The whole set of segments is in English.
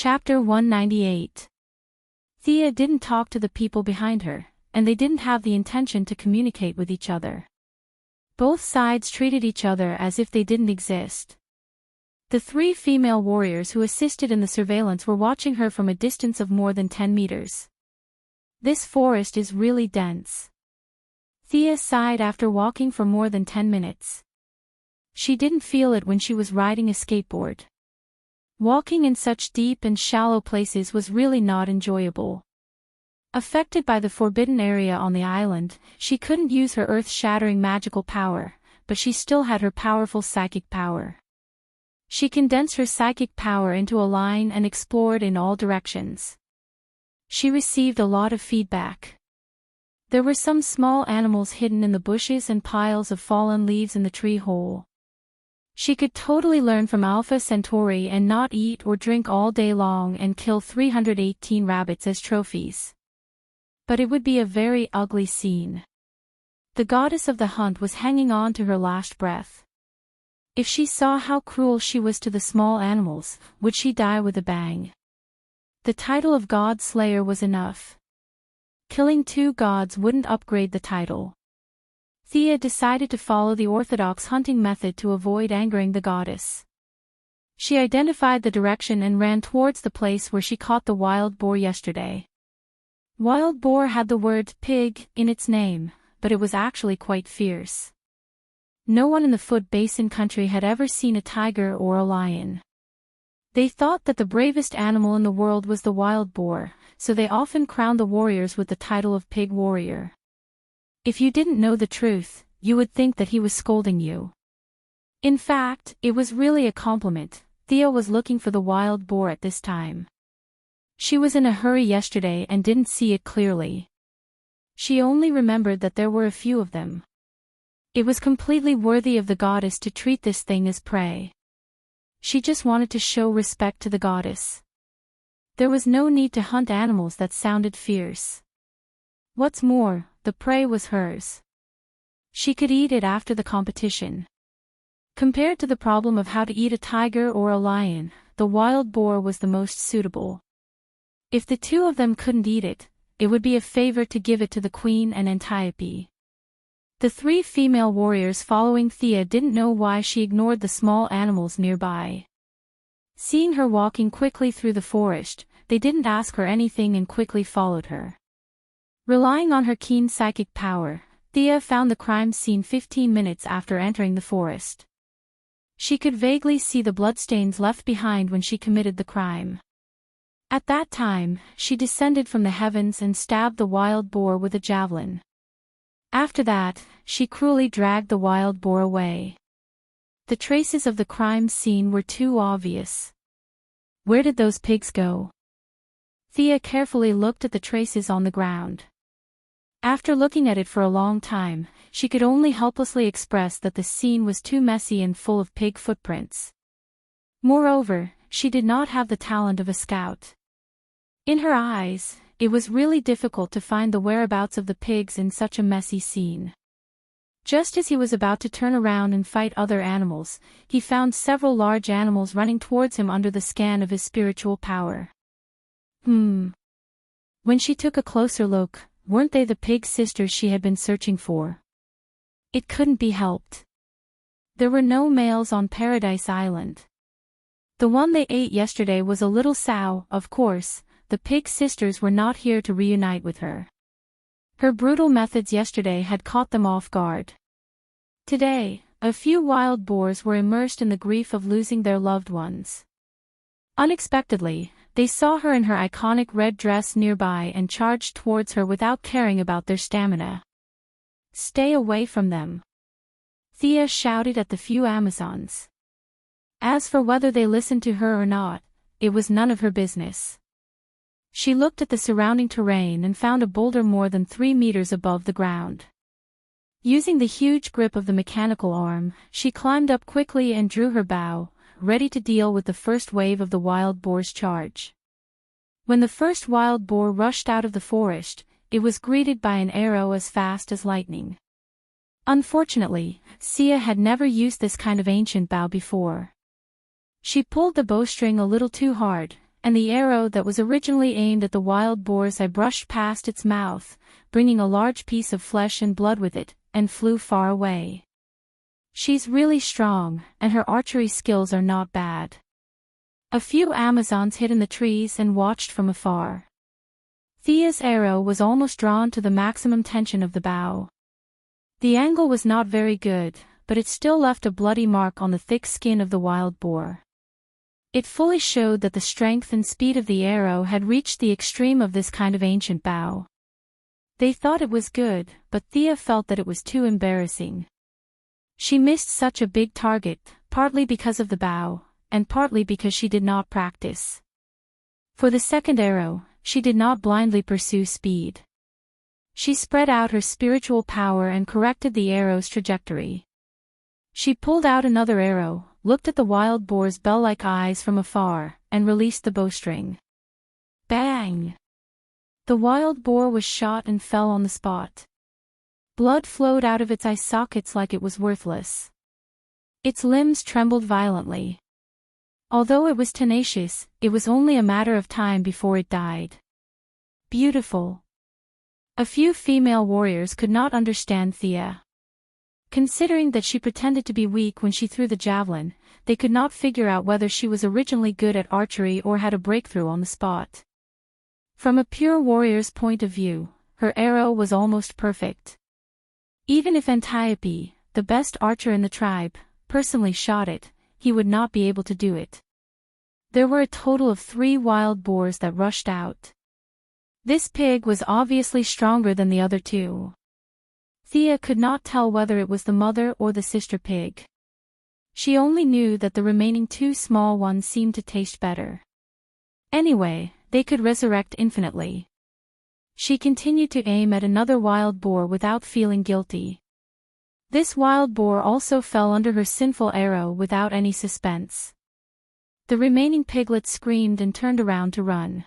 Chapter 198. Thea didn't talk to the people behind her, and they didn't have the intention to communicate with each other. Both sides treated each other as if they didn't exist. The three female warriors who assisted in the surveillance were watching her from a distance of more than 10 meters. This forest is really dense. Thea sighed after walking for more than 10 minutes. She didn't feel it when she was riding a skateboard. Walking in such deep and shallow places was really not enjoyable. Affected by the forbidden area on the island, she couldn't use her earth-shattering magical power, but she still had her powerful psychic power. She condensed her psychic power into a line and explored in all directions. She received a lot of feedback. There were some small animals hidden in the bushes and piles of fallen leaves in the tree hole. She could totally learn from Alpha Centauri and not eat or drink all day long and kill 318 rabbits as trophies. But it would be a very ugly scene. The goddess of the hunt was hanging on to her last breath. If she saw how cruel she was to the small animals, would she die with a bang? The title of God Slayer was enough. Killing 2 gods wouldn't upgrade the title. Thea decided to follow the orthodox hunting method to avoid angering the goddess. She identified the direction and ran towards the place where she caught the wild boar yesterday. Wild boar had the word pig in its name, but it was actually quite fierce. No one in the Foot Basin country had ever seen a tiger or a lion. They thought that the bravest animal in the world was the wild boar, so they often crowned the warriors with the title of pig warrior. If you didn't know the truth, you would think that he was scolding you. In fact, it was really a compliment. Thea was looking for the wild boar at this time. She was in a hurry yesterday and didn't see it clearly. She only remembered that there were a few of them. It was completely worthy of the goddess to treat this thing as prey. She just wanted to show respect to the goddess. There was no need to hunt animals that sounded fierce. What's more, the prey was hers. She could eat it after the competition. Compared to the problem of how to eat a tiger or a lion, the wild boar was the most suitable. If the 2 of them couldn't eat it, it would be a favor to give it to the queen and Antiope. The 3 female warriors following Thea didn't know why she ignored the small animals nearby. Seeing her walking quickly through the forest, they didn't ask her anything and quickly followed her. Relying on her keen psychic power, Thea found the crime scene 15 minutes after entering the forest. She could vaguely see the bloodstains left behind when she committed the crime. At that time, she descended from the heavens and stabbed the wild boar with a javelin. After that, she cruelly dragged the wild boar away. The traces of the crime scene were too obvious. Where did those pigs go? Thea carefully looked at the traces on the ground. After looking at it for a long time, she could only helplessly express that the scene was too messy and full of pig footprints. Moreover, she did not have the talent of a scout. In her eyes, it was really difficult to find the whereabouts of the pigs in such a messy scene. Just as he was about to turn around and fight other animals, he found several large animals running towards him under the scan of his spiritual power. When she took a closer look, weren't they the pig sisters she had been searching for? It couldn't be helped. There were no males on Paradise Island. The one they ate yesterday was a little sow, of course. The pig sisters were not here to reunite with her. Her brutal methods yesterday had caught them off guard. Today, a few wild boars were immersed in the grief of losing their loved ones. Unexpectedly, they saw her in her iconic red dress nearby and charged towards her without caring about their stamina. Stay away from them. Thea shouted at the few Amazons. As for whether they listened to her or not, it was none of her business. She looked at the surrounding terrain and found a boulder more than 3 meters above the ground. Using the huge grip of the mechanical arm, she climbed up quickly and drew her bow, ready to deal with the first wave of the wild boar's charge. When the first wild boar rushed out of the forest, it was greeted by an arrow as fast as lightning. Unfortunately, Sia had never used this kind of ancient bow before. She pulled the bowstring a little too hard, and the arrow that was originally aimed at the wild boar's eye brushed past its mouth, bringing a large piece of flesh and blood with it, and flew far away. She's really strong, and her archery skills are not bad. A few Amazons hid in the trees and watched from afar. Thea's arrow was almost drawn to the maximum tension of the bow. The angle was not very good, but it still left a bloody mark on the thick skin of the wild boar. It fully showed that the strength and speed of the arrow had reached the extreme of this kind of ancient bow. They thought it was good, but Thea felt that it was too embarrassing. She missed such a big target, partly because of the bow, and partly because she did not practice. For the second arrow, she did not blindly pursue speed. She spread out her spiritual power and corrected the arrow's trajectory. She pulled out another arrow, looked at the wild boar's bell-like eyes from afar, and released the bowstring. Bang! The wild boar was shot and fell on the spot. Blood flowed out of its eye sockets like it was worthless. Its limbs trembled violently. Although it was tenacious, it was only a matter of time before it died. Beautiful. A few female warriors could not understand Thea. Considering that she pretended to be weak when she threw the javelin, they could not figure out whether she was originally good at archery or had a breakthrough on the spot. From a pure warrior's point of view, her arrow was almost perfect. Even if Antiope, the best archer in the tribe, personally shot it, he would not be able to do it. There were a total of 3 wild boars that rushed out. This pig was obviously stronger than the other 2. Thea could not tell whether it was the mother or the sister pig. She only knew that the remaining 2 small ones seemed to taste better. Anyway, they could resurrect infinitely. She continued to aim at another wild boar without feeling guilty. This wild boar also fell under her sinful arrow without any suspense. The remaining piglets screamed and turned around to run.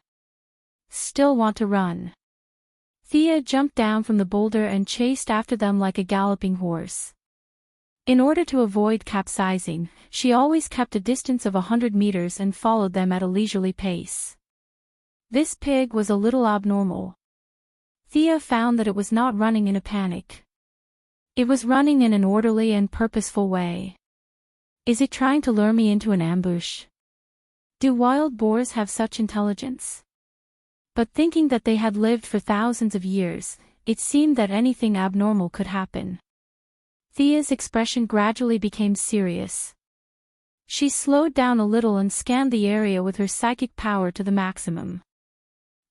Still want to run. Thea jumped down from the boulder and chased after them like a galloping horse. In order to avoid capsizing, she always kept a distance of 100 meters and followed them at a leisurely pace. This pig was a little abnormal. Thea found that it was not running in a panic. It was running in an orderly and purposeful way. Is it trying to lure me into an ambush? Do wild boars have such intelligence? But thinking that they had lived for thousands of years, it seemed that anything abnormal could happen. Thea's expression gradually became serious. She slowed down a little and scanned the area with her psychic power to the maximum.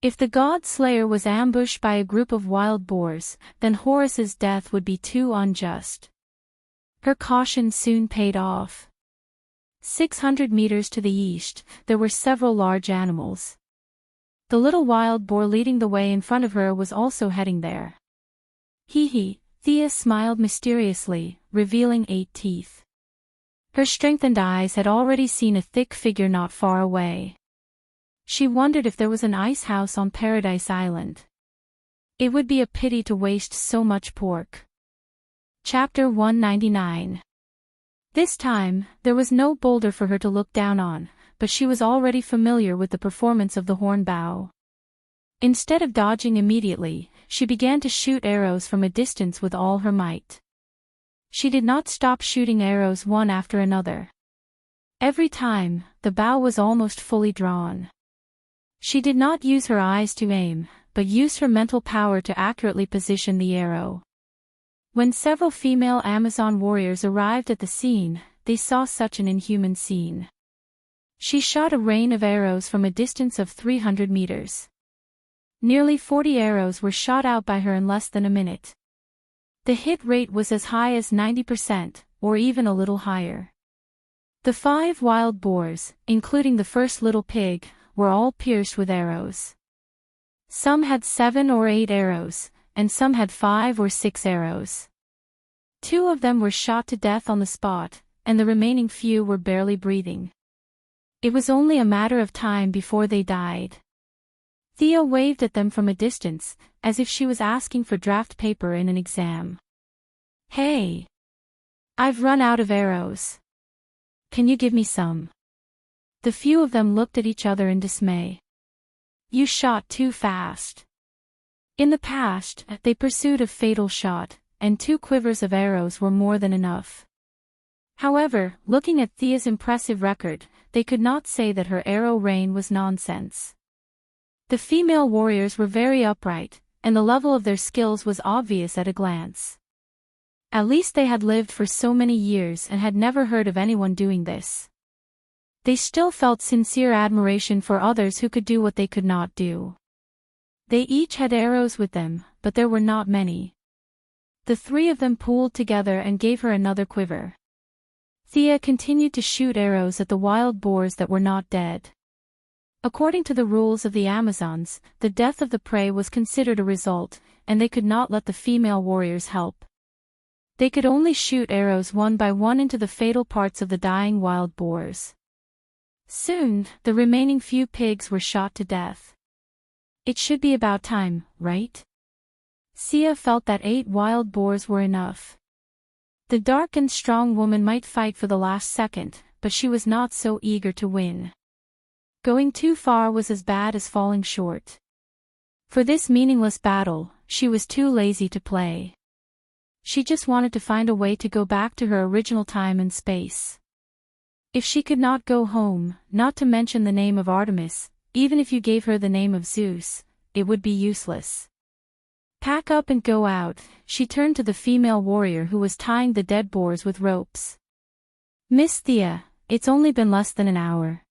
If the god slayer was ambushed by a group of wild boars, then Horus's death would be too unjust. Her caution soon paid off. 600 meters to the east, there were several large animals. The little wild boar leading the way in front of her was also heading there. Hee, Thea smiled mysteriously, revealing 8 teeth. Her strengthened eyes had already seen a thick figure not far away. She wondered if there was an ice house on Paradise Island. It would be a pity to waste so much pork. Chapter 199. This time, there was no boulder for her to look down on, but she was already familiar with the performance of the horn bow. Instead of dodging immediately, she began to shoot arrows from a distance with all her might. She did not stop shooting arrows one after another. Every time, the bow was almost fully drawn. She did not use her eyes to aim, but used her mental power to accurately position the arrow. When several female Amazon warriors arrived at the scene, they saw such an inhuman scene. She shot a rain of arrows from a distance of 300 meters. Nearly 40 arrows were shot out by her in less than a minute. The hit rate was as high as 90%, or even a little higher. The 5 wild boars, including the first little pig, were all pierced with arrows. Some had 7 or 8 arrows, and some had 5 or 6 arrows. 2 of them were shot to death on the spot, and the remaining few were barely breathing. It was only a matter of time before they died. Thea waved at them from a distance, as if she was asking for draft paper in an exam. Hey! I've run out of arrows. Can you give me some? The few of them looked at each other in dismay. You shot too fast. In the past, they pursued a fatal shot, and 2 quivers of arrows were more than enough. However, looking at Thea's impressive record, they could not say that her arrow rain was nonsense. The female warriors were very upright, and the level of their skills was obvious at a glance. At least they had lived for so many years and had never heard of anyone doing this. They still felt sincere admiration for others who could do what they could not do. They each had arrows with them, but there were not many. The 3 of them pooled together and gave her another quiver. Thea continued to shoot arrows at the wild boars that were not dead. According to the rules of the Amazons, the death of the prey was considered a result, and they could not let the female warriors help. They could only shoot arrows one by one into the fatal parts of the dying wild boars. Soon, the remaining few pigs were shot to death. It should be about time, right? Thea felt that 8 wild boars were enough. The dark and strong woman might fight for the last second, but she was not so eager to win. Going too far was as bad as falling short. For this meaningless battle, she was too lazy to play. She just wanted to find a way to go back to her original time and space. If she could not go home, not to mention the name of Artemis, even if you gave her the name of Zeus, it would be useless. Pack up and go out, she turned to the female warrior who was tying the dead boars with ropes. Miss Thea, it's only been less than an hour.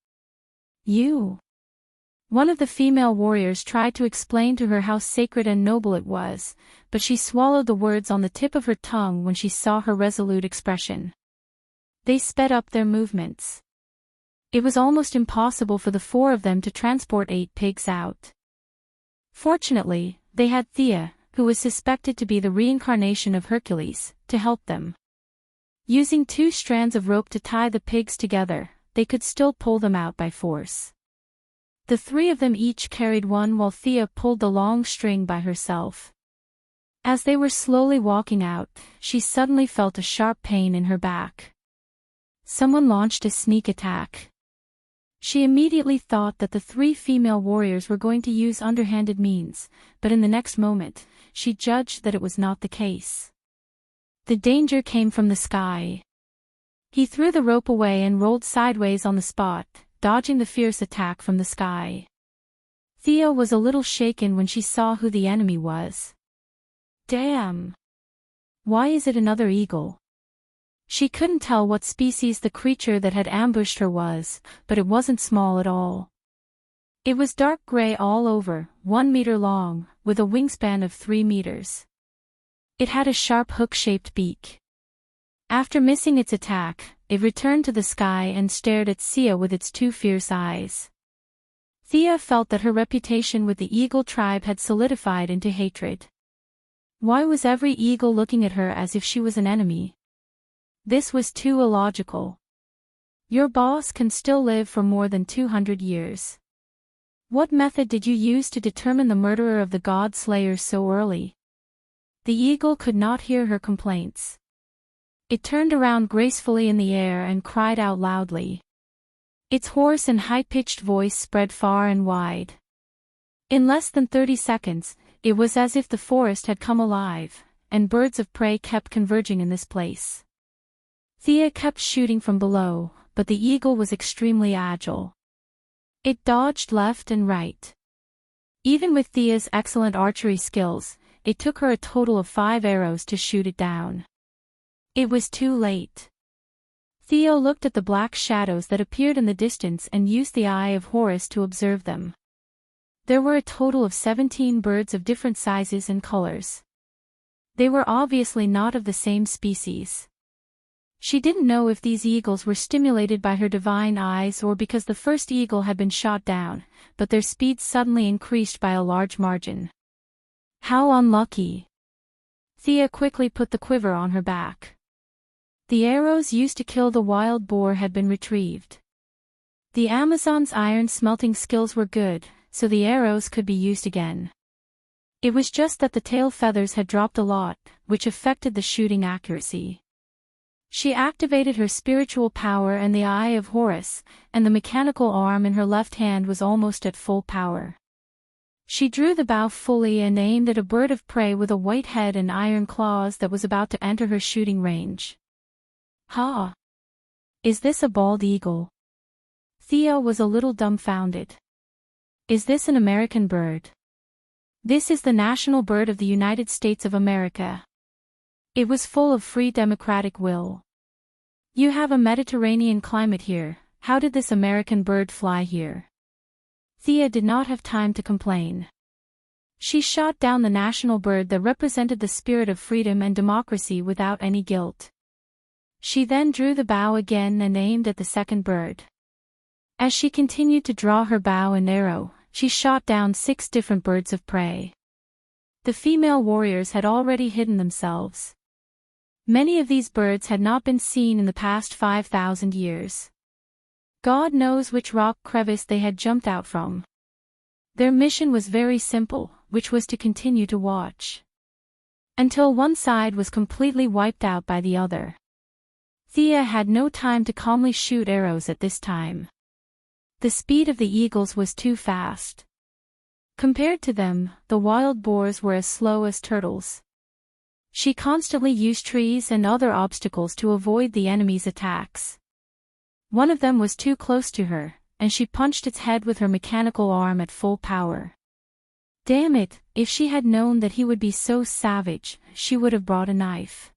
One of the female warriors tried to explain to her how sacred and noble it was, but she swallowed the words on the tip of her tongue when she saw her resolute expression. They sped up their movements. It was almost impossible for the 4 of them to transport 8 pigs out. Fortunately, they had Thea, who was suspected to be the reincarnation of Hercules, to help them. Using 2 strands of rope to tie the pigs together, they could still pull them out by force. The 3 of them each carried one while Thea pulled the long string by herself. As they were slowly walking out, she suddenly felt a sharp pain in her back. Someone launched a sneak attack. She immediately thought that the 3 female warriors were going to use underhanded means, but in the next moment, she judged that it was not the case. The danger came from the sky. He threw the rope away and rolled sideways on the spot, dodging the fierce attack from the sky. Thea was a little shaken when she saw who the enemy was. Damn! Why is it another eagle? She couldn't tell what species the creature that had ambushed her was, but it wasn't small at all. It was dark gray all over, 1 meter long, with a wingspan of 3 meters. It had a sharp hook-shaped beak. After missing its attack, it returned to the sky and stared at Thea with its 2 fierce eyes. Thea felt that her reputation with the eagle tribe had solidified into hatred. Why was every eagle looking at her as if she was an enemy? This was too illogical. Your boss can still live for more than 200 years. What method did you use to determine the murderer of the god slayer so early? The eagle could not hear her complaints. It turned around gracefully in the air and cried out loudly. Its hoarse and high-pitched voice spread far and wide. In less than 30 seconds, it was as if the forest had come alive, and birds of prey kept converging in this place. Thea kept shooting from below, but the eagle was extremely agile. It dodged left and right. Even with Thea's excellent archery skills, it took her a total of 5 arrows to shoot it down. It was too late. Thea looked at the black shadows that appeared in the distance and used the eye of Horus to observe them. There were a total of 17 birds of different sizes and colors. They were obviously not of the same species. She didn't know if these eagles were stimulated by her divine eyes or because the first eagle had been shot down, but their speed suddenly increased by a large margin. How unlucky! Thea quickly put the quiver on her back. The arrows used to kill the wild boar had been retrieved. The Amazon's iron smelting skills were good, so the arrows could be used again. It was just that the tail feathers had dropped a lot, which affected the shooting accuracy. She activated her spiritual power and the Eye of Horus, and the mechanical arm in her left hand was almost at full power. She drew the bow fully and aimed at a bird of prey with a white head and iron claws that was about to enter her shooting range. Ha! Is this a bald eagle? Thea was a little dumbfounded. Is this an American bird? This is the national bird of the United States of America. It was full of free democratic will. You have a Mediterranean climate here, how did this American bird fly here? Thea did not have time to complain. She shot down the national bird that represented the spirit of freedom and democracy without any guilt. She then drew the bow again and aimed at the second bird. As she continued to draw her bow and arrow, she shot down 6 different birds of prey. The female warriors had already hidden themselves. Many of these birds had not been seen in the past 5,000 years. God knows which rock crevice they had jumped out from. Their mission was very simple, which was to continue to watch until one side was completely wiped out by the other. Thea had no time to calmly shoot arrows at this time. The speed of the eagles was too fast. Compared to them, the wild boars were as slow as turtles. She constantly used trees and other obstacles to avoid the enemy's attacks. One of them was too close to her, and she punched its head with her mechanical arm at full power. Damn it, if she had known that he would be so savage, she would have brought a knife.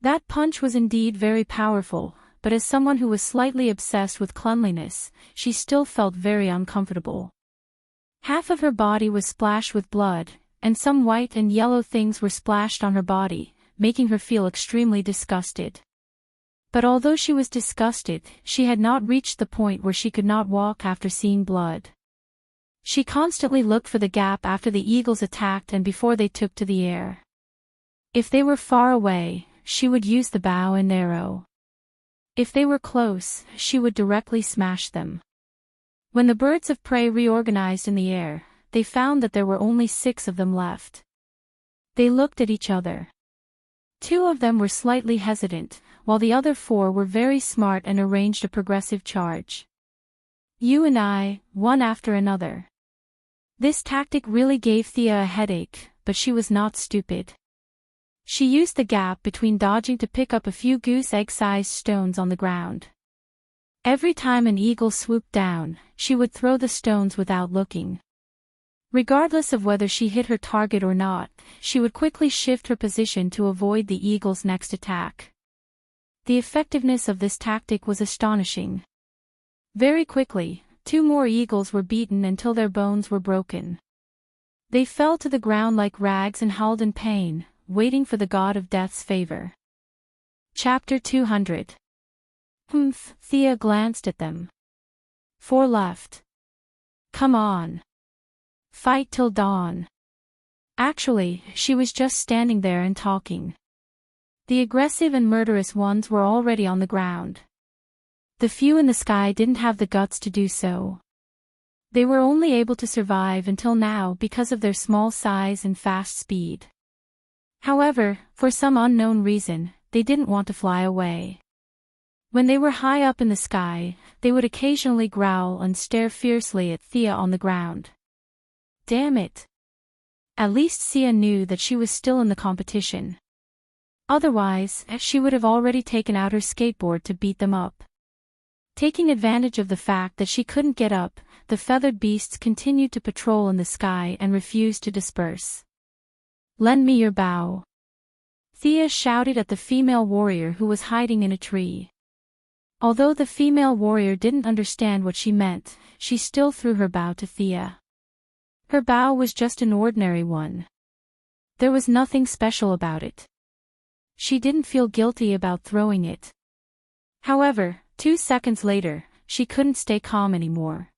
That punch was indeed very powerful, but as someone who was slightly obsessed with cleanliness, she still felt very uncomfortable. Half of her body was splashed with blood, and some white and yellow things were splashed on her body, making her feel extremely disgusted. But although she was disgusted, she had not reached the point where she could not walk after seeing blood. She constantly looked for the gap after the eagles attacked and before they took to the air. If they were far away, she would use the bow and arrow. If they were close, she would directly smash them. When the birds of prey reorganized in the air, they found that there were only 6 of them left. They looked at each other. 2 of them were slightly hesitant, while the other 4 were very smart and arranged a progressive charge. You and I, one after another. This tactic really gave Thea a headache, but she was not stupid. She used the gap between dodging to pick up a few goose egg-sized stones on the ground. Every time an eagle swooped down, she would throw the stones without looking. Regardless of whether she hit her target or not, she would quickly shift her position to avoid the eagle's next attack. The effectiveness of this tactic was astonishing. Very quickly, 2 more eagles were beaten until their bones were broken. They fell to the ground like rags and howled in pain, waiting for the god of death's favor. Chapter 200. Thea glanced at them. 4 left. Come on. Fight till dawn. Actually, she was just standing there and talking. The aggressive and murderous ones were already on the ground. The few in the sky didn't have the guts to do so. They were only able to survive until now because of their small size and fast speed. However, for some unknown reason, they didn't want to fly away. When they were high up in the sky, they would occasionally growl and stare fiercely at Thea on the ground. Damn it! At least Thea knew that she was still in the competition. Otherwise, she would have already taken out her skateboard to beat them up. Taking advantage of the fact that she couldn't get up, the feathered beasts continued to patrol in the sky and refused to disperse. Lend me your bow. Thea shouted at the female warrior who was hiding in a tree. Although the female warrior didn't understand what she meant, she still threw her bow to Thea. Her bow was just an ordinary one. There was nothing special about it. She didn't feel guilty about throwing it. However, 2 seconds later, she couldn't stay calm anymore.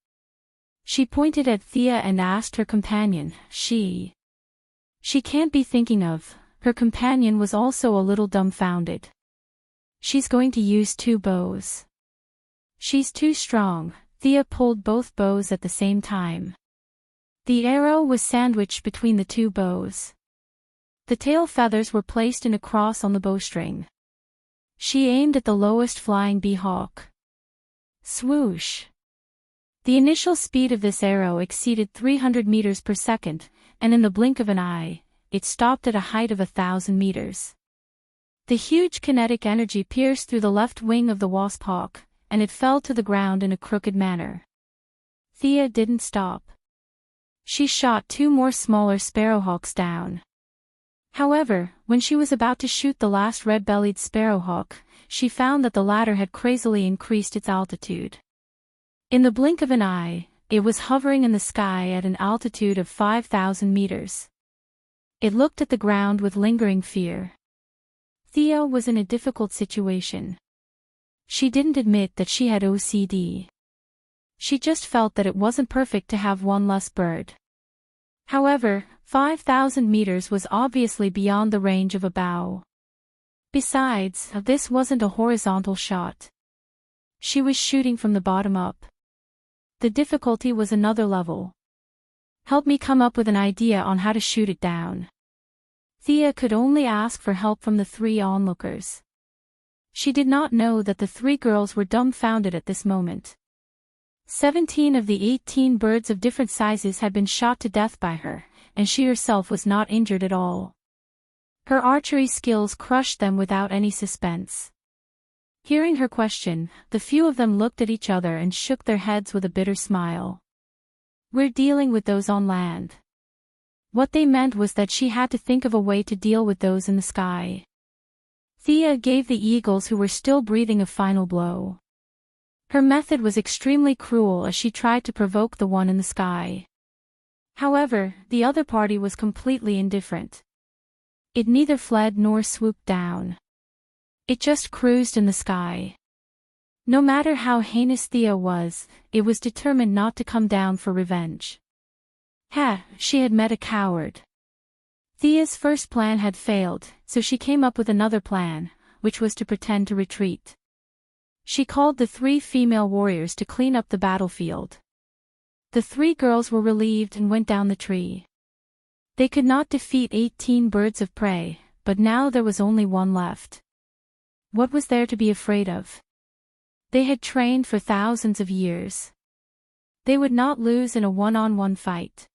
She pointed at Thea and asked her companion, She can't be thinking of. Her companion was also a little dumbfounded. She's going to use 2 bows. She's too strong. Thea pulled both bows at the same time. The arrow was sandwiched between the 2 bows. The tail feathers were placed in a cross on the bowstring. She aimed at the lowest flying bee hawk. Swoosh! The initial speed of this arrow exceeded 300 meters per second, and in the blink of an eye, it stopped at a height of 1,000 meters. The huge kinetic energy pierced through the left wing of the wasp hawk, and it fell to the ground in a crooked manner. Thea didn't stop. She shot 2 more smaller sparrowhawks down. However, when she was about to shoot the last red-bellied sparrowhawk, she found that the latter had crazily increased its altitude. In the blink of an eye, it was hovering in the sky at an altitude of 5,000 meters. It looked at the ground with lingering fear. Thea was in a difficult situation. She didn't admit that she had OCD. She just felt that it wasn't perfect to have one less bird. However, 5,000 meters was obviously beyond the range of a bow. Besides, this wasn't a horizontal shot. She was shooting from the bottom up. The difficulty was another level. Help me come up with an idea on how to shoot it down. Thea could only ask for help from the 3 onlookers. She did not know that the 3 girls were dumbfounded at this moment. 17 of the 18 birds of different sizes had been shot to death by her, and she herself was not injured at all. Her archery skills crushed them without any suspense. Hearing her question, the few of them looked at each other and shook their heads with a bitter smile. "We're dealing with those on land." What they meant was that she had to think of a way to deal with those in the sky. Thea gave the eagles who were still breathing a final blow. Her method was extremely cruel as she tried to provoke the one in the sky. However, the other party was completely indifferent. It neither fled nor swooped down. It just cruised in the sky. No matter how heinous Thea was, it was determined not to come down for revenge. She had met a coward. Thea's first plan had failed, so she came up with another plan, which was to pretend to retreat. She called the 3 female warriors to clean up the battlefield. The 3 girls were relieved and went down the tree. They could not defeat 18 birds of prey, but now there was only one left. What was there to be afraid of? They had trained for thousands of years. They would not lose in a one-on-one fight.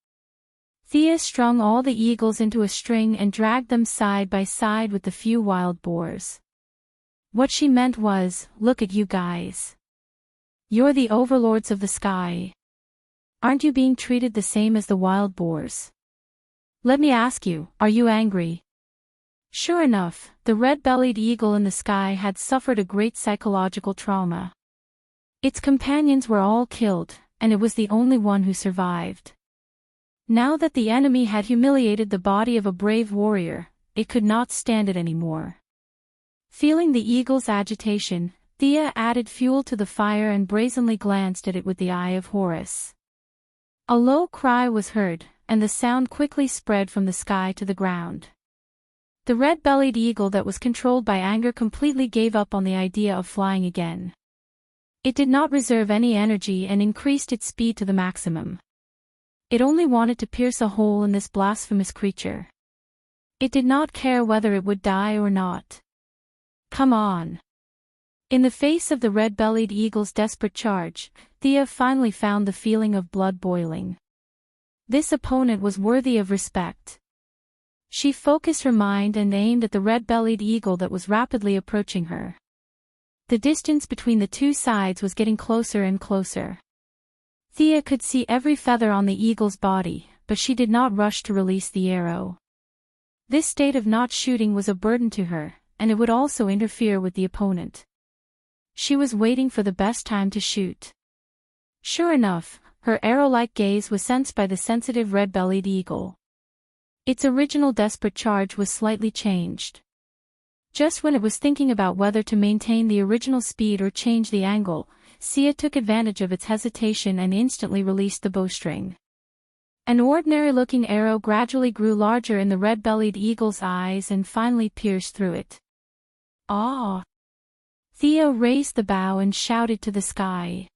Thea strung all the eagles into a string and dragged them side by side with the few wild boars. What she meant was, "Look at you guys. You're the overlords of the sky. Aren't you being treated the same as the wild boars? Let me ask you, are you angry?" Sure enough, the red-bellied eagle in the sky had suffered a great psychological trauma. Its companions were all killed, and it was the only one who survived. Now that the enemy had humiliated the body of a brave warrior, it could not stand it anymore. Feeling the eagle's agitation, Thea added fuel to the fire and brazenly glanced at it with the eye of Horus. A low cry was heard, and the sound quickly spread from the sky to the ground. The red-bellied eagle that was controlled by anger completely gave up on the idea of flying again. It did not reserve any energy and increased its speed to the maximum. It only wanted to pierce a hole in this blasphemous creature. It did not care whether it would die or not. Come on. In the face of the red-bellied eagle's desperate charge, Thea finally found the feeling of blood boiling. This opponent was worthy of respect. She focused her mind and aimed at the red-bellied eagle that was rapidly approaching her. The distance between the 2 sides was getting closer and closer. Thea could see every feather on the eagle's body, but she did not rush to release the arrow. This state of not shooting was a burden to her, and it would also interfere with the opponent. She was waiting for the best time to shoot. Sure enough, her arrow-like gaze was sensed by the sensitive red-bellied eagle. Its original desperate charge was slightly changed. Just when it was thinking about whether to maintain the original speed or change the angle, Thea took advantage of its hesitation and instantly released the bowstring. An ordinary-looking arrow gradually grew larger in the red-bellied eagle's eyes and finally pierced through it. "Ah!" Thea raised the bow and shouted to the sky.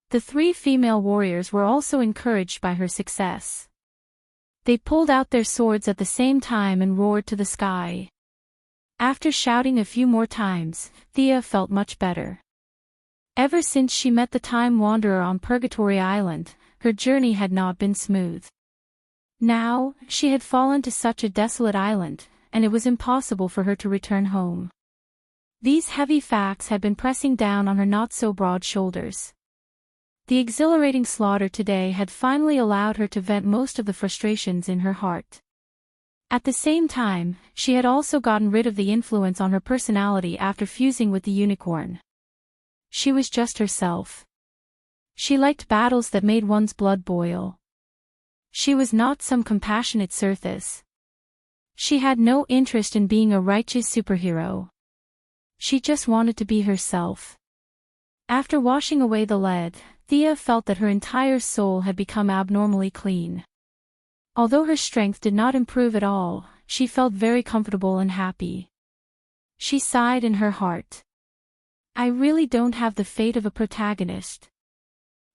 The 3 female warriors were also encouraged by her success. They pulled out their swords at the same time and roared to the sky. After shouting a few more times, Thea felt much better. Ever since she met the Time Wanderer on Purgatory Island, her journey had not been smooth. Now, she had fallen to such a desolate island, and it was impossible for her to return home. These heavy facts had been pressing down on her not-so-broad shoulders. The exhilarating slaughter today had finally allowed her to vent most of the frustrations in her heart. At the same time, she had also gotten rid of the influence on her personality after fusing with the unicorn. She was just herself. She liked battles that made one's blood boil. She was not some compassionate Cirthus. She had no interest in being a righteous superhero. She just wanted to be herself. After washing away the lead, Thea felt that her entire soul had become abnormally clean. Although her strength did not improve at all, she felt very comfortable and happy. She sighed in her heart. I really don't have the fate of a protagonist.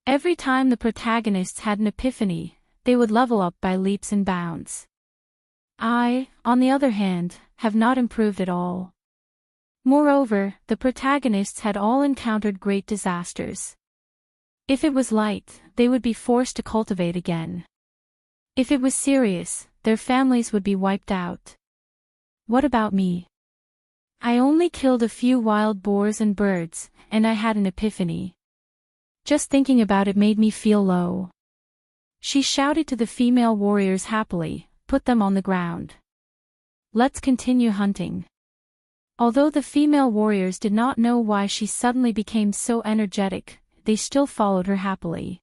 Every time the protagonists had an epiphany, they would level up by leaps and bounds. I, on the other hand, have not improved at all. Moreover, the protagonists had all encountered great disasters. If it was light, they would be forced to cultivate again. If it was serious, their families would be wiped out. What about me? I only killed a few wild boars and birds, and I had an epiphany. Just thinking about it made me feel low. She shouted to the female warriors happily, put them on the ground. Let's continue hunting. Although the female warriors did not know why she suddenly became so energetic, they still followed her happily.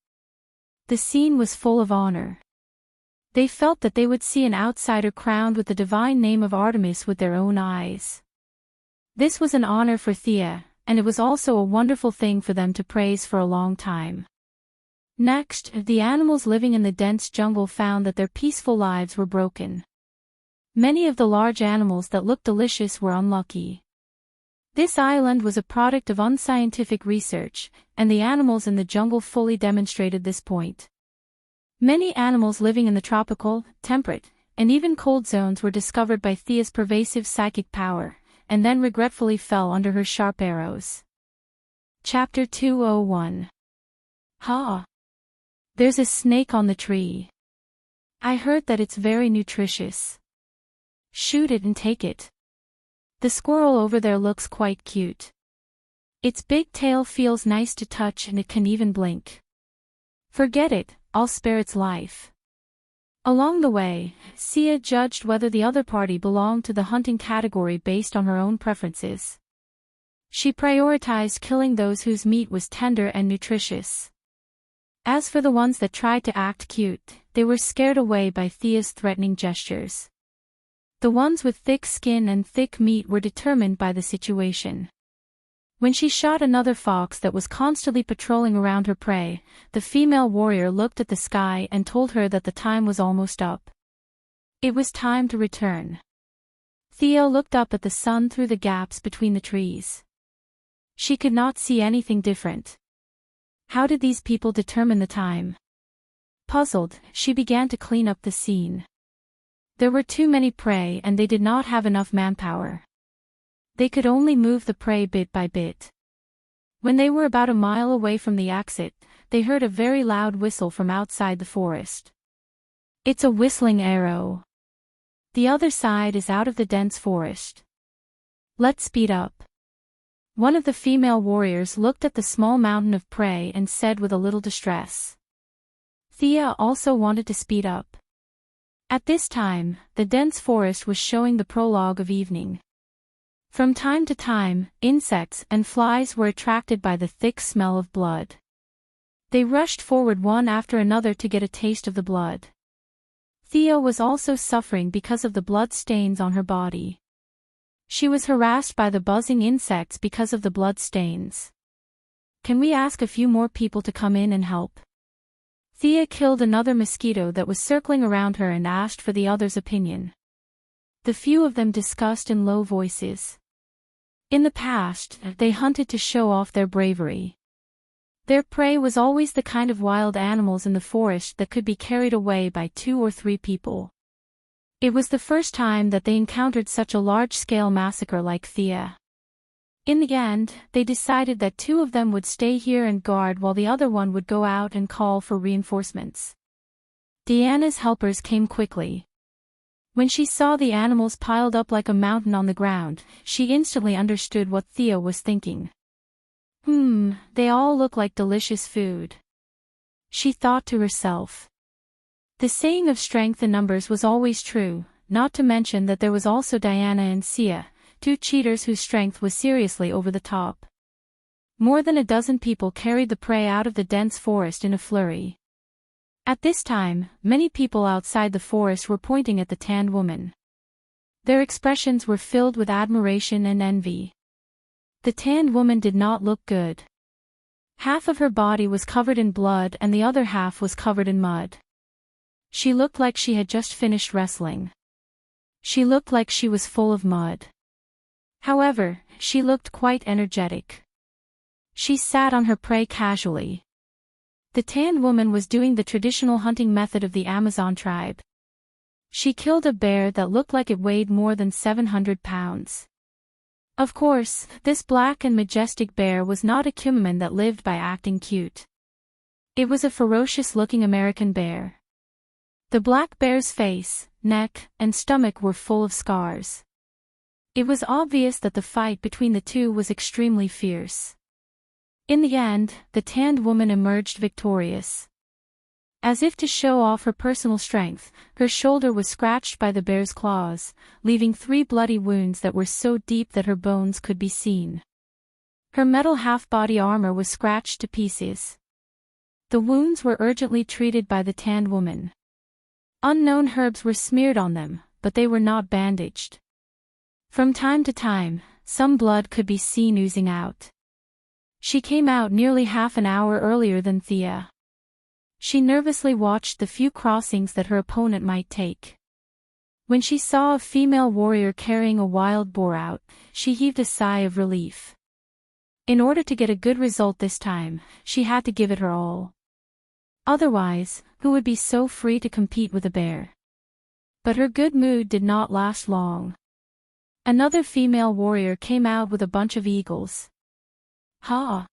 The scene was full of honor. They felt that they would see an outsider crowned with the divine name of Artemis with their own eyes. This was an honor for Thea, and it was also a wonderful thing for them to praise for a long time. Next, the animals living in the dense jungle found that their peaceful lives were broken. Many of the large animals that looked delicious were unlucky. This island was a product of unscientific research, and the animals in the jungle fully demonstrated this point. Many animals living in the tropical, temperate, and even cold zones were discovered by Thea's pervasive psychic power, and then regretfully fell under her sharp arrows. Chapter 201. Ha! There's a snake on the tree. I heard that it's very nutritious. Shoot it and take it. The squirrel over there looks quite cute. Its big tail feels nice to touch and it can even blink. Forget it, I'll spare its life. Along the way, Sia judged whether the other party belonged to the hunting category based on her own preferences. She prioritized killing those whose meat was tender and nutritious. As for the ones that tried to act cute, they were scared away by Thea's threatening gestures. The ones with thick skin and thick meat were determined by the situation. When she shot another fox that was constantly patrolling around her prey, the female warrior looked at the sky and told her that the time was almost up. It was time to return. Thea looked up at the sun through the gaps between the trees. She could not see anything different. How did these people determine the time? Puzzled, she began to clean up the scene. There were too many prey and they did not have enough manpower. They could only move the prey bit by bit. When they were about a mile away from the exit, they heard a very loud whistle from outside the forest. It's a whistling arrow. The other side is out of the dense forest. Let's speed up. One of the female warriors looked at the small mountain of prey and said with a little distress. Thea also wanted to speed up. At this time, the dense forest was showing the prologue of evening. From time to time, insects and flies were attracted by the thick smell of blood. They rushed forward one after another to get a taste of the blood. Thea was also suffering because of the blood stains on her body. She was harassed by the buzzing insects because of the blood stains. Can we ask a few more people to come in and help? Thea killed another mosquito that was circling around her and asked for the other's opinion. The few of them discussed in low voices. In the past, they hunted to show off their bravery. Their prey was always the kind of wild animals in the forest that could be carried away by 2 or 3 people. It was the first time that they encountered such a large-scale massacre like Thea. In the end, they decided that two of them would stay here and guard while the other one would go out and call for reinforcements. Diana's helpers came quickly. When she saw the animals piled up like a mountain on the ground, she instantly understood what Thea was thinking. They all look like delicious food. She thought to herself. The saying of strength in numbers was always true, not to mention that there was also Diana and Sia, two cheaters whose strength was seriously over the top. More than a dozen people carried the prey out of the dense forest in a flurry. At this time, many people outside the forest were pointing at the tanned woman. Their expressions were filled with admiration and envy. The tanned woman did not look good. Half of her body was covered in blood and the other half was covered in mud. She looked like she had just finished wrestling. She looked like she was full of mud. However, she looked quite energetic. She sat on her prey casually. The tanned woman was doing the traditional hunting method of the Amazon tribe. She killed a bear that looked like it weighed more than 700 pounds. Of course, this black and majestic bear was not a Superhuman that lived by acting cute. It was a ferocious-looking American bear. The black bear's face, neck, and stomach were full of scars. It was obvious that the fight between the two was extremely fierce. In the end, the tanned woman emerged victorious. As if to show off her personal strength, her shoulder was scratched by the bear's claws, leaving 3 bloody wounds that were so deep that her bones could be seen. Her metal half-body armor was scratched to pieces. The wounds were urgently treated by the tanned woman. Unknown herbs were smeared on them, but they were not bandaged. From time to time, some blood could be seen oozing out. She came out nearly half an hour earlier than Thea. She nervously watched the few crossings that her opponent might take. When she saw a female warrior carrying a wild boar out, she heaved a sigh of relief. In order to get a good result this time, she had to give it her all. Otherwise, who would be so free to compete with a bear? But her good mood did not last long. Another female warrior came out with a bunch of eagles. Ha!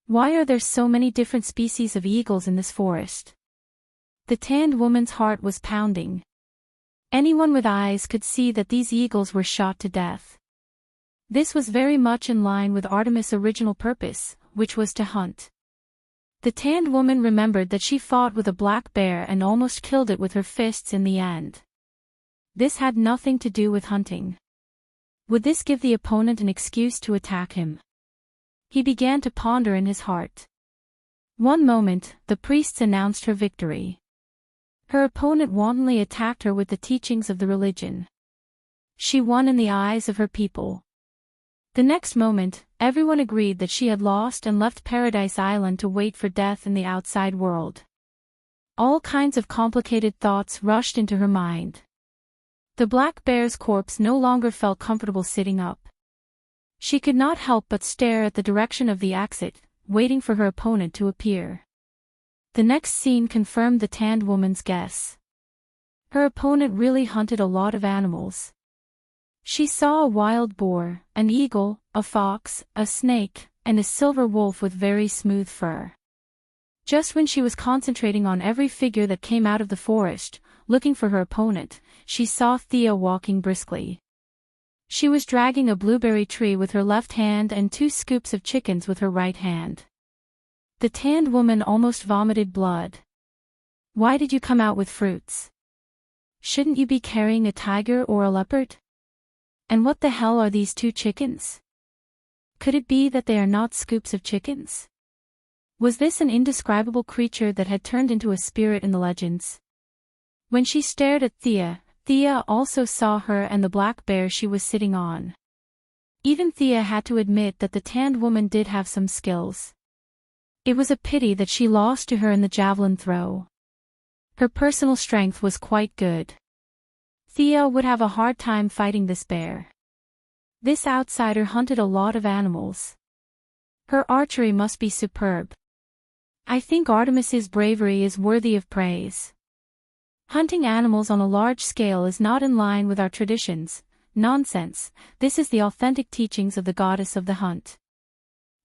Why are there so many different species of eagles in this forest? The tanned woman's heart was pounding. Anyone with eyes could see that these eagles were shot to death. This was very much in line with Artemis' original purpose, which was to hunt. The tanned woman remembered that she fought with a black bear and almost killed it with her fists in the end. This had nothing to do with hunting. Would this give the opponent an excuse to attack him? He began to ponder in his heart. One moment, the priests announced her victory. Her opponent wantonly attacked her with the teachings of the religion. She won in the eyes of her people. The next moment, everyone agreed that she had lost and left Paradise Island to wait for death in the outside world. All kinds of complicated thoughts rushed into her mind. The black bear's corpse no longer felt comfortable sitting up. She could not help but stare at the direction of the exit, waiting for her opponent to appear. The next scene confirmed the tanned woman's guess. Her opponent really hunted a lot of animals. She saw a wild boar, an eagle, a fox, a snake, and a silver wolf with very smooth fur. Just when she was concentrating on every figure that came out of the forest, looking for her opponent, she saw Thea walking briskly. She was dragging a blueberry tree with her left hand and 2 scoops of chickens with her right hand. The tanned woman almost vomited blood. Why did you come out with fruits? Shouldn't you be carrying a tiger or a leopard? And what the hell are these 2 chickens? Could it be that they are not scoops of chickens? Was this an indescribable creature that had turned into a spirit in the legends? When she stared at Thea, Thea also saw her and the black bear she was sitting on. Even Thea had to admit that the tanned woman did have some skills. It was a pity that she lost to her in the javelin throw. Her personal strength was quite good. Thea would have a hard time fighting this bear. This outsider hunted a lot of animals. Her archery must be superb. I think Artemis's bravery is worthy of praise. Hunting animals on a large scale is not in line with our traditions. Nonsense, this is the authentic teachings of the goddess of the hunt.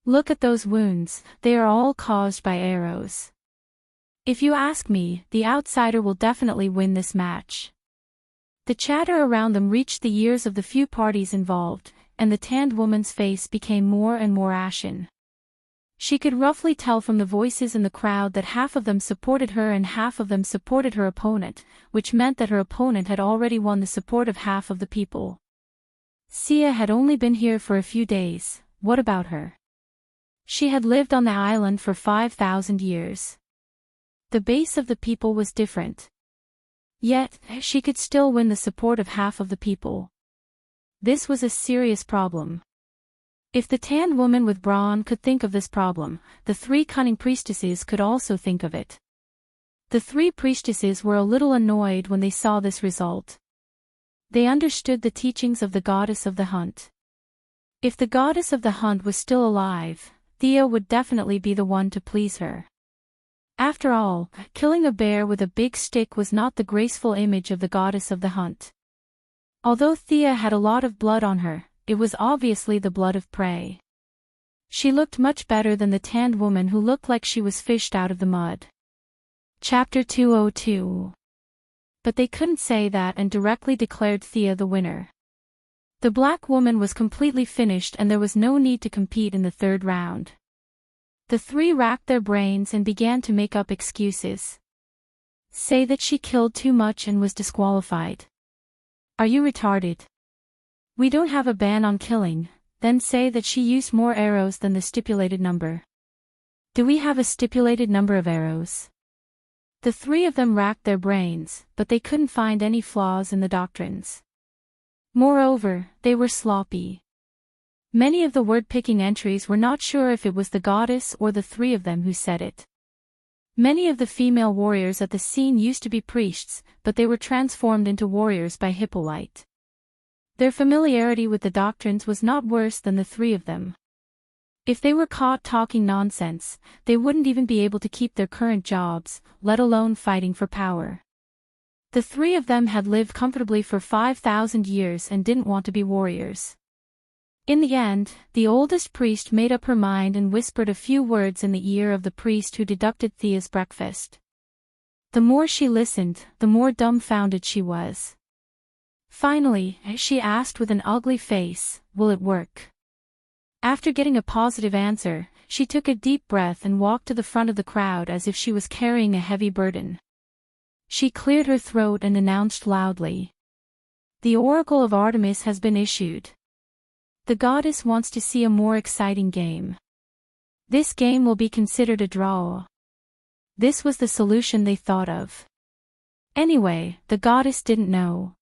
Look at those wounds, they are all caused by arrows. If you ask me, the outsider will definitely win this match. The chatter around them reached the ears of the few parties involved, and the tanned woman's face became more and more ashen. She could roughly tell from the voices in the crowd that half of them supported her and half of them supported her opponent, which meant that her opponent had already won the support of half of the people. Sia had only been here for a few days. What about her? She had lived on the island for 5,000 years. The base of the people was different. Yet, she could still win the support of half of the people. This was a serious problem. If the tanned woman with brawn could think of this problem, the three cunning priestesses could also think of it. The three priestesses were a little annoyed when they saw this result. They understood the teachings of the goddess of the hunt. If the goddess of the hunt was still alive, Thea would definitely be the one to please her. After all, killing a bear with a big stick was not the graceful image of the goddess of the hunt. Although Thea had a lot of blood on her, it was obviously the blood of prey. She looked much better than the tanned woman who looked like she was fished out of the mud. Chapter 202. But they couldn't say that and directly declared Thea the winner. The black woman was completely finished and there was no need to compete in the third round. The three racked their brains and began to make up excuses. Say that she killed too much and was disqualified. Are you retarded? We don't have a ban on killing. Then say that she used more arrows than the stipulated number. Do we have a stipulated number of arrows? The three of them racked their brains, but they couldn't find any flaws in the doctrines. Moreover, they were sloppy. Many of the word-picking entries were not sure if it was the goddess or the three of them who said it. Many of the female warriors at the scene used to be priests, but they were transformed into warriors by Hippolyte. Their familiarity with the doctrines was not worse than the three of them. If they were caught talking nonsense, they wouldn't even be able to keep their current jobs, let alone fighting for power. The three of them had lived comfortably for 5,000 years and didn't want to be warriors. In the end, the oldest priest made up her mind and whispered a few words in the ear of the priest who deducted Thea's breakfast. The more she listened, the more dumbfounded she was. Finally, she asked with an ugly face, "Will it work?" After getting a positive answer, she took a deep breath and walked to the front of the crowd as if she was carrying a heavy burden. She cleared her throat and announced loudly, "The Oracle of Artemis has been issued. The goddess wants to see a more exciting game. This game will be considered a draw." This was the solution they thought of. Anyway, the goddess didn't know.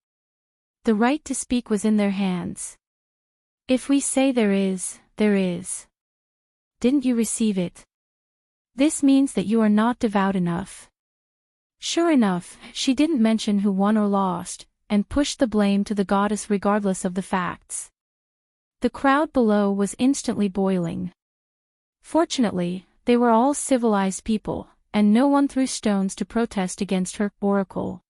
The right to speak was in their hands. If we say there is, there is. Didn't you receive it? This means that you are not devout enough. Sure enough, she didn't mention who won or lost, and pushed the blame to the goddess regardless of the facts. The crowd below was instantly boiling. Fortunately, they were all civilized people, and no one threw stones to protest against her oracle.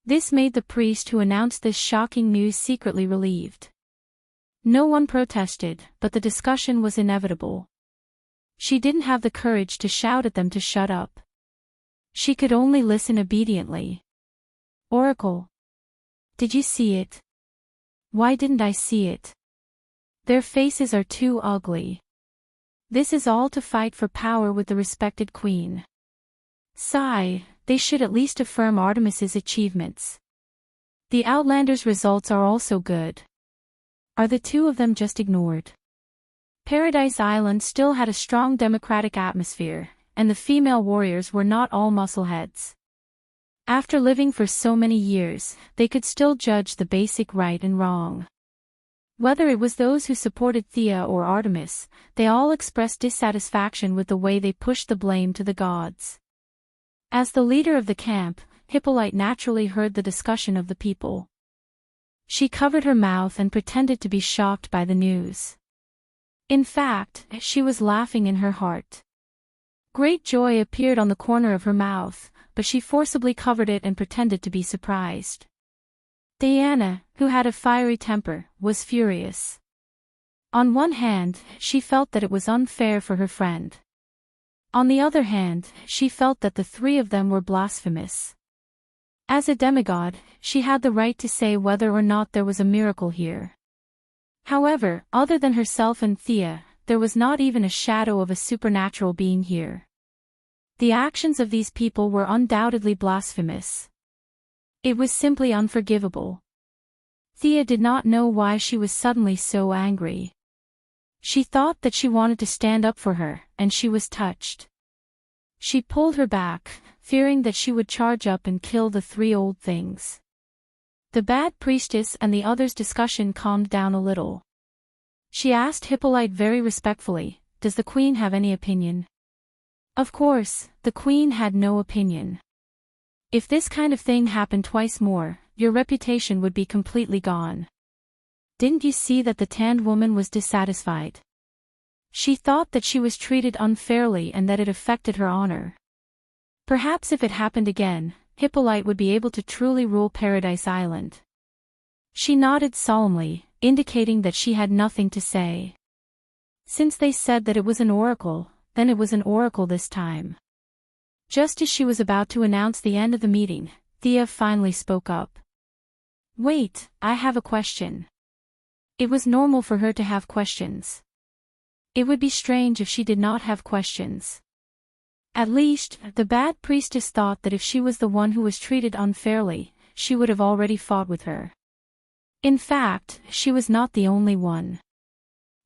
This made the priest who announced this shocking news secretly relieved. No one protested, but the discussion was inevitable. She didn't have the courage to shout at them to shut up. She could only listen obediently. "Oracle. Did you see it? Why didn't I see it? Their faces are too ugly. This is all to fight for power with the respected queen. Sigh, they should at least affirm Artemis's achievements. The Outlanders' results are also good. Are the two of them just ignored?" Paradise Island still had a strong democratic atmosphere, and the female warriors were not all muscleheads. After living for so many years, they could still judge the basic right and wrong. Whether it was those who supported Thea or Artemis, they all expressed dissatisfaction with the way they pushed the blame to the gods. As the leader of the camp, Hippolyte naturally heard the discussion of the people. She covered her mouth and pretended to be shocked by the news. In fact, she was laughing in her heart. Great joy appeared on the corner of her mouth, but she forcibly covered it and pretended to be surprised. Diana, who had a fiery temper, was furious. On one hand, she felt that it was unfair for her friend. On the other hand, she felt that the three of them were blasphemous. As a demigod, she had the right to say whether or not there was a miracle here. However, other than herself and Thea, there was not even a shadow of a supernatural being here. The actions of these people were undoubtedly blasphemous. It was simply unforgivable. Thea did not know why she was suddenly so angry. She thought that she wanted to stand up for her, and she was touched. She pulled her back, fearing that she would charge up and kill the three old things. The bad priestess and the others' discussion calmed down a little. She asked Hippolyte very respectfully, "Does the queen have any opinion?" Of course, the queen had no opinion. If this kind of thing happened twice more, your reputation would be completely gone. Didn't you see that the tanned woman was dissatisfied? She thought that she was treated unfairly and that it affected her honor. Perhaps if it happened again, Hippolyte would be able to truly rule Paradise Island. She nodded solemnly, indicating that she had nothing to say. Since they said that it was an oracle, then it was an oracle this time. Just as she was about to announce the end of the meeting, Thea finally spoke up. "Wait, I have a question." It was normal for her to have questions. It would be strange if she did not have questions. At least, the bad priestess thought that if she was the one who was treated unfairly, she would have already fought with her. In fact, she was not the only one.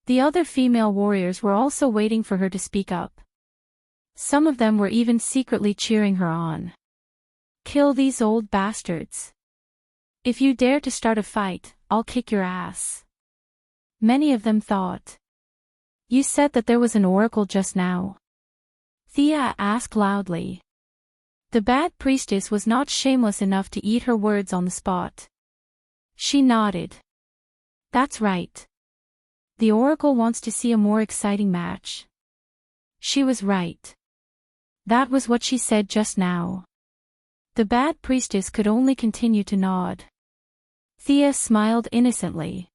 The other female warriors were also waiting for her to speak up. Some of them were even secretly cheering her on. "Kill these old bastards. If you dare to start a fight, I'll kick your ass." Many of them thought. "You said that there was an oracle just now?" Thea asked loudly. The bad priestess was not shameless enough to eat her words on the spot. She nodded. "That's right. The oracle wants to see a more exciting match." She was right. That was what she said just now. The bad priestess could only continue to nod. Thea smiled innocently.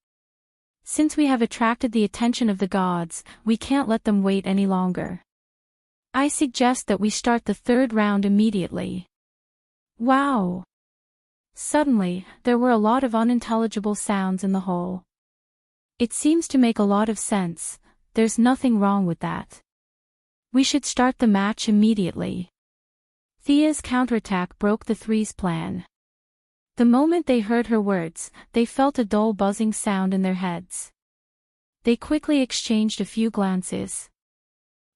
"Since we have attracted the attention of the gods, we can't let them wait any longer. I suggest that we start the third round immediately." Wow! Suddenly, there were a lot of unintelligible sounds in the hall. "It seems to make a lot of sense, there's nothing wrong with that. We should start the match immediately." Thea's counterattack broke the three's plan. The moment they heard her words, they felt a dull buzzing sound in their heads. They quickly exchanged a few glances.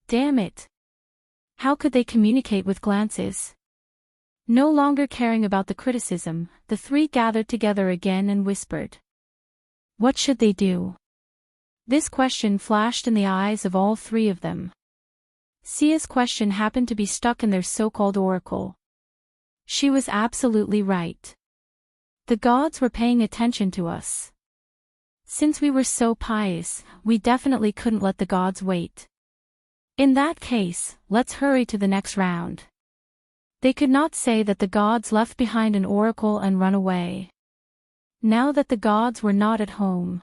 Damn it! How could they communicate with glances? No longer caring about the criticism, the three gathered together again and whispered. What should they do? This question flashed in the eyes of all three of them. Sia's question happened to be stuck in their so-called oracle. She was absolutely right. The gods were paying attention to us. Since we were so pious, we definitely couldn't let the gods wait. In that case, let's hurry to the next round. They could not say that the gods left behind an oracle and run away. Now that the gods were not at home.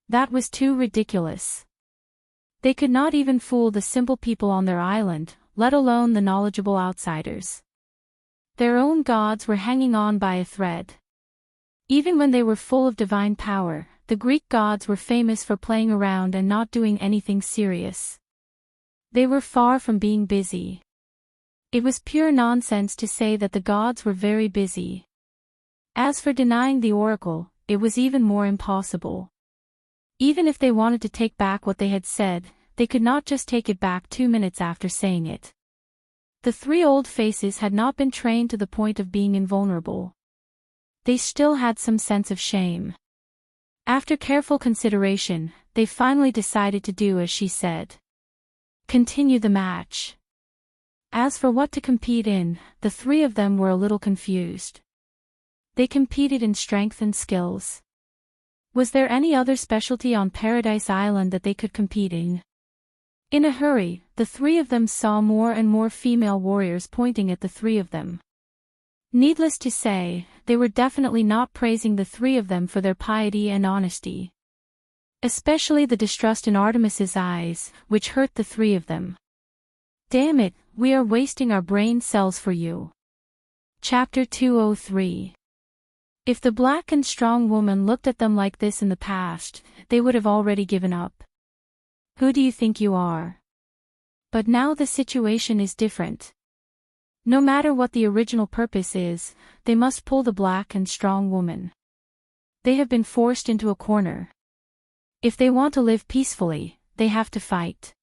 That was too ridiculous. They could not even fool the simple people on their island, let alone the knowledgeable outsiders. Their own gods were hanging on by a thread. Even when they were full of divine power, the Greek gods were famous for playing around and not doing anything serious. They were far from being busy. It was pure nonsense to say that the gods were very busy. As for denying the oracle, it was even more impossible. Even if they wanted to take back what they had said, they could not just take it back 2 minutes after saying it. The three old faces had not been trained to the point of being invulnerable. They still had some sense of shame. After careful consideration, they finally decided to do as she said. Continue the match. As for what to compete in, the three of them were a little confused. They competed in strength and skills. Was there any other specialty on Paradise Island that they could compete in? In a hurry, the three of them saw more and more female warriors pointing at the three of them. Needless to say, they were definitely not praising the three of them for their piety and honesty. Especially the distrust in Artemis's eyes, which hurt the three of them. Damn it, we are wasting our brain cells for you. Chapter 203. If the black and strong woman looked at them like this in the past, they would have already given up. Who do you think you are? But now the situation is different. No matter what the original purpose is, they must pull the black and strong woman. They have been forced into a corner. If they want to live peacefully, they have to fight.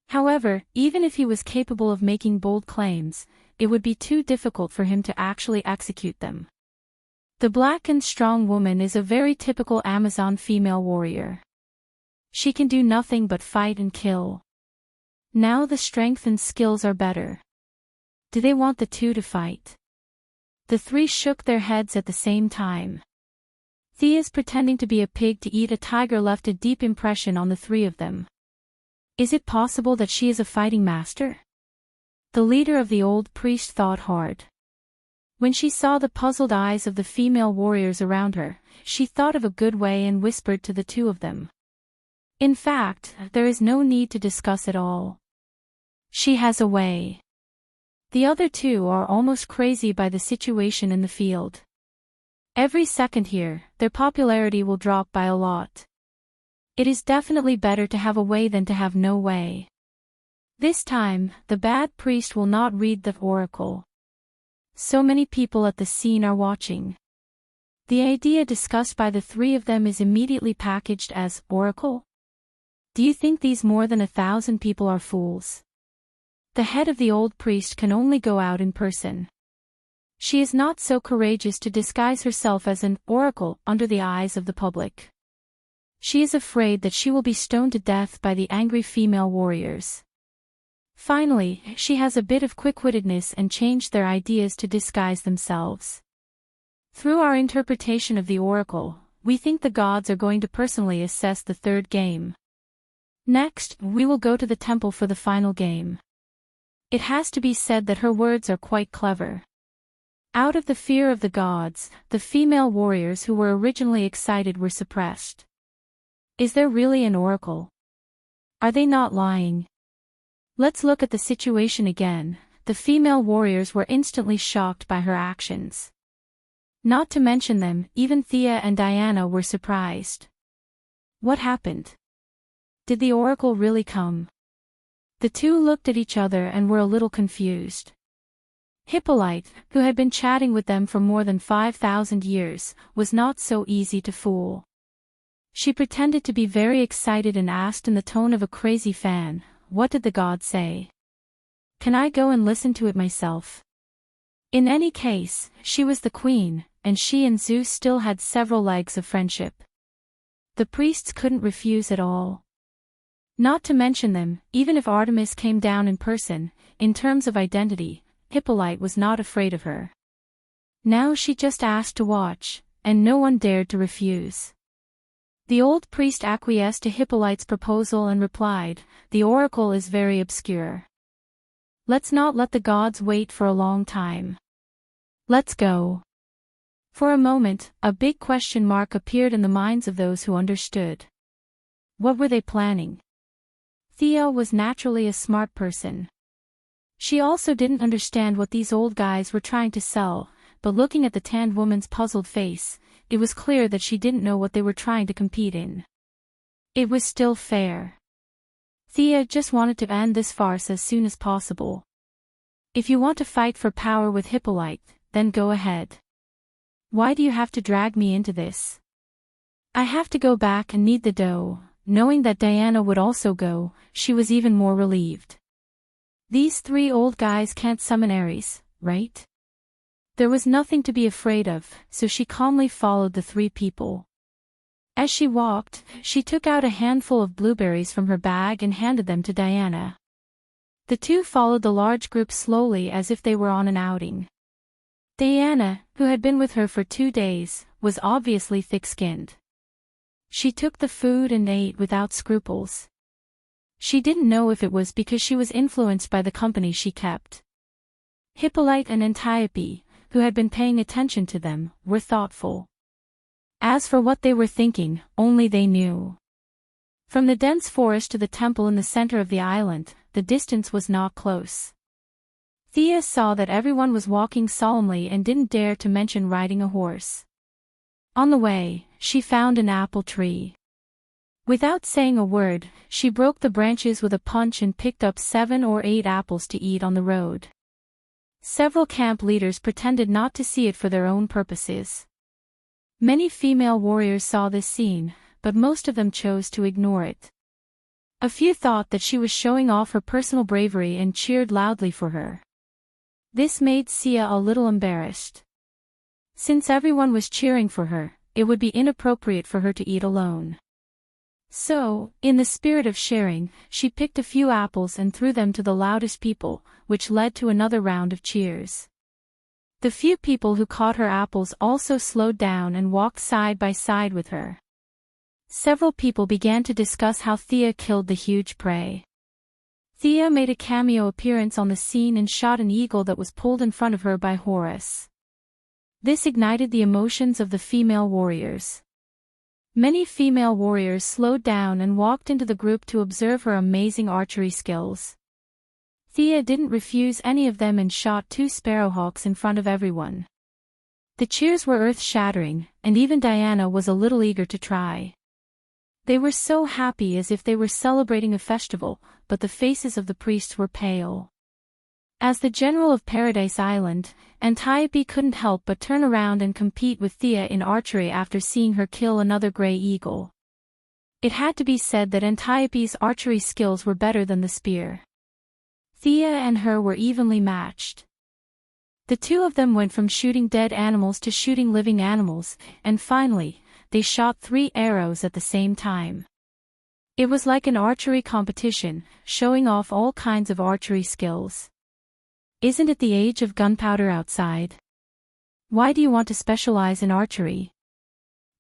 However, even if he was capable of making bold claims, it would be too difficult for him to actually execute them. The black and strong woman is a very typical Amazon female warrior. She can do nothing but fight and kill. Now the strength and skills are better. Do they want the two to fight? The three shook their heads at the same time. Thea's pretending to be a pig to eat a tiger left a deep impression on the three of them. Is it possible that she is a fighting master? The leader of the old priest thought hard. When she saw the puzzled eyes of the female warriors around her, she thought of a good way and whispered to the two of them. In fact, there is no need to discuss at all. She has a way. The other two are almost crazy by the situation in the field. Every second here, their popularity will drop by a lot. It is definitely better to have a way than to have no way. This time, the bad priest will not read the oracle. So many people at the scene are watching. The idea discussed by the three of them is immediately packaged as oracle. Do you think these more than 1,000 people are fools? The head of the old priest can only go out in person. She is not so courageous to disguise herself as an oracle under the eyes of the public. She is afraid that she will be stoned to death by the angry female warriors. Finally, she has a bit of quick-wittedness and changed their ideas to disguise themselves. Through our interpretation of the oracle, we think the gods are going to personally assess the third game. Next, we will go to the temple for the final game. It has to be said that her words are quite clever. Out of the fear of the gods, the female warriors who were originally excited were suppressed. Is there really an oracle? Are they not lying? Let's look at the situation again. The female warriors were instantly shocked by her actions. Not to mention them, even Thea and Diana were surprised. What happened? Did the oracle really come? The two looked at each other and were a little confused. Hippolyte, who had been chatting with them for more than 5,000 years, was not so easy to fool. She pretended to be very excited and asked in the tone of a crazy fan, "What did the god say? Can I go and listen to it myself?" In any case, she was the queen, and she and Zeus still had several legs of friendship. The priests couldn't refuse at all. Not to mention them, even if Artemis came down in person, in terms of identity, Hippolyte was not afraid of her. Now she just asked to watch, and no one dared to refuse. The old priest acquiesced to Hippolyte's proposal and replied, "The oracle is very obscure. Let's not let the gods wait for a long time. Let's go." For a moment, a big question mark appeared in the minds of those who understood. What were they planning? Thea was naturally a smart person. She also didn't understand what these old guys were trying to sell, but looking at the tanned woman's puzzled face, it was clear that she didn't know what they were trying to compete in. It was still fair. Thea just wanted to end this farce as soon as possible. If you want to fight for power with Hippolyte, then go ahead. Why do you have to drag me into this? I have to go back and knead the dough. Knowing that Diana would also go, she was even more relieved. These three old guys can't summon Ares, right? There was nothing to be afraid of, so she calmly followed the three people. As she walked, she took out a handful of blueberries from her bag and handed them to Diana. The two followed the large group slowly as if they were on an outing. Diana, who had been with her for 2 days, was obviously thick-skinned. She took the food and ate without scruples. She didn't know if it was because she was influenced by the company she kept. Hippolyte and Antiope, who had been paying attention to them, were thoughtful. As for what they were thinking, only they knew. From the dense forest to the temple in the center of the island, the distance was not close. Thea saw that everyone was walking solemnly and didn't dare to mention riding a horse. On the way, she found an apple tree. Without saying a word, she broke the branches with a punch and picked up 7 or 8 apples to eat on the road. Several camp leaders pretended not to see it for their own purposes. Many female warriors saw this scene, but most of them chose to ignore it. A few thought that she was showing off her personal bravery and cheered loudly for her. This made Sia a little embarrassed. Since everyone was cheering for her, it would be inappropriate for her to eat alone. So, in the spirit of sharing, she picked a few apples and threw them to the loudest people, which led to another round of cheers. The few people who caught her apples also slowed down and walked side by side with her. Several people began to discuss how Thea killed the huge prey. Thea made a cameo appearance on the scene and shot an eagle that was pulled in front of her by Horus. This ignited the emotions of the female warriors. Many female warriors slowed down and walked into the group to observe her amazing archery skills. Thea didn't refuse any of them and shot 2 sparrowhawks in front of everyone. The cheers were earth-shattering, and even Diana was a little eager to try. They were so happy as if they were celebrating a festival, but the faces of the priests were pale. As the general of Paradise Island, Antiope couldn't help but turn around and compete with Thea in archery after seeing her kill another gray eagle. It had to be said that Antiope's archery skills were better than the spear. Thea and her were evenly matched. The two of them went from shooting dead animals to shooting living animals, and finally, they shot 3 arrows at the same time. It was like an archery competition, showing off all kinds of archery skills. Isn't it the age of gunpowder outside? Why do you want to specialize in archery?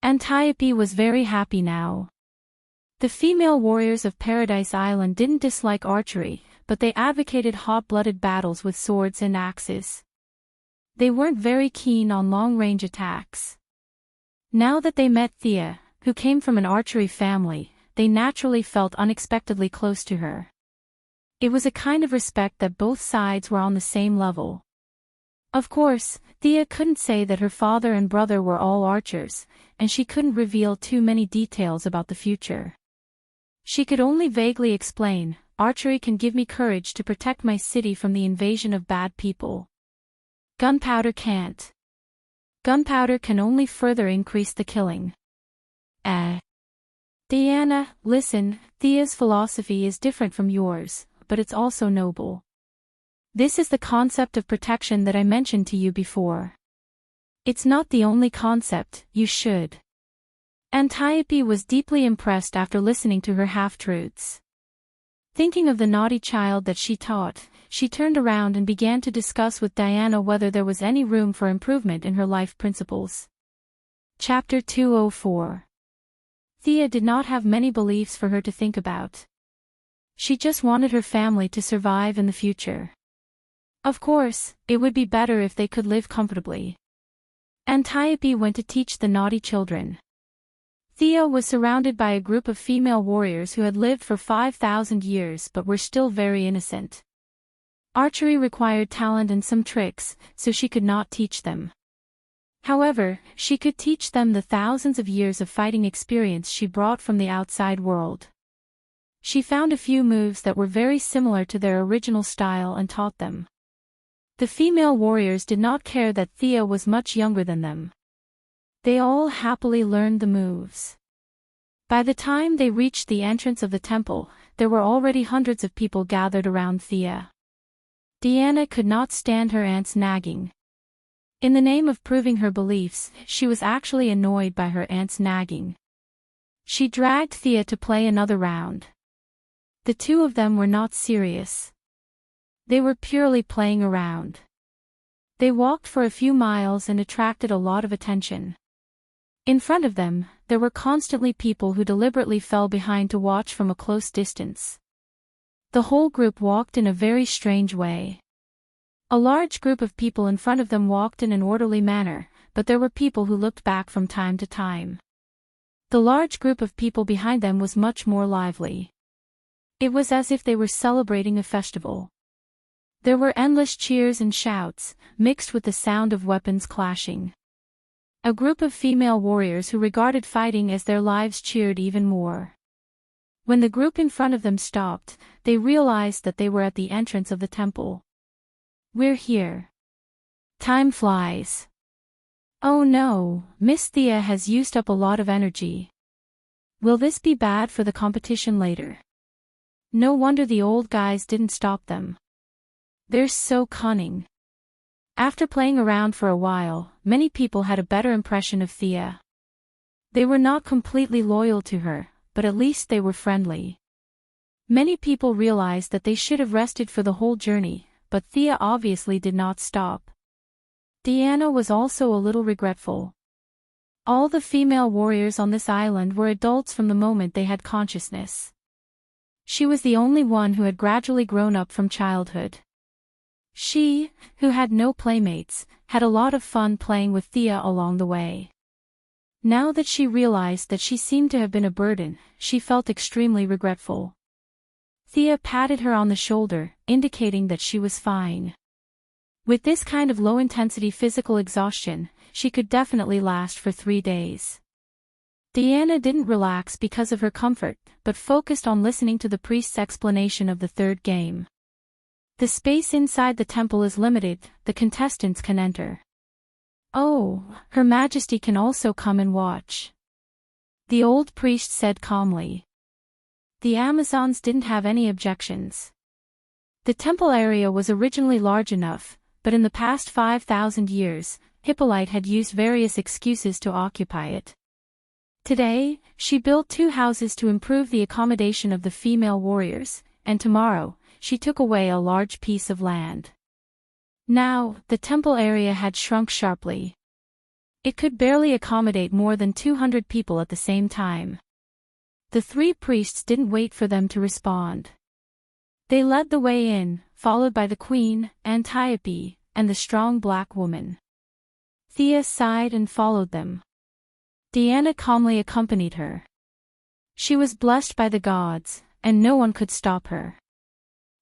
Antiope was very happy now. The female warriors of Paradise Island didn't dislike archery, but they advocated hot-blooded battles with swords and axes. They weren't very keen on long-range attacks. Now that they met Thea, who came from an archery family, they naturally felt unexpectedly close to her. It was a kind of respect that both sides were on the same level. Of course, Thea couldn't say that her father and brother were all archers, and she couldn't reveal too many details about the future. She could only vaguely explain, archery can give me courage to protect my city from the invasion of bad people. Gunpowder can't. Gunpowder can only further increase the killing. Diana, listen, Thea's philosophy is different from yours, but it's also noble. This is the concept of protection that I mentioned to you before. It's not the only concept, you should. Antiope was deeply impressed after listening to her half-truths. Thinking of the naughty child that she taught, she turned around and began to discuss with Diana whether there was any room for improvement in her life principles. Chapter 204. Thea did not have many beliefs for her to think about. She just wanted her family to survive in the future. Of course, it would be better if they could live comfortably. Antiope went to teach the naughty children. Thea was surrounded by a group of female warriors who had lived for 5,000 years but were still very innocent. Archery required talent and some tricks, so she could not teach them. However, she could teach them the thousands of years of fighting experience she brought from the outside world. She found a few moves that were very similar to their original style and taught them. The female warriors did not care that Thea was much younger than them. They all happily learned the moves. By the time they reached the entrance of the temple, there were already hundreds of people gathered around Thea. Diana could not stand her aunt's nagging. In the name of proving her beliefs, she was actually annoyed by her aunt's nagging. She dragged Thea to play another round. The two of them were not serious. They were purely playing around. They walked for a few miles and attracted a lot of attention. In front of them, there were constantly people who deliberately fell behind to watch from a close distance. The whole group walked in a very strange way. A large group of people in front of them walked in an orderly manner, but there were people who looked back from time to time. The large group of people behind them was much more lively. It was as if they were celebrating a festival. There were endless cheers and shouts, mixed with the sound of weapons clashing. A group of female warriors who regarded fighting as their lives cheered even more. When the group in front of them stopped, they realized that they were at the entrance of the temple. "We're here. Time flies. Oh no, Miss Thea has used up a lot of energy. Will this be bad for the competition later?" No wonder the old guys didn't stop them. They're so cunning. After playing around for a while, many people had a better impression of Thea. They were not completely loyal to her, but at least they were friendly. Many people realized that they should have rested for the whole journey, but Thea obviously did not stop. Diana was also a little regretful. All the female warriors on this island were adults from the moment they had consciousness. She was the only one who had gradually grown up from childhood. She, who had no playmates, had a lot of fun playing with Thea along the way. Now that she realized that she seemed to have been a burden, she felt extremely regretful. Thea patted her on the shoulder, indicating that she was fine. With this kind of low-intensity physical exhaustion, she could definitely last for 3 days. Diana didn't relax because of her comfort, but focused on listening to the priest's explanation of the third game. The space inside the temple is limited, the contestants can enter. "Oh, Her Majesty can also come and watch," the old priest said calmly. The Amazons didn't have any objections. The temple area was originally large enough, but in the past 5,000 years, Hippolyte had used various excuses to occupy it. Today, she built 2 houses to improve the accommodation of the female warriors, and tomorrow, she took away a large piece of land. Now, the temple area had shrunk sharply. It could barely accommodate more than 200 people at the same time. The 3 priests didn't wait for them to respond. They led the way in, followed by the queen, Antiope, and the strong black woman. Thea sighed and followed them. Diana calmly accompanied her. She was blessed by the gods, and no one could stop her.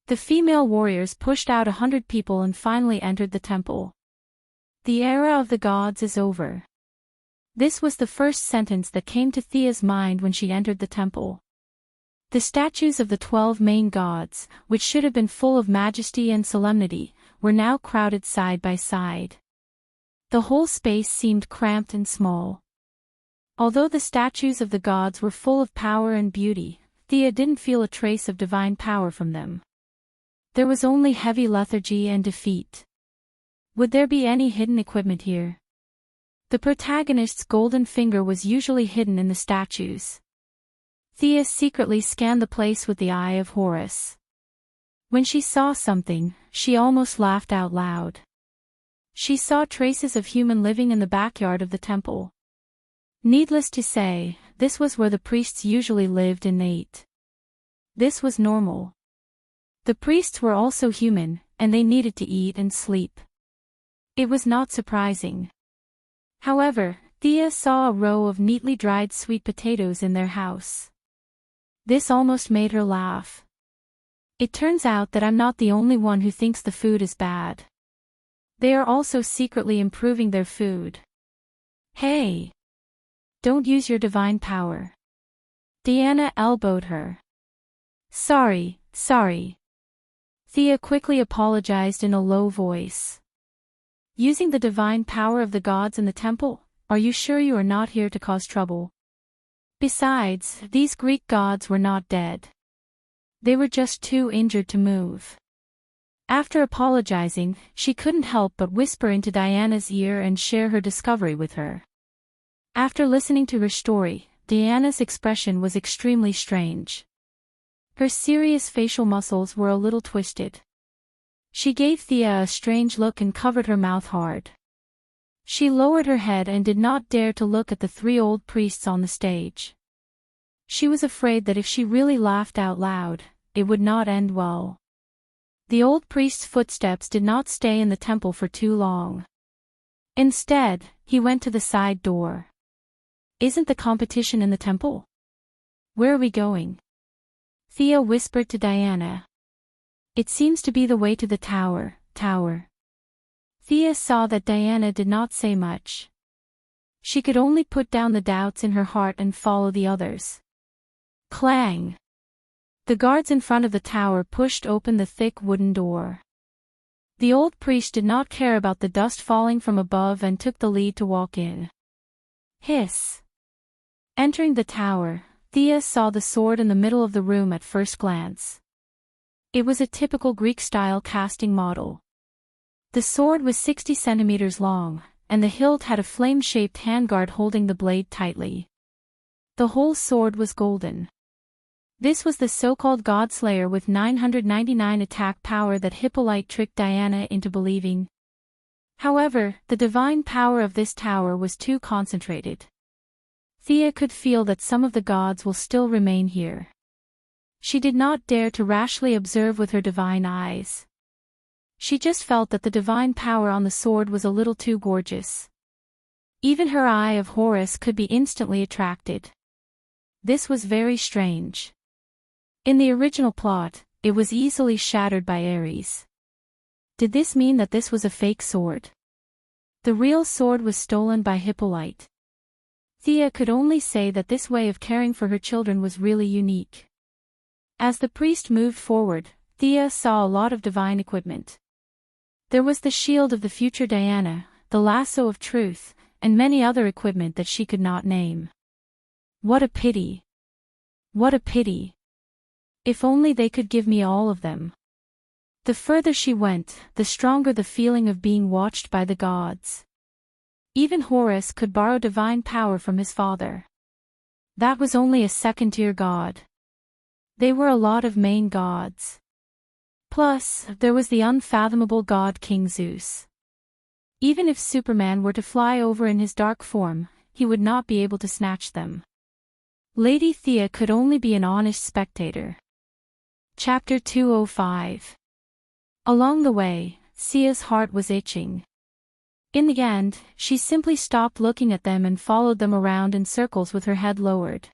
The female warriors pushed out 100 people and finally entered the temple. "The era of the gods is over." This was the first sentence that came to Thea's mind when she entered the temple. The statues of the 12 main gods, which should have been full of majesty and solemnity, were now crowded side by side. The whole space seemed cramped and small. Although the statues of the gods were full of power and beauty, Thea didn't feel a trace of divine power from them. There was only heavy lethargy and defeat. Would there be any hidden equipment here? The protagonist's golden finger was usually hidden in the statues. Thea secretly scanned the place with the eye of Horus. When she saw something, she almost laughed out loud. She saw traces of human living in the backyard of the temple. Needless to say, this was where the priests usually lived and ate. This was normal. The priests were also human, and they needed to eat and sleep. It was not surprising. However, Thea saw a row of neatly dried sweet potatoes in their house. This almost made her laugh. It turns out that I'm not the only one who thinks the food is bad. They are also secretly improving their food. Hey! Don't use your divine power. Diana elbowed her. Sorry. Thea quickly apologized in a low voice. Using the divine power of the gods in the temple, are you sure you are not here to cause trouble? Besides, these Greek gods were not dead. They were just too injured to move. After apologizing, she couldn't help but whisper into Diana's ear and share her discovery with her. After listening to her story, Diana's expression was extremely strange. Her serious facial muscles were a little twisted. She gave Thea a strange look and covered her mouth hard. She lowered her head and did not dare to look at the 3 old priests on the stage. She was afraid that if she really laughed out loud, it would not end well. The old priest's footsteps did not stay in the temple for too long. Instead, he went to the side door. "Isn't the competition in the temple? Where are we going?" Thea whispered to Diana. "It seems to be the way to the tower." Thea saw that Diana did not say much. She could only put down the doubts in her heart and follow the others. Clang! The guards in front of the tower pushed open the thick wooden door. The old priest did not care about the dust falling from above and took the lead to walk in. Hiss! Entering the tower, Thea saw the sword in the middle of the room at first glance. It was a typical Greek-style casting model. The sword was 60 centimeters long, and the hilt had a flame-shaped handguard holding the blade tightly. The whole sword was golden. This was the so-called Godslayer with 999 attack power that Hippolyte tricked Diana into believing. However, the divine power of this tower was too concentrated. Thea could feel that some of the gods will still remain here. She did not dare to rashly observe with her divine eyes. She just felt that the divine power on the sword was a little too gorgeous. Even her eye of Horus could be instantly attracted. This was very strange. In the original plot, it was easily shattered by Ares. Did this mean that this was a fake sword? The real sword was stolen by Hippolyte. Thea could only say that this way of caring for her children was really unique. As the priest moved forward, Thea saw a lot of divine equipment. There was the shield of the future Diana, the lasso of truth, and many other equipment that she could not name. What a pity! What a pity! If only they could give me all of them. The further she went, the stronger the feeling of being watched by the gods. Even Horus could borrow divine power from his father. That was only a second-tier god. They were a lot of main gods. Plus, there was the unfathomable god King Zeus. Even if Superman were to fly over in his dark form, he would not be able to snatch them. Lady Thea could only be an honest spectator. Chapter 205. Along the way, Thea's heart was itching. In the end, she simply stopped looking at them and followed them around in circles with her head lowered.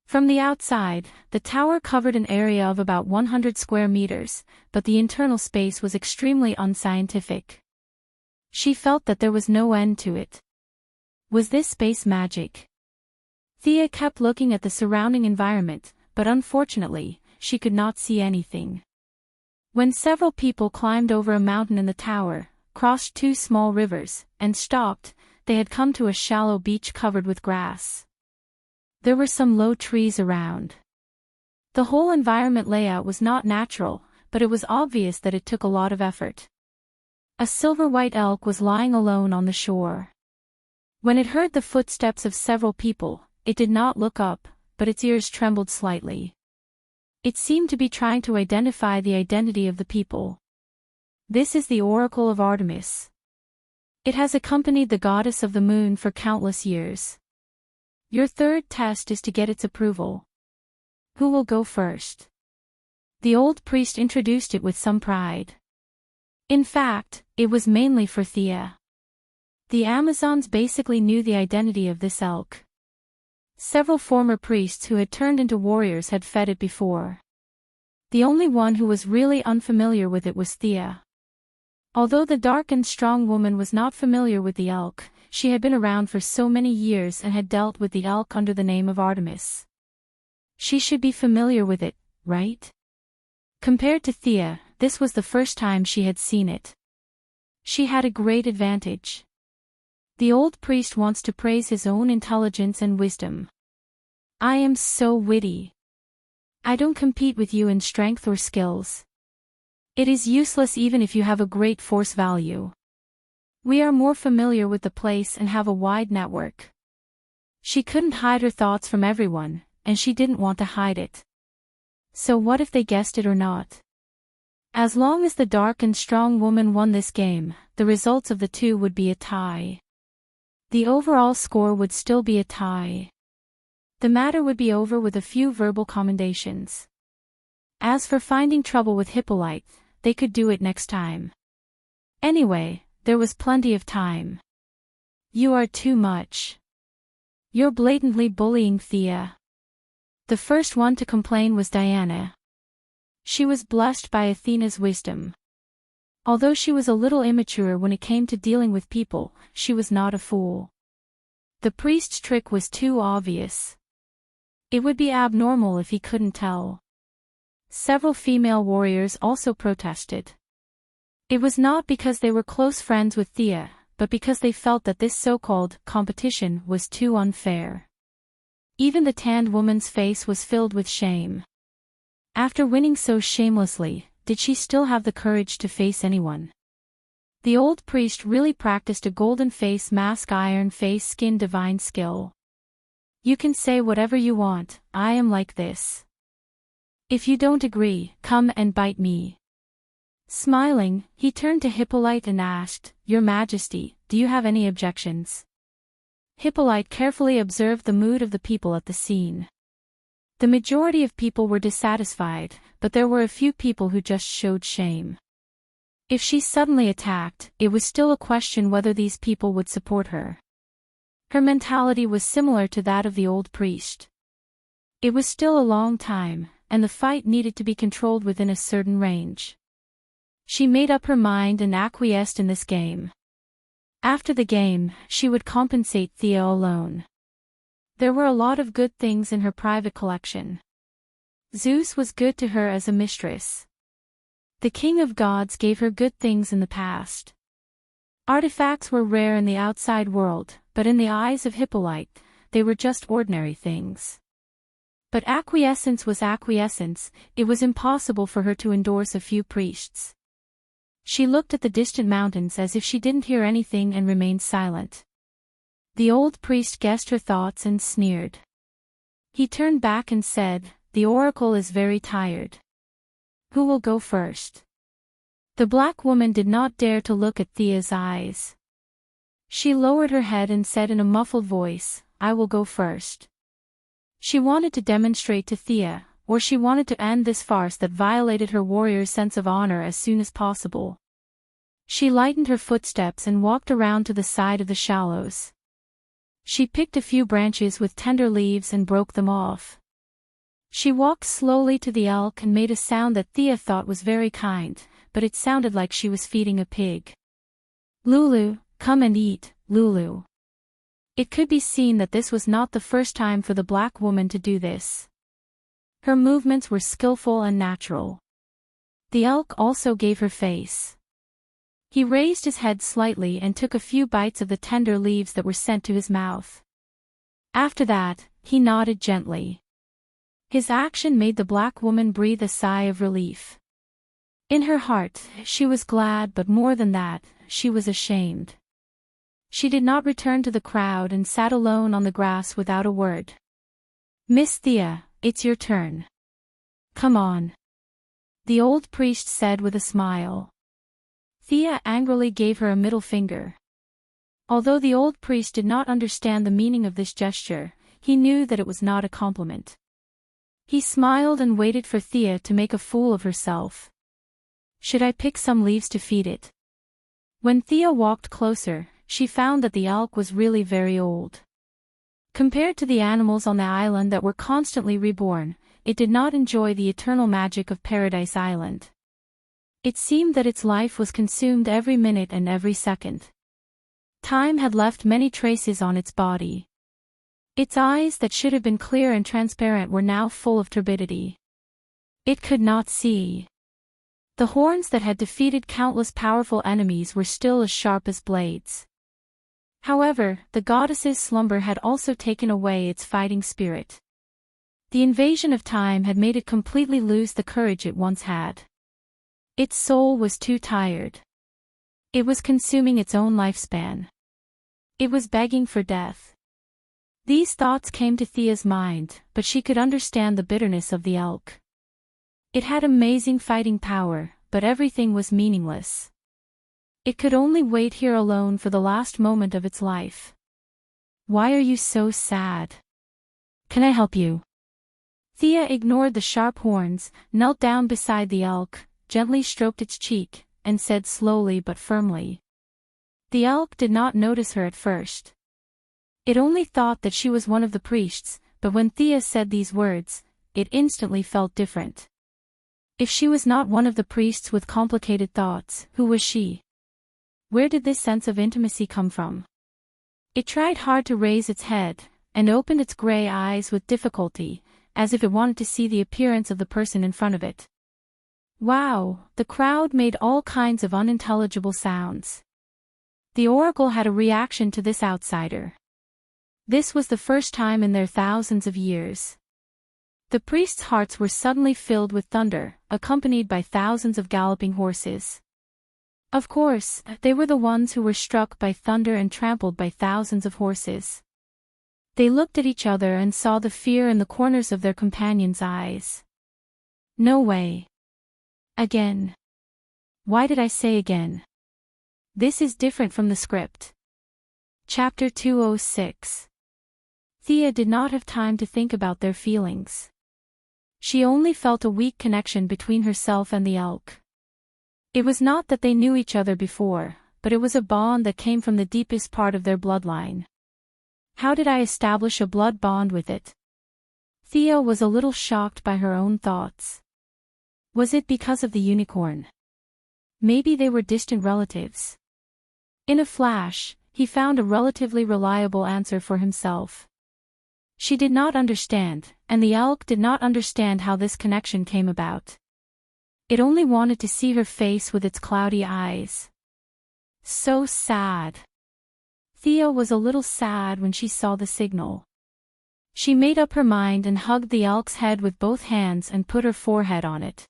From the outside, the tower covered an area of about 100 square meters, but the internal space was extremely unscientific. She felt that there was no end to it. Was this space magic? Thea kept looking at the surrounding environment, but unfortunately, she could not see anything. When several people climbed over a mountain in the tower, crossed two small rivers, and stopped, they had come to a shallow beach covered with grass. There were some low trees around. The whole environment layout was not natural, but it was obvious that it took a lot of effort. A silver-white elk was lying alone on the shore. When it heard the footsteps of several people, it did not look up, but its ears trembled slightly. It seemed to be trying to identify the identity of the people. This is the Oracle of Artemis. It has accompanied the goddess of the moon for countless years. Your third test is to get its approval. Who will go first? The old priest introduced it with some pride. In fact, it was mainly for Thea. The Amazons basically knew the identity of this elk. Several former priests who had turned into warriors had fed it before. The only one who was really unfamiliar with it was Thea. Although the dark and strong woman was not familiar with the elk, she had been around for so many years and had dealt with the elk under the name of Artemis. She should be familiar with it, right? Compared to Thea, this was the first time she had seen it. She had a great advantage. The old priest wants to praise his own intelligence and wisdom. I am so witty. I don't compete with you in strength or skills. It is useless even if you have a great force value. We are more familiar with the place and have a wide network. She couldn't hide her thoughts from everyone, and she didn't want to hide it. So what if they guessed it or not? As long as the dark and strong woman won this game, the results of the two would be a tie. The overall score would still be a tie. The matter would be over with a few verbal commendations. As for finding trouble with Hippolyte, they could do it next time. Anyway, there was plenty of time. You are too much. You're blatantly bullying Thea. The first one to complain was Diana. She was blessed by Athena's wisdom. Although she was a little immature when it came to dealing with people, she was not a fool. The priest's trick was too obvious. It would be abnormal if he couldn't tell. Several female warriors also protested. It was not because they were close friends with Thea, but because they felt that this so-called competition was too unfair. Even the tanned woman's face was filled with shame. After winning so shamelessly, did she still have the courage to face anyone? The old priest really practiced a golden face mask iron face skin divine skill. You can say whatever you want, I am like this. If you don't agree, come and bite me. Smiling, he turned to Hippolyte and asked, Your Majesty, do you have any objections? Hippolyte carefully observed the mood of the people at the scene. The majority of people were dissatisfied, but there were a few people who just showed shame. If she suddenly attacked, it was still a question whether these people would support her. Her mentality was similar to that of the old priest. It was still a long time, and the fight needed to be controlled within a certain range. She made up her mind and acquiesced in this game. After the game, she would compensate Thea alone. There were a lot of good things in her private collection. Zeus was good to her as a mistress. The king of gods gave her good things in the past. Artifacts were rare in the outside world, but in the eyes of Hippolyte, they were just ordinary things. But acquiescence was acquiescence, it was impossible for her to endorse a few priests. She looked at the distant mountains as if she didn't hear anything and remained silent. The old priest guessed her thoughts and sneered. He turned back and said, The oracle is very tired. Who will go first? The black woman did not dare to look at Thea's eyes. She lowered her head and said in a muffled voice, I will go first. She wanted to demonstrate to Thea, or she wanted to end this farce that violated her warrior's sense of honor as soon as possible. She lightened her footsteps and walked around to the side of the shallows. She picked a few branches with tender leaves and broke them off. She walked slowly to the elk and made a sound that Thea thought was very kind, but it sounded like she was feeding a pig. Lulu, come and eat, Lulu. It could be seen that this was not the first time for the black woman to do this. Her movements were skillful and natural. The elk also gave her face. He raised his head slightly and took a few bites of the tender leaves that were sent to his mouth. After that, he nodded gently. His action made the black woman breathe a sigh of relief. In her heart, she was glad, but more than that, she was ashamed. She did not return to the crowd and sat alone on the grass without a word. Miss Thea, it's your turn. Come on. The old priest said with a smile. Thea angrily gave her a middle finger. Although the old priest did not understand the meaning of this gesture, he knew that it was not a compliment. He smiled and waited for Thea to make a fool of herself. Should I pick some leaves to feed it? When Thea walked closer, she found that the elk was really very old. Compared to the animals on the island that were constantly reborn, it did not enjoy the eternal magic of Paradise Island. It seemed that its life was consumed every minute and every second. Time had left many traces on its body. Its eyes that should have been clear and transparent were now full of turbidity. It could not see. The horns that had defeated countless powerful enemies were still as sharp as blades. However, the goddess's slumber had also taken away its fighting spirit. The invasion of time had made it completely lose the courage it once had. Its soul was too tired. It was consuming its own lifespan. It was begging for death. These thoughts came to Thea's mind, but she could understand the bitterness of the elk. It had amazing fighting power, but everything was meaningless. It could only wait here alone for the last moment of its life. Why are you so sad? Can I help you? Thea ignored the sharp horns, knelt down beside the elk, gently stroked its cheek, and said slowly but firmly. The elk did not notice her at first. It only thought that she was one of the priests, but when Thea said these words, it instantly felt different. If she was not one of the priests with complicated thoughts, who was she? Where did this sense of intimacy come from? It tried hard to raise its head, and opened its gray eyes with difficulty, as if it wanted to see the appearance of the person in front of it. Wow, the crowd made all kinds of unintelligible sounds. The oracle had a reaction to this outsider. This was the first time in their thousands of years. The priests' hearts were suddenly filled with thunder, accompanied by thousands of galloping horses. Of course, they were the ones who were struck by thunder and trampled by thousands of horses. They looked at each other and saw the fear in the corners of their companions' eyes. No way. Again. Why did I say again? This is different from the script. Chapter 206. Thea did not have time to think about their feelings. She only felt a weak connection between herself and the elk. It was not that they knew each other before, but it was a bond that came from the deepest part of their bloodline. How did I establish a blood bond with it? Thea was a little shocked by her own thoughts. Was it because of the unicorn? Maybe they were distant relatives. In a flash, he found a relatively reliable answer for himself. She did not understand, and the elk did not understand how this connection came about. It only wanted to see her face with its cloudy eyes. So sad. Thea was a little sad when she saw the signal. She made up her mind and hugged the elk's head with both hands and put her forehead on it.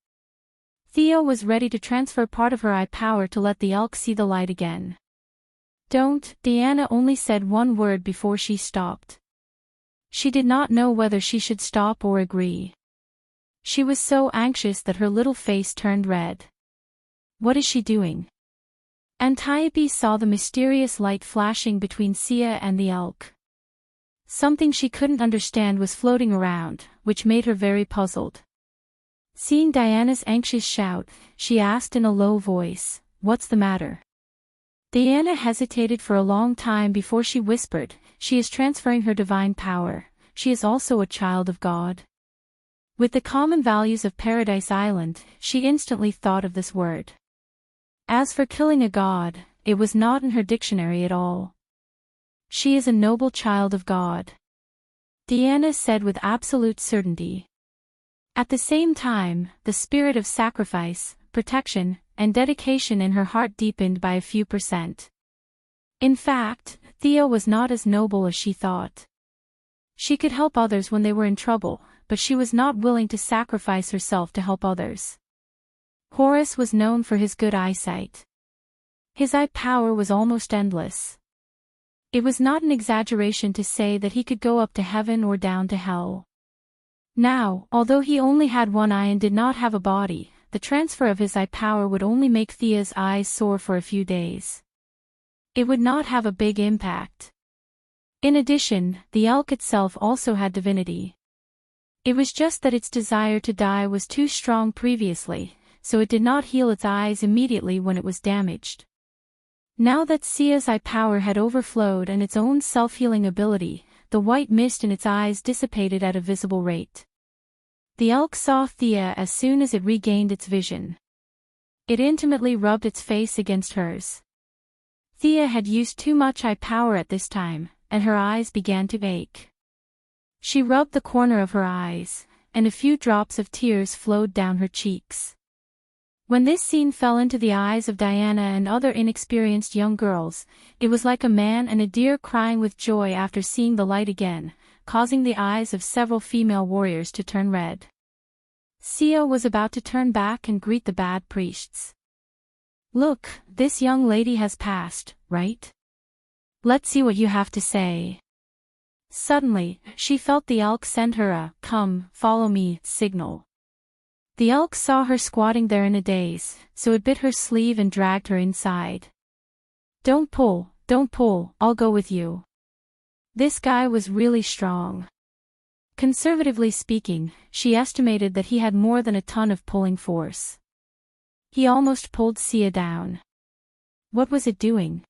Thea was ready to transfer part of her eye power to let the elk see the light again. Don't, Diana only said one word before she stopped. She did not know whether she should stop or agree. She was so anxious that her little face turned red. What is she doing? Antiope saw the mysterious light flashing between Sia and the elk. Something she couldn't understand was floating around, which made her very puzzled. Seeing Diana's anxious shout, she asked in a low voice, "What's the matter?" Diana hesitated for a long time before she whispered, "She is transferring her divine power. She is also a child of God." With the common values of Paradise Island, she instantly thought of this word. As for killing a god, it was not in her dictionary at all. She is a noble child of God, Diana said with absolute certainty. At the same time, the spirit of sacrifice, protection, and dedication in her heart deepened by a few %. In fact, Thea was not as noble as she thought. She could help others when they were in trouble, but she was not willing to sacrifice herself to help others. Horus was known for his good eyesight. His eye power was almost endless. It was not an exaggeration to say that he could go up to heaven or down to hell. Now, although he only had one eye and did not have a body, the transfer of his eye power would only make Thea's eyes sore for a few days. It would not have a big impact. In addition, the elk itself also had divinity. It was just that its desire to die was too strong previously, so it did not heal its eyes immediately when it was damaged. Now that Sia's eye power had overflowed and its own self-healing ability, the white mist in its eyes dissipated at a visible rate. The elk saw Thea as soon as it regained its vision. It intimately rubbed its face against hers. Thea had used too much eye power at this time, and her eyes began to ache. She rubbed the corner of her eyes, and a few drops of tears flowed down her cheeks. When this scene fell into the eyes of Diana and other inexperienced young girls, it was like a man and a deer crying with joy after seeing the light again, causing the eyes of several female warriors to turn red. Sia was about to turn back and greet the bad priests. "Look, this young lady has passed, right? Let's see what you have to say." Suddenly, she felt the elk send her a "come, follow me" signal. The elk saw her squatting there in a daze, so it bit her sleeve and dragged her inside. Don't pull, I'll go with you." This guy was really strong. Conservatively speaking, she estimated that he had more than a ton of pulling force. He almost pulled Sia down. What was it doing?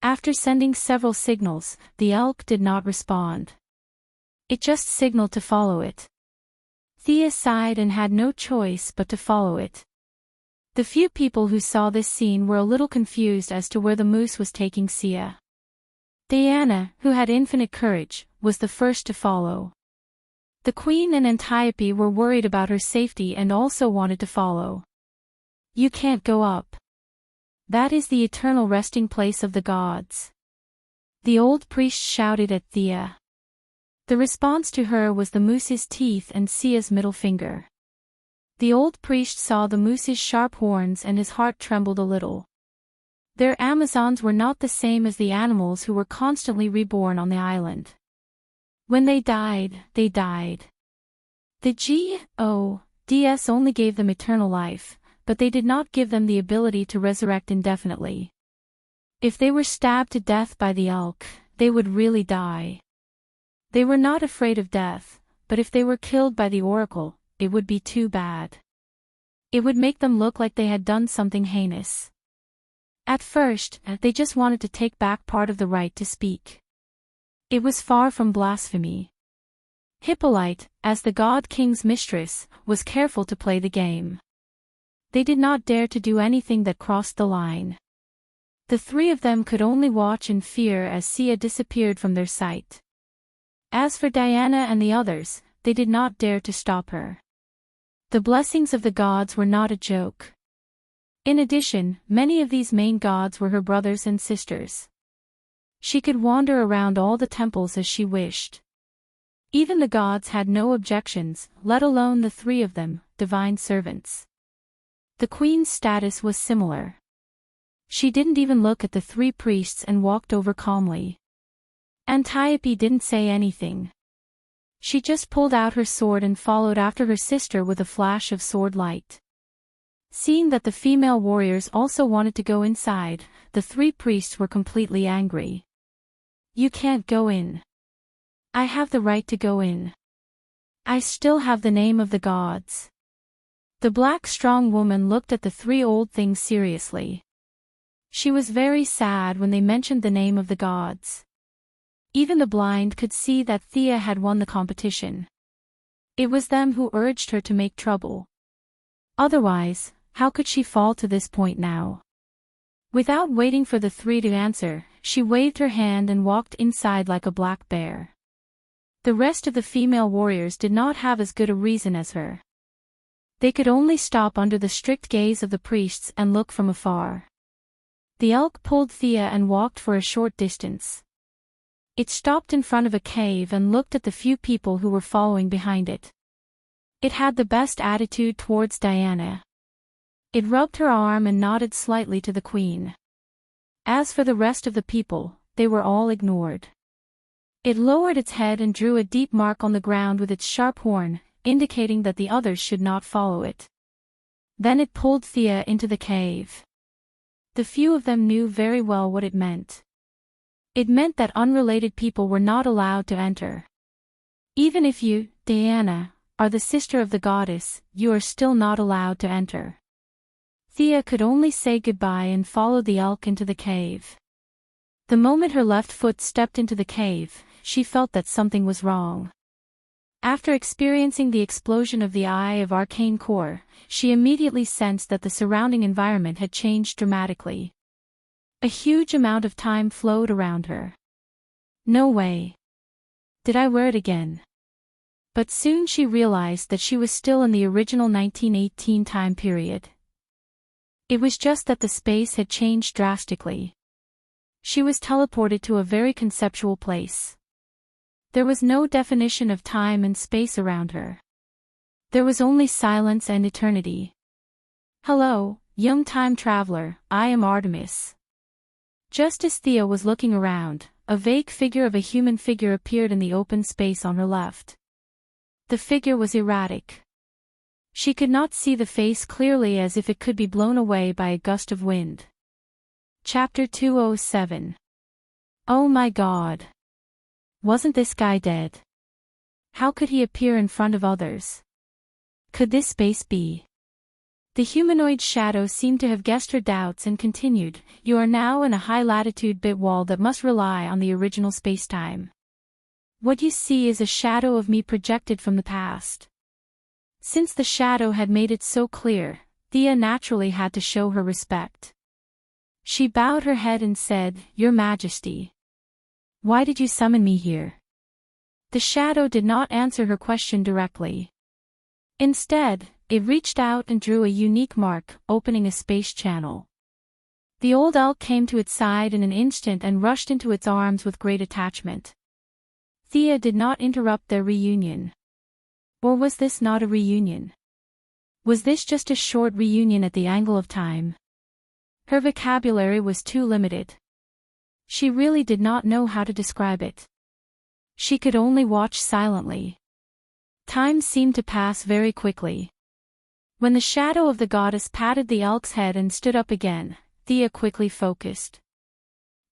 After sending several signals, the elk did not respond. It just signaled to follow it. Thea sighed and had no choice but to follow it. The few people who saw this scene were a little confused as to where the moose was taking Sia. Diana, who had infinite courage, was the first to follow. The Queen and Antiope were worried about her safety and also wanted to follow. You can't go up. That is the eternal resting place of the gods. The old priest shouted at Thea. The response to her was the moose's teeth and Sia's middle finger. The old priest saw the moose's sharp horns and his heart trembled a little. Their Amazons were not the same as the animals who were constantly reborn on the island. When they died, they died. The gods only gave them eternal life, but they did not give them the ability to resurrect indefinitely. If they were stabbed to death by the elk, they would really die. They were not afraid of death, but if they were killed by the oracle, it would be too bad. It would make them look like they had done something heinous. At first, they just wanted to take back part of the right to speak. It was far from blasphemy. Hippolyte, as the God King's mistress, was careful to play the game. They did not dare to do anything that crossed the line. The three of them could only watch in fear as Sia disappeared from their sight. As for Diana and the others, they did not dare to stop her. The blessings of the gods were not a joke. In addition, many of these main gods were her brothers and sisters. She could wander around all the temples as she wished. Even the gods had no objections, let alone the three of them, divine servants. The queen's status was similar. She didn't even look at the three priests and walked over calmly. Antiope didn't say anything. She just pulled out her sword and followed after her sister with a flash of sword light. Seeing that the female warriors also wanted to go inside, the three priests were completely angry. You can't go in. I have the right to go in. I still have the name of the gods. The black strong woman looked at the three old things seriously. She was very sad when they mentioned the name of the gods. Even the blind could see that Thea had won the competition. It was them who urged her to make trouble. Otherwise, how could she fall to this point now? Without waiting for the three to answer, she waved her hand and walked inside like a black bear. The rest of the female warriors did not have as good a reason as her. They could only stop under the strict gaze of the priests and look from afar. The elk pulled Thea and walked for a short distance. It stopped in front of a cave and looked at the few people who were following behind it. It had the best attitude towards Diana. It rubbed her arm and nodded slightly to the queen. As for the rest of the people, they were all ignored. It lowered its head and drew a deep mark on the ground with its sharp horn, indicating that the others should not follow it. Then it pulled Thea into the cave. The few of them knew very well what it meant. It meant that unrelated people were not allowed to enter. Even if you, Diana, are the sister of the goddess, you are still not allowed to enter. Thea could only say goodbye and follow the elk into the cave. The moment her left foot stepped into the cave, she felt that something was wrong. After experiencing the explosion of the Eye of Arcane Core, she immediately sensed that the surrounding environment had changed dramatically. A huge amount of time flowed around her. No way. Did I wear it again? But soon she realized that she was still in the original 1918 time period. It was just that the space had changed drastically. She was teleported to a very conceptual place. There was no definition of time and space around her. There was only silence and eternity. Hello, young time traveler, I am Artemis. Just as Thea was looking around, a vague figure of a human figure appeared in the open space on her left. The figure was erratic. She could not see the face clearly, as if it could be blown away by a gust of wind. Chapter 207. Oh my God. Wasn't this guy dead? How could he appear in front of others? Could this space be? The humanoid shadow seemed to have guessed her doubts and continued, "You are now in a high-latitude bit wall that must rely on the original spacetime. What you see is a shadow of me projected from the past." Since the shadow had made it so clear, Thea naturally had to show her respect. She bowed her head and said, "Your Majesty. Why did you summon me here?" The shadow did not answer her question directly. Instead, it reached out and drew a unique mark, opening a space channel. The old elk came to its side in an instant and rushed into its arms with great attachment. Thea did not interrupt their reunion. Or was this not a reunion? Was this just a short reunion at the angle of time? Her vocabulary was too limited. She really did not know how to describe it. She could only watch silently. Time seemed to pass very quickly. When the shadow of the goddess patted the elk's head and stood up again, Thea quickly focused.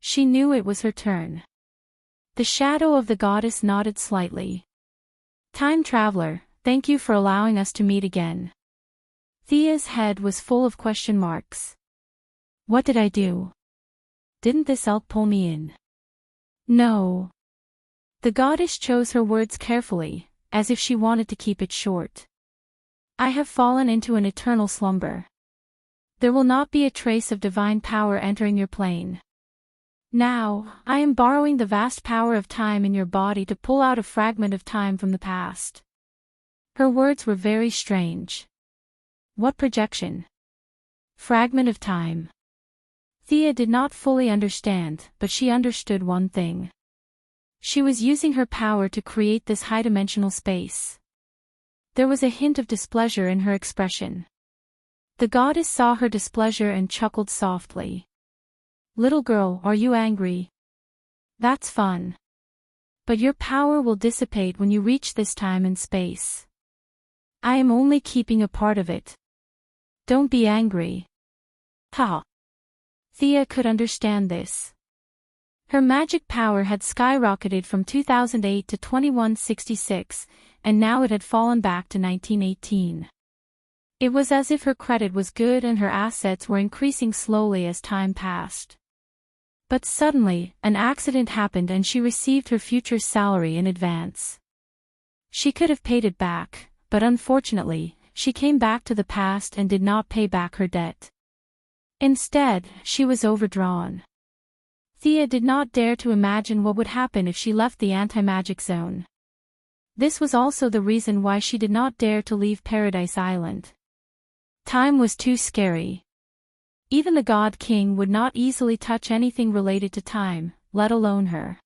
She knew it was her turn. The shadow of the goddess nodded slightly. "Time traveler, thank you for allowing us to meet again." Thea's head was full of question marks. What did I do? Didn't this elk pull me in? No. The goddess chose her words carefully, as if she wanted to keep it short. "I have fallen into an eternal slumber. There will not be a trace of divine power entering your plane. Now, I am borrowing the vast power of time in your body to pull out a fragment of time from the past." Her words were very strange. What projection? Fragment of time. Thea did not fully understand, but she understood one thing. She was using her power to create this high-dimensional space. There was a hint of displeasure in her expression. The goddess saw her displeasure and chuckled softly. "Little girl, are you angry? That's fun. But your power will dissipate when you reach this time and space. I am only keeping a part of it. Don't be angry." Ha! Thea could understand this. Her magic power had skyrocketed from 2008 to 2166, and now it had fallen back to 1918. It was as if her credit was good and her assets were increasing slowly as time passed. But suddenly, an accident happened and she received her future salary in advance. She could have paid it back, but unfortunately, she came back to the past and did not pay back her debt. Instead, she was overdrawn. Thea did not dare to imagine what would happen if she left the anti-magic zone. This was also the reason why she did not dare to leave Paradise Island. Time was too scary. Even the God King would not easily touch anything related to time, let alone her.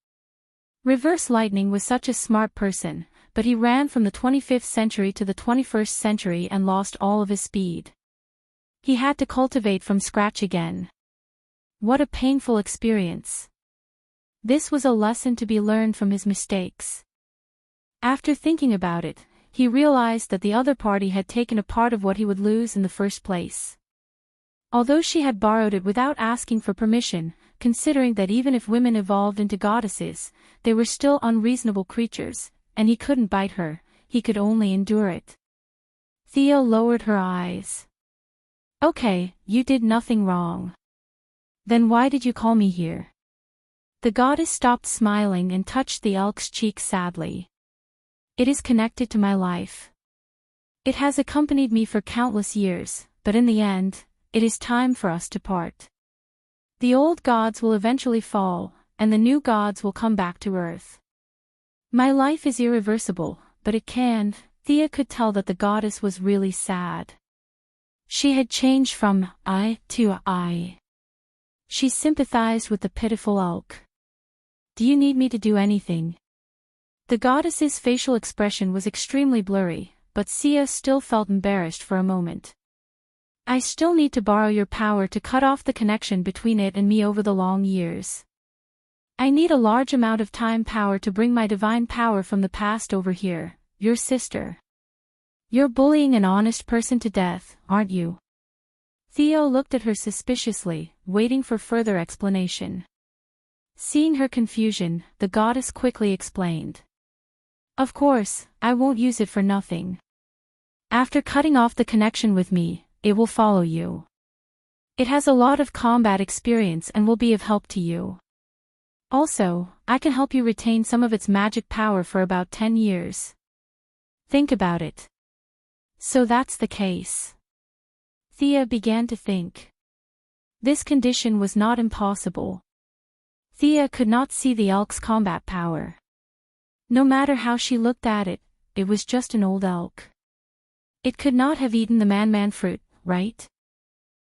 Reverse Lightning was such a smart person, but he ran from the 25th century to the 21st century and lost all of his speed. He had to cultivate from scratch again. What a painful experience. This was a lesson to be learned from his mistakes. After thinking about it, he realized that the other party had taken a part of what he would lose in the first place. Although she had borrowed it without asking for permission, considering that even if women evolved into goddesses, they were still unreasonable creatures, and he couldn't bite her, he could only endure it. Thea lowered her eyes. "Okay, you did nothing wrong. Then why did you call me here?" The goddess stopped smiling and touched the elk's cheek sadly. "It is connected to my life. It has accompanied me for countless years, but in the end, it is time for us to part. The old gods will eventually fall, and the new gods will come back to Earth. My life is irreversible, but it can." Thea could tell that the goddess was really sad. She had changed from I to I. She sympathized with the pitiful elk. "Do you need me to do anything?" The goddess's facial expression was extremely blurry, but Thea still felt embarrassed for a moment. "I still need to borrow your power to cut off the connection between it and me over the long years. I need a large amount of time power to bring my divine power from the past over here, your sister. You're bullying an honest person to death, aren't you?" Theo looked at her suspiciously, waiting for further explanation. Seeing her confusion, the goddess quickly explained. Of course, I won't use it for nothing. After cutting off the connection with me, it will follow you. It has a lot of combat experience and will be of help to you. Also, I can help you retain some of its magic power for about 10 years. Think about it. So that's the case. Thea began to think. This condition was not impossible. Thea could not see the elk's combat power. No matter how she looked at it, it was just an old elk. It could not have eaten the man-man fruit, right?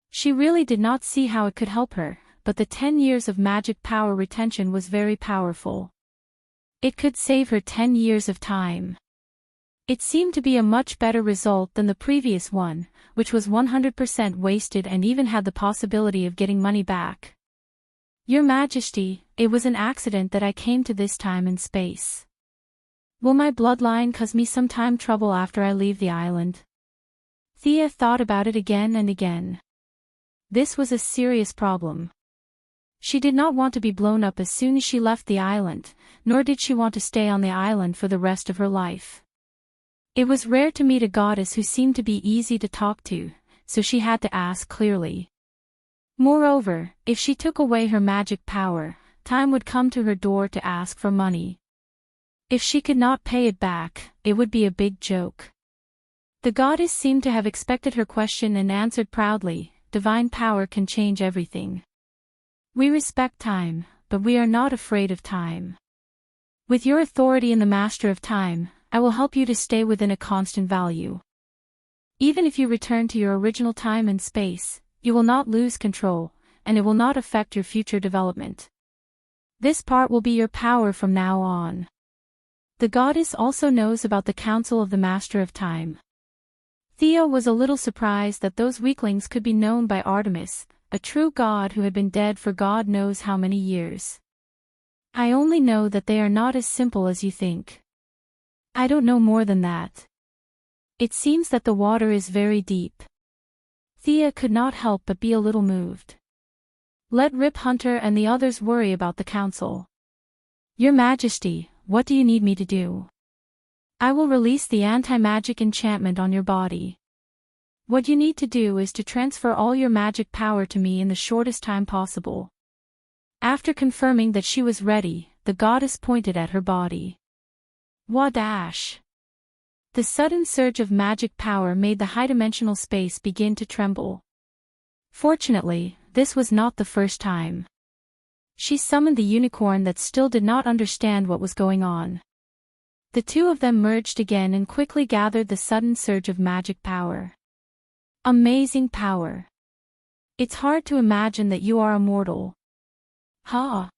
She really did not see how it could help her, but the 10 years of magic power retention was very powerful. It could save her 10 years of time. It seemed to be a much better result than the previous one, which was 100% wasted and even had the possibility of getting money back. Your Majesty, it was an accident that I came to this time and space. Will my bloodline cause me some time trouble after I leave the island? Thea thought about it again and again. This was a serious problem. She did not want to be blown up as soon as she left the island, nor did she want to stay on the island for the rest of her life. It was rare to meet a goddess who seemed to be easy to talk to, so she had to ask clearly. Moreover, if she took away her magic power, time would come to her door to ask for money. If she could not pay it back, it would be a big joke. The goddess seemed to have expected her question and answered proudly, divine power can change everything. We respect time, but we are not afraid of time. With your authority in the Master of Time, I will help you to stay within a constant value. Even if you return to your original time and space, you will not lose control, and it will not affect your future development. This part will be your power from now on. The goddess also knows about the Council of the Master of Time. Thea was a little surprised that those weaklings could be known by Artemis, a true god who had been dead for God knows how many years. I only know that they are not as simple as you think. I don't know more than that. It seems that the water is very deep. Thea could not help but be a little moved. Let Rip Hunter and the others worry about the council. Your Majesty, what do you need me to do? I will release the anti-magic enchantment on your body. What you need to do is to transfer all your magic power to me in the shortest time possible. After confirming that she was ready, the goddess pointed at her body. Wadash! The sudden surge of magic power made the high-dimensional space begin to tremble. Fortunately, this was not the first time. She summoned the unicorn that still did not understand what was going on. The two of them merged again and quickly gathered the sudden surge of magic power. Amazing power. It's hard to imagine that you are immortal. Ha!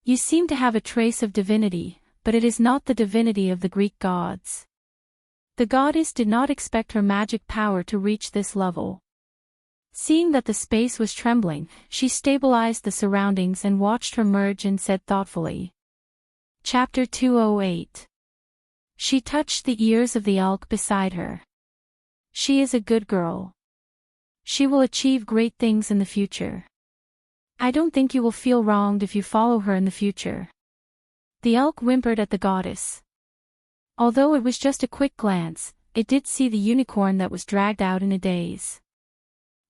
You seem to have a trace of divinity, but it is not the divinity of the Greek gods. The goddess did not expect her magic power to reach this level. Seeing that the space was trembling, she stabilized the surroundings and watched her merge and said thoughtfully. Chapter 208. She touched the ears of the elk beside her. She is a good girl. She will achieve great things in the future. I don't think you will feel wronged if you follow her in the future. The elk whimpered at the goddess. Although it was just a quick glance, it did see the unicorn that was dragged out in a daze.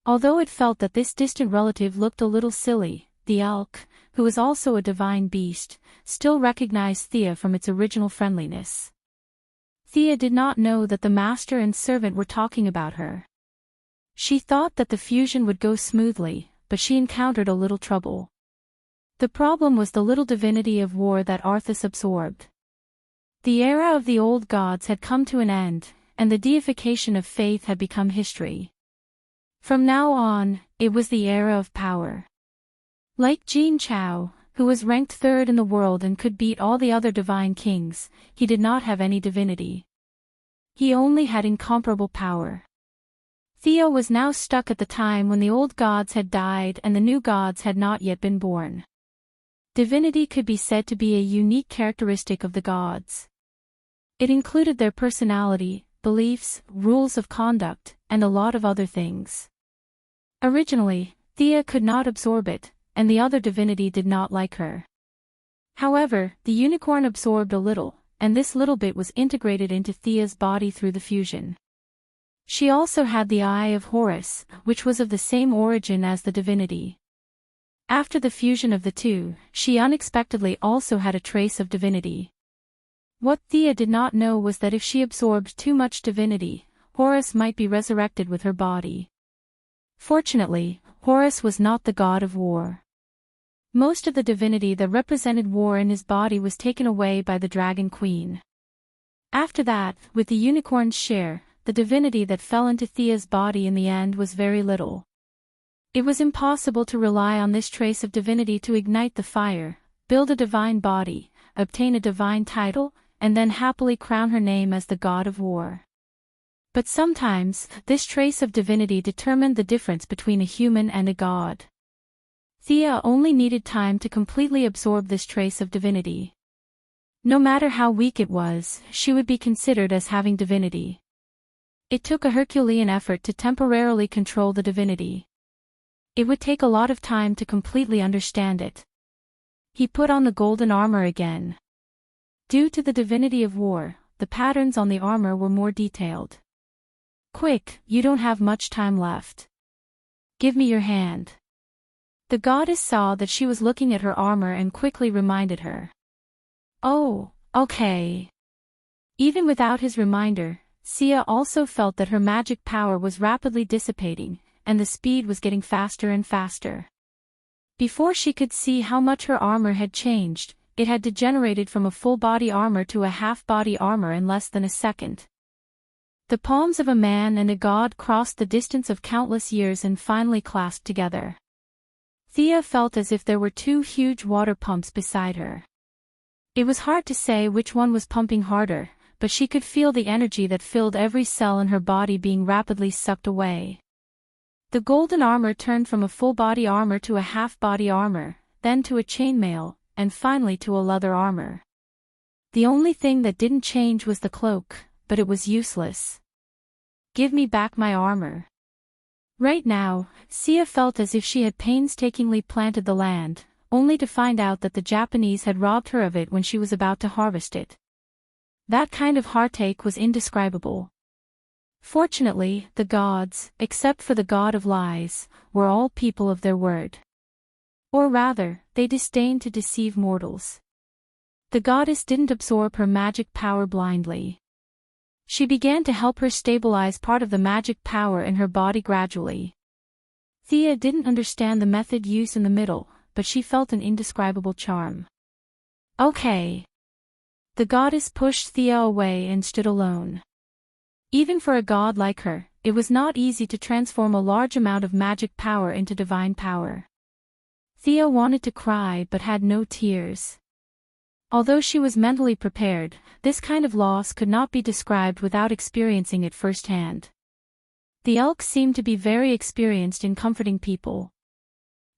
Although it felt that this distant relative looked a little silly, the elk, who was also a divine beast, still recognized Thea from its original friendliness. Thea did not know that the master and servant were talking about her. She thought that the fusion would go smoothly, but she encountered a little trouble. The problem was the little divinity of war that Arthas absorbed. The era of the old gods had come to an end, and the deification of faith had become history. From now on, it was the era of power. Like Jin Chao, who was ranked third in the world and could beat all the other divine kings, he did not have any divinity. He only had incomparable power. Thea was now stuck at the time when the old gods had died and the new gods had not yet been born. Divinity could be said to be a unique characteristic of the gods. It included their personality, beliefs, rules of conduct, and a lot of other things. Originally, Thea could not absorb it, and the other divinity did not like her. However, the unicorn absorbed a little, and this little bit was integrated into Thea's body through the fusion. She also had the eye of Horus, which was of the same origin as the divinity. After the fusion of the two, she unexpectedly also had a trace of divinity. What Thea did not know was that if she absorbed too much divinity, Horus might be resurrected with her body. Fortunately, Horus was not the god of war. Most of the divinity that represented war in his body was taken away by the Dragon Queen. After that, with the unicorn's share, the divinity that fell into Thea's body in the end was very little. It was impossible to rely on this trace of divinity to ignite the fire, build a divine body, obtain a divine title, and then happily crown her name as the god of war. But sometimes, this trace of divinity determined the difference between a human and a god. Thea only needed time to completely absorb this trace of divinity. No matter how weak it was, she would be considered as having divinity. It took a Herculean effort to temporarily control the divinity. It would take a lot of time to completely understand it. He put on the golden armor again. Due to the divinity of war, the patterns on the armor were more detailed. "Quick, you don't have much time left. Give me your hand." The goddess saw that she was looking at her armor and quickly reminded her. "Oh, okay." Even without his reminder, Thea also felt that her magic power was rapidly dissipating, and the speed was getting faster and faster. Before she could see how much her armor had changed, it had degenerated from a full-body armor to a half-body armor in less than a second. The palms of a man and a god crossed the distance of countless years and finally clasped together. Thea felt as if there were two huge water pumps beside her. It was hard to say which one was pumping harder, but she could feel the energy that filled every cell in her body being rapidly sucked away. The golden armor turned from a full-body armor to a half-body armor, then to a chainmail, and finally to a leather armor. The only thing that didn't change was the cloak, but it was useless. "Give me back my armor." Right now, Thea felt as if she had painstakingly planted the land, only to find out that the Japanese had robbed her of it when she was about to harvest it. That kind of heartache was indescribable. Fortunately, the gods, except for the god of lies, were all people of their word. Or rather, they disdained to deceive mortals. The goddess didn't absorb her magic power blindly. She began to help her stabilize part of the magic power in her body gradually. Thea didn't understand the method used in the middle, but she felt an indescribable charm. "Okay." The goddess pushed Thea away and stood alone. Even for a god like her, it was not easy to transform a large amount of magic power into divine power. Thea wanted to cry but had no tears. Although she was mentally prepared, this kind of loss could not be described without experiencing it firsthand. The elk seemed to be very experienced in comforting people.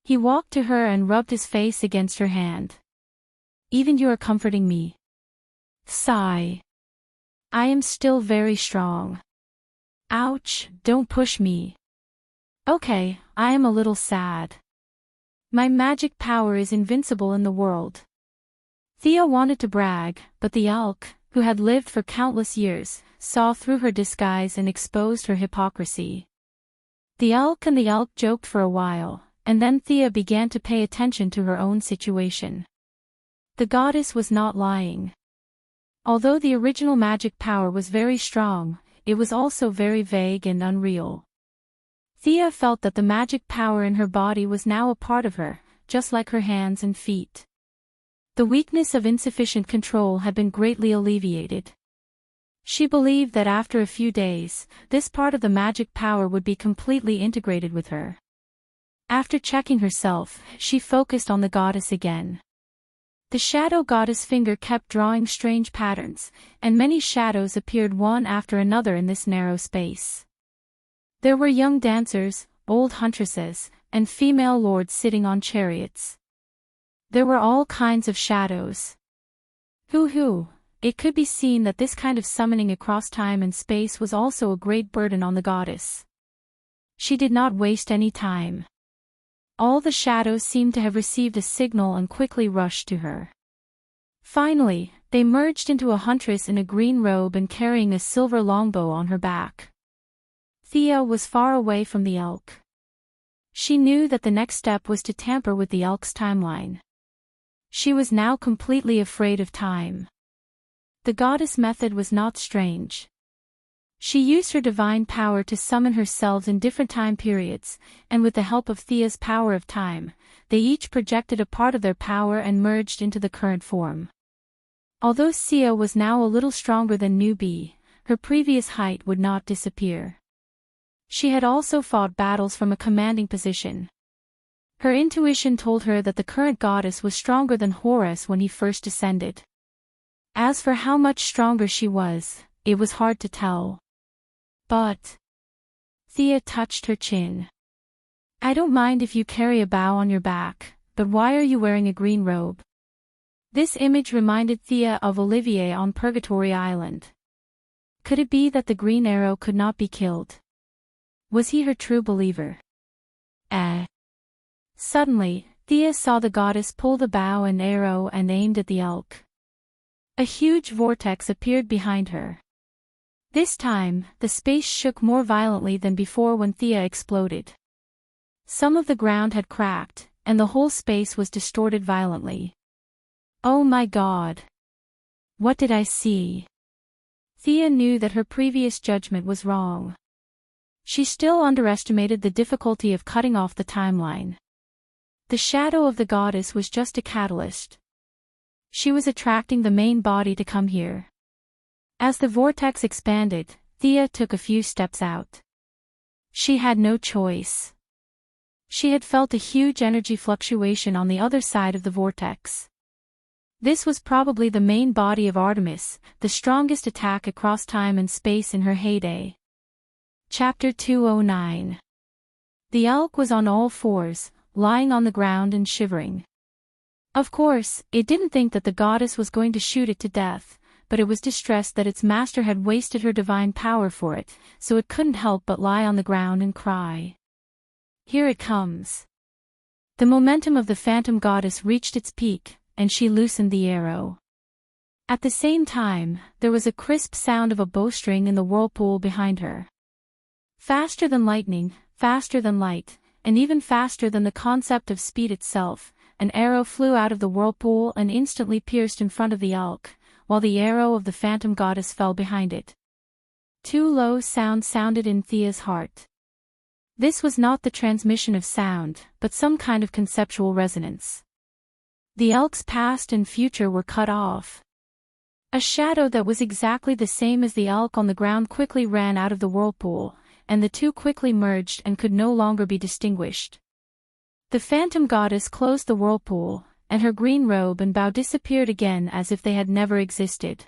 He walked to her and rubbed his face against her hand. "Even you are comforting me." Sigh. "I am still very strong." "Ouch, don't push me." "Okay, I am a little sad. My magic power is invincible in the world." Thea wanted to brag, but the elk, who had lived for countless years, saw through her disguise and exposed her hypocrisy. The elk and the elk joked for a while, and then Thea began to pay attention to her own situation. The goddess was not lying. Although the original magic power was very strong, it was also very vague and unreal. Thea felt that the magic power in her body was now a part of her, just like her hands and feet. The weakness of insufficient control had been greatly alleviated. She believed that after a few days, this part of the magic power would be completely integrated with her. After checking herself, she focused on the goddess again. The shadow goddess finger kept drawing strange patterns, and many shadows appeared one after another in this narrow space. There were young dancers, old huntresses, and female lords sitting on chariots. There were all kinds of shadows. Hoo-hoo, it could be seen that this kind of summoning across time and space was also a great burden on the goddess. She did not waste any time. All the shadows seemed to have received a signal and quickly rushed to her. Finally, They merged into a huntress in a green robe and carrying a silver longbow on her back. Thea was far away from the elk. She knew that the next step was to tamper with the elk's timeline. She was now completely afraid of time. The goddess method was not strange. She used her divine power to summon herself in different time periods, and with the help of Thea's power of time, they each projected a part of their power and merged into the current form. Although Thea was now a little stronger than Newbie, her previous height would not disappear. She had also fought battles from a commanding position. Her intuition told her that the current goddess was stronger than Horus when he first descended. As for how much stronger she was, it was hard to tell. But Thea touched her chin. I don't mind if you carry a bow on your back, but why are you wearing a green robe? This image reminded Thea of Olivier on Purgatory Island. Could it be that the green arrow could not be killed? Was he her true believer? Suddenly, Thea saw the goddess pull the bow and arrow and aimed at the elk. A huge vortex appeared behind her. This time, the space shook more violently than before when Thea exploded. Some of the ground had cracked, and the whole space was distorted violently. Oh my God! What did I see? Thea knew that her previous judgment was wrong. She still underestimated the difficulty of cutting off the timeline. The shadow of the goddess was just a catalyst. She was attracting the main body to come here. As the vortex expanded, Thea took a few steps out. She had no choice. She had felt a huge energy fluctuation on the other side of the vortex. This was probably the main body of Artemis, the strongest attack across time and space in her heyday. Chapter 209. The elk was on all fours, lying on the ground and shivering. Of course, it didn't think that the goddess was going to shoot it to death, but it was distressed that its master had wasted her divine power for it, so it couldn't help but lie on the ground and cry. Here it comes. The momentum of the phantom goddess reached its peak, and she loosened the arrow. At the same time, there was a crisp sound of a bowstring in the whirlpool behind her. Faster than lightning, faster than light, and even faster than the concept of speed itself, an arrow flew out of the whirlpool and instantly pierced in front of the elk, while the arrow of the phantom goddess fell behind it. Two low sounds sounded in Thea's heart. This was not the transmission of sound, but some kind of conceptual resonance. The elk's past and future were cut off. A shadow that was exactly the same as the elk on the ground quickly ran out of the whirlpool, and the two quickly merged and could no longer be distinguished. The phantom goddess closed the whirlpool, and her green robe and bow disappeared again as if they had never existed.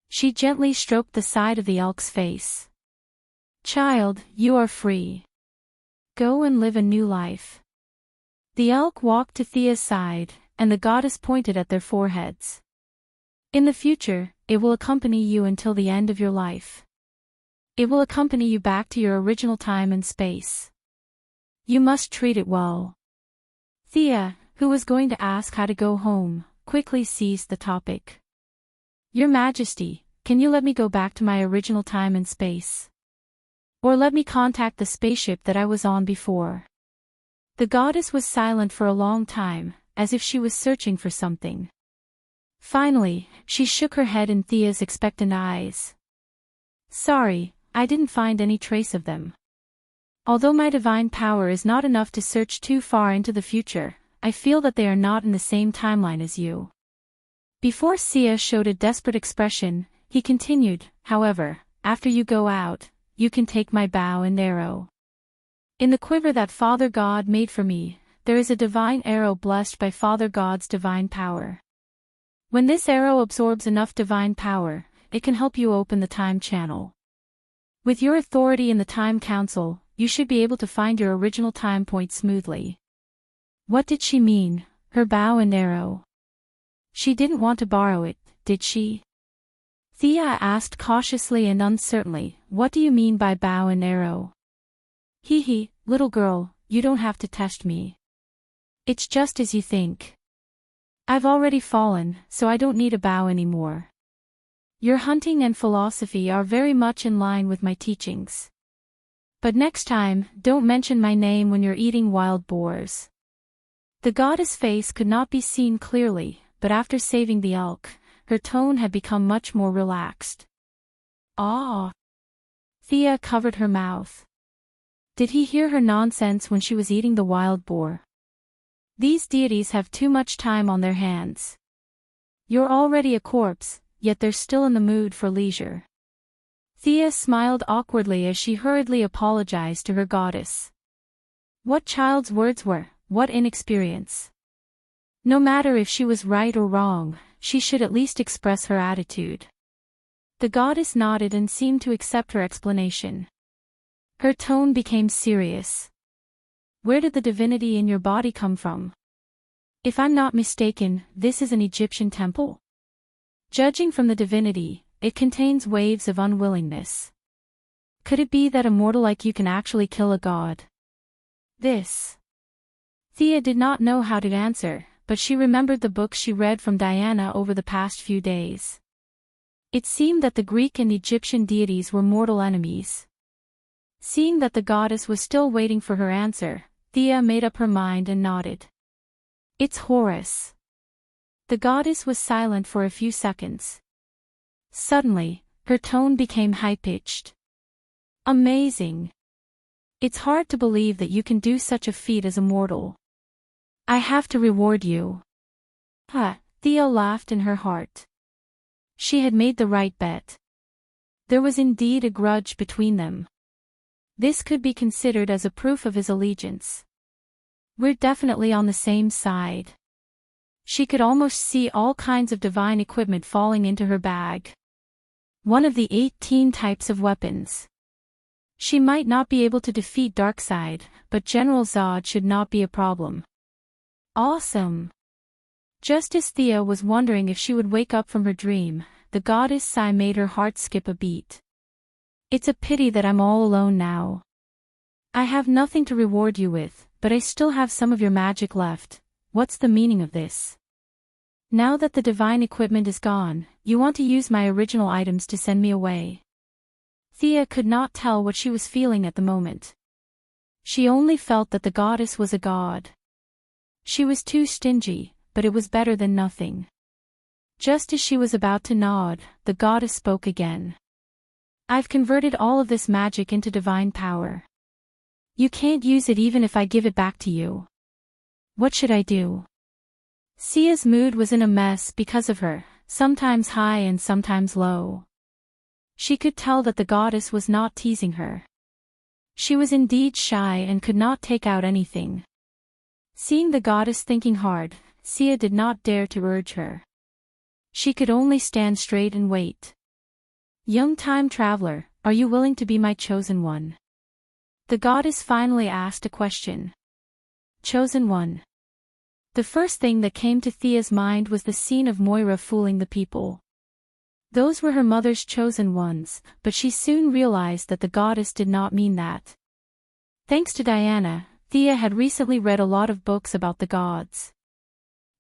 She gently stroked the side of the elk's face. Child, you are free. Go and live a new life. The elk walked to Thea's side, and the goddess pointed at their foreheads. In the future, it will accompany you until the end of your life. It will accompany you back to your original time and space. You must treat it well. Thea, who was going to ask how to go home, quickly seized the topic. Your Majesty, can you let me go back to my original time and space? Or let me contact the spaceship that I was on before? The goddess was silent for a long time, as if she was searching for something. Finally, she shook her head in Thea's expectant eyes. Sorry, I didn't find any trace of them. Although my divine power is not enough to search too far into the future, I feel that they are not in the same timeline as you. Before Thea showed a desperate expression, he continued, however, after you go out, you can take my bow and arrow. In the quiver that Father God made for me, there is a divine arrow blessed by Father God's divine power. When this arrow absorbs enough divine power, it can help you open the time channel. With your authority in the Time Council, you should be able to find your original time point smoothly. What did she mean, her bow and arrow? She didn't want to borrow it, did she? Thea asked cautiously and uncertainly, what do you mean by bow and arrow? Hee, little girl, you don't have to test me. It's just as you think. I've already fallen, so I don't need a bow anymore. Your hunting and philosophy are very much in line with my teachings. But next time, don't mention my name when you're eating wild boars. The goddess' face could not be seen clearly, but after saving the elk, her tone had become much more relaxed. Ah! Thea covered her mouth. Did he hear her nonsense when she was eating the wild boar? These deities have too much time on their hands. You're already a corpse, yet they're still in the mood for leisure. Thea smiled awkwardly as she hurriedly apologized to her goddess. What child's words were, what inexperience. No matter if she was right or wrong, she should at least express her attitude. The goddess nodded and seemed to accept her explanation. Her tone became serious. Where did the divinity in your body come from? If I'm not mistaken, this is an Egyptian temple? Judging from the divinity, it contains waves of unwillingness. Could it be that a mortal like you can actually kill a god? Thea did not know how to answer, but she remembered the books she read from Diana over the past few days. It seemed that the Greek and Egyptian deities were mortal enemies. Seeing that the goddess was still waiting for her answer, Thea made up her mind and nodded. It's Horus. The goddess was silent for a few seconds. Suddenly, her tone became high-pitched. Amazing. It's hard to believe that you can do such a feat as a mortal. I have to reward you. Thea laughed in her heart. She had made the right bet. There was indeed a grudge between them. This could be considered as a proof of his allegiance. We're definitely on the same side. She could almost see all kinds of divine equipment falling into her bag. One of the 18 types of weapons. She might not be able to defeat Darkseid, but General Zod should not be a problem. Awesome! Just as Thea was wondering if she would wake up from her dream, the goddess' sigh made her heart skip a beat. It's a pity that I'm all alone now. I have nothing to reward you with, but I still have some of your magic left. What's the meaning of this? Now that the divine equipment is gone, you want to use my original items to send me away. Thea could not tell what she was feeling at the moment. She only felt that the goddess was a god. She was too stingy, but it was better than nothing. Just as she was about to nod, the goddess spoke again. I've converted all of this magic into divine power. You can't use it even if I give it back to you. What should I do? Thea's mood was in a mess because of her, sometimes high and sometimes low. She could tell that the goddess was not teasing her. She was indeed shy and could not take out anything. Seeing the goddess thinking hard, Thea did not dare to urge her. She could only stand straight and wait. Young time traveler, are you willing to be my chosen one? The goddess finally asked a question. Chosen one. The first thing that came to Thea's mind was the scene of Moira fooling the people. Those were her mother's chosen ones, but she soon realized that the goddess did not mean that. Thanks to Diana, Thea had recently read a lot of books about the gods.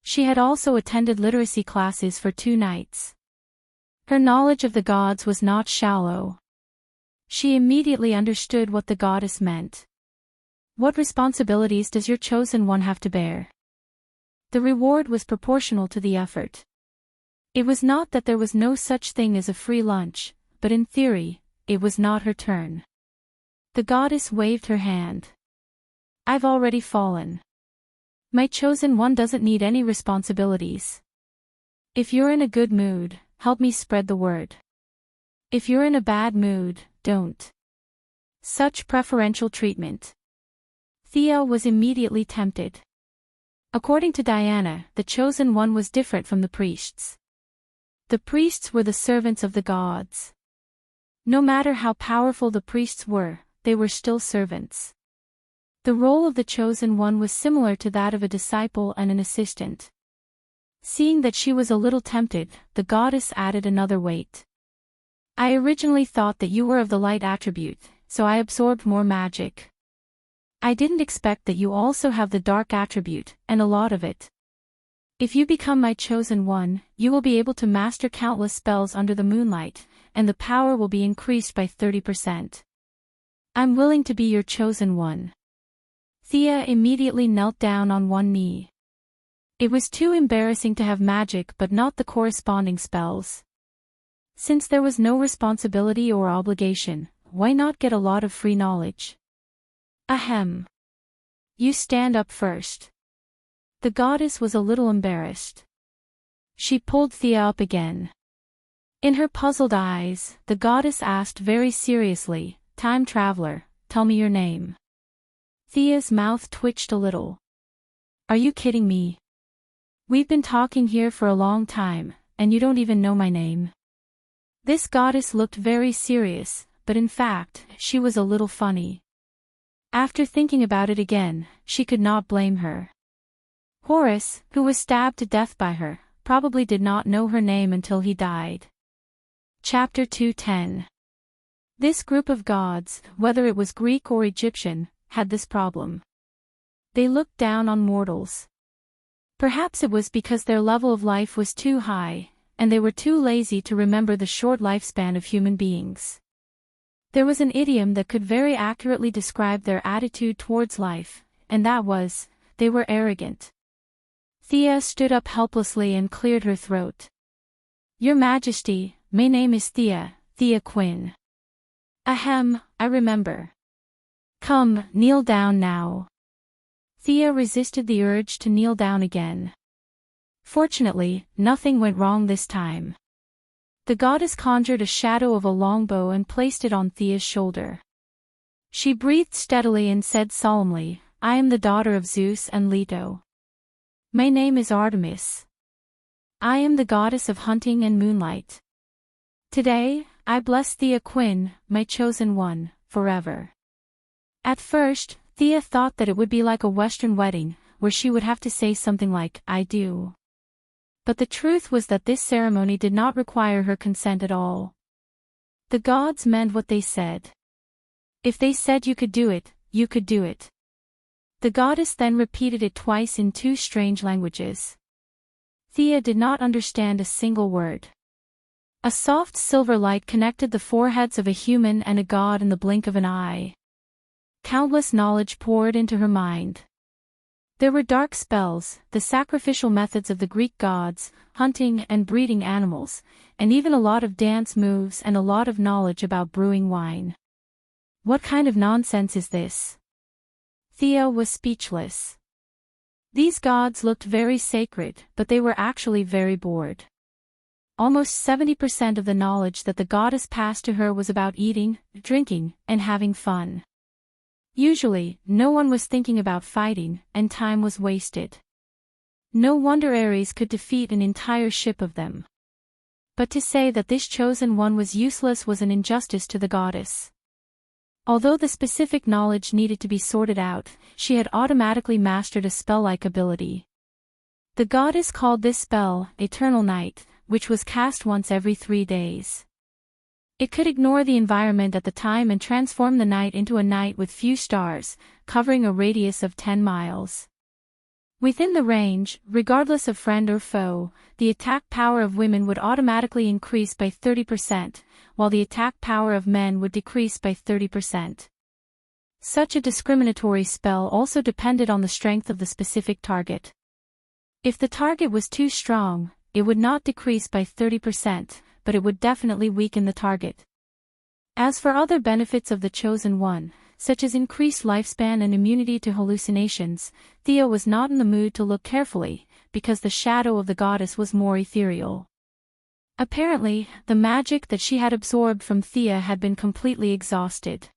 She had also attended literacy classes for 2 nights. Her knowledge of the gods was not shallow. She immediately understood what the goddess meant. What responsibilities does your chosen one have to bear? The reward was proportional to the effort. It was not that there was no such thing as a free lunch, but in theory, it was not her turn. The goddess waved her hand. I've already fallen. My chosen one doesn't need any responsibilities. If you're in a good mood, help me spread the word. If you're in a bad mood, don't. Such preferential treatment. Thea was immediately tempted. According to Diana, the chosen one was different from the priests. The priests were the servants of the gods. No matter how powerful the priests were, they were still servants. The role of the chosen one was similar to that of a disciple and an assistant. Seeing that she was a little tempted, the goddess added another weight. I originally thought that you were of the light attribute, so I absorbed more magic. I didn't expect that you also have the dark attribute, and a lot of it. If you become my chosen one, you will be able to master countless spells under the moonlight, and the power will be increased by 30%. I'm willing to be your chosen one. Thea immediately knelt down on one knee. It was too embarrassing to have magic but not the corresponding spells. Since there was no responsibility or obligation, why not get a lot of free knowledge? Ahem. You stand up first. The goddess was a little embarrassed. She pulled Thea up again. In her puzzled eyes, the goddess asked very seriously, "Time traveler, tell me your name." Thea's mouth twitched a little. Are you kidding me? We've been talking here for a long time, and you don't even know my name. This goddess looked very serious, but in fact, she was a little funny. After thinking about it again, she could not blame her. Horus, who was stabbed to death by her, probably did not know her name until he died. Chapter 210. This group of gods, whether it was Greek or Egyptian, had this problem. They looked down on mortals. Perhaps it was because their level of life was too high, and they were too lazy to remember the short lifespan of human beings. There was an idiom that could very accurately describe their attitude towards life, and that was, they were arrogant. Thea stood up helplessly and cleared her throat. Your Majesty, my name is Thea, Thea Quinn. Ahem, I remember. Come, kneel down now. Thea resisted the urge to kneel down again. Fortunately, nothing went wrong this time. The goddess conjured a shadow of a longbow and placed it on Thea's shoulder. She breathed steadily and said solemnly, I am the daughter of Zeus and Leto. My name is Artemis. I am the goddess of hunting and moonlight. Today, I bless Thea Quinn, my chosen one, forever. At first, Thea thought that it would be like a Western wedding, where she would have to say something like, I do. But the truth was that this ceremony did not require her consent at all. The gods meant what they said. If they said you could do it, you could do it. The goddess then repeated it twice in two strange languages. Thea did not understand a single word. A soft silver light connected the foreheads of a human and a god in the blink of an eye. Countless knowledge poured into her mind. There were dark spells, the sacrificial methods of the Greek gods, hunting and breeding animals, and even a lot of dance moves and a lot of knowledge about brewing wine. What kind of nonsense is this? Thea was speechless. These gods looked very sacred, but they were actually very bored. Almost 70% of the knowledge that the goddess passed to her was about eating, drinking, and having fun. Usually, no one was thinking about fighting, and time was wasted. No wonder Ares could defeat an entire ship of them. But to say that this chosen one was useless was an injustice to the goddess. Although the specific knowledge needed to be sorted out, she had automatically mastered a spell-like ability. The goddess called this spell, Eternal Night, which was cast once every 3 days. It could ignore the environment at the time and transform the night into a night with few stars, covering a radius of 10 miles. Within the range, regardless of friend or foe, the attack power of women would automatically increase by 30%, while the attack power of men would decrease by 30%. Such a discriminatory spell also depended on the strength of the specific target. If the target was too strong, it would not decrease by 30%, but it would definitely weaken the target. As for other benefits of the chosen one, such as increased lifespan and immunity to hallucinations, Thea was not in the mood to look carefully, because the shadow of the goddess was more ethereal. Apparently, the magic that she had absorbed from Thea had been completely exhausted.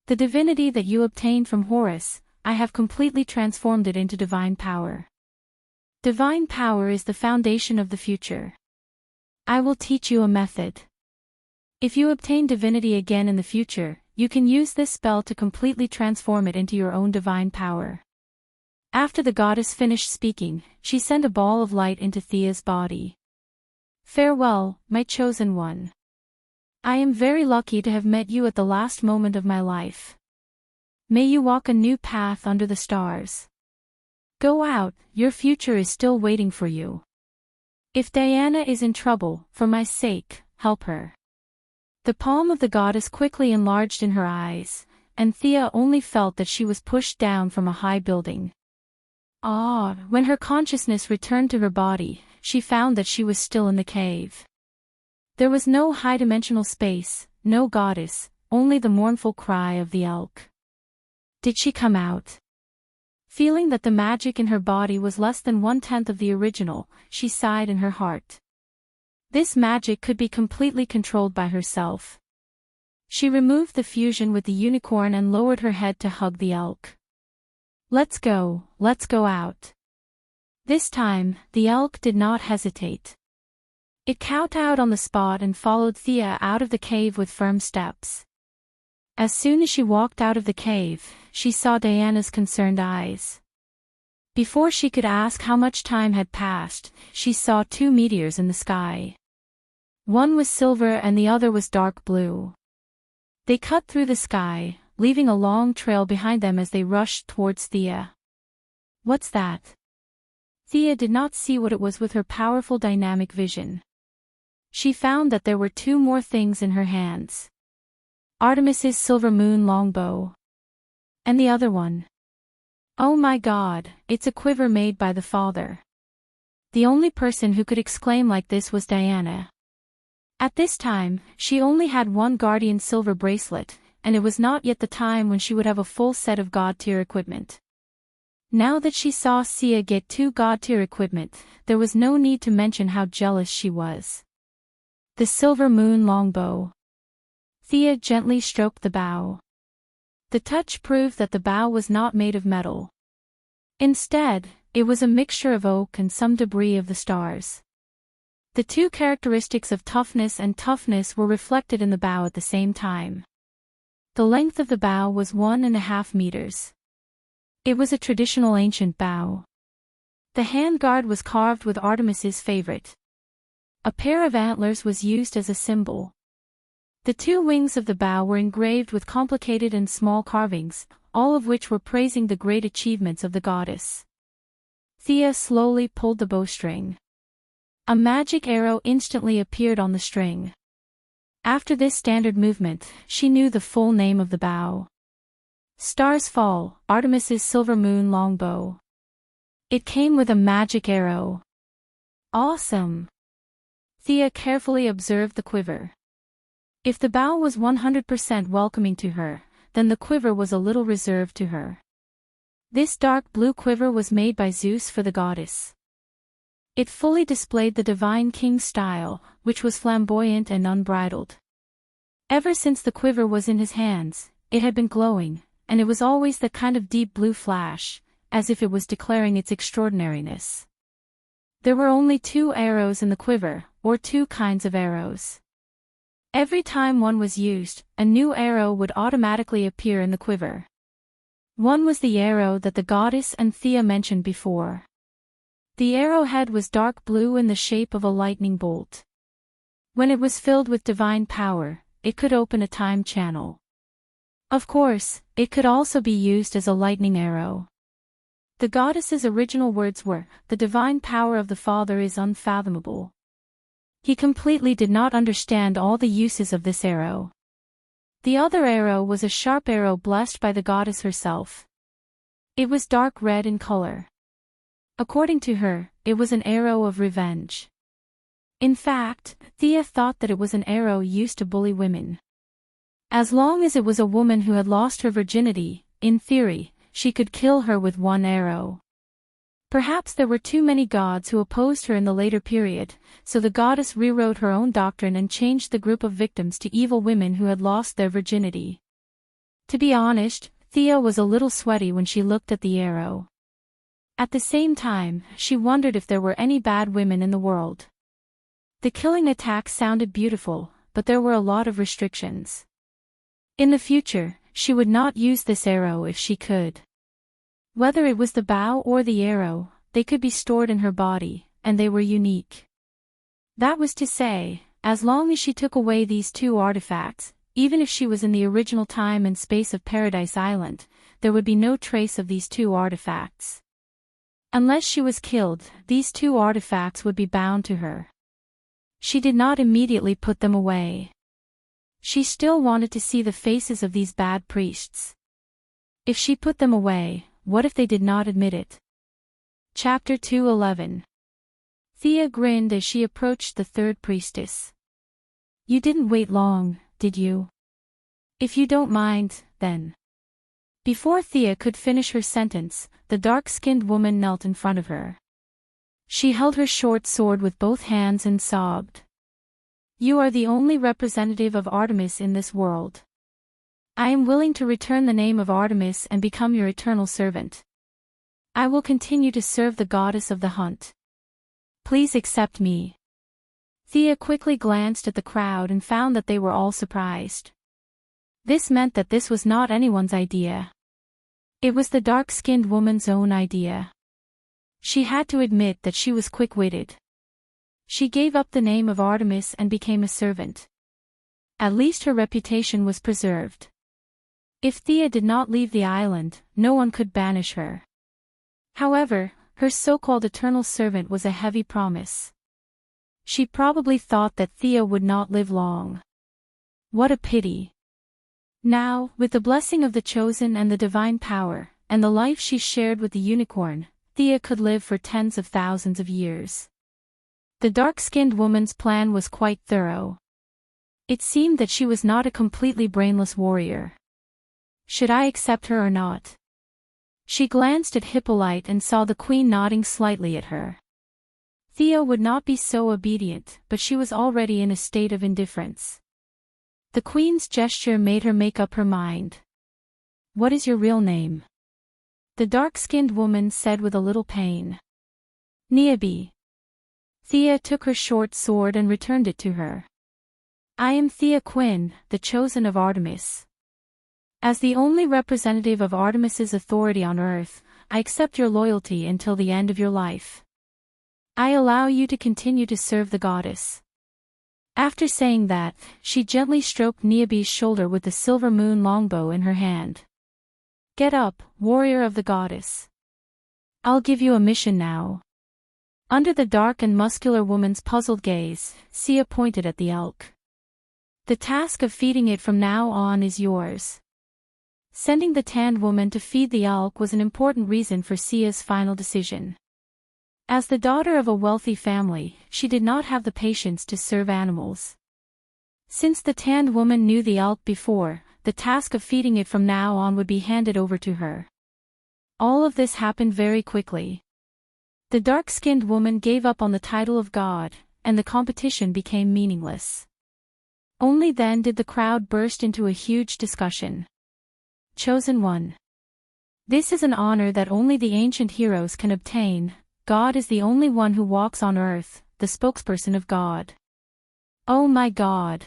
The divinity that you obtained from Horus, I have completely transformed it into divine power. Divine power is the foundation of the future. I will teach you a method. If you obtain divinity again in the future, you can use this spell to completely transform it into your own divine power. After the goddess finished speaking, she sent a ball of light into Thea's body. Farewell, my chosen one. I am very lucky to have met you at the last moment of my life. May you walk a new path under the stars. Go out, your future is still waiting for you. If Diana is in trouble, for my sake, help her. The palm of the goddess quickly enlarged in her eyes, and Thea only felt that she was pushed down from a high building. When her consciousness returned to her body, she found that she was still in the cave. There was no high-dimensional space, no goddess, only the mournful cry of the elk. Did she come out? Feeling that the magic in her body was less than 1/10 of the original, she sighed in her heart. This magic could be completely controlled by herself. She removed the fusion with the unicorn and lowered her head to hug the elk. Let's go out. This time, the elk did not hesitate. It kowtowed on the spot and followed Thea out of the cave with firm steps. As soon as she walked out of the cave, she saw Diana's concerned eyes. Before she could ask how much time had passed, she saw 2 meteors in the sky. One was silver and the other was dark blue. They cut through the sky, leaving a long trail behind them as they rushed towards Thea. What's that? Thea did not see what it was with her powerful dynamic vision. She found that there were 2 more things in her hands. Artemis's silver moon longbow. And the other one. Oh my God, it's a quiver made by the father. The only person who could exclaim like this was Diana. At this time, she only had 1 guardian silver bracelet, and it was not yet the time when she would have a full set of god-tier equipment. Now that she saw Sia get 2 god-tier equipment, there was no need to mention how jealous she was. The silver moon longbow. Thea gently stroked the bow. The touch proved that the bow was not made of metal. Instead, it was a mixture of oak and some debris of the stars. The 2 characteristics of toughness and toughness were reflected in the bow at the same time. The length of the bow was 1.5 meters. It was a traditional ancient bow. The handguard was carved with Artemis's favorite. A pair of antlers was used as a symbol. The 2 wings of the bow were engraved with complicated and small carvings, all of which were praising the great achievements of the goddess. Thea slowly pulled the bowstring. A magic arrow instantly appeared on the string. After this standard movement, she knew the full name of the bow. Stars Fall, Artemis's silver moon longbow. It came with a magic arrow. Awesome! Thea carefully observed the quiver. If the bow was 100% welcoming to her, then the quiver was a little reserved to her. This dark blue quiver was made by Zeus for the goddess. It fully displayed the divine king's style, which was flamboyant and unbridled. Ever since the quiver was in his hands, it had been glowing, and it was always that kind of deep blue flash, as if it was declaring its extraordinariness. There were only 2 arrows in the quiver, or 2 kinds of arrows. Every time one was used, a new arrow would automatically appear in the quiver. One was the arrow that the goddess and Thea mentioned before. The arrowhead was dark blue in the shape of a lightning bolt. When it was filled with divine power, it could open a time channel. Of course, it could also be used as a lightning arrow. The goddess's original words were, "The divine power of the Father is unfathomable." He completely did not understand all the uses of this arrow. The other arrow was a sharp arrow blessed by the goddess herself. It was dark red in color. According to her, it was an arrow of revenge. In fact, Thea thought that it was an arrow used to bully women. As long as it was a woman who had lost her virginity, in theory, she could kill her with 1 arrow. Perhaps there were too many gods who opposed her in the later period, so the goddess rewrote her own doctrine and changed the group of victims to evil women who had lost their virginity. To be honest, Thea was a little sweaty when she looked at the arrow. At the same time, she wondered if there were any bad women in the world. The killing attack sounded beautiful, but there were a lot of restrictions. In the future, she would not use this arrow if she could. Whether it was the bow or the arrow, they could be stored in her body, and they were unique. That was to say, as long as she took away these 2 artifacts, even if she was in the original time and space of Paradise Island, there would be no trace of these 2 artifacts. Unless she was killed, these two artifacts would be bound to her. She did not immediately put them away. She still wanted to see the faces of these bad priests. If she put them away, what if they did not admit it? Chapter 2:11. Thea grinned as she approached the third priestess. You didn't wait long, did you? If you don't mind, then. Before Thea could finish her sentence, the dark-skinned woman knelt in front of her. She held her short sword with both hands and sobbed. You are the only representative of Artemis in this world. I am willing to return the name of Artemis and become your eternal servant. I will continue to serve the goddess of the hunt. Please accept me. Thea quickly glanced at the crowd and found that they were all surprised. This meant that this was not anyone's idea. It was the dark-skinned woman's own idea. She had to admit that she was quick-witted. She gave up the name of Artemis and became a servant. At least her reputation was preserved. If Thea did not leave the island, no one could banish her. However, her so-called eternal servant was a heavy promise. She probably thought that Thea would not live long. What a pity. Now, with the blessing of the chosen and the divine power, and the life she shared with the unicorn, Thea could live for tens of thousands of years. The dark-skinned woman's plan was quite thorough. It seemed that she was not a completely brainless warrior. Should I accept her or not? She glanced at Hippolyte and saw the queen nodding slightly at her. Thea would not be so obedient, but she was already in a state of indifference. The queen's gesture made her make up her mind. What is your real name? The dark-skinned woman said with a little pain. Niobe. Thea took her short sword and returned it to her. I am Thea Quinn, the chosen of Artemis. As the only representative of Artemis's authority on earth, I accept your loyalty until the end of your life. I allow you to continue to serve the goddess. After saying that, she gently stroked Niobe's shoulder with the silver moon longbow in her hand. Get up, warrior of the goddess. I'll give you a mission now. Under the dark and muscular woman's puzzled gaze, Sia pointed at the elk. The task of feeding it from now on is yours. Sending the tanned woman to feed the elk was an important reason for Sia's final decision. As the daughter of a wealthy family, she did not have the patience to serve animals. Since the tanned woman knew the elk before, the task of feeding it from now on would be handed over to her. All of this happened very quickly. The dark-skinned woman gave up on the title of god, and the competition became meaningless. Only then did the crowd burst into a huge discussion. Chosen one. This is an honor that only the ancient heroes can obtain. God is the only one who walks on earth, the spokesperson of God. Oh my God!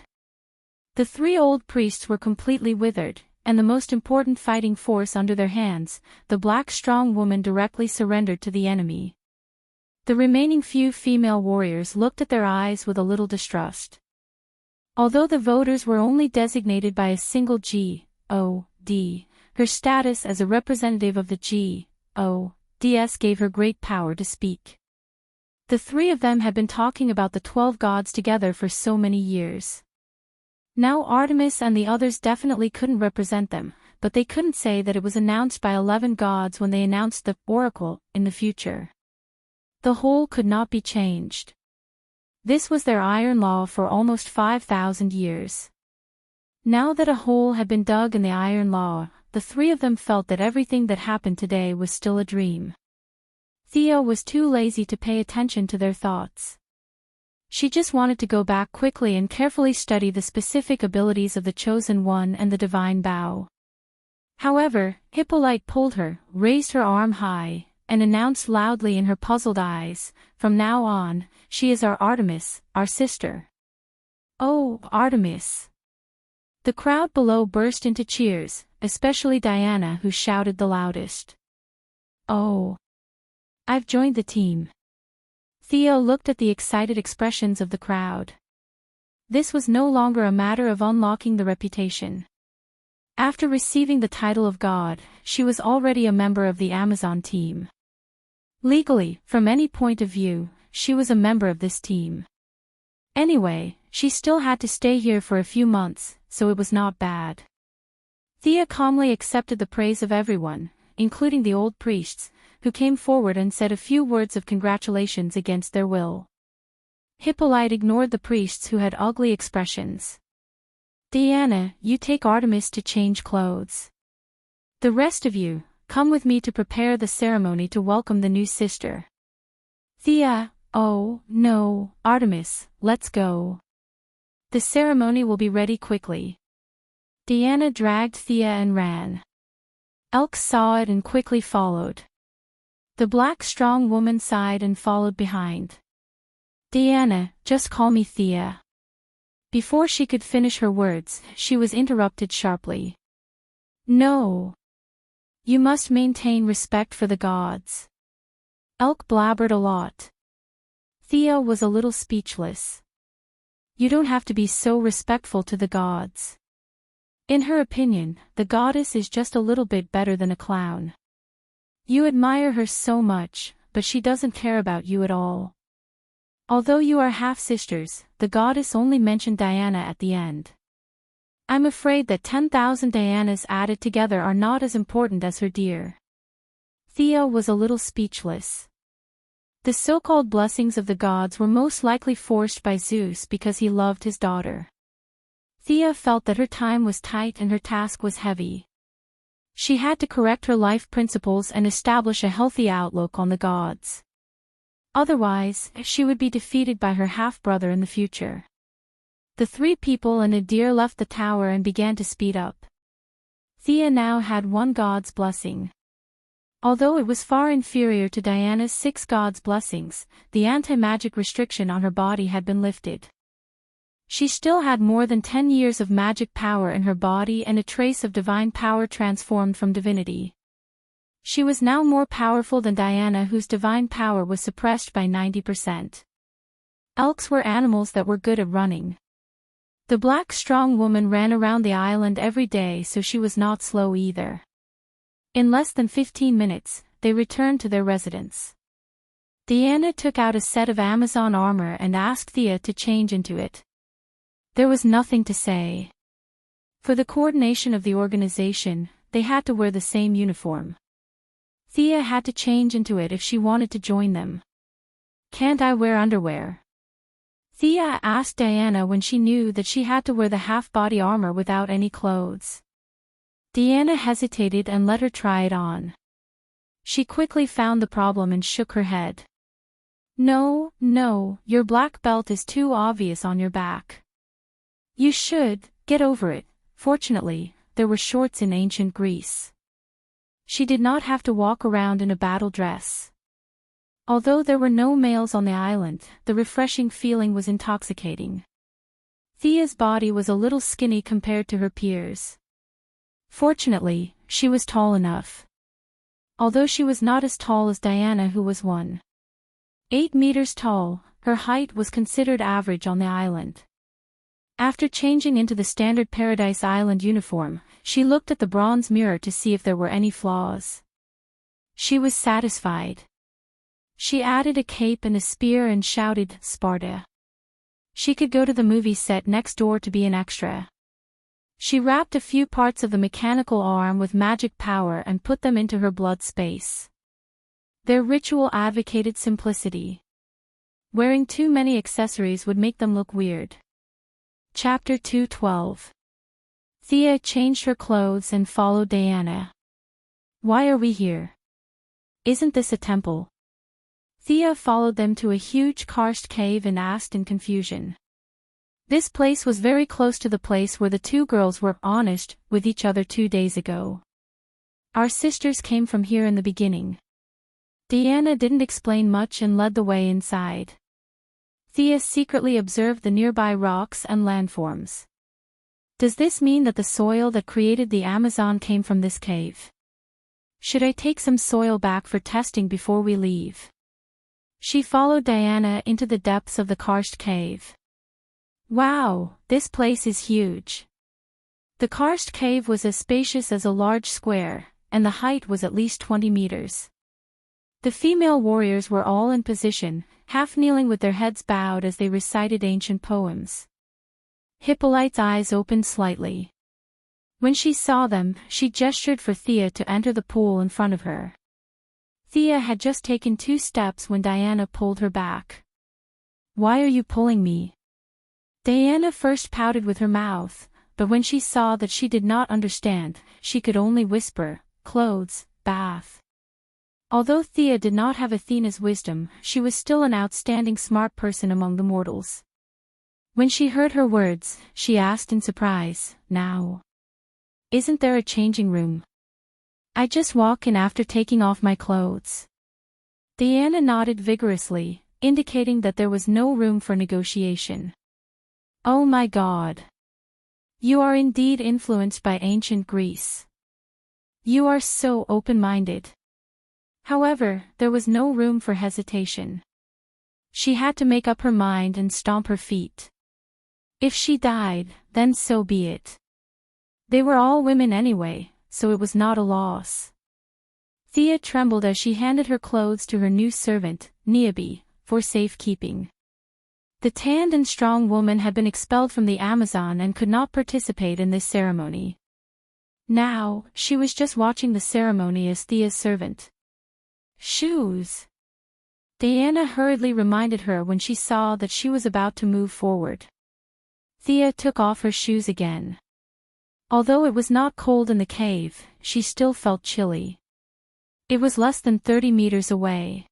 The three old priests were completely withered, and the most important fighting force under their hands, the black strong woman, directly surrendered to the enemy. The remaining few female warriors looked at their eyes with a little distrust. Although the voters were only designated by a single G.O.D., her status as a representative of the G.O.D.S. gave her great power to speak. The three of them had been talking about the 12 gods together for so many years. Now Artemis and the others definitely couldn't represent them, but they couldn't say that it was announced by 11 gods when they announced the oracle in the future. The whole could not be changed. This was their iron law for almost 5,000 years. Now that a hole had been dug in the iron law, the three of them felt that everything that happened today was still a dream. Thea was too lazy to pay attention to their thoughts. She just wanted to go back quickly and carefully study the specific abilities of the Chosen One and the Divine Bow. However, Hippolyte pulled her, raised her arm high, and announced loudly in her puzzled eyes, "From now on, she is our Artemis, our sister." Oh, Artemis! The crowd below burst into cheers, especially Diana, who shouted the loudest. Oh! I've joined the team. Theo looked at the excited expressions of the crowd. This was no longer a matter of unlocking the reputation. After receiving the title of God, she was already a member of the Amazon team. Legally, from any point of view, she was a member of this team. Anyway, she still had to stay here for a few months, so it was not bad. Thea calmly accepted the praise of everyone, including the old priests, who came forward and said a few words of congratulations against their will. Hippolyte ignored the priests who had ugly expressions. Diana, you take Artemis to change clothes. The rest of you, come with me to prepare the ceremony to welcome the new sister. Thea, oh, no, Artemis, let's go. The ceremony will be ready quickly. Diana dragged Thea and ran. Elk saw it and quickly followed. The black strong woman sighed and followed behind. Diana, just call me Thea. Before she could finish her words, she was interrupted sharply. No. You must maintain respect for the gods. Elk blabbered a lot. Thea was a little speechless. You don't have to be so respectful to the gods. In her opinion, the goddess is just a little bit better than a clown. You admire her so much, but she doesn't care about you at all. Although you are half-sisters, the goddess only mentioned Diana at the end. I'm afraid that 10,000 Dianas added together are not as important as her dear. Thea was a little speechless. The so-called blessings of the gods were most likely forced by Zeus because he loved his daughter. Thea felt that her time was tight and her task was heavy. She had to correct her life principles and establish a healthy outlook on the gods. Otherwise, she would be defeated by her half-brother in the future. The three people and a deer left the tower and began to speed up. Thea now had one god's blessing. Although it was far inferior to Diana's 6 gods' blessings, the anti-magic restriction on her body had been lifted. She still had more than 10 years of magic power in her body and a trace of divine power transformed from divinity. She was now more powerful than Diana, whose divine power was suppressed by 90%. Elks were animals that were good at running. The black strong woman ran around the island every day, so she was not slow either. In less than 15 minutes, they returned to their residence. Diana took out a set of Amazon armor and asked Thea to change into it. There was nothing to say. For the coordination of the organization, they had to wear the same uniform. Thea had to change into it if she wanted to join them. Can't I wear underwear? Thea asked Diana when she knew that she had to wear the half-body armor without any clothes. Diana hesitated and let her try it on. She quickly found the problem and shook her head. No, your black belt is too obvious on your back. You should get over it. Fortunately, there were shorts in ancient Greece. She did not have to walk around in a battle dress. Although there were no males on the island, the refreshing feeling was intoxicating. Thea's body was a little skinny compared to her peers. Fortunately, she was tall enough. Although she was not as tall as Diana, who was 1.8 meters tall, her height was considered average on the island. After changing into the standard Paradise Island uniform, she looked at the bronze mirror to see if there were any flaws. She was satisfied. She added a cape and a spear and shouted, "Sparta!" She could go to the movie set next door to be an extra. She wrapped a few parts of the mechanical arm with magic power and put them into her blood space. Their ritual advocated simplicity. Wearing too many accessories would make them look weird. Chapter 2:12. Thea changed her clothes and followed Diana. Why are we here? Isn't this a temple? Thea followed them to a huge karst cave and asked in confusion. This place was very close to the place where the two girls were honest with each other 2 days ago. Our sisters came from here in the beginning. Diana didn't explain much and led the way inside. Thea secretly observed the nearby rocks and landforms. Does this mean that the soil that created the Amazon came from this cave? Should I take some soil back for testing before we leave? She followed Diana into the depths of the karst cave. Wow, this place is huge. The karst cave was as spacious as a large square, and the height was at least 20 meters. The female warriors were all in position, half kneeling with their heads bowed as they recited ancient poems. Hippolyte's eyes opened slightly. When she saw them, she gestured for Thea to enter the pool in front of her. Thea had just taken 2 steps when Diana pulled her back. "Why are you pulling me?" Diana first pouted with her mouth, but when she saw that she did not understand, she could only whisper, "Clothes, bath." Although Thea did not have Athena's wisdom, she was still an outstanding smart person among the mortals. When she heard her words, she asked in surprise, "Now, isn't there a changing room? I just walk in after taking off my clothes." Diana nodded vigorously, indicating that there was no room for negotiation. "Oh my God. You are indeed influenced by ancient Greece. You are so open-minded." However, there was no room for hesitation. She had to make up her mind and stomp her feet. If she died, then so be it. They were all women anyway, so it was not a loss. Thea trembled as she handed her clothes to her new servant, Niobe, for safekeeping. The tanned and strong woman had been expelled from the Amazon and could not participate in this ceremony. Now, she was just watching the ceremony as Thea's servant. "Shoes!" Diana hurriedly reminded her when she saw that she was about to move forward. Thea took off her shoes again. Although it was not cold in the cave, she still felt chilly. It was less than 30 meters away.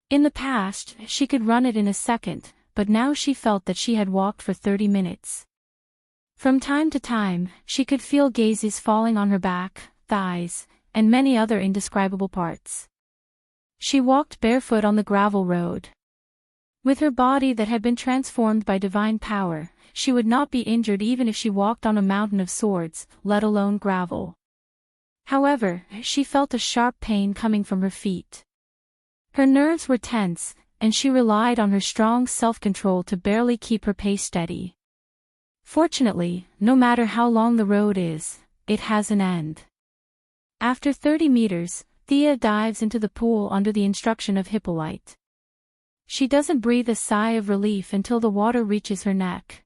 In the past, she could run it in a second, but now she felt that she had walked for 30 minutes. From time to time, she could feel gazes falling on her back, thighs, and many other indescribable parts. She walked barefoot on the gravel road. With her body that had been transformed by divine power, she would not be injured even if she walked on a mountain of swords, let alone gravel. However, she felt a sharp pain coming from her feet. Her nerves were tense, and she relied on her strong self-control to barely keep her pace steady. Fortunately, no matter how long the road is, it has an end. After 30 meters, Thea dives into the pool under the instruction of Hippolyte. She doesn't breathe a sigh of relief until the water reaches her neck.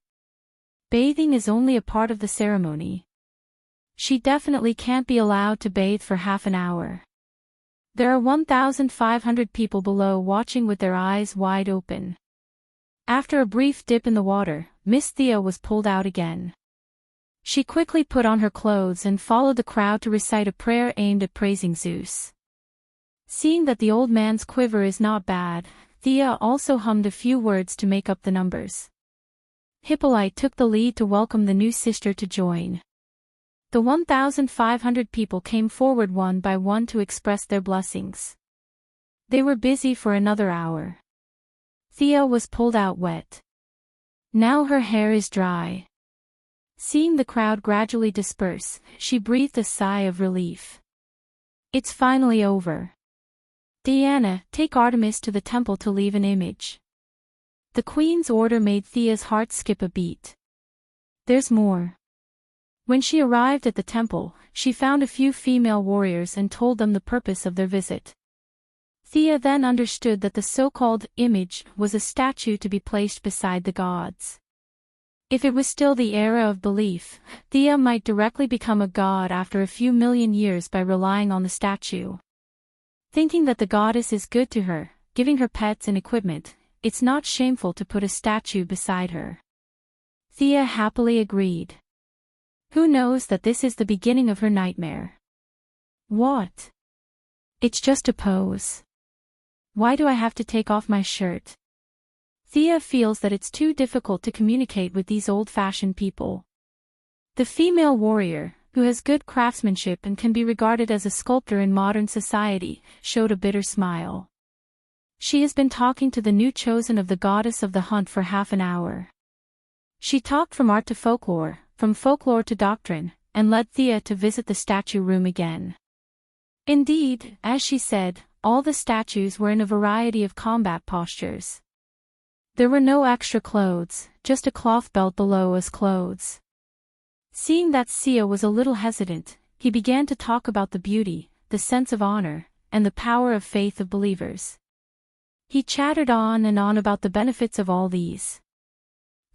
Bathing is only a part of the ceremony. She definitely can't be allowed to bathe for half an hour. There are 1,500 people below watching with their eyes wide open. After a brief dip in the water, Miss Thea was pulled out again. She quickly put on her clothes and followed the crowd to recite a prayer aimed at praising Zeus. Seeing that the old man's quiver is not bad, Thea also hummed a few words to make up the numbers. Hippolyte took the lead to welcome the new sister to join. The 1,500 people came forward one by one to express their blessings. They were busy for another hour. Thea was pulled out wet. Now her hair is dry. Seeing the crowd gradually disperse, she breathed a sigh of relief. It's finally over. Diana, take Artemis to the temple to leave an image. The queen's order made Thea's heart skip a beat. There's more. When she arrived at the temple, she found a few female warriors and told them the purpose of their visit. Thea then understood that the so-called image was a statue to be placed beside the gods. If it was still the era of belief, Thea might directly become a god after a few million years by relying on the statue. Thinking that the goddess is good to her, giving her pets and equipment, it's not shameful to put a statue beside her. Thea happily agreed. Who knows that this is the beginning of her nightmare? What? It's just a pose. Why do I have to take off my shirt? Thea feels that it's too difficult to communicate with these old-fashioned people. The female warrior, who has good craftsmanship and can be regarded as a sculptor in modern society, showed a bitter smile. She has been talking to the new chosen of the goddess of the hunt for half an hour. She talked from art to folklore, from folklore to doctrine, and led Thea to visit the statue room again. Indeed, as she said, all the statues were in a variety of combat postures. There were no extra clothes, just a cloth belt below as clothes. Seeing that Thea was a little hesitant, he began to talk about the beauty, the sense of honor, and the power of faith of believers. He chattered on and on about the benefits of all these.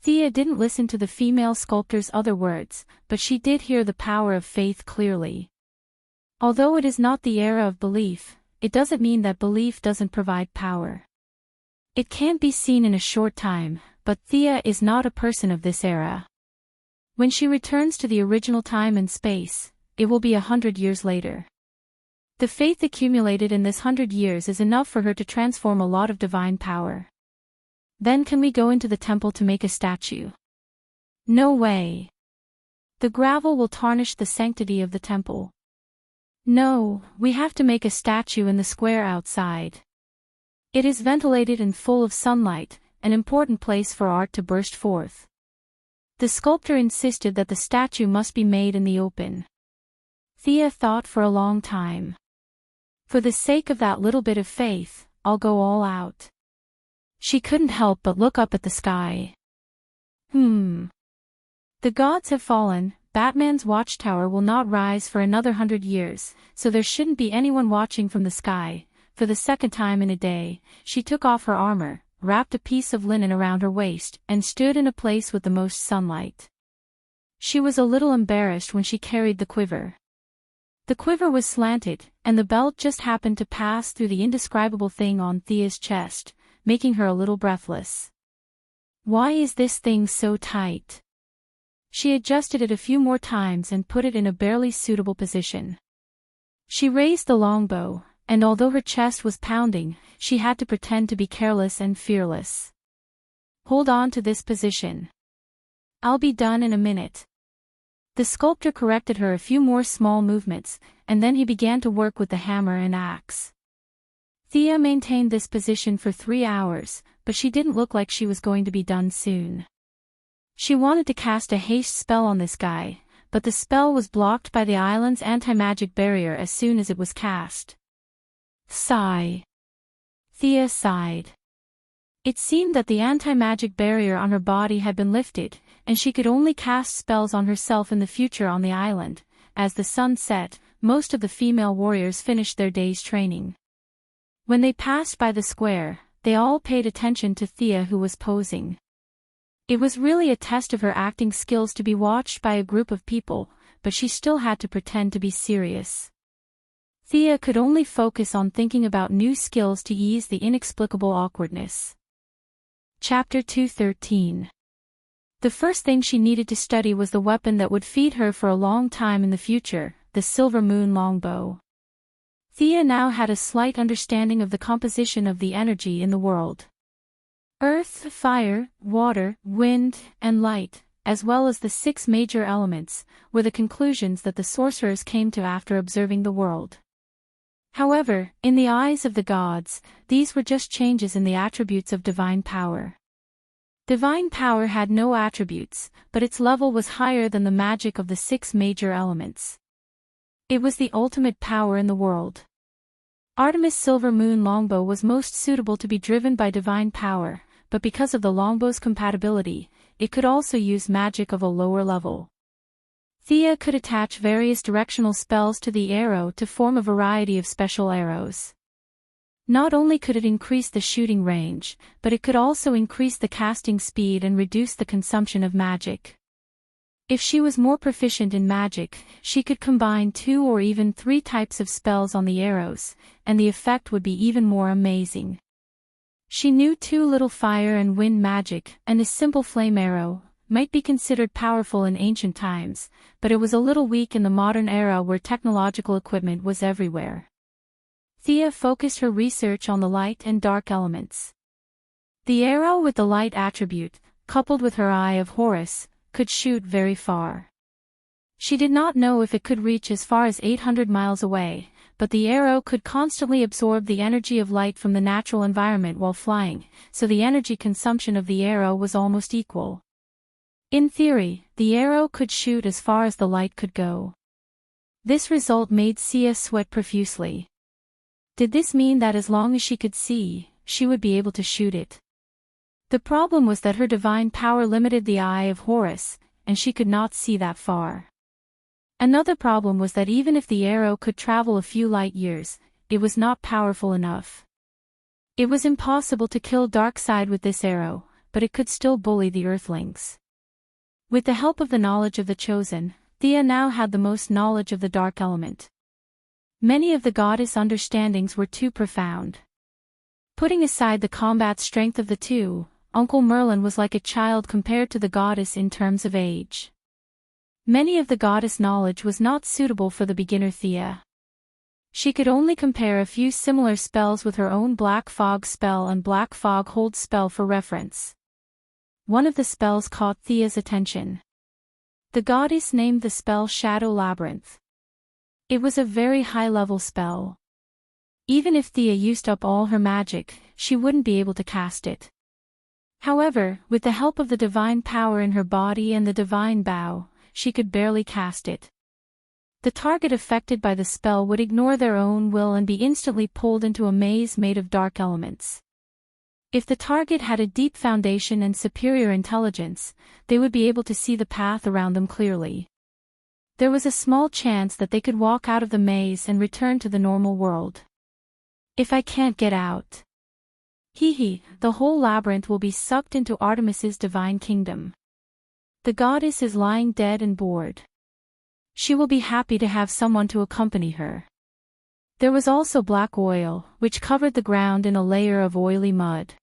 Thea didn't listen to the female sculptor's other words, but she did hear the power of faith clearly. Although it is not the era of belief, it doesn't mean that belief doesn't provide power. It can't be seen in a short time, but Thea is not a person of this era. When she returns to the original time and space, it will be 100 years later. The faith accumulated in this 100 years is enough for her to transform a lot of divine power. Then can we go into the temple to make a statue? No way. The gravel will tarnish the sanctity of the temple. No, we have to make a statue in the square outside. It is ventilated and full of sunlight, an important place for art to burst forth. The sculptor insisted that the statue must be made in the open. Thea thought for a long time. For the sake of that little bit of faith, I'll go all out. She couldn't help but look up at the sky. The gods have fallen, Batman's watchtower will not rise for another 100 years, so there shouldn't be anyone watching from the sky. For the second time in a day, she took off her armor, wrapped a piece of linen around her waist, and stood in a place with the most sunlight. She was a little embarrassed when she carried the quiver. The quiver was slanted, and the belt just happened to pass through the indescribable thing on Thea's chest, making her a little breathless. Why is this thing so tight? She adjusted it a few more times and put it in a barely suitable position. She raised the longbow, and although her chest was pounding, she had to pretend to be careless and fearless. Hold on to this position. I'll be done in a minute. The sculptor corrected her a few more small movements, and then he began to work with the hammer and axe. Thea maintained this position for 3 hours, but she didn't look like she was going to be done soon. She wanted to cast a haste spell on this guy, but the spell was blocked by the island's anti-magic barrier as soon as it was cast. Sigh. Thea sighed. It seemed that the anti-magic barrier on her body had been lifted, and she could only cast spells on herself in the future on the island. As the sun set, most of the female warriors finished their day's training. When they passed by the square, they all paid attention to Thea, who was posing. It was really a test of her acting skills to be watched by a group of people, but she still had to pretend to be serious. Thea could only focus on thinking about new skills to ease the inexplicable awkwardness. Chapter 213. The first thing she needed to study was the weapon that would feed her for a long time in the future, the Silver Moon longbow. Thea now had a slight understanding of the composition of the energy in the world. Earth, fire, water, wind, and light, as well as the 6 major elements, were the conclusions that the sorcerers came to after observing the world. However, in the eyes of the gods, these were just changes in the attributes of divine power. Divine power had no attributes, but its level was higher than the magic of the 6 major elements. It was the ultimate power in the world. Artemis' Silver Moon longbow was most suitable to be driven by divine power, but because of the longbow's compatibility, it could also use magic of a lower level. Thea could attach various directional spells to the arrow to form a variety of special arrows. Not only could it increase the shooting range, but it could also increase the casting speed and reduce the consumption of magic. If she was more proficient in magic, she could combine 2 or even 3 types of spells on the arrows, and the effect would be even more amazing. She knew 2 little fire and wind magic, and a simple flame arrow might be considered powerful in ancient times, but it was a little weak in the modern era where technological equipment was everywhere. Thea focused her research on the light and dark elements. The arrow with the light attribute, coupled with her Eye of Horus, could shoot very far. She did not know if it could reach as far as 800 miles away, but the arrow could constantly absorb the energy of light from the natural environment while flying, so the energy consumption of the arrow was almost equal. In theory, the arrow could shoot as far as the light could go. This result made Thea sweat profusely. Did this mean that as long as she could see, she would be able to shoot it? The problem was that her divine power limited the Eye of Horus, and she could not see that far. Another problem was that even if the arrow could travel a few light years, it was not powerful enough. It was impossible to kill Darkseid with this arrow, but it could still bully the Earthlings. With the help of the knowledge of the Chosen, Thea now had the most knowledge of the dark element. Many of the goddess' understandings were too profound. Putting aside the combat strength of the two, Uncle Merlin was like a child compared to the goddess in terms of age. Many of the goddess' knowledge was not suitable for the beginner Thea. She could only compare a few similar spells with her own Black Fog spell and Black Fog Hold spell for reference. One of the spells caught Thea's attention. The goddess named the spell Shadow Labyrinth. It was a very high-level spell. Even if Thea used up all her magic, she wouldn't be able to cast it. However, with the help of the divine power in her body and the divine bow, she could barely cast it. The target affected by the spell would ignore their own will and be instantly pulled into a maze made of dark elements. If the target had a deep foundation and superior intelligence, they would be able to see the path around them clearly. There was a small chance that they could walk out of the maze and return to the normal world. If I can't get out, the whole labyrinth will be sucked into Artemis's divine kingdom. The goddess is lying dead and bored. She will be happy to have someone to accompany her. There was also black oil, which covered the ground in a layer of oily mud.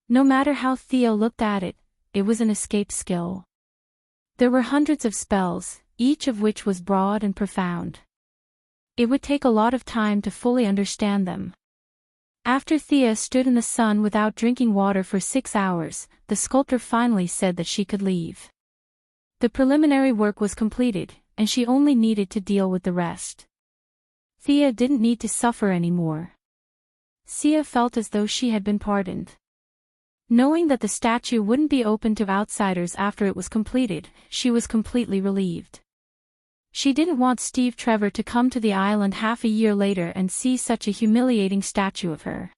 No matter how Thea looked at it, it was an escape skill. There were hundreds of spells, each of which was broad and profound. It would take a lot of time to fully understand them. After Thea stood in the sun without drinking water for 6 hours, the sculptor finally said that she could leave. The preliminary work was completed, and she only needed to deal with the rest. Thea didn't need to suffer anymore. Thea felt as though she had been pardoned. Knowing that the statue wouldn't be open to outsiders after it was completed, she was completely relieved. She didn't want Steve Trevor to come to the island half a year later and see such a humiliating statue of her.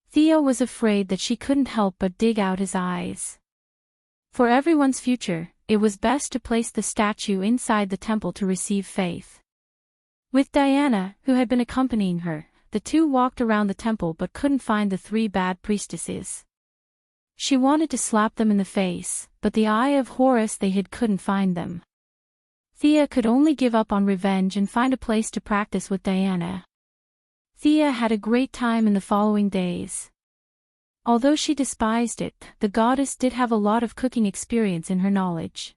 Thea was afraid that she couldn't help but dig out his eyes. For everyone's future, it was best to place the statue inside the temple to receive faith. With Diana, who had been accompanying her, the two walked around the temple but couldn't find the 3 bad priestesses. She wanted to slap them in the face, but the eye of Horus they hid couldn't find them. Thea could only give up on revenge and find a place to practice with Diana. Thea had a great time in the following days. Although she despised it, the goddess did have a lot of cooking experience in her knowledge.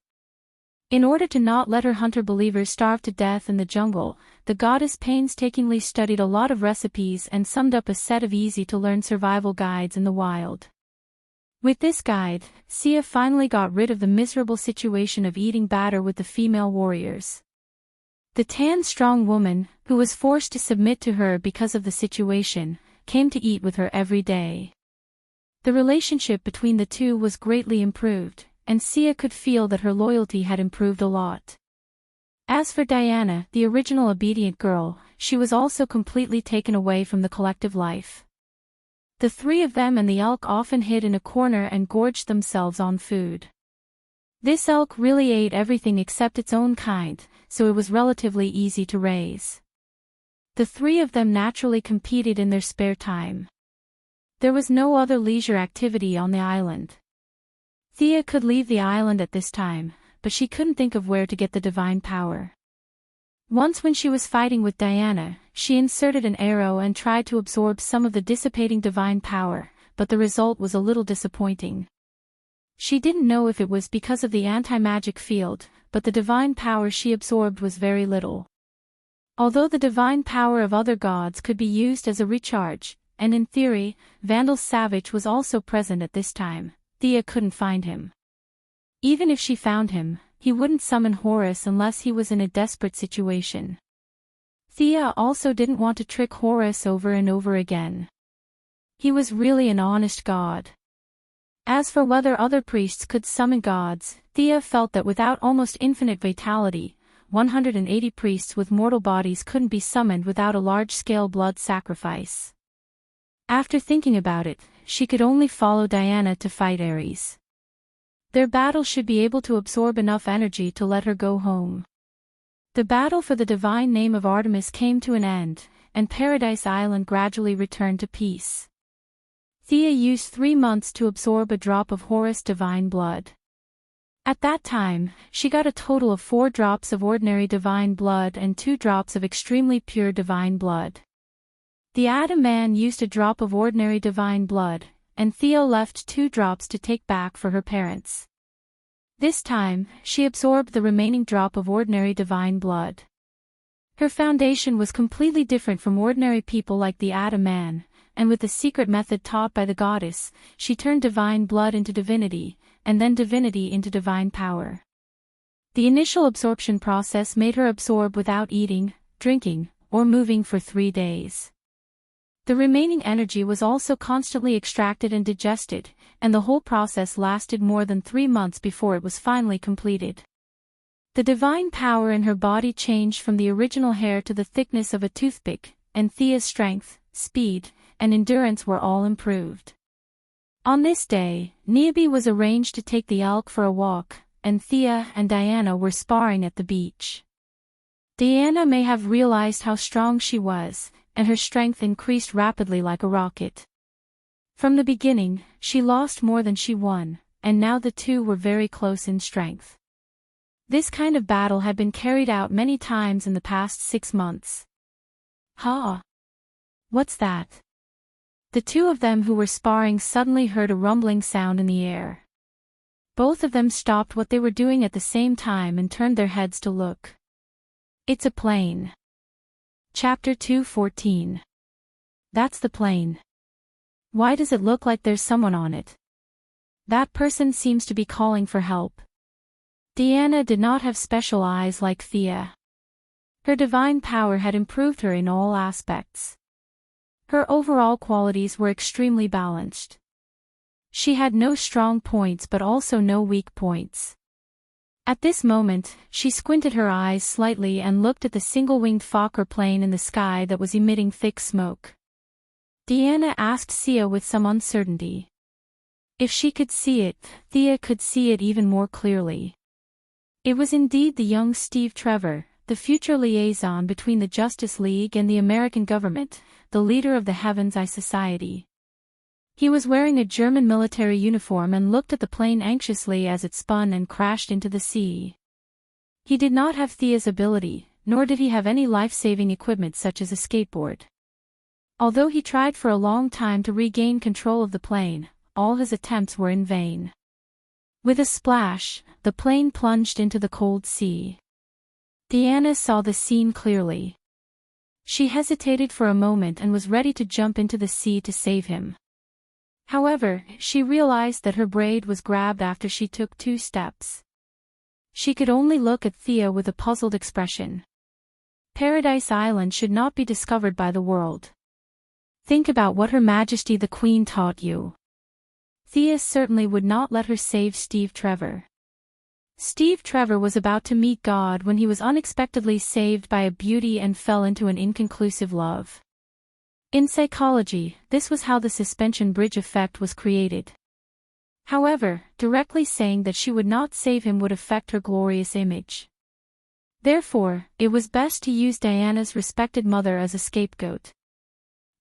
In order to not let her hunter-believers starve to death in the jungle, the goddess painstakingly studied a lot of recipes and summed up a set of easy-to-learn survival guides in the wild. With this guide, Thea finally got rid of the miserable situation of eating batter with the female warriors. The tan strong woman, who was forced to submit to her because of the situation, came to eat with her every day. The relationship between the two was greatly improved, and Thea could feel that her loyalty had improved a lot. As for Diana, the original obedient girl, she was also completely taken away from the collective life. The 3 of them and the elk often hid in a corner and gorged themselves on food. This elk really ate everything except its own kind, so it was relatively easy to raise. The 3 of them naturally competed in their spare time. There was no other leisure activity on the island. Thea could leave the island at this time, but she couldn't think of where to get the divine power. Once when she was fighting with Diana, she inserted an arrow and tried to absorb some of the dissipating divine power, but the result was a little disappointing. She didn't know if it was because of the anti-magic field, but the divine power she absorbed was very little. Although the divine power of other gods could be used as a recharge, and in theory, Vandal Savage was also present at this time, Thea couldn't find him. Even if she found him, he wouldn't summon Horus unless he was in a desperate situation. Thea also didn't want to trick Horus over and over again. He was really an honest god. As for whether other priests could summon gods, Thea felt that without almost infinite vitality, 180 priests with mortal bodies couldn't be summoned without a large-scale blood sacrifice. After thinking about it, she could only follow Diana to fight Ares. Their battle should be able to absorb enough energy to let her go home. The battle for the divine name of Artemis came to an end, and Paradise Island gradually returned to peace. Thea used 3 months to absorb a drop of Horus divine blood. At that time, she got a total of 4 drops of ordinary divine blood and 2 drops of extremely pure divine blood. The Adam man used a drop of ordinary divine blood, and Thea left 2 drops to take back for her parents. This time, she absorbed the remaining drop of ordinary divine blood. Her foundation was completely different from ordinary people like the Adam man, and with the secret method taught by the goddess, she turned divine blood into divinity, and then divinity into divine power. The initial absorption process made her absorb without eating, drinking, or moving for 3 days. The remaining energy was also constantly extracted and digested, and the whole process lasted more than 3 months before it was finally completed. The divine power in her body changed from the original hair to the thickness of a toothpick, and Thea's strength, speed, and endurance were all improved. On this day, Niobe was arranged to take the elk for a walk, and Thea and Diana were sparring at the beach. Diana may have realized how strong she was, and her strength increased rapidly like a rocket. From the beginning, she lost more than she won, and now the two were very close in strength. This kind of battle had been carried out many times in the past 6 months. Ha! What's that? The 2 of them who were sparring suddenly heard a rumbling sound in the air. Both of them stopped what they were doing at the same time and turned their heads to look. It's a plane. Chapter 2:14. That's the plane. Why does it look like there's someone on it? That person seems to be calling for help. Diana did not have special eyes like Thea. Her divine power had improved her in all aspects. Her overall qualities were extremely balanced. She had no strong points but also no weak points. At this moment, she squinted her eyes slightly and looked at the single-winged Fokker plane in the sky that was emitting thick smoke. Diana asked Thea with some uncertainty. If she could see it, Thea could see it even more clearly. It was indeed the young Steve Trevor, the future liaison between the Justice League and the American government, the leader of the Heaven's Eye Society. He was wearing a German military uniform and looked at the plane anxiously as it spun and crashed into the sea. He did not have Thea's ability, nor did he have any life-saving equipment such as a skateboard. Although he tried for a long time to regain control of the plane, all his attempts were in vain. With a splash, the plane plunged into the cold sea. Diana saw the scene clearly. She hesitated for a moment and was ready to jump into the sea to save him. However, she realized that her braid was grabbed after she took 2 steps. She could only look at Thea with a puzzled expression. Paradise Island should not be discovered by the world. Think about what Her Majesty the Queen taught you. Thea certainly would not let her save Steve Trevor. Steve Trevor was about to meet God when he was unexpectedly saved by a beauty and fell into an inconclusive love. In psychology, this was how the suspension bridge effect was created. However, directly saying that she would not save him would affect her glorious image. Therefore, it was best to use Diana's respected mother as a scapegoat.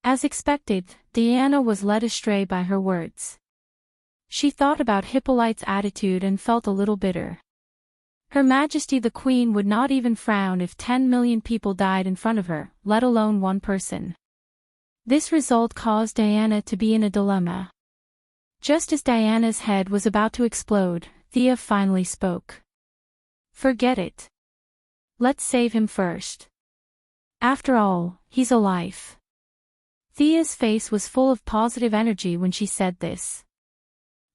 As expected, Diana was led astray by her words. She thought about Hippolyte's attitude and felt a little bitter. Her Majesty the Queen would not even frown if 10 million people died in front of her, let alone one person. This result caused Diana to be in a dilemma. Just as Diana's head was about to explode, Thea finally spoke. Forget it. Let's save him first. After all, he's alive. Thea's face was full of positive energy when she said this.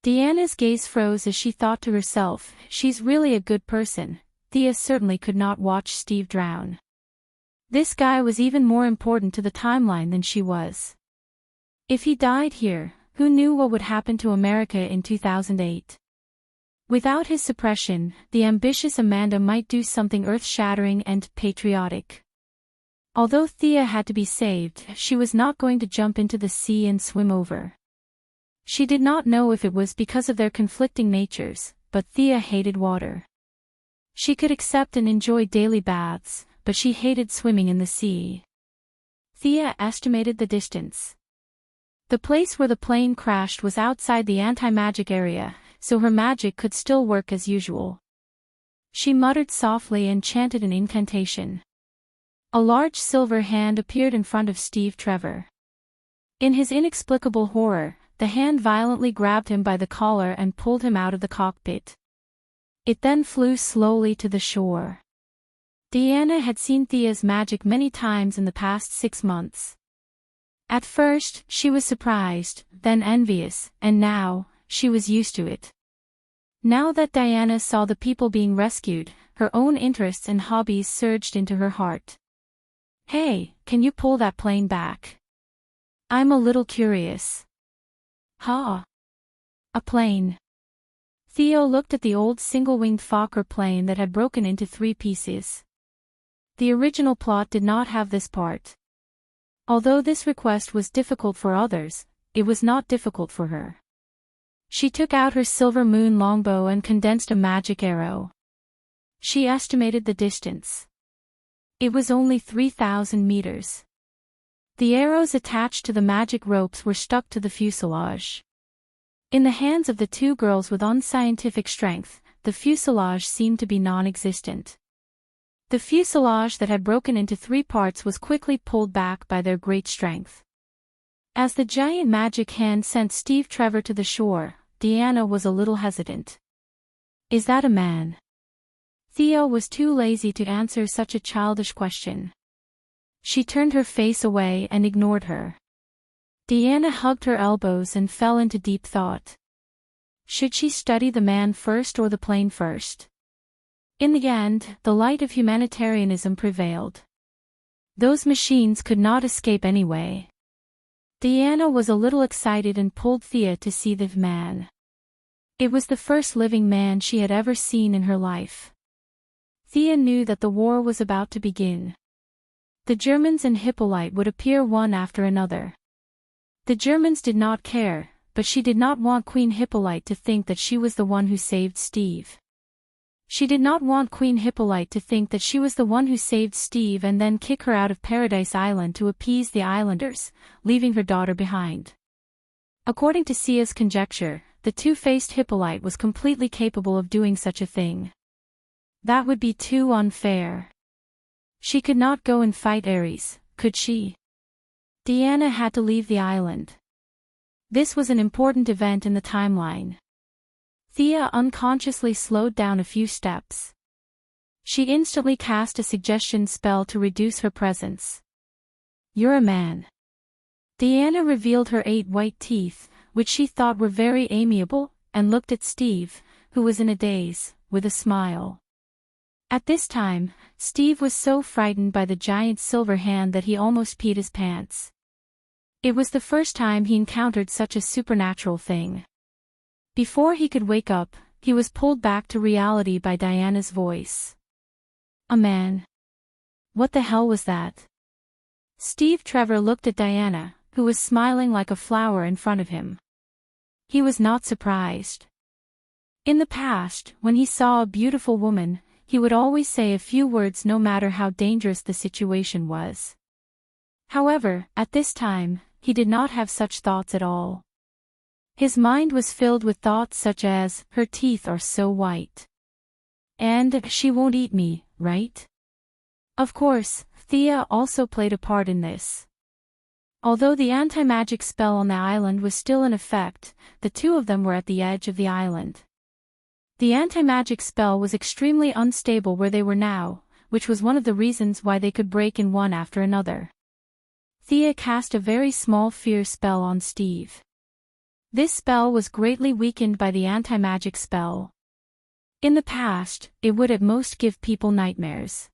Diana's gaze froze as she thought to herself, she's really a good person. Thea certainly could not watch Steve drown. This guy was even more important to the timeline than she was. If he died here, who knew what would happen to America in 2008? Without his suppression, the ambitious Amanda might do something earth-shattering and patriotic. Although Thea had to be saved, she was not going to jump into the sea and swim over. She did not know if it was because of their conflicting natures, but Thea hated water. She could accept and enjoy daily baths, but she hated swimming in the sea. Thea estimated the distance. The place where the plane crashed was outside the anti-magic area, so her magic could still work as usual. She muttered softly and chanted an incantation. A large silver hand appeared in front of Steve Trevor. In his inexplicable horror, the hand violently grabbed him by the collar and pulled him out of the cockpit. It then flew slowly to the shore. Diana had seen Thea's magic many times in the past 6 months. At first, she was surprised, then envious, and now, she was used to it. Now that Diana saw the people being rescued, her own interests and hobbies surged into her heart. "Hey, can you pull that plane back? I'm a little curious." "Ha! A plane." Theo looked at the old single-winged Fokker plane that had broken into 3 pieces. The original plot did not have this part. Although this request was difficult for others, it was not difficult for her. She took out her silver moon longbow and condensed a magic arrow. She estimated the distance. It was only 3,000 meters. The arrows attached to the magic ropes were stuck to the fuselage. In the hands of the 2 girls with unscientific strength, the fuselage seemed to be non-existent. The fuselage that had broken into 3 parts was quickly pulled back by their great strength. As the giant magic hand sent Steve Trevor to the shore, Diana was a little hesitant. "Is that a man?" Thea was too lazy to answer such a childish question. She turned her face away and ignored her. Diana hugged her elbows and fell into deep thought. Should she study the man first or the plane first? In the end, the light of humanitarianism prevailed. Those machines could not escape anyway. Diana was a little excited and pulled Thea to see the man. It was the first living man she had ever seen in her life. Thea knew that the war was about to begin. The Germans and Hippolyte would appear one after another. The Germans did not care, but she did not want Queen Hippolyte to think that she was the one who saved Steve. She did not want Queen Hippolyte to think that she was the one who saved Steve and then kick her out of Paradise Island to appease the islanders, leaving her daughter behind. According to Sia's conjecture, the two-faced Hippolyte was completely capable of doing such a thing. That would be too unfair. She could not go and fight Ares, could she? Diana had to leave the island. This was an important event in the timeline. Thea unconsciously slowed down a few steps. She instantly cast a suggestion spell to reduce her presence. "You're a man." Diana revealed her 8 white teeth, which she thought were very amiable, and looked at Steve, who was in a daze, with a smile. At this time, Steve was so frightened by the giant silver hand that he almost peed his pants. It was the first time he encountered such a supernatural thing. Before he could wake up, he was pulled back to reality by Diana's voice. "A man? What the hell was that?" Steve Trevor looked at Diana, who was smiling like a flower in front of him. He was not surprised. In the past, when he saw a beautiful woman, he would always say a few words no matter how dangerous the situation was. However, at this time, he did not have such thoughts at all. His mind was filled with thoughts such as, "Her teeth are so white. And, she won't eat me, right?" Of course, Thea also played a part in this. Although the anti-magic spell on the island was still in effect, the 2 of them were at the edge of the island. The anti-magic spell was extremely unstable where they were now, which was one of the reasons why they could break in one after another. Thea cast a very small fear spell on Steve. This spell was greatly weakened by the anti-magic spell. In the past, it would at most give people nightmares.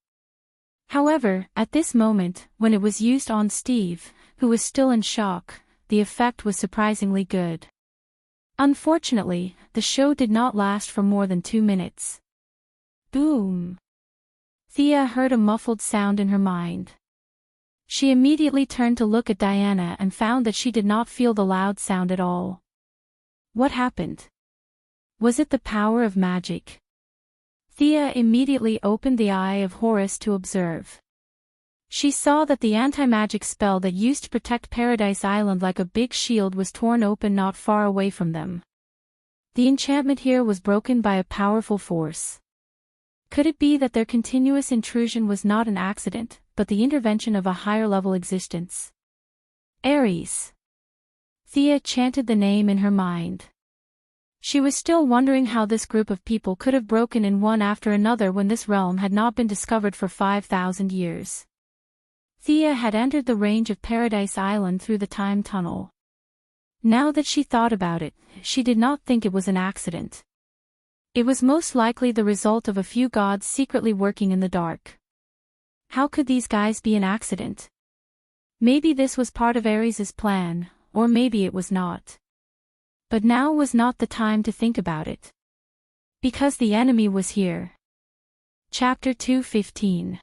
However, at this moment, when it was used on Steve, who was still in shock, the effect was surprisingly good. Unfortunately, the show did not last for more than 2 minutes. Boom! Thea heard a muffled sound in her mind. She immediately turned to look at Diana and found that she did not feel the loud sound at all. What happened? Was it the power of magic? Thea immediately opened the Eye of Horus to observe. She saw that the anti-magic spell that used to protect Paradise Island like a big shield was torn open not far away from them. The enchantment here was broken by a powerful force. Could it be that their continuous intrusion was not an accident, but the intervention of a higher-level existence? Ares. Thea chanted the name in her mind. She was still wondering how this group of people could have broken in one after another when this realm had not been discovered for 5,000 years. Thea had entered the range of Paradise Island through the time tunnel. Now that she thought about it, she did not think it was an accident. It was most likely the result of a few gods secretly working in the dark. How could these guys be an accident? Maybe this was part of Ares's plan, or maybe it was not. But now was not the time to think about it. Because the enemy was here. Chapter 2:15.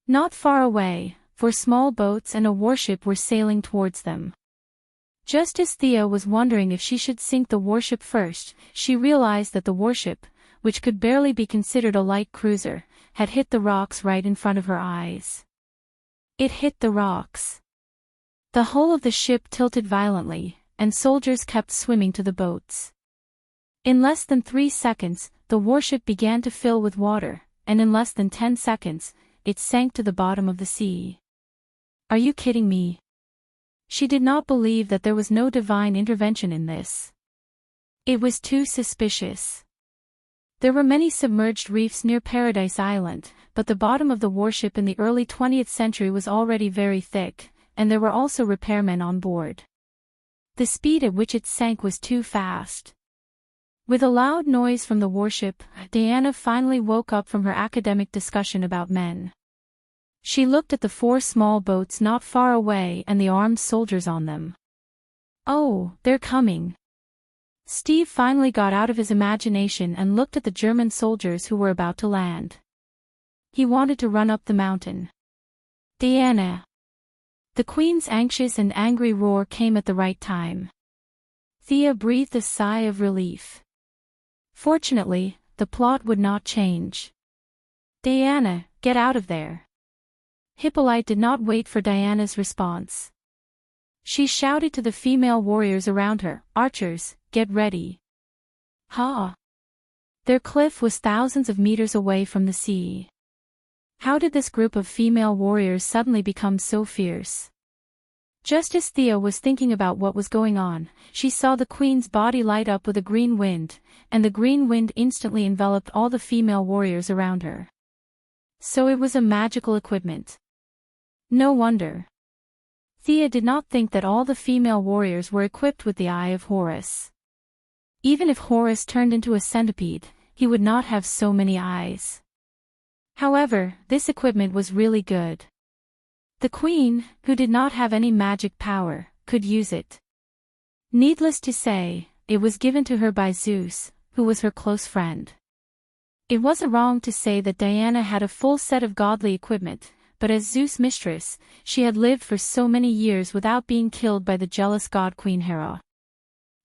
Not far away, 4 small boats and a warship were sailing towards them. Just as Thea was wondering if she should sink the warship first, she realized that the warship, which could barely be considered a light cruiser, had hit the rocks right in front of her eyes. It hit the rocks. The hull of the ship tilted violently, and soldiers kept swimming to the boats. In less than 3 seconds, the warship began to fill with water, and in less than 10 seconds, it sank to the bottom of the sea. Are you kidding me? She did not believe that there was no divine intervention in this. It was too suspicious. There were many submerged reefs near Paradise Island, but the bottom of the warship in the early 20th century was already very thick, and there were also repairmen on board. The speed at which it sank was too fast. With a loud noise from the warship, Diana finally woke up from her academic discussion about men. She looked at the 4 small boats not far away and the armed soldiers on them. Oh, they're coming. Steve finally got out of his imagination and looked at the German soldiers who were about to land. He wanted to run up the mountain. Diana. The Queen's anxious and angry roar came at the right time. Thea breathed a sigh of relief. Fortunately, the plot would not change. Diana, get out of there. Hippolyte did not wait for Diana's response. She shouted to the female warriors around her, "Archers, get ready." Ha! Their cliff was thousands of meters away from the sea. How did this group of female warriors suddenly become so fierce? Just as Thea was thinking about what was going on, she saw the Queen's body light up with a green wind, and the green wind instantly enveloped all the female warriors around her. So it was a magical equipment. No wonder. Thea did not think that all the female warriors were equipped with the Eye of Horus. Even if Horus turned into a centipede, he would not have so many eyes. However, this equipment was really good. The Queen, who did not have any magic power, could use it. Needless to say, it was given to her by Zeus, who was her close friend. It wasn't wrong to say that Diana had a full set of godly equipment, but as Zeus' mistress, she had lived for so many years without being killed by the jealous god Queen Hera.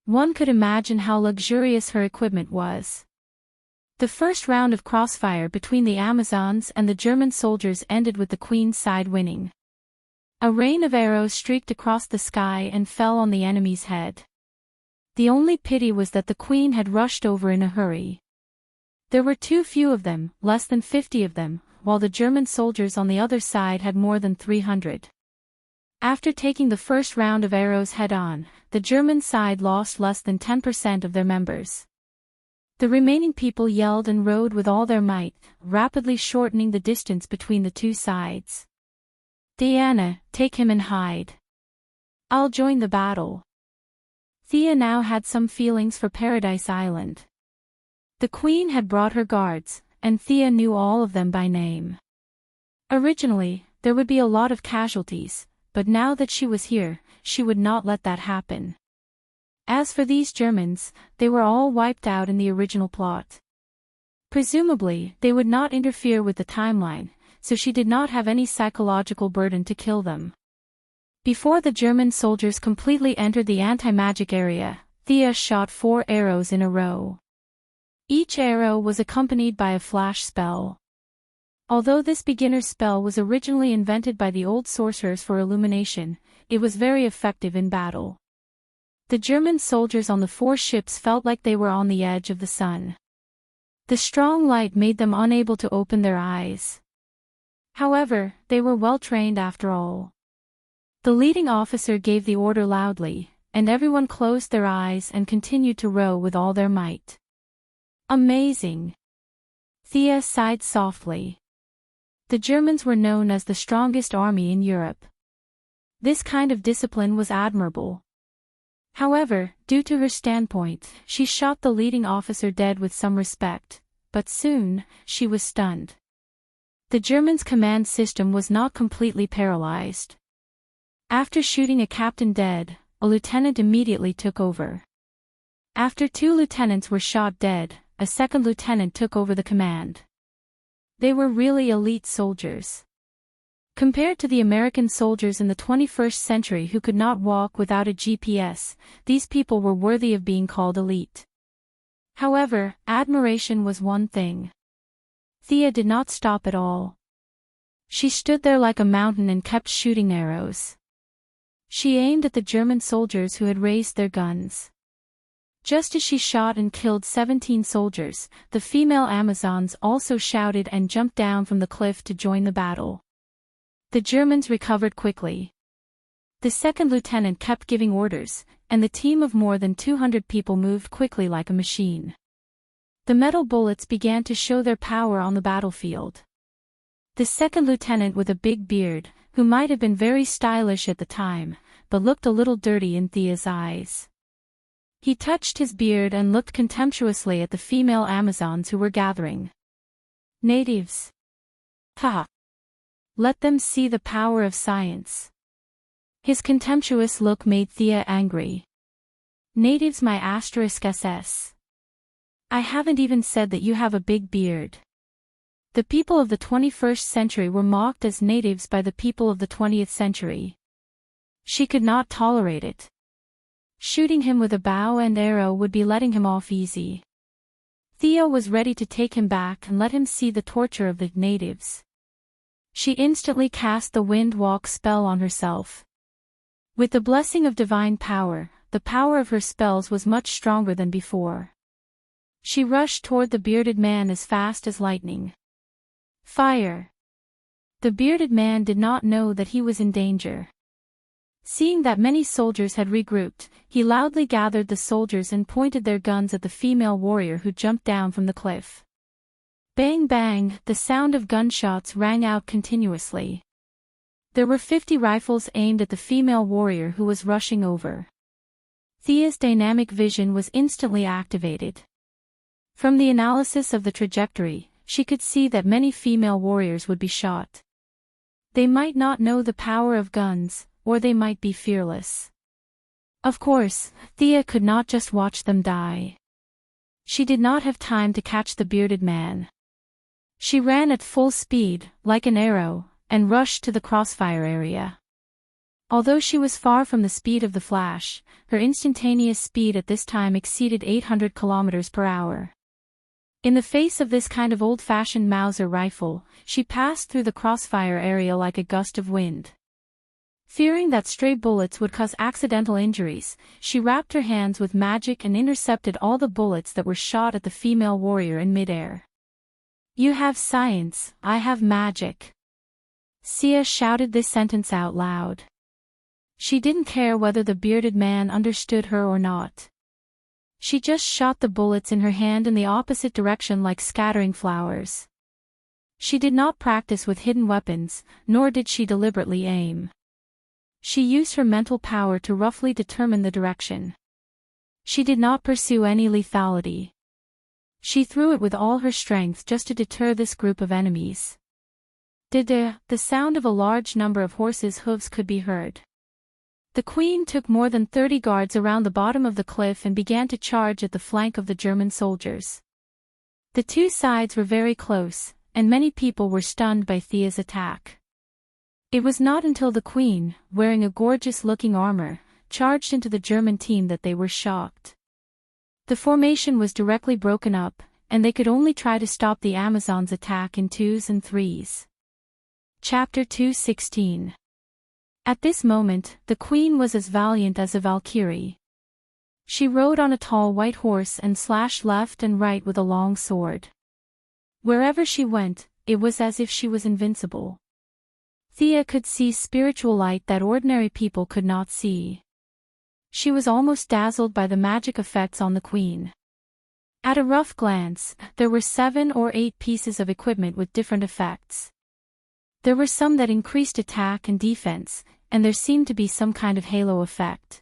One could imagine how luxurious her equipment was. The first round of crossfire between the Amazons and the German soldiers ended with the Queen's side winning. A rain of arrows streaked across the sky and fell on the enemy's head. The only pity was that the Queen had rushed over in a hurry. There were too few of them, less than 50 of them, while the German soldiers on the other side had more than 300. After taking the first round of arrows head-on, the German side lost less than 10% of their members. The remaining people yelled and rode with all their might, rapidly shortening the distance between the two sides. Diana, take him and hide. I'll join the battle. Thea now had some feelings for Paradise Island. The Queen had brought her guards, and Thea knew all of them by name. Originally, there would be a lot of casualties, but now that she was here, she would not let that happen. As for these Germans, they were all wiped out in the original plot. Presumably, they would not interfere with the timeline, so she did not have any psychological burden to kill them. Before the German soldiers completely entered the anti-magic area, Thea shot 4 arrows in a row. Each arrow was accompanied by a flash spell. Although this beginner's spell was originally invented by the old sorcerers for illumination, it was very effective in battle. The German soldiers on the 4 ships felt like they were on the edge of the sun. The strong light made them unable to open their eyes. However, they were well trained after all. The leading officer gave the order loudly, and everyone closed their eyes and continued to row with all their might. Amazing! Thea sighed softly. The Germans were known as the strongest army in Europe. This kind of discipline was admirable. However, due to her standpoint, she shot the leading officer dead with some respect, but soon, she was stunned. The Germans' command system was not completely paralyzed. After shooting a captain dead, a lieutenant immediately took over. After 2 lieutenants were shot dead, a second lieutenant took over the command. They were really elite soldiers. Compared to the American soldiers in the 21st century who could not walk without a GPS, these people were worthy of being called elite. However, admiration was one thing. Thea did not stop at all. She stood there like a mountain and kept shooting arrows. She aimed at the German soldiers who had raised their guns. Just as she shot and killed 17 soldiers, the female Amazons also shouted and jumped down from the cliff to join the battle. The Germans recovered quickly. The second lieutenant kept giving orders, and the team of more than 200 people moved quickly like a machine. The metal bullets began to show their power on the battlefield. The second lieutenant with a big beard, who might have been very stylish at the time, but looked a little dirty in Thea's eyes. He touched his beard and looked contemptuously at the female Amazons who were gathering. Natives. Ha! Let them see the power of science. His contemptuous look made Thea angry. Natives my *SS. I haven't even said that you have a big beard. The people of the 21st century were mocked as natives by the people of the 20th century. She could not tolerate it. Shooting him with a bow and arrow would be letting him off easy. Thea was ready to take him back and let him see the torture of the natives. She instantly cast the Wind Walk spell on herself. With the blessing of divine power, the power of her spells was much stronger than before. She rushed toward the bearded man as fast as lightning. Fire! The bearded man did not know that he was in danger. Seeing that many soldiers had regrouped, he loudly gathered the soldiers and pointed their guns at the female warrior who jumped down from the cliff. Bang bang, the sound of gunshots rang out continuously. There were 50 rifles aimed at the female warrior who was rushing over. Thea's dynamic vision was instantly activated. From the analysis of the trajectory, she could see that many female warriors would be shot. They might not know the power of guns, or they might be fearless. Of course, Thea could not just watch them die. She did not have time to catch the bearded man. She ran at full speed, like an arrow, and rushed to the crossfire area. Although she was far from the speed of the flash, her instantaneous speed at this time exceeded 800 kilometers per hour. In the face of this kind of old-fashioned Mauser rifle, she passed through the crossfire area like a gust of wind. Fearing that stray bullets would cause accidental injuries, she wrapped her hands with magic and intercepted all the bullets that were shot at the female warrior in midair. You have science, I have magic. Sia shouted this sentence out loud. She didn't care whether the bearded man understood her or not. She just shot the bullets in her hand in the opposite direction like scattering flowers. She did not practice with hidden weapons, nor did she deliberately aim. She used her mental power to roughly determine the direction. She did not pursue any lethality. She threw it with all her strength just to deter this group of enemies. The sound of a large number of horses' hooves could be heard. The queen took more than 30 guards around the bottom of the cliff and began to charge at the flank of the German soldiers. The two sides were very close, and many people were stunned by Thea's attack. It was not until the queen, wearing a gorgeous-looking armor, charged into the German team that they were shocked. The formation was directly broken up, and they could only try to stop the Amazons' attack in 2s and 3s. Chapter 2:16. At this moment, the queen was as valiant as a valkyrie. She rode on a tall white horse and slashed left and right with a long sword. Wherever she went, it was as if she was invincible. Thea could see spiritual light that ordinary people could not see. She was almost dazzled by the magic effects on the queen. At a rough glance, there were 7 or 8 pieces of equipment with different effects. There were some that increased attack and defense, and there seemed to be some kind of halo effect.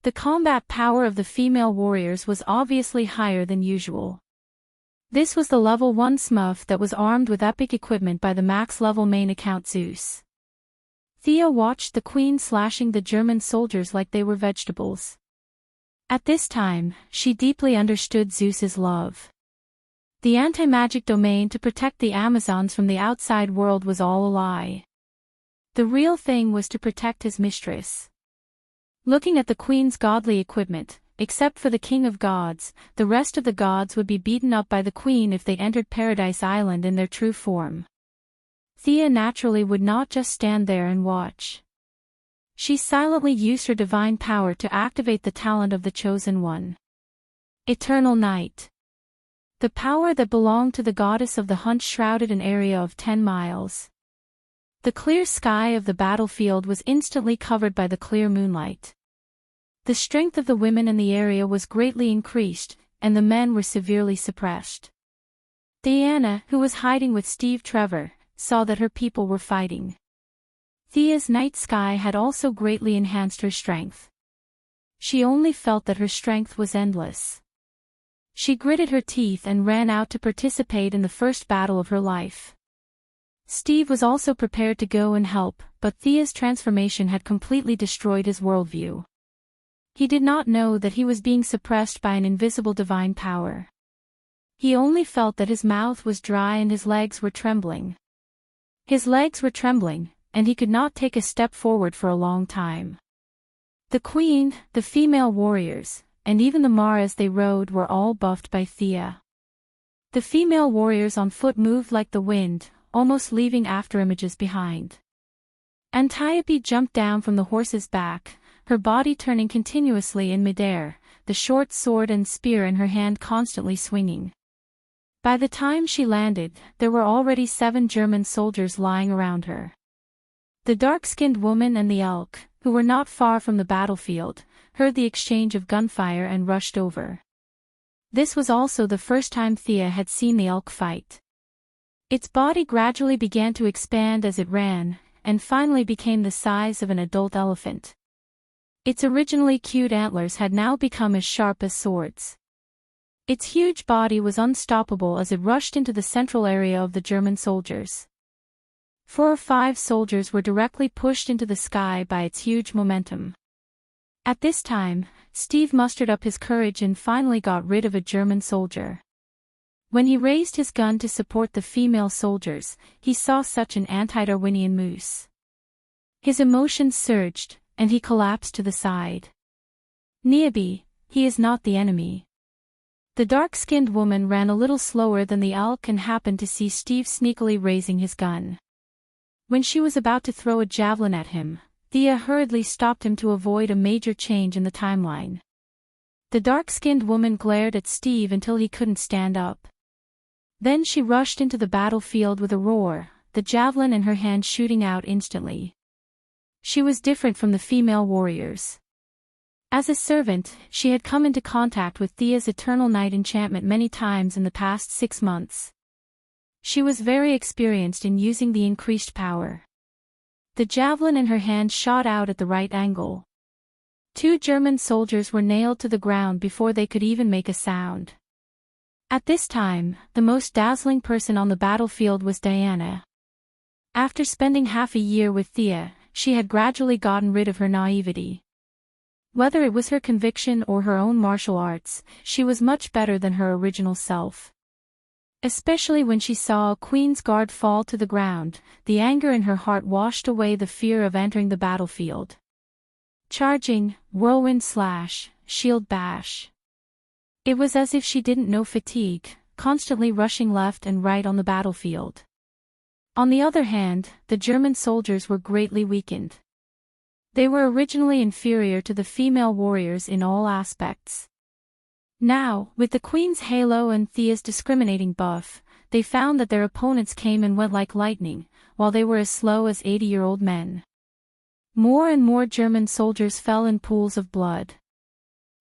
The combat power of the female warriors was obviously higher than usual. This was the level 1 Smurf that was armed with epic equipment by the max-level main account Zeus. Thea watched the queen slashing the German soldiers like they were vegetables. At this time, she deeply understood Zeus's love. The anti-magic domain to protect the Amazons from the outside world was all a lie. The real thing was to protect his mistress. Looking at the queen's godly equipment, except for the king of gods, the rest of the gods would be beaten up by the queen if they entered Paradise Island in their true form. Thea naturally would not just stand there and watch. She silently used her divine power to activate the talent of the Chosen One. Eternal Night. The power that belonged to the goddess of the hunt shrouded an area of 10 miles. The clear sky of the battlefield was instantly covered by the clear moonlight. The strength of the women in the area was greatly increased, and the men were severely suppressed. Diana, who was hiding with Steve Trevor, saw that her people were fighting. Thea's night sky had also greatly enhanced her strength. She only felt that her strength was endless. She gritted her teeth and ran out to participate in the first battle of her life. Steve was also prepared to go and help, but Thea's transformation had completely destroyed his worldview. He did not know that he was being suppressed by an invisible divine power. He only felt that his mouth was dry and his legs were trembling. His legs were trembling, and he could not take a step forward for a long time. The queen, the female warriors, and even the maras they rode were all buffed by Thea. The female warriors on foot moved like the wind, almost leaving afterimages behind. Antiope jumped down from the horse's back, her body turning continuously in midair, the short sword and spear in her hand constantly swinging. By the time she landed, there were already 7 German soldiers lying around her. The dark-skinned woman and the elk, who were not far from the battlefield, heard the exchange of gunfire and rushed over. This was also the first time Thea had seen the elk fight. Its body gradually began to expand as it ran, and finally became the size of an adult elephant. Its originally cute antlers had now become as sharp as swords. Its huge body was unstoppable as it rushed into the central area of the German soldiers. 4 or 5 soldiers were directly pushed into the sky by its huge momentum. At this time, Steve mustered up his courage and finally got rid of a German soldier. When he raised his gun to support the female soldiers, he saw such an anti-Darwinian moose. His emotions surged, and he collapsed to the side. Niobe, he is not the enemy. The dark-skinned woman ran a little slower than the elk and happened to see Steve sneakily raising his gun. When she was about to throw a javelin at him, Thea hurriedly stopped him to avoid a major change in the timeline. The dark-skinned woman glared at Steve until he couldn't stand up. Then she rushed into the battlefield with a roar, the javelin in her hand shooting out instantly. She was different from the female warriors. As a servant, she had come into contact with Thea's Eternal Night enchantment many times in the past 6 months. She was very experienced in using the increased power. The javelin in her hand shot out at the right angle. 2 German soldiers were nailed to the ground before they could even make a sound. At this time, the most dazzling person on the battlefield was Diana. After spending half a year with Thea, she had gradually gotten rid of her naivety. Whether it was her conviction or her own martial arts, she was much better than her original self. Especially when she saw a queen's guard fall to the ground, the anger in her heart washed away the fear of entering the battlefield. Charging, whirlwind slash, shield bash. It was as if she didn't know fatigue, constantly rushing left and right on the battlefield. On the other hand, the German soldiers were greatly weakened. They were originally inferior to the female warriors in all aspects. Now, with the Queen's halo and Thea's discriminating buff, they found that their opponents came and went like lightning, while they were as slow as 80-year-old men. More and more German soldiers fell in pools of blood.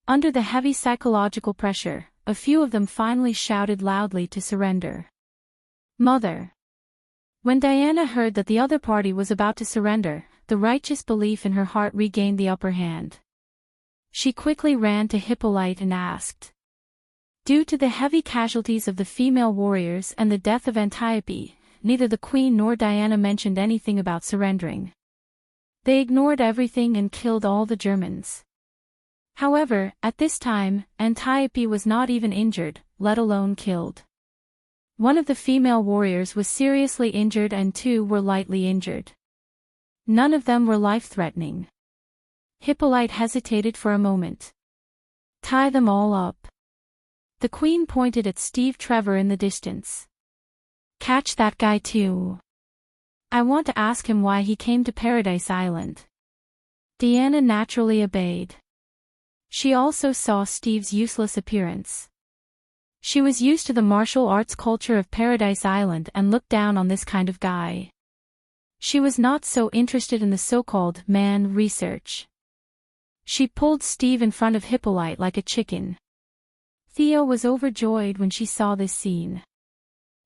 Under the heavy psychological pressure, a few of them finally shouted loudly to surrender. Mother. When Diana heard that the other party was about to surrender, the righteous belief in her heart regained the upper hand. She quickly ran to Hippolyte and asked. Due to the heavy casualties of the female warriors and the death of Antiope, neither the Queen nor Diana mentioned anything about surrendering. They ignored everything and killed all the Germans. However, at this time, Antiope was not even injured, let alone killed. One of the female warriors was seriously injured and 2 were lightly injured. None of them were life-threatening. Hippolyte hesitated for a moment. Tie them all up. The Queen pointed at Steve Trevor in the distance. Catch that guy too. I want to ask him why he came to Paradise Island. Diana naturally obeyed. She also saw Steve's useless appearance. She was used to the martial arts culture of Paradise Island and looked down on this kind of guy. She was not so interested in the so-called man research. She pulled Steve in front of Hippolyte like a chicken. Thea was overjoyed when she saw this scene.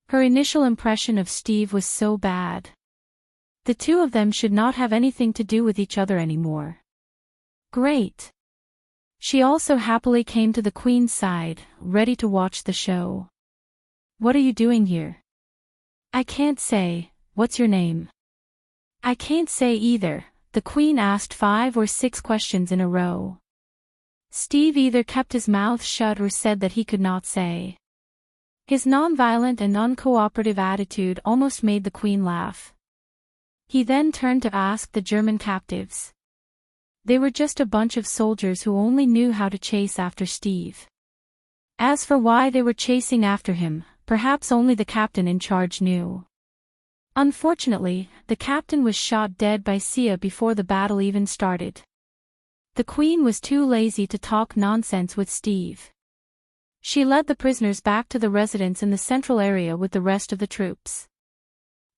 Her initial impression of Steve was so bad. The two of them should not have anything to do with each other anymore. Great. She also happily came to the Queen's side, ready to watch the show. What are you doing here? I can't say. What's your name? I can't say either. The Queen asked 5 or 6 questions in a row. Steve either kept his mouth shut or said that he could not say. His nonviolent and uncooperative attitude almost made the Queen laugh. He then turned to ask the German captives. They were just a bunch of soldiers who only knew how to chase after Steve. As for why they were chasing after him, perhaps only the captain in charge knew. Unfortunately, the captain was shot dead by Sia before the battle even started. The Queen was too lazy to talk nonsense with Steve. She led the prisoners back to the residence in the central area with the rest of the troops.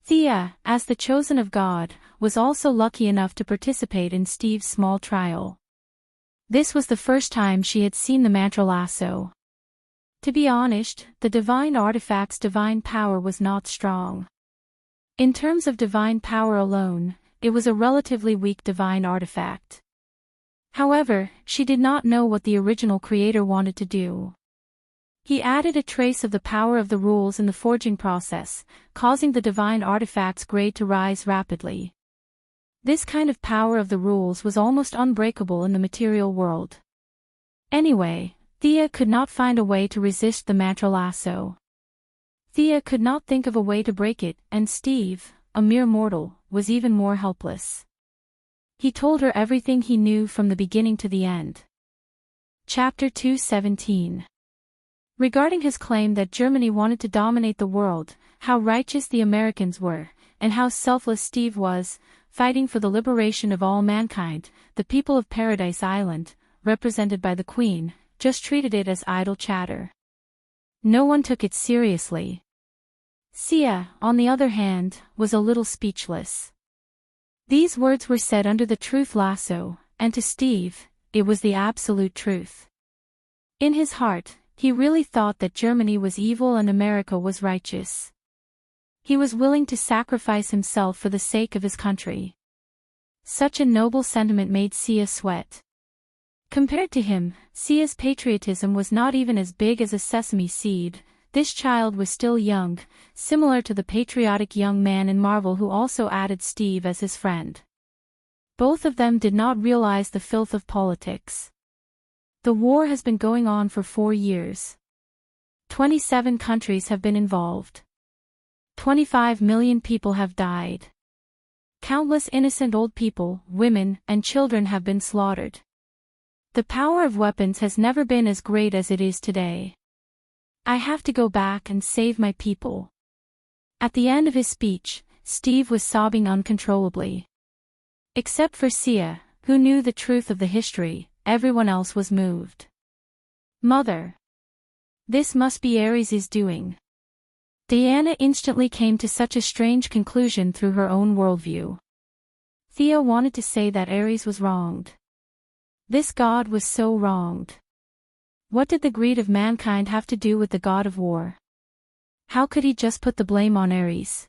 Thea, as the chosen of God, was also lucky enough to participate in Steve's small trial. This was the first time she had seen the mantra lasso. To be honest, the divine artifact's divine power was not strong. In terms of divine power alone, it was a relatively weak divine artifact. However, she did not know what the original creator wanted to do. He added a trace of the power of the rules in the forging process, causing the divine artifact's grade to rise rapidly. This kind of power of the rules was almost unbreakable in the material world. Anyway, Thea could not find a way to resist the mantra lasso. Thea could not think of a way to break it, and Steve, a mere mortal, was even more helpless. He told her everything he knew from the beginning to the end. Chapter 2:17. Regarding his claim that Germany wanted to dominate the world, how righteous the Americans were, and how selfless Steve was, fighting for the liberation of all mankind, the people of Paradise Island, represented by the Queen, just treated it as idle chatter. No one took it seriously. Sia, on the other hand, was a little speechless. These words were said under the truth lasso, and to Steve, it was the absolute truth. In his heart, he really thought that Germany was evil and America was righteous. He was willing to sacrifice himself for the sake of his country. Such a noble sentiment made Sia sweat. Compared to him, Sia's patriotism was not even as big as a sesame seed. This child was still young, similar to the patriotic young man in Marvel who also added Steve as his friend. Both of them did not realize the filth of politics. The war has been going on for 4 years. 27 countries have been involved. 25 million people have died. Countless innocent old people, women, and children have been slaughtered. The power of weapons has never been as great as it is today. I have to go back and save my people. At the end of his speech, Steve was sobbing uncontrollably. Except for Sia, who knew the truth of the history, everyone else was moved. Mother. This must be Ares' doing. Diana instantly came to such a strange conclusion through her own worldview. Thea wanted to say that Ares was wronged. This god was so wronged. What did the greed of mankind have to do with the god of war? How could he just put the blame on Ares?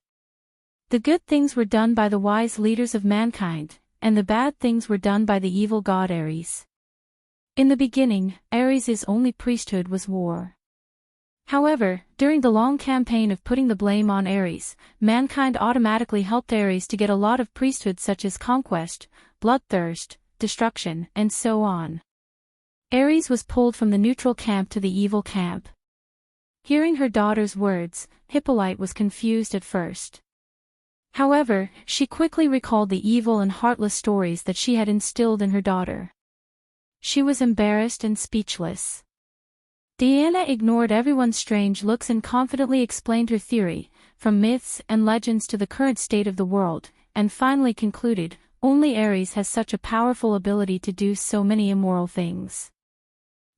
The good things were done by the wise leaders of mankind, and the bad things were done by the evil god Ares. In the beginning, Ares' only priesthood was war. However, during the long campaign of putting the blame on Ares, mankind automatically helped Ares to get a lot of priesthoods such as conquest, bloodthirst, destruction, and so on. Ares was pulled from the neutral camp to the evil camp. Hearing her daughter's words, Hippolyte was confused at first. However, she quickly recalled the evil and heartless stories that she had instilled in her daughter. She was embarrassed and speechless. Diana ignored everyone's strange looks and confidently explained her theory, from myths and legends to the current state of the world, and finally concluded, only Ares has such a powerful ability to do so many immoral things.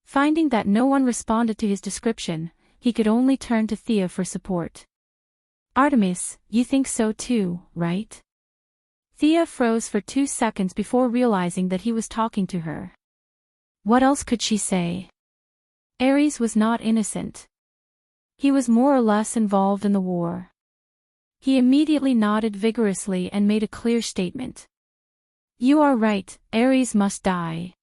Finding that no one responded to his description, he could only turn to Thea for support. Artemis, you think so too, right? Thea froze for 2 seconds before realizing that he was talking to her. What else could she say? Ares was not innocent. He was more or less involved in the war. He immediately nodded vigorously and made a clear statement. You are right, Ares must die.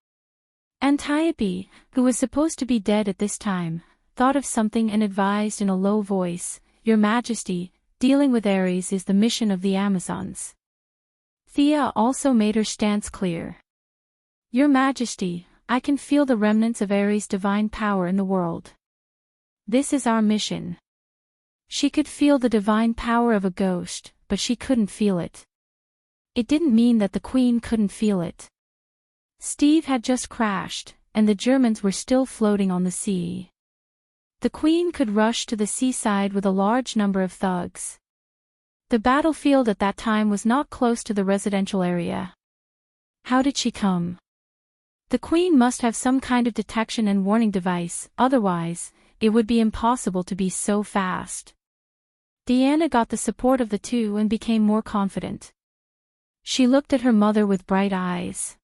Antiope, who was supposed to be dead at this time, thought of something and advised in a low voice, Your Majesty, dealing with Ares is the mission of the Amazons. Thea also made her stance clear. Your Majesty, I can feel the remnants of Ares' divine power in the world. This is our mission. She could feel the divine power of a ghost, but she couldn't feel it. It didn't mean that the Queen couldn't feel it. Steve had just crashed, and the Germans were still floating on the sea. The Queen could rush to the seaside with a large number of thugs. The battlefield at that time was not close to the residential area. How did she come? The Queen must have some kind of detection and warning device, otherwise, it would be impossible to be so fast. Diana got the support of the two and became more confident. She looked at her mother with bright eyes.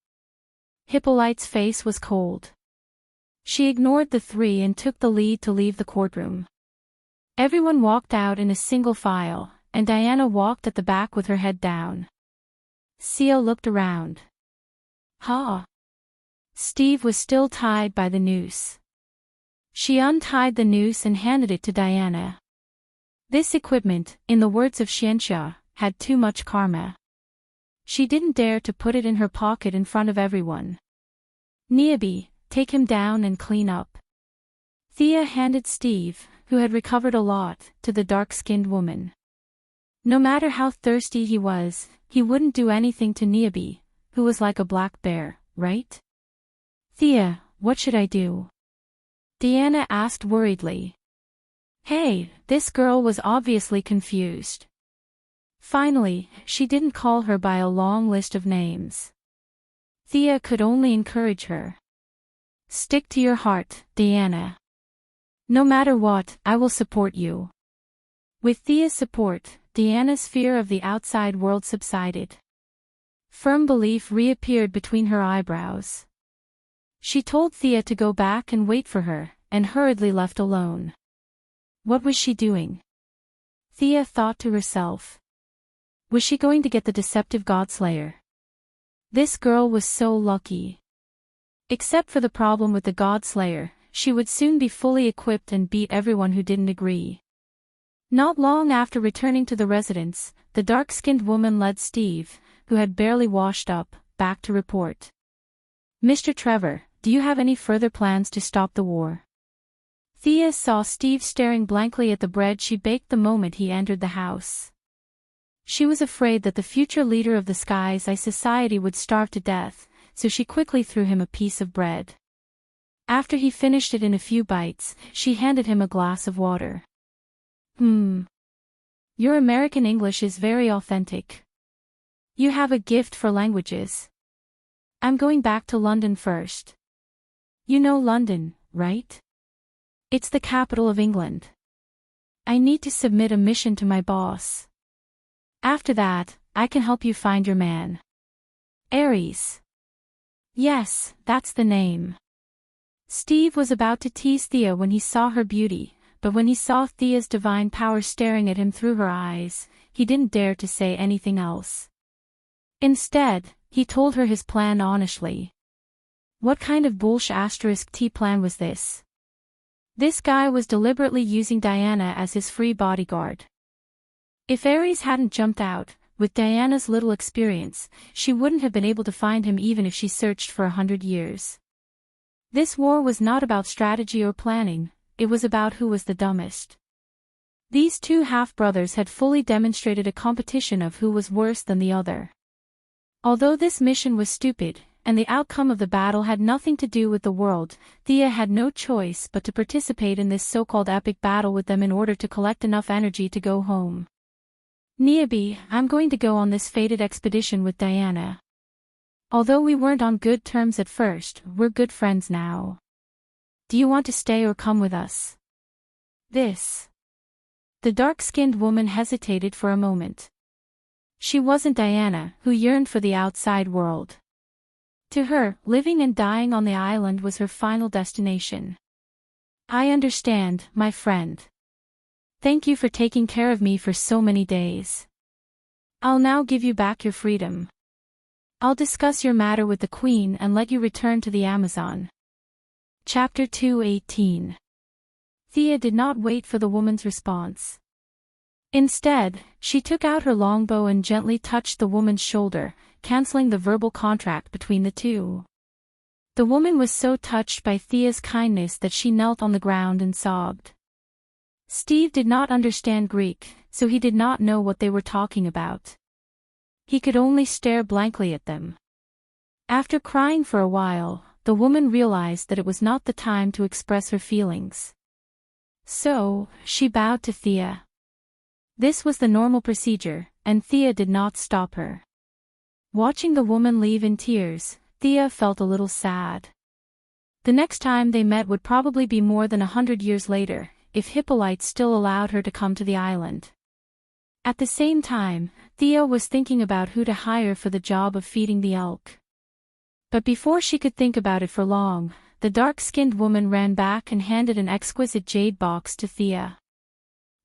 Hippolyte's face was cold. She ignored the three and took the lead to leave the courtroom. Everyone walked out in a single file, and Diana walked at the back with her head down. Sia looked around. Ha! Steve was still tied by the noose. She untied the noose and handed it to Diana. This equipment, in the words of Xianxia, had too much karma. She didn't dare to put it in her pocket in front of everyone. Niobe, take him down and clean up. Thea handed Steve, who had recovered a lot, to the dark-skinned woman. No matter how thirsty he was, he wouldn't do anything to Niobe, who was like a black bear, right? Thea, what should I do? Diana asked worriedly. Hey, this girl was obviously confused. Finally, she didn't call her by a long list of names. Thea could only encourage her. Stick to your heart, Diana. No matter what, I will support you. With Thea's support, Diana's fear of the outside world subsided. Firm belief reappeared between her eyebrows. She told Thea to go back and wait for her, and hurriedly left alone. What was she doing? Thea thought to herself. Was she going to get the deceptive Godslayer? This girl was so lucky. Except for the problem with the Godslayer, she would soon be fully equipped and beat everyone who didn't agree. Not long after returning to the residence, the dark-skinned woman led Steve, who had barely washed up, back to report. Mr. Trevor, do you have any further plans to stop the war? Thea saw Steve staring blankly at the bread she baked the moment he entered the house. She was afraid that the future leader of the Sky's Eye Society would starve to death, so she quickly threw him a piece of bread. After he finished it in a few bites, she handed him a glass of water. Your American English is very authentic. You have a gift for languages. I'm going back to London first. You know London, right? It's the capital of England. I need to submit a mission to my boss. After that, I can help you find your man. Ares. Yes, that's the name. Steve was about to tease Thea when he saw her beauty, but when he saw Thea's divine power staring at him through her eyes, he didn't dare to say anything else. Instead, he told her his plan honestly. What kind of bullsh*t plan was this? This guy was deliberately using Diana as his free bodyguard. If Ares hadn't jumped out, with Diana's little experience, she wouldn't have been able to find him even if she searched for 100 years. This war was not about strategy or planning, it was about who was the dumbest. These two half-brothers had fully demonstrated a competition of who was worse than the other. Although this mission was stupid, and the outcome of the battle had nothing to do with the world, Thea had no choice but to participate in this so-called epic battle with them in order to collect enough energy to go home. Niobe, I'm going to go on this fated expedition with Diana. Although we weren't on good terms at first, we're good friends now. Do you want to stay or come with us? The dark-skinned woman hesitated for a moment. She wasn't Diana, who yearned for the outside world. To her, living and dying on the island was her final destination. I understand, my friend. Thank you for taking care of me for so many days. I'll now give you back your freedom. I'll discuss your matter with the Queen and let you return to the Amazon. Chapter 2:18. Thea did not wait for the woman's response. Instead, she took out her longbow and gently touched the woman's shoulder, canceling the verbal contract between the two. The woman was so touched by Thea's kindness that she knelt on the ground and sobbed. Steve did not understand Greek, so he did not know what they were talking about. He could only stare blankly at them. After crying for a while, the woman realized that it was not the time to express her feelings. So, she bowed to Thea. This was the normal procedure, and Thea did not stop her. Watching the woman leave in tears, Thea felt a little sad. The next time they met would probably be more than 100 years later, if Hippolyte still allowed her to come to the island. At the same time, Thea was thinking about who to hire for the job of feeding the elk. But before she could think about it for long, the dark-skinned woman ran back and handed an exquisite jade box to Thea.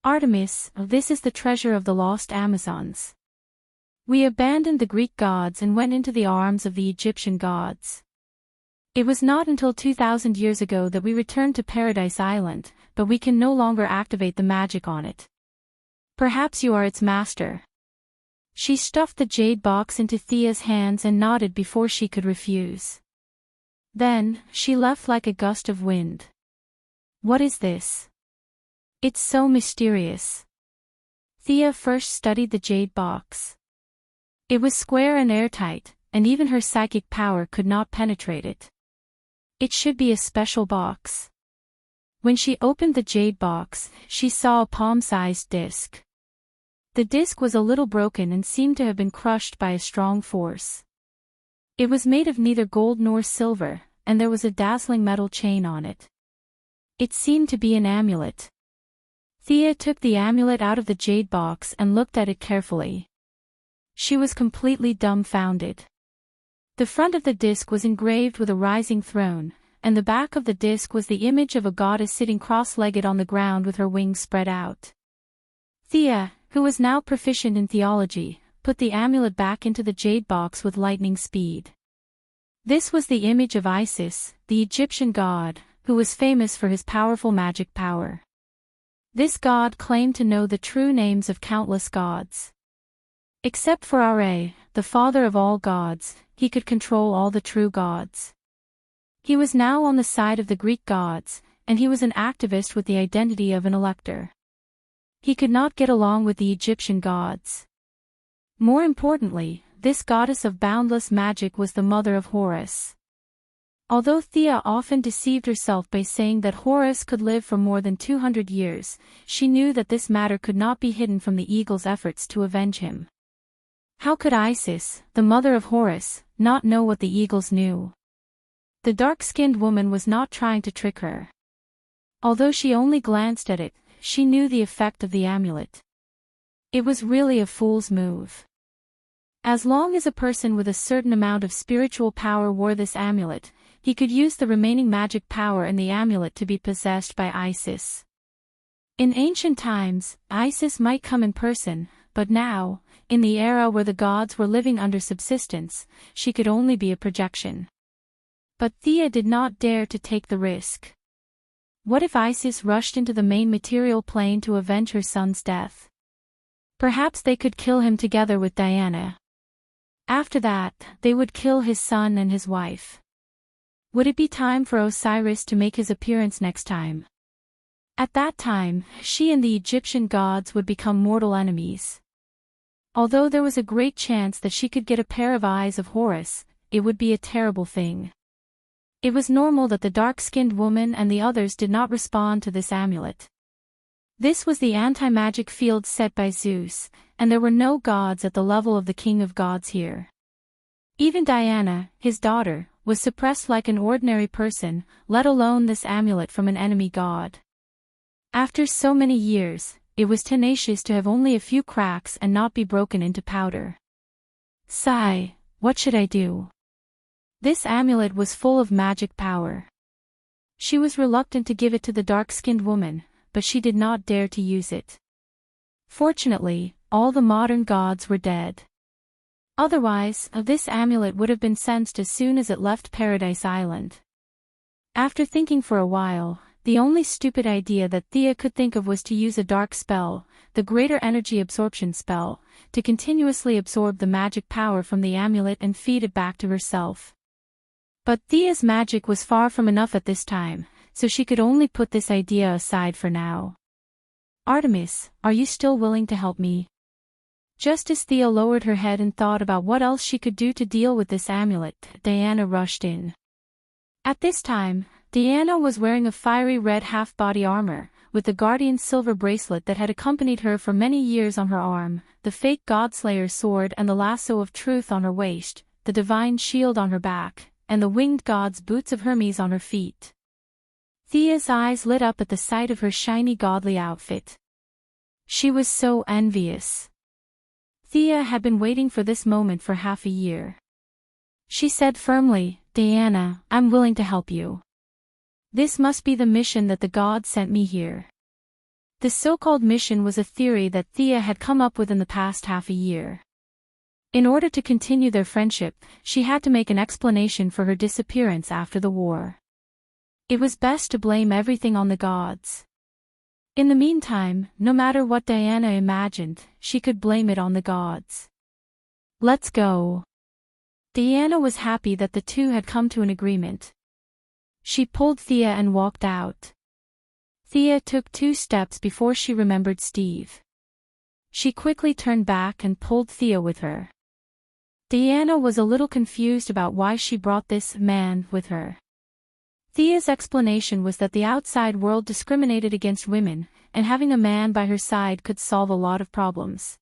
Artemis, this is the treasure of the lost Amazons. We abandoned the Greek gods and went into the arms of the Egyptian gods. It was not until 2,000 years ago that we returned to Paradise Island, but we can no longer activate the magic on it. Perhaps you are its master. She stuffed the jade box into Thea's hands and nodded before she could refuse. Then, she left like a gust of wind. What is this? It's so mysterious. Thea first studied the jade box. It was square and airtight, and even her psychic power could not penetrate it. It should be a special box. When she opened the jade box, she saw a palm-sized disc. The disc was a little broken and seemed to have been crushed by a strong force. It was made of neither gold nor silver, and there was a dazzling metal chain on it. It seemed to be an amulet. Thea took the amulet out of the jade box and looked at it carefully. She was completely dumbfounded. The front of the disc was engraved with a rising throne, and the back of the disc was the image of a goddess sitting cross-legged on the ground with her wings spread out. Thea, who was now proficient in theology, put the amulet back into the jade box with lightning speed. This was the image of Isis, the Egyptian god, who was famous for his powerful magic power. This god claimed to know the true names of countless gods. Except for Ra, the father of all gods, he could control all the true gods. He was now on the side of the Greek gods, and he was an activist with the identity of an elector. He could not get along with the Egyptian gods. More importantly, this goddess of boundless magic was the mother of Horus. Although Thea often deceived herself by saying that Horus could live for more than 200 years, she knew that this matter could not be hidden from the eagle's efforts to avenge him. How could Isis, the mother of Horus, not know what the eagles knew? The dark-skinned woman was not trying to trick her. Although she only glanced at it, she knew the effect of the amulet. It was really a fool's move. As long as a person with a certain amount of spiritual power wore this amulet, he could use the remaining magic power in the amulet to be possessed by Isis. In ancient times, Isis might come in person, but now, in the era where the gods were living under subsistence, she could only be a projection. But Thea did not dare to take the risk. What if Isis rushed into the main material plane to avenge her son's death? Perhaps they could kill him together with Diana. After that, they would kill his son and his wife. Would it be time for Osiris to make his appearance next time? At that time, she and the Egyptian gods would become mortal enemies. Although there was a great chance that she could get a pair of eyes of Horus, it would be a terrible thing. It was normal that the dark-skinned woman and the others did not respond to this amulet. This was the anti-magic field set by Zeus, and there were no gods at the level of the king of gods here. Even Diana, his daughter, was suppressed like an ordinary person, let alone this amulet from an enemy god. After so many years, it was tenacious to have only a few cracks and not be broken into powder. Sigh, what should I do? This amulet was full of magic power. She was reluctant to give it to the dark-skinned woman, but she did not dare to use it. Fortunately, all the modern gods were dead. Otherwise, this amulet would have been sensed as soon as it left Paradise Island. After thinking for a while, the only stupid idea that Thea could think of was to use a dark spell, the greater energy absorption spell, to continuously absorb the magic power from the amulet and feed it back to herself. But Thea's magic was far from enough at this time, so she could only put this idea aside for now. Artemis, are you still willing to help me? Just as Thea lowered her head and thought about what else she could do to deal with this amulet, Diana rushed in. At this time, Diana was wearing a fiery red half-body armor, with the guardian silver bracelet that had accompanied her for many years on her arm, the fake Godslayer sword and the lasso of truth on her waist, the divine shield on her back, and the winged god's boots of Hermes on her feet. Thea's eyes lit up at the sight of her shiny godly outfit. She was so envious. Thea had been waiting for this moment for half a year. She said firmly, Diana, I'm willing to help you. This must be the mission that the gods sent me here. The so-called mission was a theory that Thea had come up with in the past half a year. In order to continue their friendship, she had to make an explanation for her disappearance after the war. It was best to blame everything on the gods. In the meantime, no matter what Diana imagined, she could blame it on the gods. Let's go. Diana was happy that the two had come to an agreement. She pulled Thea and walked out. Thea took 2 steps before she remembered Steve. She quickly turned back and pulled Thea with her. Diana was a little confused about why she brought this man with her. Thea's explanation was that the outside world discriminated against women, and having a man by her side could solve a lot of problems.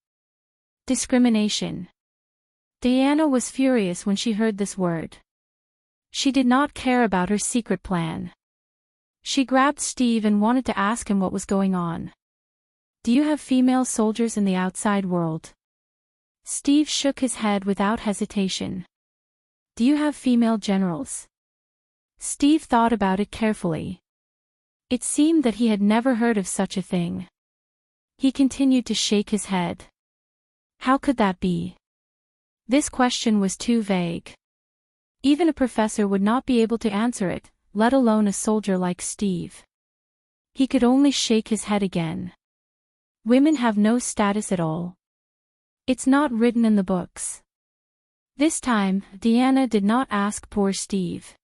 Discrimination. Diana was furious when she heard this word. She did not care about her secret plan. She grabbed Steve and wanted to ask him what was going on. Do you have female soldiers in the outside world? Steve shook his head without hesitation. Do you have female generals? Steve thought about it carefully. It seemed that he had never heard of such a thing. He continued to shake his head. How could that be? This question was too vague. Even a professor would not be able to answer it, let alone a soldier like Steve. He could only shake his head again. Women have no status at all. It's not written in the books. This time, Diana did not ask poor Steve.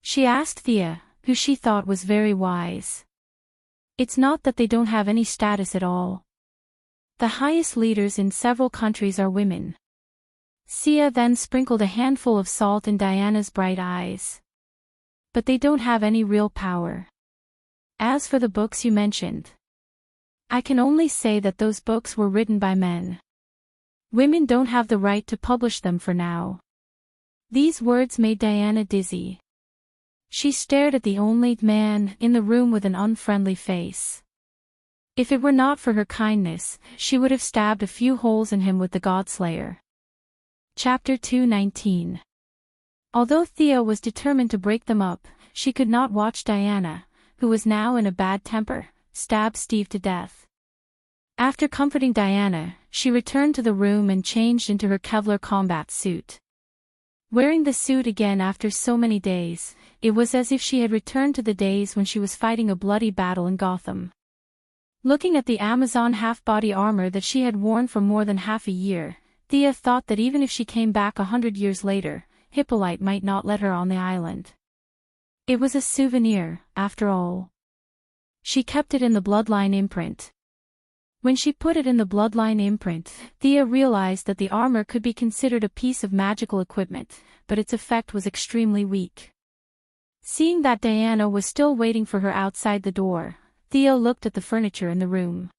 She asked Thea, who she thought was very wise. It's not that they don't have any status at all. The highest leaders in several countries are women. Thea then sprinkled a handful of salt in Diana's bright eyes. but they don't have any real power. As for the books you mentioned, I can only say that those books were written by men. Women don't have the right to publish them for now." These words made Diana dizzy. She stared at the only man in the room with an unfriendly face. If it were not for her kindness, she would have stabbed a few holes in him with the Godslayer. Chapter 219. Although Thea was determined to break them up, she could not watch Diana, who was now in a bad temper, stab Steve to death. After comforting Diana, she returned to the room and changed into her Kevlar combat suit. Wearing the suit again after so many days, it was as if she had returned to the days when she was fighting a bloody battle in Gotham. Looking at the Amazon half-body armor that she had worn for more than half a year, Thea thought that even if she came back 100 years later, Hippolyte might not let her on the island. It was a souvenir, after all. She kept it in the bloodline imprint. When she put it in the bloodline imprint, Thea realized that the armor could be considered a piece of magical equipment, but its effect was extremely weak. Seeing that Diana was still waiting for her outside the door, Thea looked at the furniture in the room.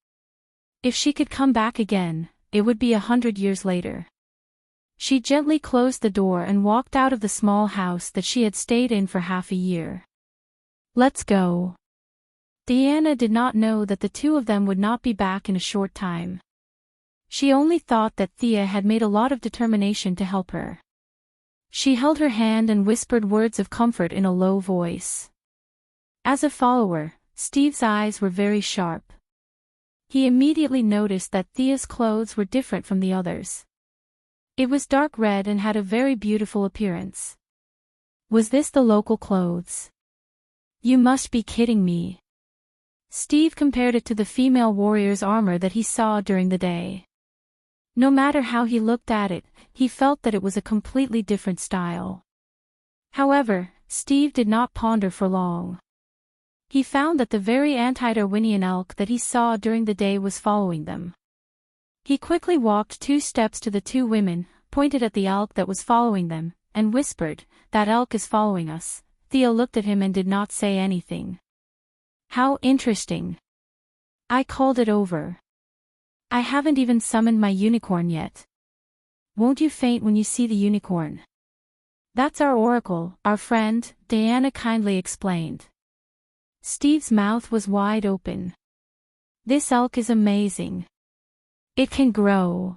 If she could come back again, it would be 100 years later. She gently closed the door and walked out of the small house that she had stayed in for half a year. "Let's go." Diana did not know that the two of them would not be back in a short time. She only thought that Thea had made a lot of determination to help her. She held her hand and whispered words of comfort in a low voice. As a follower, Steve's eyes were very sharp. He immediately noticed that Thea's clothes were different from the others. It was dark red and had a very beautiful appearance. Was this the local clothes? You must be kidding me. Steve compared it to the female warrior's armor that he saw during the day. No matter how he looked at it, he felt that it was a completely different style. However, Steve did not ponder for long. He found that the very anti-Darwinian elk that he saw during the day was following them. He quickly walked 2 steps to the 2 women, pointed at the elk that was following them, and whispered, "That elk is following us." Thea looked at him and did not say anything. "How interesting. I called it over. I haven't even summoned my unicorn yet." "Won't you faint when you see the unicorn?" "That's our oracle, our friend," Diana kindly explained. Steve's mouth was wide open. "This elk is amazing. It can grow.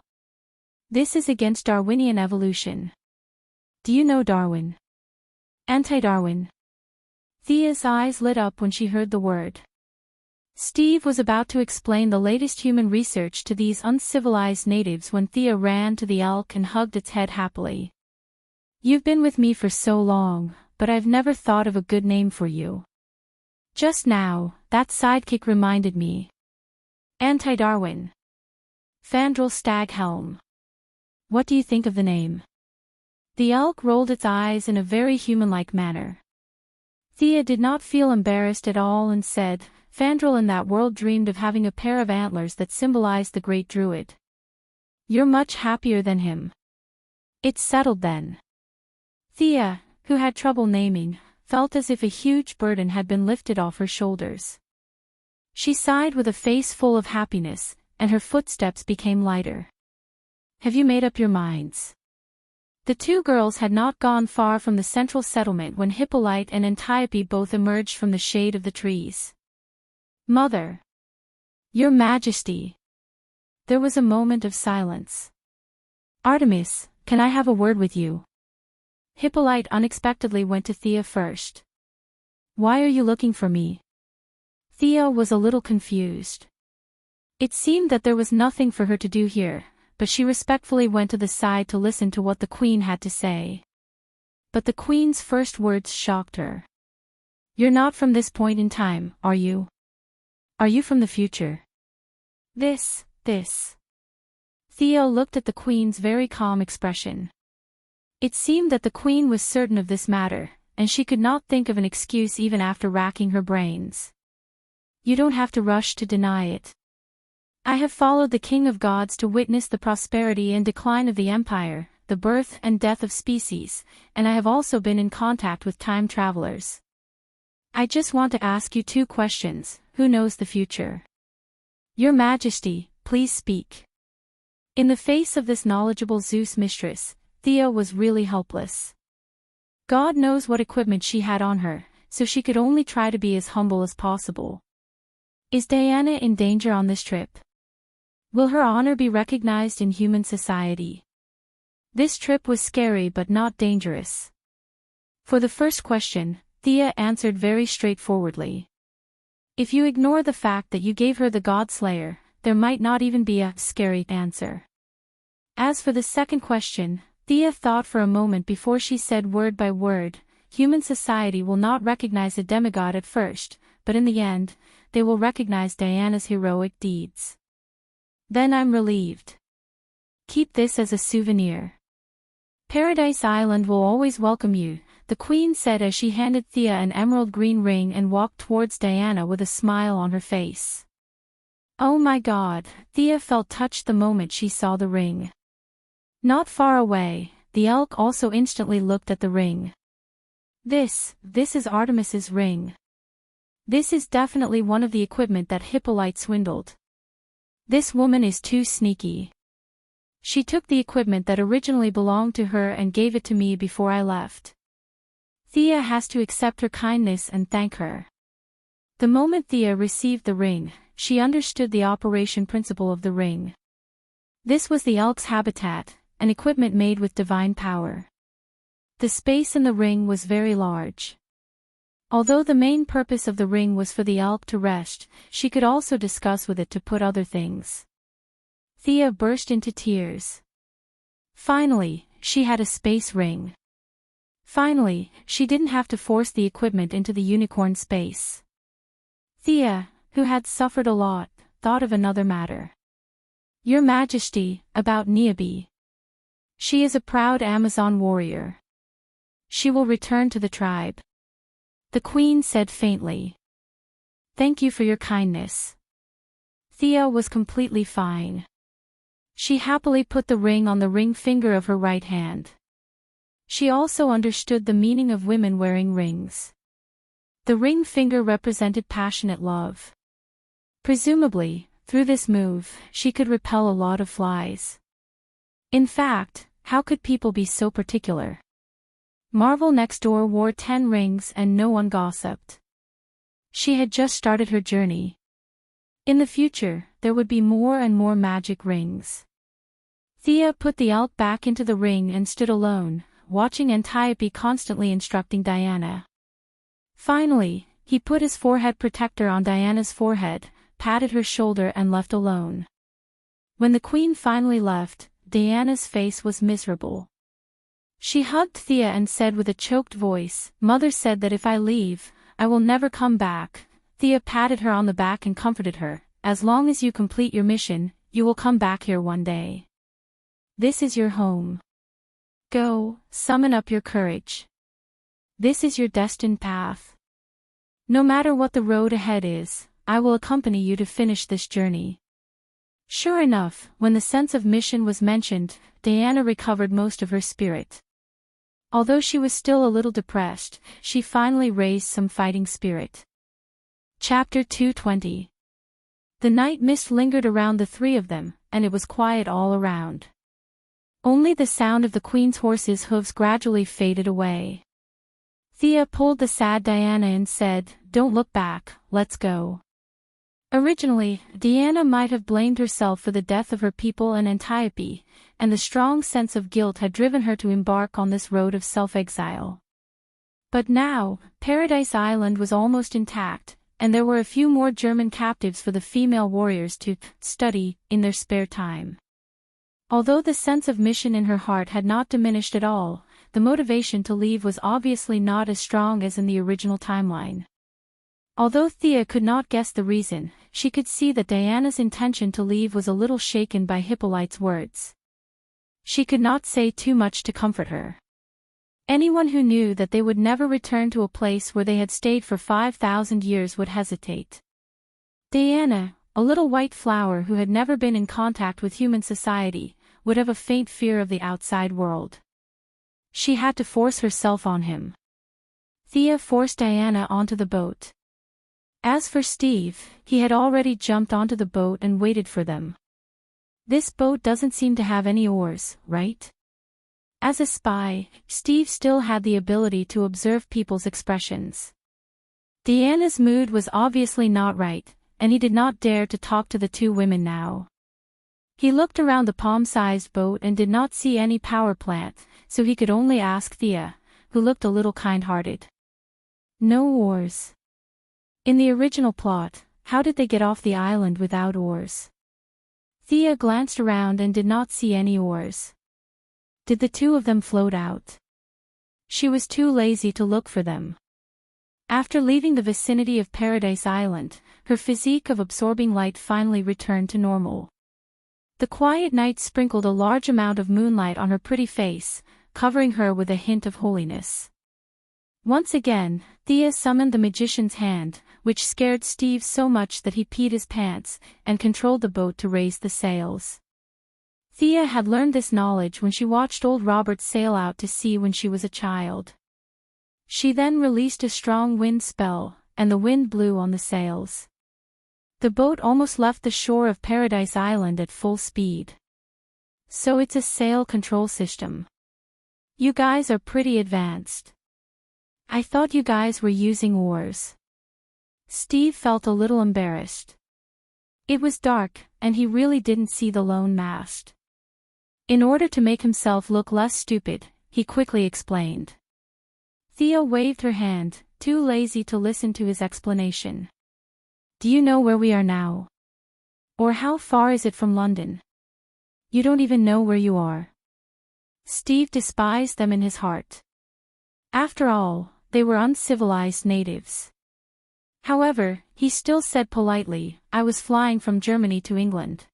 This is against Darwinian evolution. Do you know Darwin? Anti-Darwin?" Thea's eyes lit up when she heard the word. Steve was about to explain the latest human research to these uncivilized natives when Thea ran to the elk and hugged its head happily. "You've been with me for so long, but I've never thought of a good name for you. Just now, that sidekick reminded me. Anti-Darwin. Fandral Staghelm. What do you think of the name?" The elk rolled its eyes in a very human-like manner. Thea did not feel embarrassed at all and said, "Fandral in that world dreamed of having a pair of antlers that symbolized the great druid. You're much happier than him." "It's settled then." Thea, who had trouble naming, felt as if a huge burden had been lifted off her shoulders. She sighed with a face full of happiness, and her footsteps became lighter. "Have you made up your minds?" The 2 girls had not gone far from the central settlement when Hippolyte and Antiope both emerged from the shade of the trees. "Mother! Your Majesty!" There was a moment of silence. "Artemis, can I have a word with you?" Hippolyte unexpectedly went to Thea first. "Why are you looking for me?" Thea was a little confused. It seemed that there was nothing for her to do here, but she respectfully went to the side to listen to what the Queen had to say. But the Queen's first words shocked her. "You're not from this point in time, are you? Are you from the future?" This. Thea looked at the Queen's very calm expression. It seemed that the Queen was certain of this matter, and she could not think of an excuse even after racking her brains. "You don't have to rush to deny it. I have followed the King of Gods to witness the prosperity and decline of the Empire, the birth and death of species, and I have also been in contact with time travelers. I just want to ask you 2 questions. Who knows the future? Your Majesty, please speak. In the face of this knowledgeable Zeus mistress, Thea was really helpless. God knows what equipment she had on her, so she could only try to be as humble as possible. Is Diana in danger on this trip? Will her honor be recognized in human society? This trip was scary but not dangerous. For the first question, Thea answered very straightforwardly. If you ignore the fact that you gave her the God Slayer, there might not even be a scary answer. As for the second question, Thea thought for a moment before she said word by word. Human society will not recognize a demigod at first, but in the end, they will recognize Diana's heroic deeds. Then I'm relieved. Keep this as a souvenir. Paradise Island will always welcome you, the Queen said as she handed Thea an emerald green ring and walked towards Diana with a smile on her face. Oh my God, Thea felt touched the moment she saw the ring. Not far away, the elk also instantly looked at the ring. This is Artemis's ring. This is definitely one of the equipment that Hippolyte swindled. This woman is too sneaky. She took the equipment that originally belonged to her and gave it to me before I left. Thea has to accept her kindness and thank her. The moment Thea received the ring, she understood the operation principle of the ring. This was the elk's habitat, an equipment made with divine power. The space in the ring was very large. Although the main purpose of the ring was for the elk to rest, she could also discuss with it to put other things. Thea burst into tears. Finally, she had a space ring. Finally, she didn't have to force the equipment into the unicorn space. Thea, who had suffered a lot, thought of another matter. Your Majesty, about Niobe. She is a proud Amazon warrior. She will return to the tribe. The Queen said faintly. Thank you for your kindness. Thea was completely fine. She happily put the ring on the ring finger of her right hand. She also understood the meaning of women wearing rings. The ring finger represented passionate love. Presumably, through this move, she could repel a lot of flies. In fact, how could people be so particular? Marvel next door wore 10 rings and no one gossiped. She had just started her journey. In the future, there would be more and more magic rings. Thea put the elk back into the ring and stood alone, watching Antiope constantly instructing Diana. Finally, he put his forehead protector on Diana's forehead, patted her shoulder and left alone. When the Queen finally left, Diana's face was miserable. She hugged Thea and said with a choked voice, Mother said that if I leave, I will never come back. Thea patted her on the back and comforted her, as long as you complete your mission, you will come back here one day. This is your home. Go, summon up your courage. This is your destined path. No matter what the road ahead is, I will accompany you to finish this journey. Sure enough, when the sense of mission was mentioned, Diana recovered most of her spirit. Although she was still a little depressed, she finally raised some fighting spirit. Chapter 220. The night mist lingered around the three of them, and it was quiet all around. Only the sound of the Queen's horse's hooves gradually faded away. Thea pulled the sad Diana and said, Don't look back, let's go. Originally, Diana might have blamed herself for the death of her people and Antiope, and the strong sense of guilt had driven her to embark on this road of self-exile. But now, Paradise Island was almost intact, and there were a few more German captives for the female warriors to study in their spare time. Although the sense of mission in her heart had not diminished at all, the motivation to leave was obviously not as strong as in the original timeline. Although Thea could not guess the reason, she could see that Diana's intention to leave was a little shaken by Hippolyte's words. She could not say too much to comfort her. Anyone who knew that they would never return to a place where they had stayed for 5,000 years would hesitate. Diana, a little white flower who had never been in contact with human society, would have a faint fear of the outside world. She had to force herself on him. Thea forced Diana onto the boat. As for Steve, he had already jumped onto the boat and waited for them. This boat doesn't seem to have any oars, right? As a spy, Steve still had the ability to observe people's expressions. Diana's mood was obviously not right, and he did not dare to talk to the two women now. He looked around the palm-sized boat and did not see any power plant, so he could only ask Thea, who looked a little kind-hearted. No oars. In the original plot, how did they get off the island without oars? Thea glanced around and did not see any oars. Did the two of them float out? She was too lazy to look for them. After leaving the vicinity of Paradise Island, her physique of absorbing light finally returned to normal. The quiet night sprinkled a large amount of moonlight on her pretty face, covering her with a hint of holiness. Once again, Thea summoned the magician's hand, which scared Steve so much that he peed his pants, and controlled the boat to raise the sails. Thea had learned this knowledge when she watched old Robert sail out to sea when she was a child. She then released a strong wind spell, and the wind blew on the sails. The boat almost left the shore of Paradise Island at full speed. So it's a sail control system. You guys are pretty advanced. I thought you guys were using oars. Steve felt a little embarrassed. It was dark, and he really didn't see the lone mast. In order to make himself look less stupid, he quickly explained. Thea waved her hand, too lazy to listen to his explanation. Do you know where we are now? Or how far is it from London? You don't even know where you are. Steve despised them in his heart. After all, they were uncivilized natives. However, he still said politely, I was flying from Germany to England.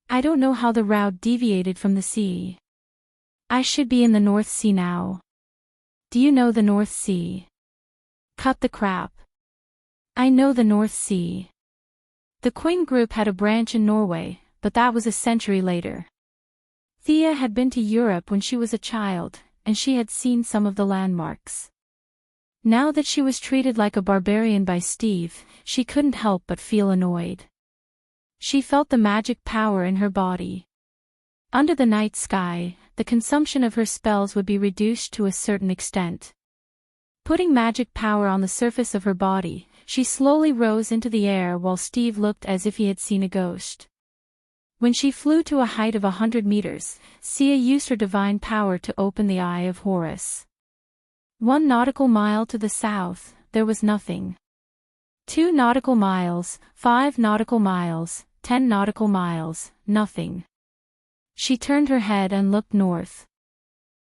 I don't know how the route deviated from the sea. I should be in the North Sea now. Do you know the North Sea? Cut the crap. I know the North Sea. The Queen Group had a branch in Norway, but that was a century later. Thea had been to Europe when she was a child, and she had seen some of the landmarks. Now that she was treated like a barbarian by Steve, she couldn't help but feel annoyed. She felt the magic power in her body. Under the night sky, the consumption of her spells would be reduced to a certain extent. Putting magic power on the surface of her body, she slowly rose into the air while Steve looked as if he had seen a ghost. When she flew to a height of 100 meters, Sia used her divine power to open the Eye of Horus. 1 nautical mile to the south, there was nothing. 2 nautical miles, 5 nautical miles, 10 nautical miles, nothing. She turned her head and looked north.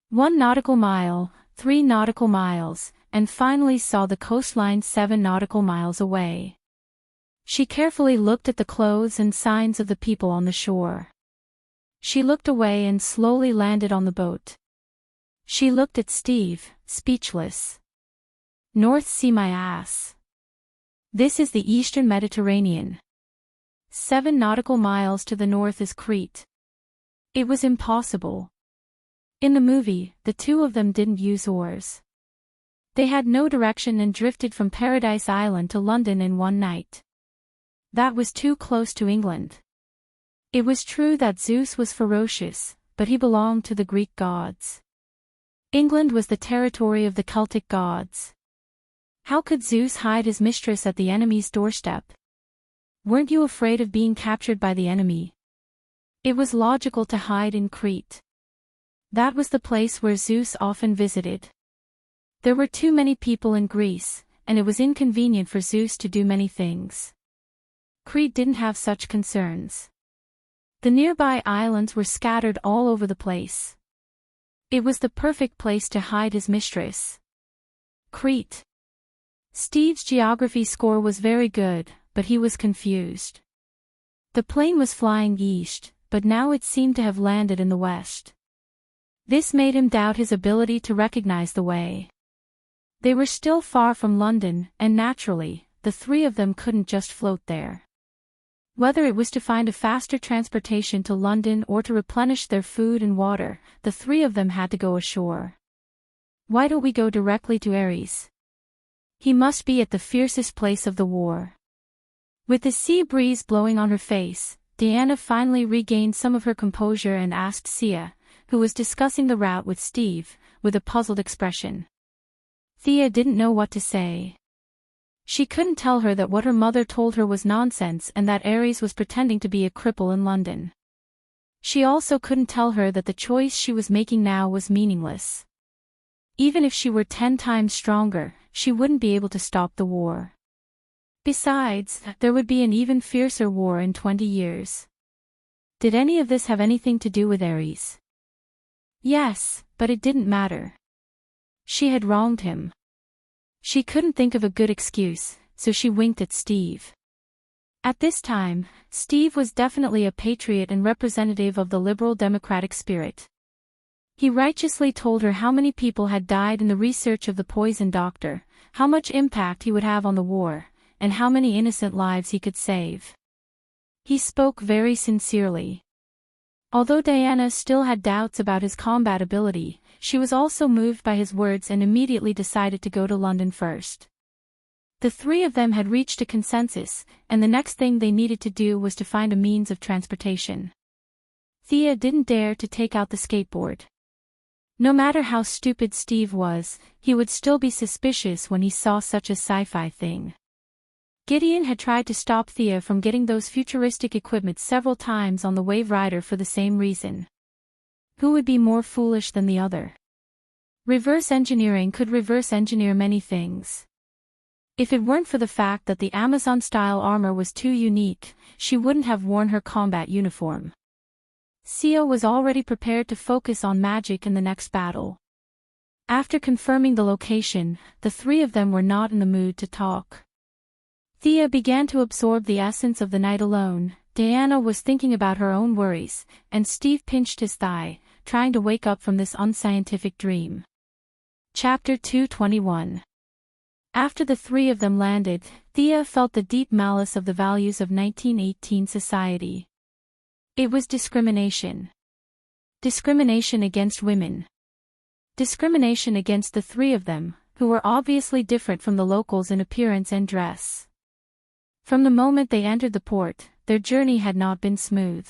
1 nautical mile, 3 nautical miles, and finally saw the coastline 7 nautical miles away. She carefully looked at the clothes and signs of the people on the shore. She looked away and slowly landed on the boat. She looked at Steve, speechless. North Sea my ass. This is the Eastern Mediterranean. 7 nautical miles to the north is Crete. It was impossible. In the movie, the two of them didn't use oars. They had no direction and drifted from Paradise Island to London in one night. That was too close to England. It was true that Zeus was ferocious, but he belonged to the Greek gods. England was the territory of the Celtic gods. How could Zeus hide his mistress at the enemy's doorstep? Weren't you afraid of being captured by the enemy? It was logical to hide in Crete. That was the place where Zeus often visited. There were too many people in Greece, and it was inconvenient for Zeus to do many things. Crete didn't have such concerns. The nearby islands were scattered all over the place. It was the perfect place to hide his mistress. Crete. Steve's geography score was very good, but he was confused. The plane was flying east, but now it seemed to have landed in the west. This made him doubt his ability to recognize the way. They were still far from London, and naturally, the three of them couldn't just float there. Whether it was to find a faster transportation to London or to replenish their food and water, the three of them had to go ashore. Why don't we go directly to Ares? He must be at the fiercest place of the war. With the sea breeze blowing on her face, Diana finally regained some of her composure and asked Sia, who was discussing the route with Steve, with a puzzled expression. Thea didn't know what to say. She couldn't tell her that what her mother told her was nonsense and that Ares was pretending to be a cripple in London. She also couldn't tell her that the choice she was making now was meaningless. Even if she were 10 times stronger, she wouldn't be able to stop the war. Besides, there would be an even fiercer war in 20 years. Did any of this have anything to do with Ares? Yes, but it didn't matter. She had wronged him. She couldn't think of a good excuse, so she winked at Steve. At this time, Steve was definitely a patriot and representative of the liberal democratic spirit. He righteously told her how many people had died in the research of the poison doctor, how much impact he would have on the war, and how many innocent lives he could save. He spoke very sincerely. Although Diana still had doubts about his combat ability, she was also moved by his words and immediately decided to go to London first. The three of them had reached a consensus, and the next thing they needed to do was to find a means of transportation. Thea didn't dare to take out the skateboard. No matter how stupid Steve was, he would still be suspicious when he saw such a sci-fi thing. Gideon had tried to stop Thea from getting those futuristic equipment several times on the Wave Rider for the same reason. Who would be more foolish than the other? Reverse engineering could reverse engineer many things. If it weren't for the fact that the Amazon-style armor was too unique, she wouldn't have worn her combat uniform. Sia was already prepared to focus on magic in the next battle. After confirming the location, the three of them were not in the mood to talk. Thea began to absorb the essence of the night alone. Diana was thinking about her own worries, and Steve pinched his thigh, trying to wake up from this unscientific dream. Chapter 221. After the three of them landed, Thea felt the deep malice of the values of 1918 society. It was discrimination. Discrimination against women. Discrimination against the three of them, who were obviously different from the locals in appearance and dress. From the moment they entered the port, their journey had not been smooth.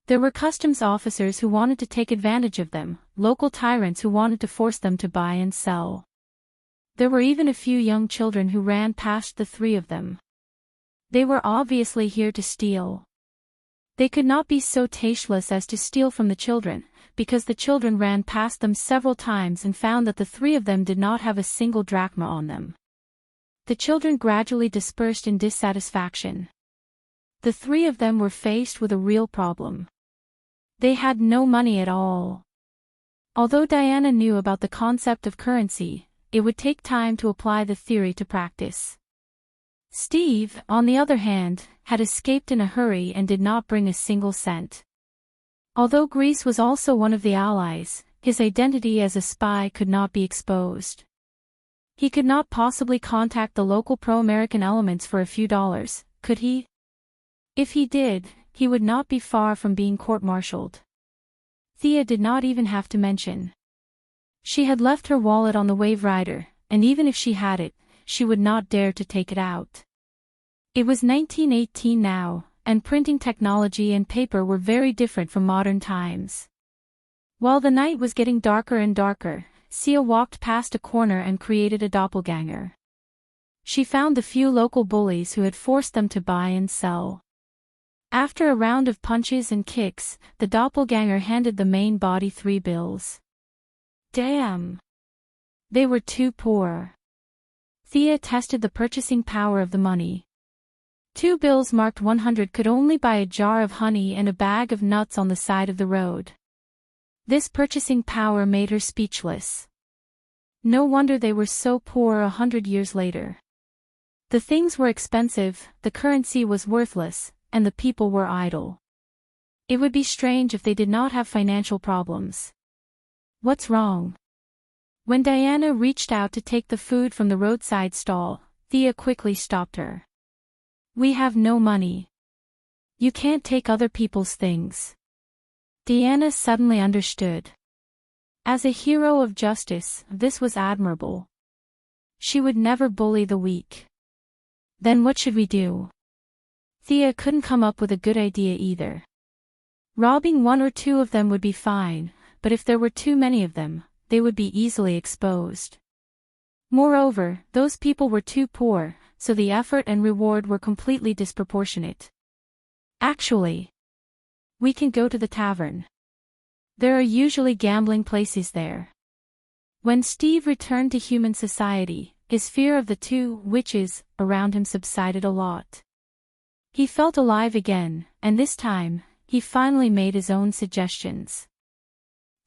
There were customs officers who wanted to take advantage of them, local tyrants who wanted to force them to buy and sell. There were even a few young children who ran past the three of them. They were obviously here to steal. They could not be so tasteless as to steal from the children, because the children ran past them several times and found that the three of them did not have a single drachma on them. The children gradually dispersed in dissatisfaction. The three of them were faced with a real problem. They had no money at all. Although Diana knew about the concept of currency, it would take time to apply the theory to practice. Steve, on the other hand, had escaped in a hurry and did not bring a single cent. Although Greece was also one of the allies, his identity as a spy could not be exposed. He could not possibly contact the local pro-American elements for a few dollars, could he? If he did, he would not be far from being court-martialed. Thea did not even have to mention. She had left her wallet on the Wave Rider, and even if she had it, she would not dare to take it out. It was 1918 now, and printing technology and paper were very different from modern times. While the night was getting darker and darker, Sia walked past a corner and created a doppelganger. She found the few local bullies who had forced them to buy and sell. After a round of punches and kicks, the doppelganger handed the main body 3 bills. Damn! They were too poor. Thea tested the purchasing power of the money. 2 bills marked 100 could only buy a jar of honey and a bag of nuts on the side of the road. This purchasing power made her speechless. No wonder they were so poor 100 years later. The things were expensive, the currency was worthless, and the people were idle. It would be strange if they did not have financial problems. What's wrong? When Diana reached out to take the food from the roadside stall, Thea quickly stopped her. We have no money. You can't take other people's things. Diana suddenly understood. As a hero of justice, this was admirable. She would never bully the weak. Then what should we do? Thea couldn't come up with a good idea either. Robbing one or two of them would be fine, but if there were too many of them, they would be easily exposed. Moreover, those people were too poor, so the effort and reward were completely disproportionate. Actually, we can go to the tavern. There are usually gambling places there. When Steve returned to human society, his fear of the two witches around him subsided a lot. He felt alive again, and this time, he finally made his own suggestions.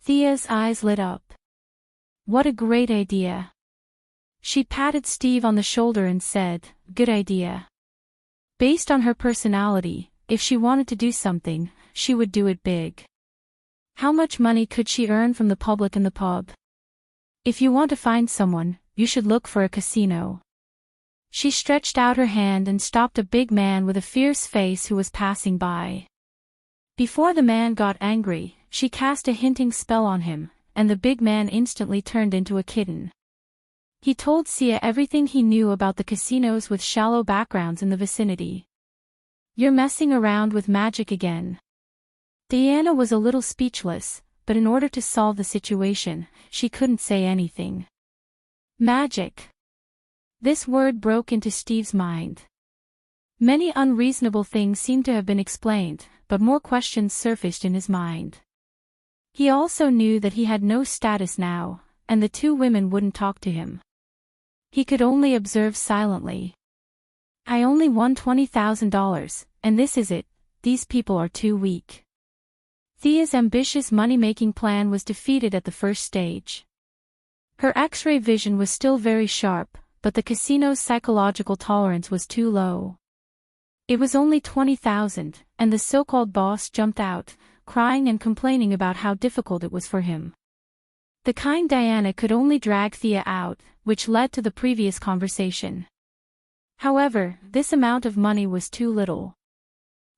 Thea's eyes lit up. What a great idea. She patted Steve on the shoulder and said, "Good idea." Based on her personality, if she wanted to do something, she would do it big. How much money could she earn from the public in the pub? If you want to find someone, you should look for a casino. She stretched out her hand and stopped a big man with a fierce face who was passing by. Before the man got angry, she cast a hinting spell on him, and the big man instantly turned into a kitten. He told Sia everything he knew about the casinos with shallow backgrounds in the vicinity. "You're messing around with magic again." Diana was a little speechless, but in order to solve the situation, she couldn't say anything. Magic. This word broke into Steve's mind. Many unreasonable things seemed to have been explained, but more questions surfaced in his mind. He also knew that he had no status now, and the two women wouldn't talk to him. He could only observe silently. "I only won $20,000, and this is it. These people are too weak." Thea's ambitious money-making plan was defeated at the first stage. Her X-ray vision was still very sharp, but the casino's psychological tolerance was too low. It was only 20,000, and the so-called boss jumped out, crying and complaining about how difficult it was for him. The kind Diana could only drag Thea out, which led to the previous conversation. However, this amount of money was too little.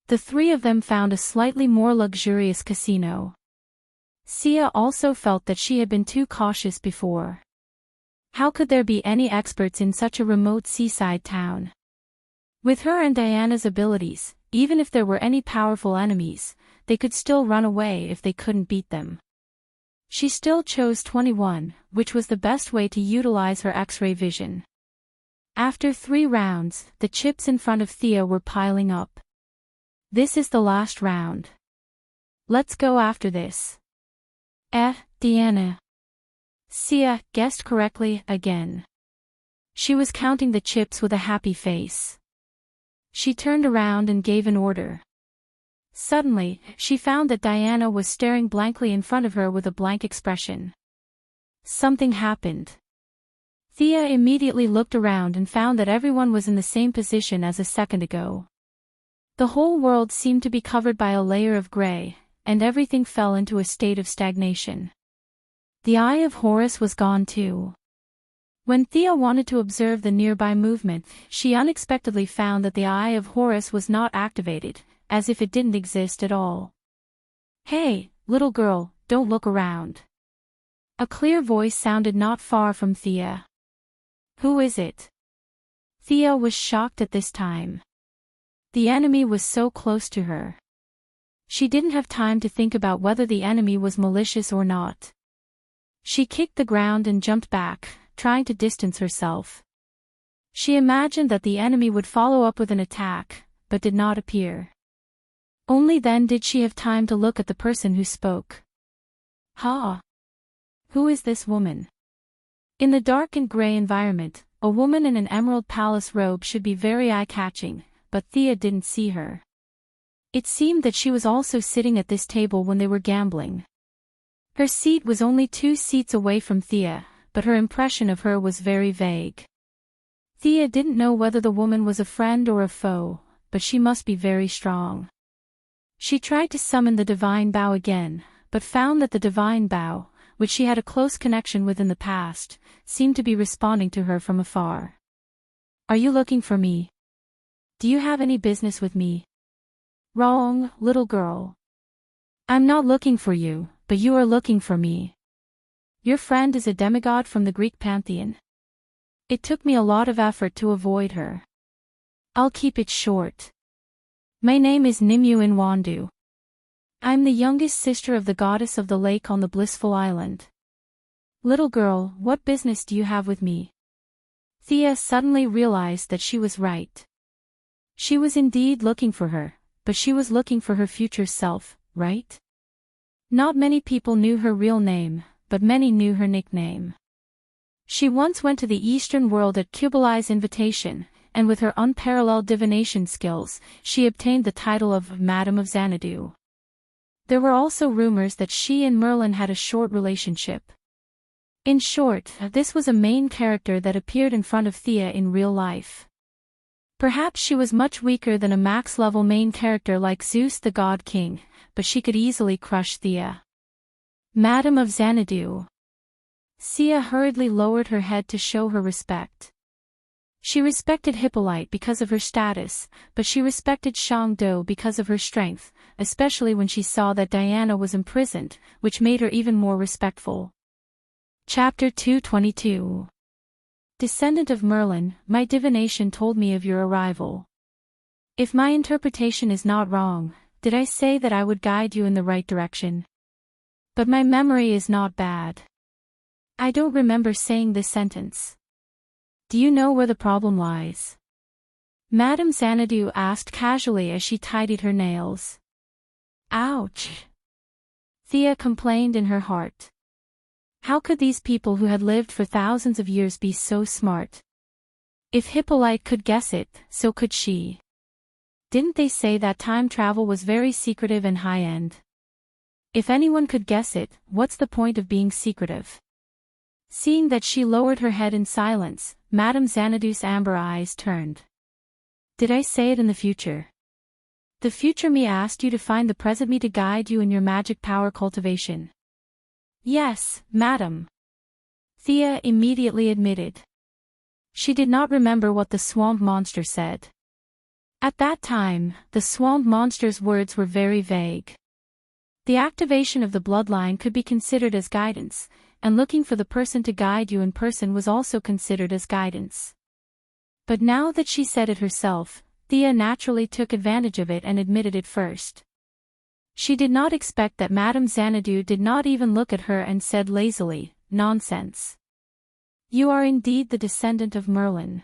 The three of them found a slightly more luxurious casino. Sia also felt that she had been too cautious before. How could there be any experts in such a remote seaside town? With her and Diana's abilities, even if there were any powerful enemies, they could still run away if they couldn't beat them. She still chose 21, which was the best way to utilize her X-ray vision. After 3 rounds, the chips in front of Thea were piling up. "This is the last round. Let's go after this." Diana. Sia guessed correctly again. She was counting the chips with a happy face. She turned around and gave an order. Suddenly, she found that Diana was staring blankly in front of her with a blank expression. Something happened. Thea immediately looked around and found that everyone was in the same position as a second ago. The whole world seemed to be covered by a layer of gray, and everything fell into a state of stagnation. The Eye of Horus was gone too. When Thea wanted to observe the nearby movement, she unexpectedly found that the Eye of Horus was not activated, as if it didn't exist at all. "Hey, little girl, don't look around." A clear voice sounded not far from Thea. "Who is it?" Thea was shocked at this time. The enemy was so close to her. She didn't have time to think about whether the enemy was malicious or not. She kicked the ground and jumped back, trying to distance herself. She imagined that the enemy would follow up with an attack, but did not appear. Only then did she have time to look at the person who spoke. "Ha! Who is this woman?" In the dark and gray environment, a woman in an emerald palace robe should be very eye-catching, but Thea didn't see her. It seemed that she was also sitting at this table when they were gambling. Her seat was only 2 seats away from Thea, but her impression of her was very vague. Thea didn't know whether the woman was a friend or a foe, but she must be very strong. She tried to summon the Divine Bow again, but found that the Divine Bow, which she had a close connection with in the past, seemed to be responding to her from afar. "Are you looking for me? Do you have any business with me?" "Wrong, little girl. I'm not looking for you, but you are looking for me. Your friend is a demigod from the Greek pantheon." It took me a lot of effort to avoid her. I'll keep it short. My name is Nimue Inwandu. I'm the youngest sister of the goddess of the lake on the blissful island. Little girl, what business do you have with me? Thea suddenly realized that she was right. She was indeed looking for her, but she was looking for her future self, right? Not many people knew her real name, but many knew her nickname. She once went to the Eastern world at Kublai's invitation, and with her unparalleled divination skills, she obtained the title of Madam of Xanadu. There were also rumors that she and Merlin had a short relationship. In short, this was a main character that appeared in front of Thea in real life. Perhaps she was much weaker than a max-level main character like Zeus the God King, but she could easily crush Thea. Madam of Xanadu. Thea hurriedly lowered her head to show her respect. She respected Hippolyte because of her status, but she respected Shangdo because of her strength, especially when she saw that Diana was imprisoned, which made her even more respectful. Chapter 222. Descendant of Merlin, my divination told me of your arrival. If my interpretation is not wrong, did I say that I would guide you in the right direction? But my memory is not bad. I don't remember saying this sentence. Do you know where the problem lies? Madame Xanadu asked casually as she tidied her nails. Ouch! Thea complained in her heart. How could these people who had lived for thousands of years be so smart? If Hippolyte could guess it, so could she. Didn't they say that time travel was very secretive and high-end? If anyone could guess it, what's the point of being secretive? Seeing that she lowered her head in silence, Madame Xanadu's amber eyes turned. Did I say it in the future? The future me asked you to find the present me to guide you in your magic power cultivation. Yes, madam. Thea immediately admitted. She did not remember what the swamp monster said. At that time, the swamp monster's words were very vague. The activation of the bloodline could be considered as guidance, and looking for the person to guide you in person was also considered as guidance. But now that she said it herself, Thea naturally took advantage of it and admitted it first. She did not expect that Madame Xanadu did not even look at her and said lazily, "Nonsense. You are indeed the descendant of Merlin.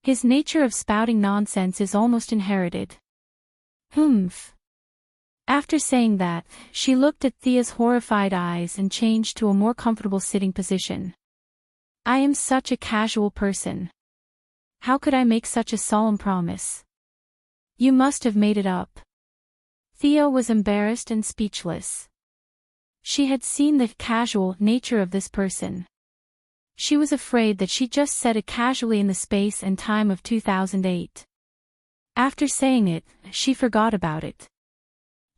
His nature of spouting nonsense is almost inherited." Humph. After saying that, she looked at Thea's horrified eyes and changed to a more comfortable sitting position. I am such a casual person. How could I make such a solemn promise? You must have made it up. Thea was embarrassed and speechless. She had seen the casual nature of this person. She was afraid that she just said it casually in the space and time of 2008. After saying it, she forgot about it.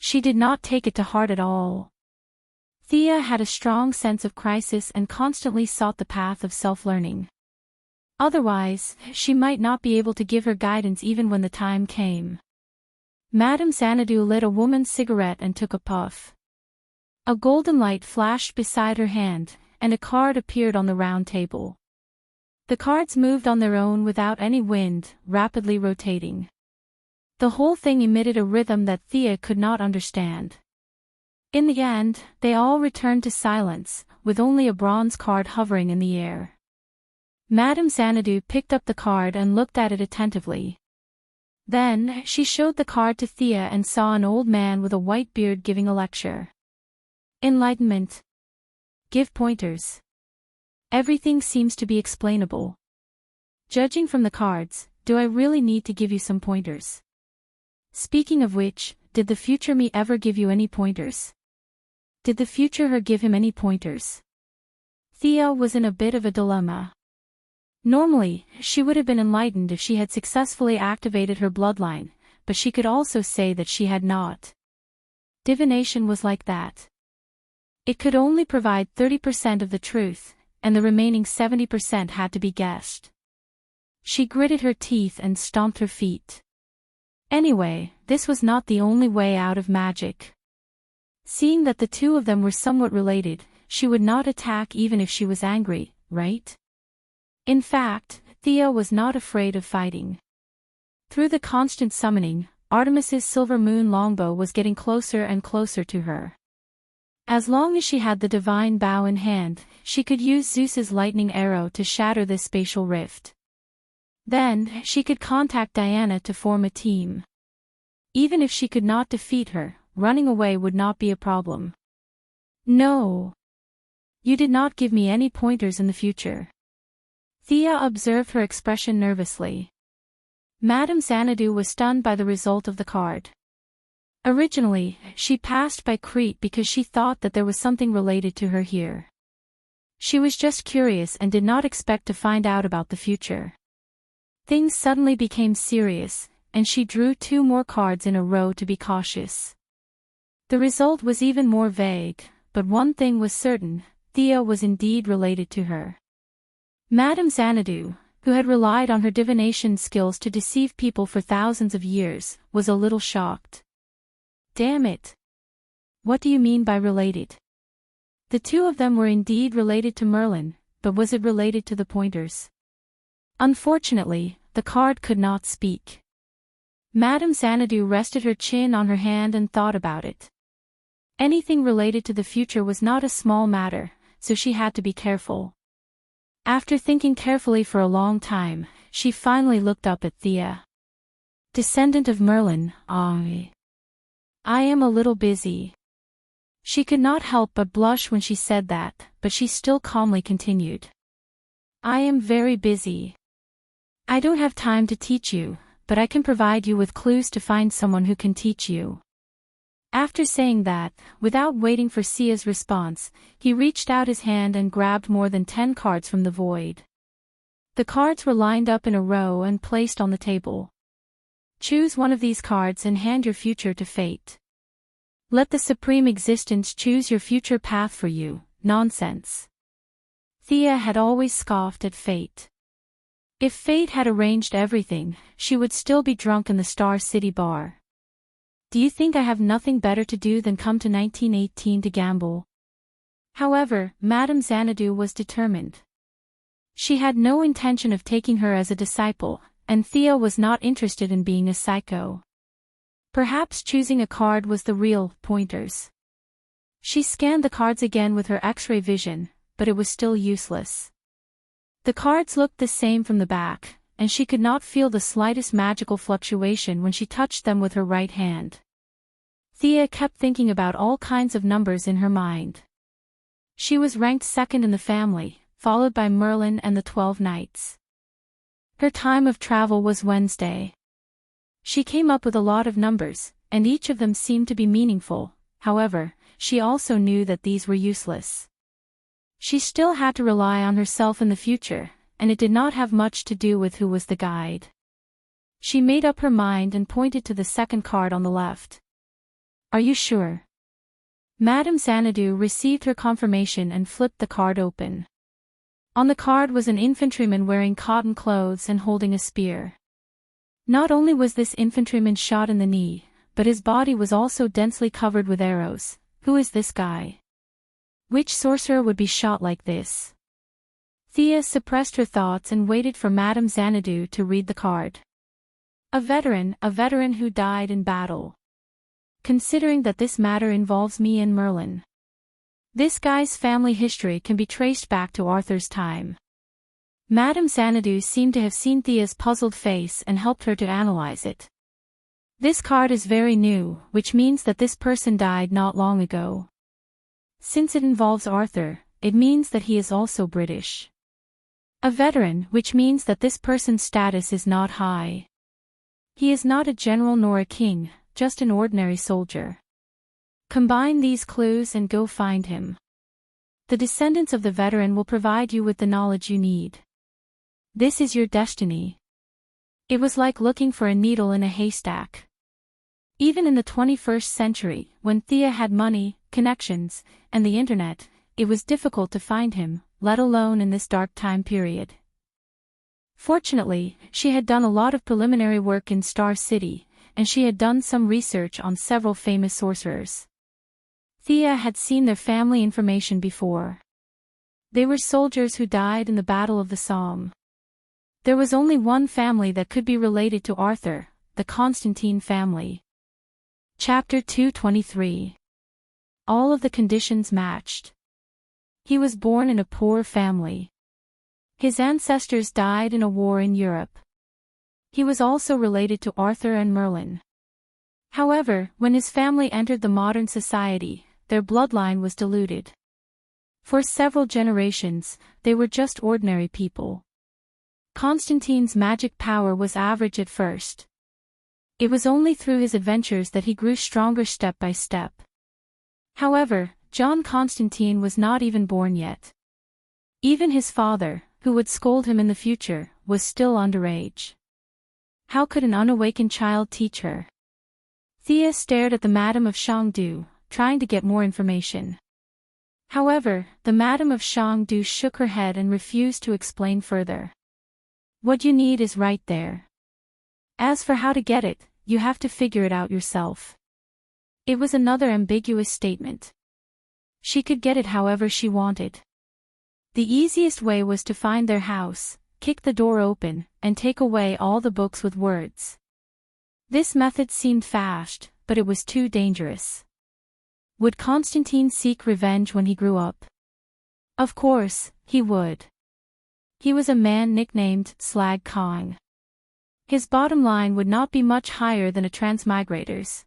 She did not take it to heart at all. Thea had a strong sense of crisis and constantly sought the path of self-learning. Otherwise, she might not be able to give her guidance even when the time came. Madame Xanadu lit a woman's cigarette and took a puff. A golden light flashed beside her hand, and a card appeared on the round table. The cards moved on their own without any wind, rapidly rotating. The whole thing emitted a rhythm that Thea could not understand. In the end, they all returned to silence, with only a bronze card hovering in the air. Madame Xanadu picked up the card and looked at it attentively. Then, she showed the card to Thea and saw an old man with a white beard giving a lecture. Enlightenment. Give pointers. Everything seems to be explainable. Judging from the cards, do I really need to give you some pointers? Speaking of which, did the future me ever give you any pointers? Did the future her give him any pointers? Thea was in a bit of a dilemma. Normally, she would have been enlightened if she had successfully activated her bloodline, but she could also say that she had not. Divination was like that. It could only provide 30% of the truth, and the remaining 70% had to be guessed. She gritted her teeth and stomped her feet. Anyway, this was not the only way out of magic. Seeing that the two of them were somewhat related, she would not attack even if she was angry, right? In fact, Thea was not afraid of fighting. Through the constant summoning, Artemis's silver moon longbow was getting closer and closer to her. As long as she had the divine bow in hand, she could use Zeus's lightning arrow to shatter this spatial rift. Then, she could contact Diana to form a team. Even if she could not defeat her, running away would not be a problem. No. You did not give me any pointers in the future. Thea observed her expression nervously. Madame Xanadu was stunned by the result of the card. Originally, she passed by Crete because she thought that there was something related to her here. She was just curious and did not expect to find out about the future. Things suddenly became serious, and she drew 2 more cards in a row to be cautious. The result was even more vague, but one thing was certain: Thea was indeed related to her. Madame Xanadu, who had relied on her divination skills to deceive people for thousands of years, was a little shocked. Damn it! What do you mean by related? The 2 of them were indeed related to Merlin, but was it related to the pointers? Unfortunately, the card could not speak. Madame Xanadu rested her chin on her hand and thought about it. Anything related to the future was not a small matter, so she had to be careful. After thinking carefully for a long time, she finally looked up at Thea. Descendant of Merlin, I am a little busy. She could not help but blush when she said that, but she still calmly continued. I am very busy. I don't have time to teach you, but I can provide you with clues to find someone who can teach you. After saying that, without waiting for Sia's response, he reached out his hand and grabbed more than 10 cards from the void. The cards were lined up in a row and placed on the table. Choose one of these cards and hand your future to fate. Let the Supreme Existence choose your future path for you. Nonsense. Thea had always scoffed at fate. If fate had arranged everything, she would still be drunk in the Star City bar. Do you think I have nothing better to do than come to 1918 to gamble? However, Madame Xanadu was determined. She had no intention of taking her as a disciple, and Thea was not interested in being a psycho. Perhaps choosing a card was the real pointers. She scanned the cards again with her X-ray vision, but it was still useless. The cards looked the same from the back, and she could not feel the slightest magical fluctuation when she touched them with her right hand. Thea kept thinking about all kinds of numbers in her mind. She was ranked 2nd in the family, followed by Merlin and the 12 Knights. Her time of travel was Wednesday. She came up with a lot of numbers, and each of them seemed to be meaningful. However, she also knew that these were useless. She still had to rely on herself in the future, and it did not have much to do with who was the guide. She made up her mind and pointed to the 2nd card on the left. Are you sure? Madame Xanadu received her confirmation and flipped the card open. On the card was an infantryman wearing cotton clothes and holding a spear. Not only was this infantryman shot in the knee, but his body was also densely covered with arrows. Who is this guy? Which sorcerer would be shot like this? Thea suppressed her thoughts and waited for Madame Xanadu to read the card. A veteran who died in battle. Considering that this matter involves me and Merlin. This guy's family history can be traced back to Arthur's time. Madame Xanadu seemed to have seen Thea's puzzled face and helped her to analyze it. This card is very new, which means that this person died not long ago. Since it involves Arthur, it means that he is also British. A veteran, which means that this person's status is not high. He is not a general nor a king, just an ordinary soldier. Combine these clues and go find him. The descendants of the veteran will provide you with the knowledge you need. This is your destiny. It was like looking for a needle in a haystack. Even in the 21st century, when Thea had money, connections, and the internet, it was difficult to find him, let alone in this dark time period. Fortunately, she had done a lot of preliminary work in Star City, and she had done some research on several famous sorcerers. Thea had seen their family information before. They were soldiers who died in the Battle of the Somme. There was only one family that could be related to Arthur, the Constantine family. Chapter 223. All of the conditions matched. He was born in a poor family. His ancestors died in a war in Europe. He was also related to Arthur and Merlin. However, when his family entered the modern society, their bloodline was diluted. For several generations, they were just ordinary people. Constantine's magic power was average at first. It was only through his adventures that he grew stronger step by step. However, John Constantine was not even born yet. Even his father, who would scold him in the future, was still underage. How could an unawakened child teach her? Thea stared at the Madame of Chengdu, trying to get more information. However, the Madame of Chengdu shook her head and refused to explain further. What you need is right there. As for how to get it, you have to figure it out yourself. It was another ambiguous statement. She could get it however she wanted. The easiest way was to find their house, kick the door open, and take away all the books with words. This method seemed fast, but it was too dangerous. Would Constantine seek revenge when he grew up? Of course, he would. He was a man nicknamed Slag Kong. His bottom line would not be much higher than a transmigrator's.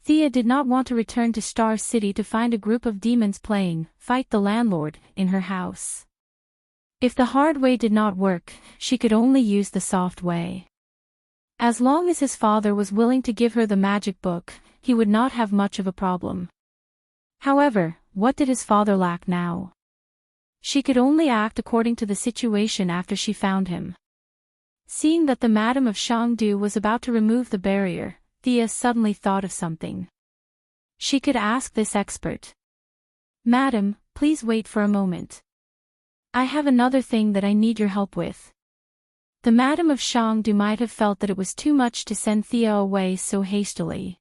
Thea did not want to return to Star City to find a group of demons playing Fight the Landlord in her house. If the hard way did not work, she could only use the soft way. As long as his father was willing to give her the magic book, he would not have much of a problem. However, what did his father lack now? She could only act according to the situation after she found him. Seeing that the Madame of Chengdu was about to remove the barrier, Thea suddenly thought of something. She could ask this expert. Madam, please wait for a moment. I have another thing that I need your help with. The Madame of Chengdu might have felt that it was too much to send Thea away so hastily.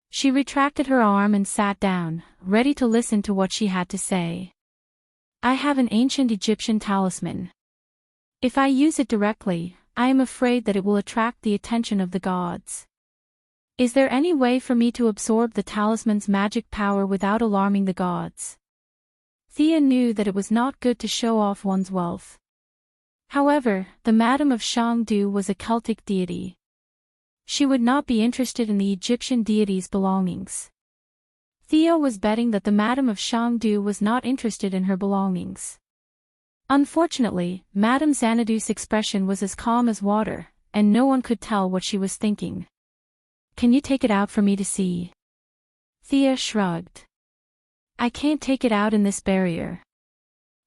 She retracted her arm and sat down, ready to listen to what she had to say. I have an ancient Egyptian talisman. If I use it directly, I am afraid that it will attract the attention of the gods. Is there any way for me to absorb the talisman's magic power without alarming the gods? Thea knew that it was not good to show off one's wealth. However, the Madame of Chengdu was a Celtic deity. She would not be interested in the Egyptian deity's belongings. Thea was betting that the Madame of Chengdu was not interested in her belongings. Unfortunately, Madame Xanadu's expression was as calm as water, and no one could tell what she was thinking. Can you take it out for me to see? Thea shrugged. I can't take it out in this barrier.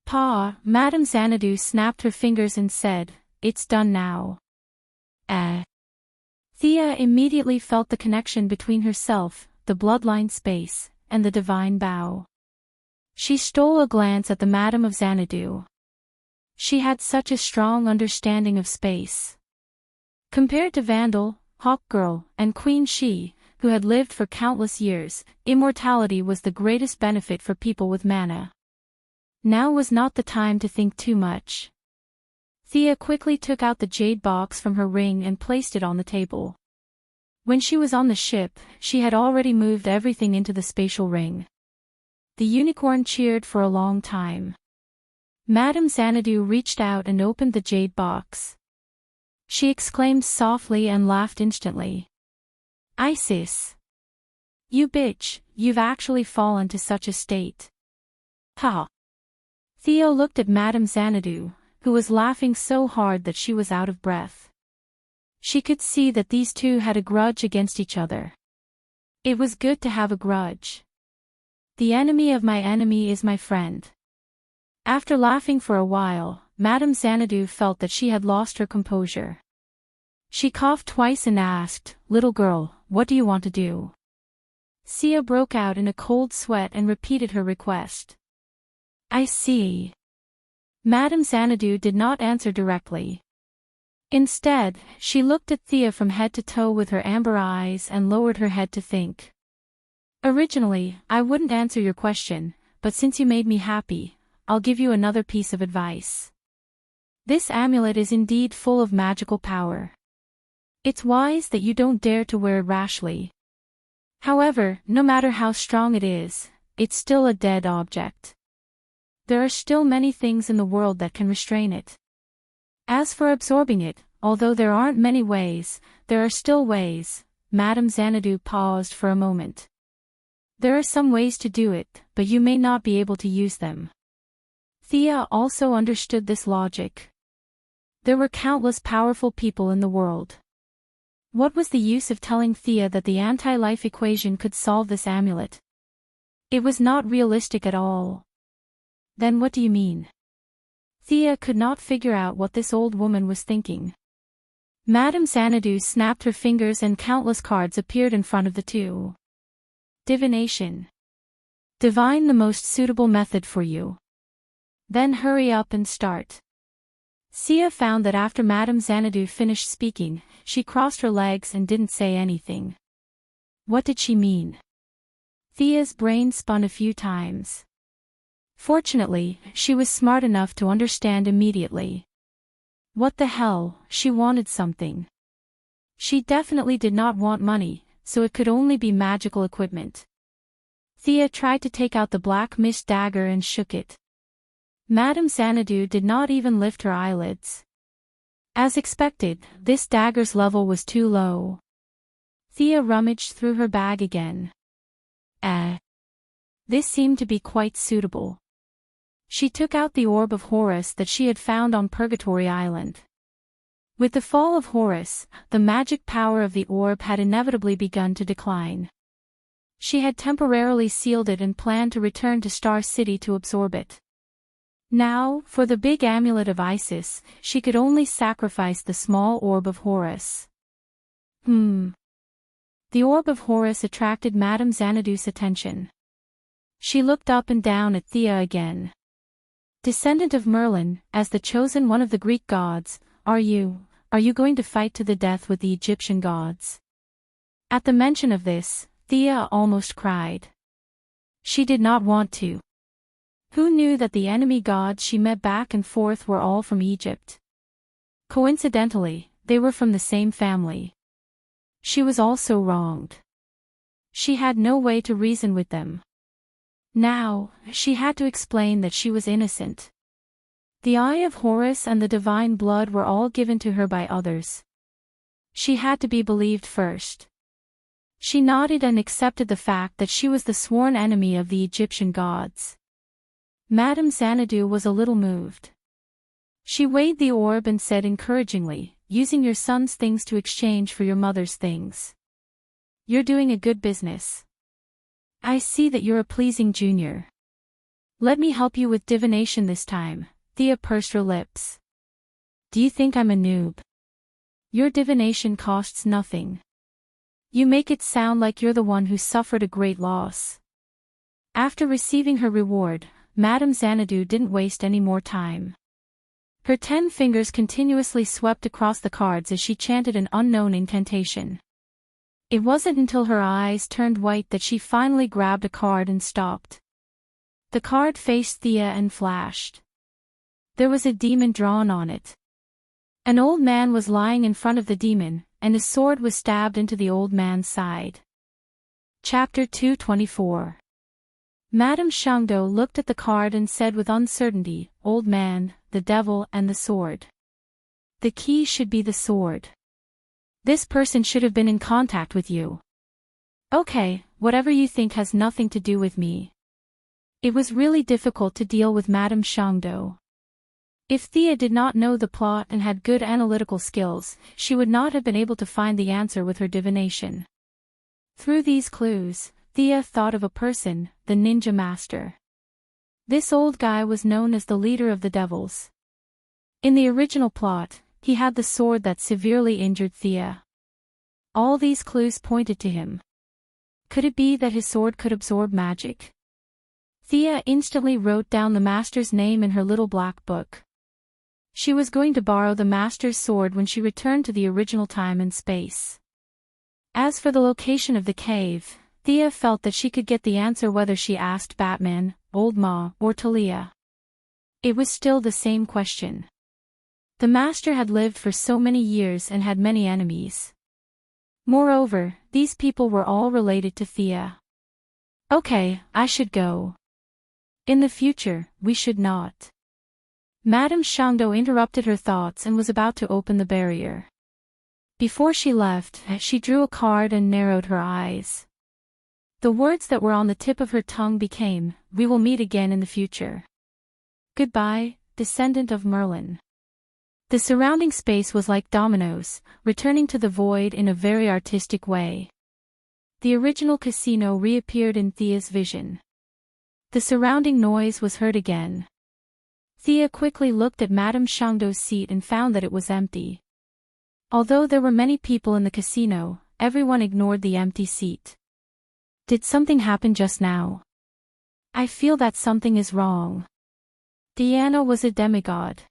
Pa, Madame Xanadu snapped her fingers and said, it's done now. Thea immediately felt the connection between herself, the bloodline space, and the divine bow. She stole a glance at the Madame of Xanadu. She had such a strong understanding of space. Compared to Vandal, Hawkgirl, and Queen She, who had lived for countless years, immortality was the greatest benefit for people with mana. Now was not the time to think too much. Thea quickly took out the jade box from her ring and placed it on the table. When she was on the ship, she had already moved everything into the spatial ring. The unicorn cheered for a long time. Madame Xanadu reached out and opened the jade box. She exclaimed softly and laughed instantly. Isis! You bitch, you've actually fallen to such a state. Ha! Theo looked at Madame Xanadu, who was laughing so hard that she was out of breath. She could see that these two had a grudge against each other. It was good to have a grudge. The enemy of my enemy is my friend. After laughing for a while, Madame Xanadu felt that she had lost her composure. She coughed twice and asked, "Little girl, what do you want to do?" Sia broke out in a cold sweat and repeated her request. I see. Madame Xanadu did not answer directly. Instead, she looked at Thea from head to toe with her amber eyes and lowered her head to think. Originally, I wouldn't answer your question, but since you made me happy, I'll give you another piece of advice. This amulet is indeed full of magical power. It's wise that you don't dare to wear it rashly. However, no matter how strong it is, it's still a dead object. There are still many things in the world that can restrain it. As for absorbing it, although there aren't many ways, there are still ways. Madame Xanadu paused for a moment. There are some ways to do it, but you may not be able to use them. Thea also understood this logic. There were countless powerful people in the world. What was the use of telling Thea that the anti-life equation could solve this amulet? It was not realistic at all. Then what do you mean? Thea could not figure out what this old woman was thinking. Madame Xanadu snapped her fingers and countless cards appeared in front of the two. Divination. Divine the most suitable method for you. Then hurry up and start. Thea found that after Madame Xanadu finished speaking, she crossed her legs and didn't say anything. What did she mean? Thea's brain spun a few times. Fortunately, she was smart enough to understand immediately. What the hell, she wanted something. She definitely did not want money, so it could only be magical equipment. Thea tried to take out the black mist dagger and shook it. Madame Xanadu did not even lift her eyelids. As expected, this dagger's level was too low. Thea rummaged through her bag again. This seemed to be quite suitable. She took out the orb of Horus that she had found on Purgatory Island. With the fall of Horus, the magic power of the orb had inevitably begun to decline. She had temporarily sealed it and planned to return to Star City to absorb it. Now, for the big amulet of Isis, she could only sacrifice the small orb of Horus. The orb of Horus attracted Madame Xanadu's attention. She looked up and down at Thea again. Descendant of Merlin, as the chosen one of the Greek gods, are you going to fight to the death with the Egyptian gods? At the mention of this, Thea almost cried. She did not want to. Who knew that the enemy gods she met back and forth were all from Egypt? Coincidentally, they were from the same family. She was also wronged. She had no way to reason with them. Now, she had to explain that she was innocent. The Eye of Horus and the divine blood were all given to her by others. She had to be believed first. She nodded and accepted the fact that she was the sworn enemy of the Egyptian gods. Madame Xanadu was a little moved. She weighed the orb and said encouragingly, using your son's things to exchange for your mother's things. You're doing a good business. I see that you're a pleasing junior. Let me help you with divination this time. Thea pursed her lips. Do you think I'm a noob? Your divination costs nothing. You make it sound like you're the one who suffered a great loss. After receiving her reward, Madame Xanadu didn't waste any more time. Her 10 fingers continuously swept across the cards as she chanted an unknown incantation. It wasn't until her eyes turned white that she finally grabbed a card and stopped. The card faced Thea and flashed. There was a demon drawn on it. An old man was lying in front of the demon, and a sword was stabbed into the old man's side. Chapter 224. Madame Shangdo looked at the card and said with uncertainty, Old man, the devil and the sword. The key should be the sword. This person should have been in contact with you. Okay, whatever you think has nothing to do with me. It was really difficult to deal with Madame Shangdo. If Thea did not know the plot and had good analytical skills, she would not have been able to find the answer with her divination. Through these clues, Thea thought of a person, the ninja master. This old guy was known as the leader of the devils. In the original plot, he had the sword that severely injured Thea. All these clues pointed to him. Could it be that his sword could absorb magic? Thea instantly wrote down the master's name in her little black book. She was going to borrow the master's sword when she returned to the original time and space. As for the location of the cave, Thea felt that she could get the answer whether she asked Batman, Old Ma, or Talia. It was still the same question. The master had lived for so many years and had many enemies. Moreover, these people were all related to Thea. Okay, I should go. In the future, we should not. Madame Shangdo interrupted her thoughts and was about to open the barrier. Before she left, she drew a card and narrowed her eyes. The words that were on the tip of her tongue became, "We will meet again in the future. Goodbye, descendant of Merlin." The surrounding space was like dominoes, returning to the void in a very artistic way. The original casino reappeared in Thea's vision. The surrounding noise was heard again. Thea quickly looked at Madame Shangdo's seat and found that it was empty. Although there were many people in the casino, everyone ignored the empty seat. Did something happen just now? I feel that something is wrong. Diana was a demigod.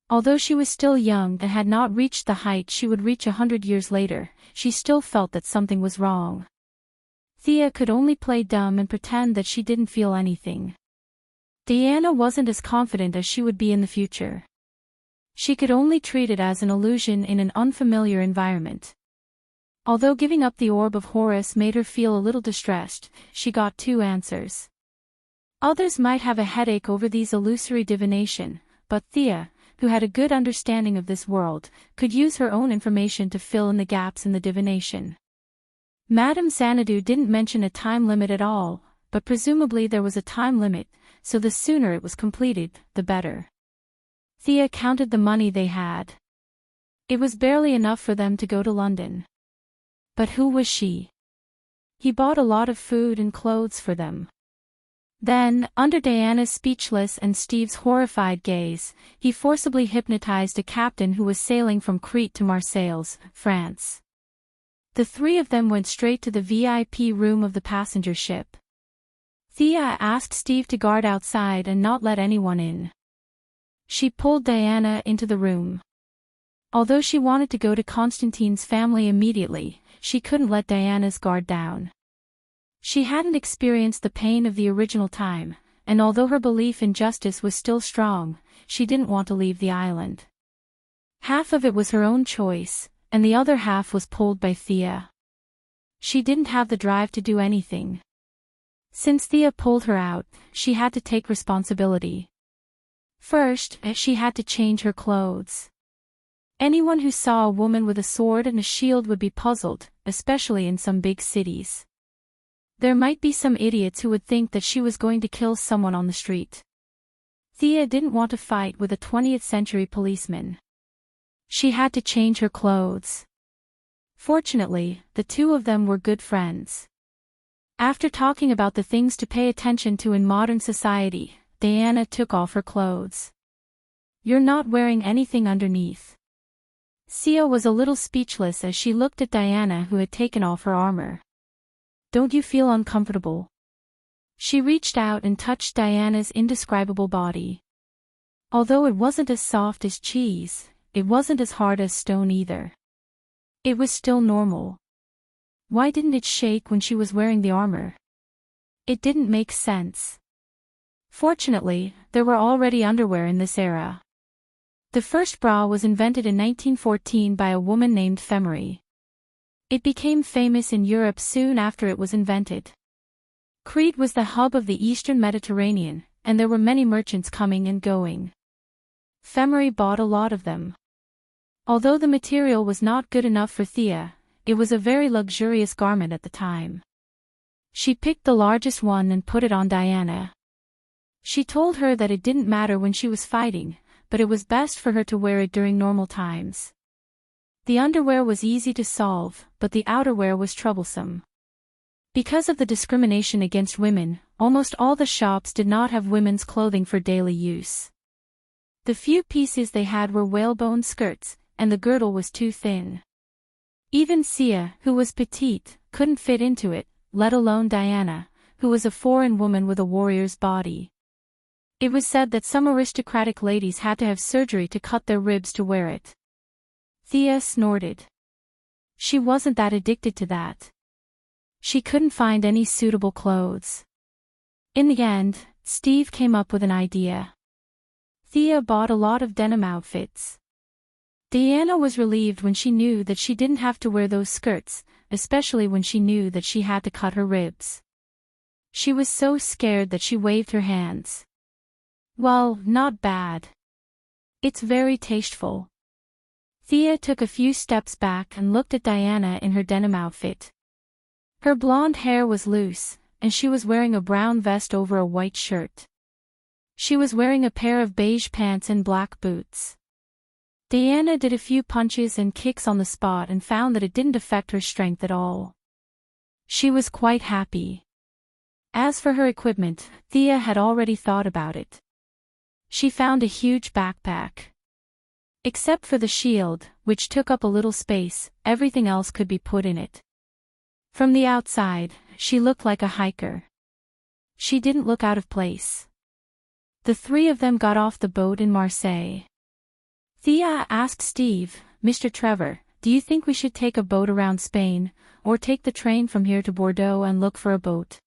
Although she was still young and had not reached the height she would reach 100 years later, she still felt that something was wrong. Thea could only play dumb and pretend that she didn't feel anything. Diana wasn't as confident as she would be in the future. She could only treat it as an illusion in an unfamiliar environment. Although giving up the orb of Horus made her feel a little distressed, she got 2 answers. Others might have a headache over these illusory divination, but Thea, who had a good understanding of this world, could use her own information to fill in the gaps in the divination. Madame Xanadu didn't mention a time limit at all, but presumably there was a time limit, so the sooner it was completed, the better. Thea counted the money they had. It was barely enough for them to go to London. But who was she? He bought a lot of food and clothes for them. Then, under Diana's speechless and Steve's horrified gaze, he forcibly hypnotized a captain who was sailing from Crete to Marseilles, France. The 3 of them went straight to the VIP room of the passenger ship. Thea asked Steve to guard outside and not let anyone in. She pulled Diana into the room. Although she wanted to go to Constantine's family immediately, she couldn't let Diana's guard down. She hadn't experienced the pain of the original time, and although her belief in justice was still strong, she didn't want to leave the island. Half of it was her own choice, and the other half was pulled by Thea. She didn't have the drive to do anything. Since Thea pulled her out, she had to take responsibility. First, she had to change her clothes. Anyone who saw a woman with a sword and a shield would be puzzled, especially in some big cities. There might be some idiots who would think that she was going to kill someone on the street. Thea didn't want to fight with a 20th-century policeman. She had to change her clothes. Fortunately, the 2 of them were good friends. After talking about the things to pay attention to in modern society, Diana took off her clothes. "You're not wearing anything underneath." Sia was a little speechless as she looked at Diana, who had taken off her armor. "Don't you feel uncomfortable?" She reached out and touched Diana's indescribable body. Although it wasn't as soft as cheese, it wasn't as hard as stone either. It was still normal. Why didn't it shake when she was wearing the armor? It didn't make sense. Fortunately, there were already underwear in this era. The first bra was invented in 1914 by a woman named Femery. It became famous in Europe soon after it was invented. Crete was the hub of the eastern Mediterranean, and there were many merchants coming and going. Femery bought a lot of them. Although the material was not good enough for Thea, it was a very luxurious garment at the time. She picked the largest one and put it on Diana. She told her that it didn't matter when she was fighting, but it was best for her to wear it during normal times. The underwear was easy to solve, but the outerwear was troublesome. Because of the discrimination against women, almost all the shops did not have women's clothing for daily use. The few pieces they had were whalebone skirts, and the girdle was too thin. Even Sia, who was petite, couldn't fit into it, let alone Diana, who was a foreign woman with a warrior's body. It was said that some aristocratic ladies had to have surgery to cut their ribs to wear it. Thea snorted. She wasn't that addicted to that. She couldn't find any suitable clothes. In the end, Steve came up with an idea. Thea bought a lot of denim outfits. Diana was relieved when she knew that she didn't have to wear those skirts, especially when she knew that she had to cut her ribs. She was so scared that she waved her hands. Well, not bad. It's very tasteful. Thea took a few steps back and looked at Diana in her denim outfit. Her blonde hair was loose, and she was wearing a brown vest over a white shirt. She was wearing a pair of beige pants and black boots. Diana did a few punches and kicks on the spot and found that it didn't affect her strength at all. She was quite happy. As for her equipment, Thea had already thought about it. She found a huge backpack. Except for the shield, which took up a little space, everything else could be put in it. From the outside, she looked like a hiker. She didn't look out of place. The three of them got off the boat in Marseille. Thea asked Steve, "Mr. Trevor, do you think we should take a boat around Spain, or take the train from here to Bordeaux and look for a boat?"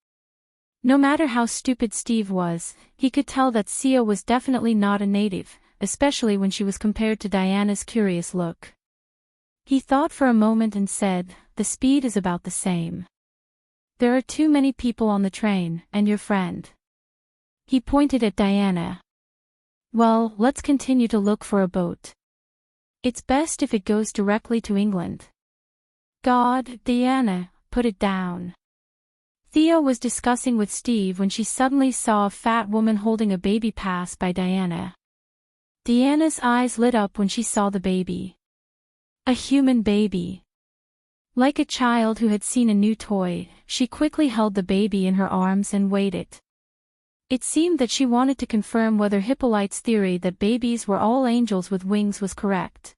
No matter how stupid Steve was, he could tell that Sia was definitely not a native, especially when she was compared to Diana's curious look. He thought for a moment and said, "The speed is about the same. There are too many people on the train, and your friend." He pointed at Diana. "Well, let's continue to look for a boat. It's best if it goes directly to England." "God, Diana, put it down." Thea was discussing with Steve when she suddenly saw a fat woman holding a baby pass by Diana. Diana's eyes lit up when she saw the baby. A human baby. Like a child who had seen a new toy, she quickly held the baby in her arms and weighed it. It seemed that she wanted to confirm whether Hippolyte's theory that babies were all angels with wings was correct.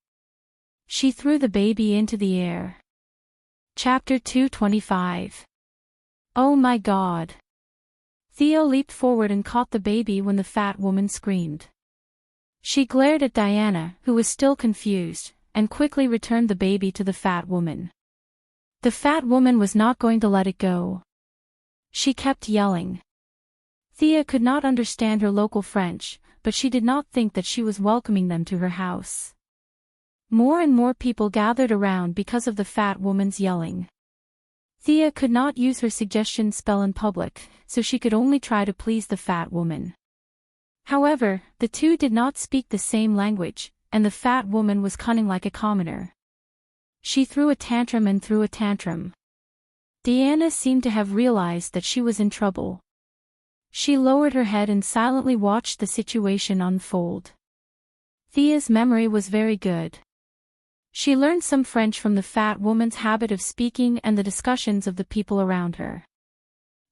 She threw the baby into the air. Chapter 225. Oh my God. Theo leaped forward and caught the baby when the fat woman screamed. She glared at Diana, who was still confused, and quickly returned the baby to the fat woman. The fat woman was not going to let it go. She kept yelling. Thea could not understand her local French, but she did not think that she was welcoming them to her house. More and more people gathered around because of the fat woman's yelling. Thea could not use her suggestion spell in public, so she could only try to please the fat woman. However, the two did not speak the same language, and the fat woman was cunning like a commoner. She threw a tantrum and threw a tantrum. Diana seemed to have realized that she was in trouble. She lowered her head and silently watched the situation unfold. Thea's memory was very good. She learned some French from the fat woman's habit of speaking and the discussions of the people around her.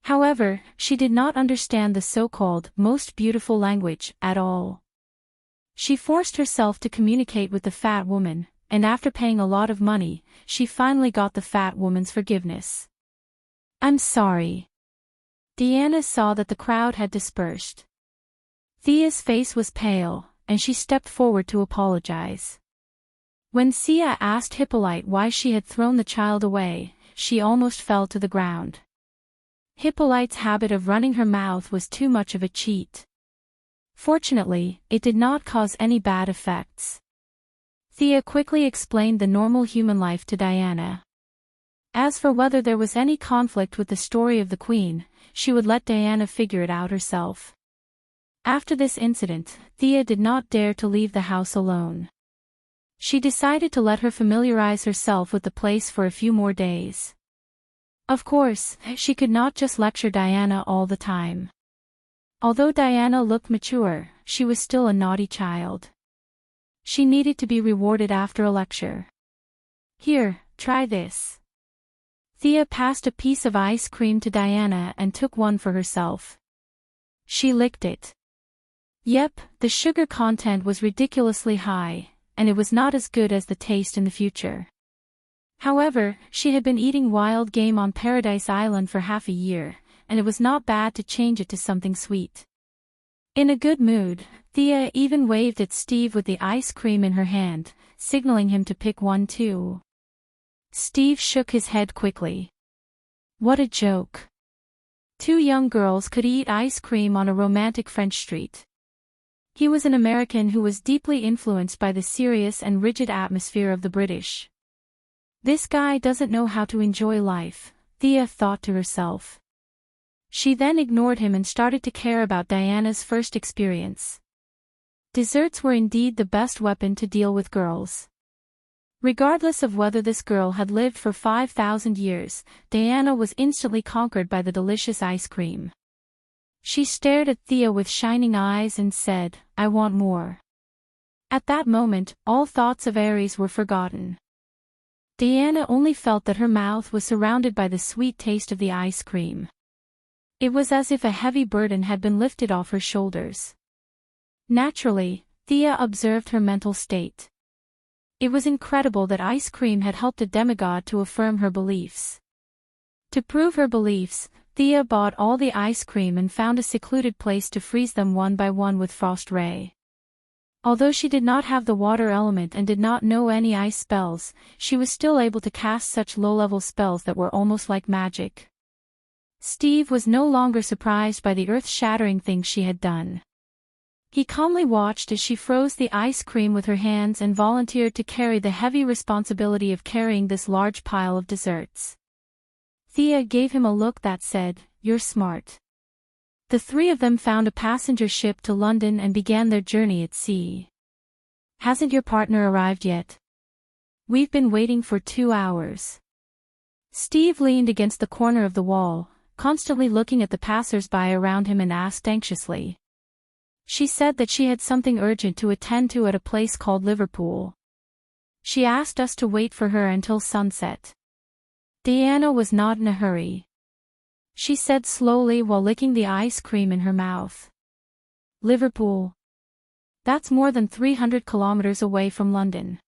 However, she did not understand the so-called most beautiful language at all. She forced herself to communicate with the fat woman, and after paying a lot of money, she finally got the fat woman's forgiveness. "I'm sorry." Diana saw that the crowd had dispersed. Thea's face was pale, and she stepped forward to apologize. When Sia asked Hippolyte why she had thrown the child away, she almost fell to the ground. Hippolyte's habit of running her mouth was too much of a cheat. Fortunately, it did not cause any bad effects. Thea quickly explained the normal human life to Diana. As for whether there was any conflict with the story of the Queen, she would let Diana figure it out herself. After this incident, Thea did not dare to leave the house alone. She decided to let her familiarize herself with the place for a few more days. Of course, she could not just lecture Diana all the time. Although Diana looked mature, she was still a naughty child. She needed to be rewarded after a lecture. "Here, try this." Thea passed a piece of ice cream to Diana and took one for herself. She licked it. Yep, the sugar content was ridiculously high, and it was not as good as the taste in the future. However, she had been eating wild game on Paradise Island for half a year, and it was not bad to change it to something sweet. In a good mood, Thea even waved at Steve with the ice cream in her hand, signaling him to pick one too. Steve shook his head quickly. What a joke. Two young girls could eat ice cream on a romantic French street. He was an American who was deeply influenced by the serious and rigid atmosphere of the British. This guy doesn't know how to enjoy life, Thea thought to herself. She then ignored him and started to care about Diana's first experience. Desserts were indeed the best weapon to deal with girls. Regardless of whether this girl had lived for 5,000 years, Diana was instantly conquered by the delicious ice cream. She stared at Thea with shining eyes and said, "I want more." At that moment, all thoughts of Ares were forgotten. Diana only felt that her mouth was surrounded by the sweet taste of the ice cream. It was as if a heavy burden had been lifted off her shoulders. Naturally, Thea observed her mental state. It was incredible that ice cream had helped a demigod to affirm her beliefs. To prove her beliefs, Thea bought all the ice cream and found a secluded place to freeze them one by one with frost ray. Although she did not have the water element and did not know any ice spells, she was still able to cast such low-level spells that were almost like magic. Steve was no longer surprised by the earth-shattering things she had done. He calmly watched as she froze the ice cream with her hands and volunteered to carry the heavy responsibility of carrying this large pile of desserts. Thea gave him a look that said, "You're smart." The three of them found a passenger ship to London and began their journey at sea. "Hasn't your partner arrived yet?" "We've been waiting for 2 hours." Steve leaned against the corner of the wall, constantly looking at the passers-by around him, and asked anxiously. "She said that she had something urgent to attend to at a place called Liverpool. She asked us to wait for her until sunset." Diana was not in a hurry. She said slowly while licking the ice cream in her mouth. "Liverpool? That's more than 300 kilometers away from London.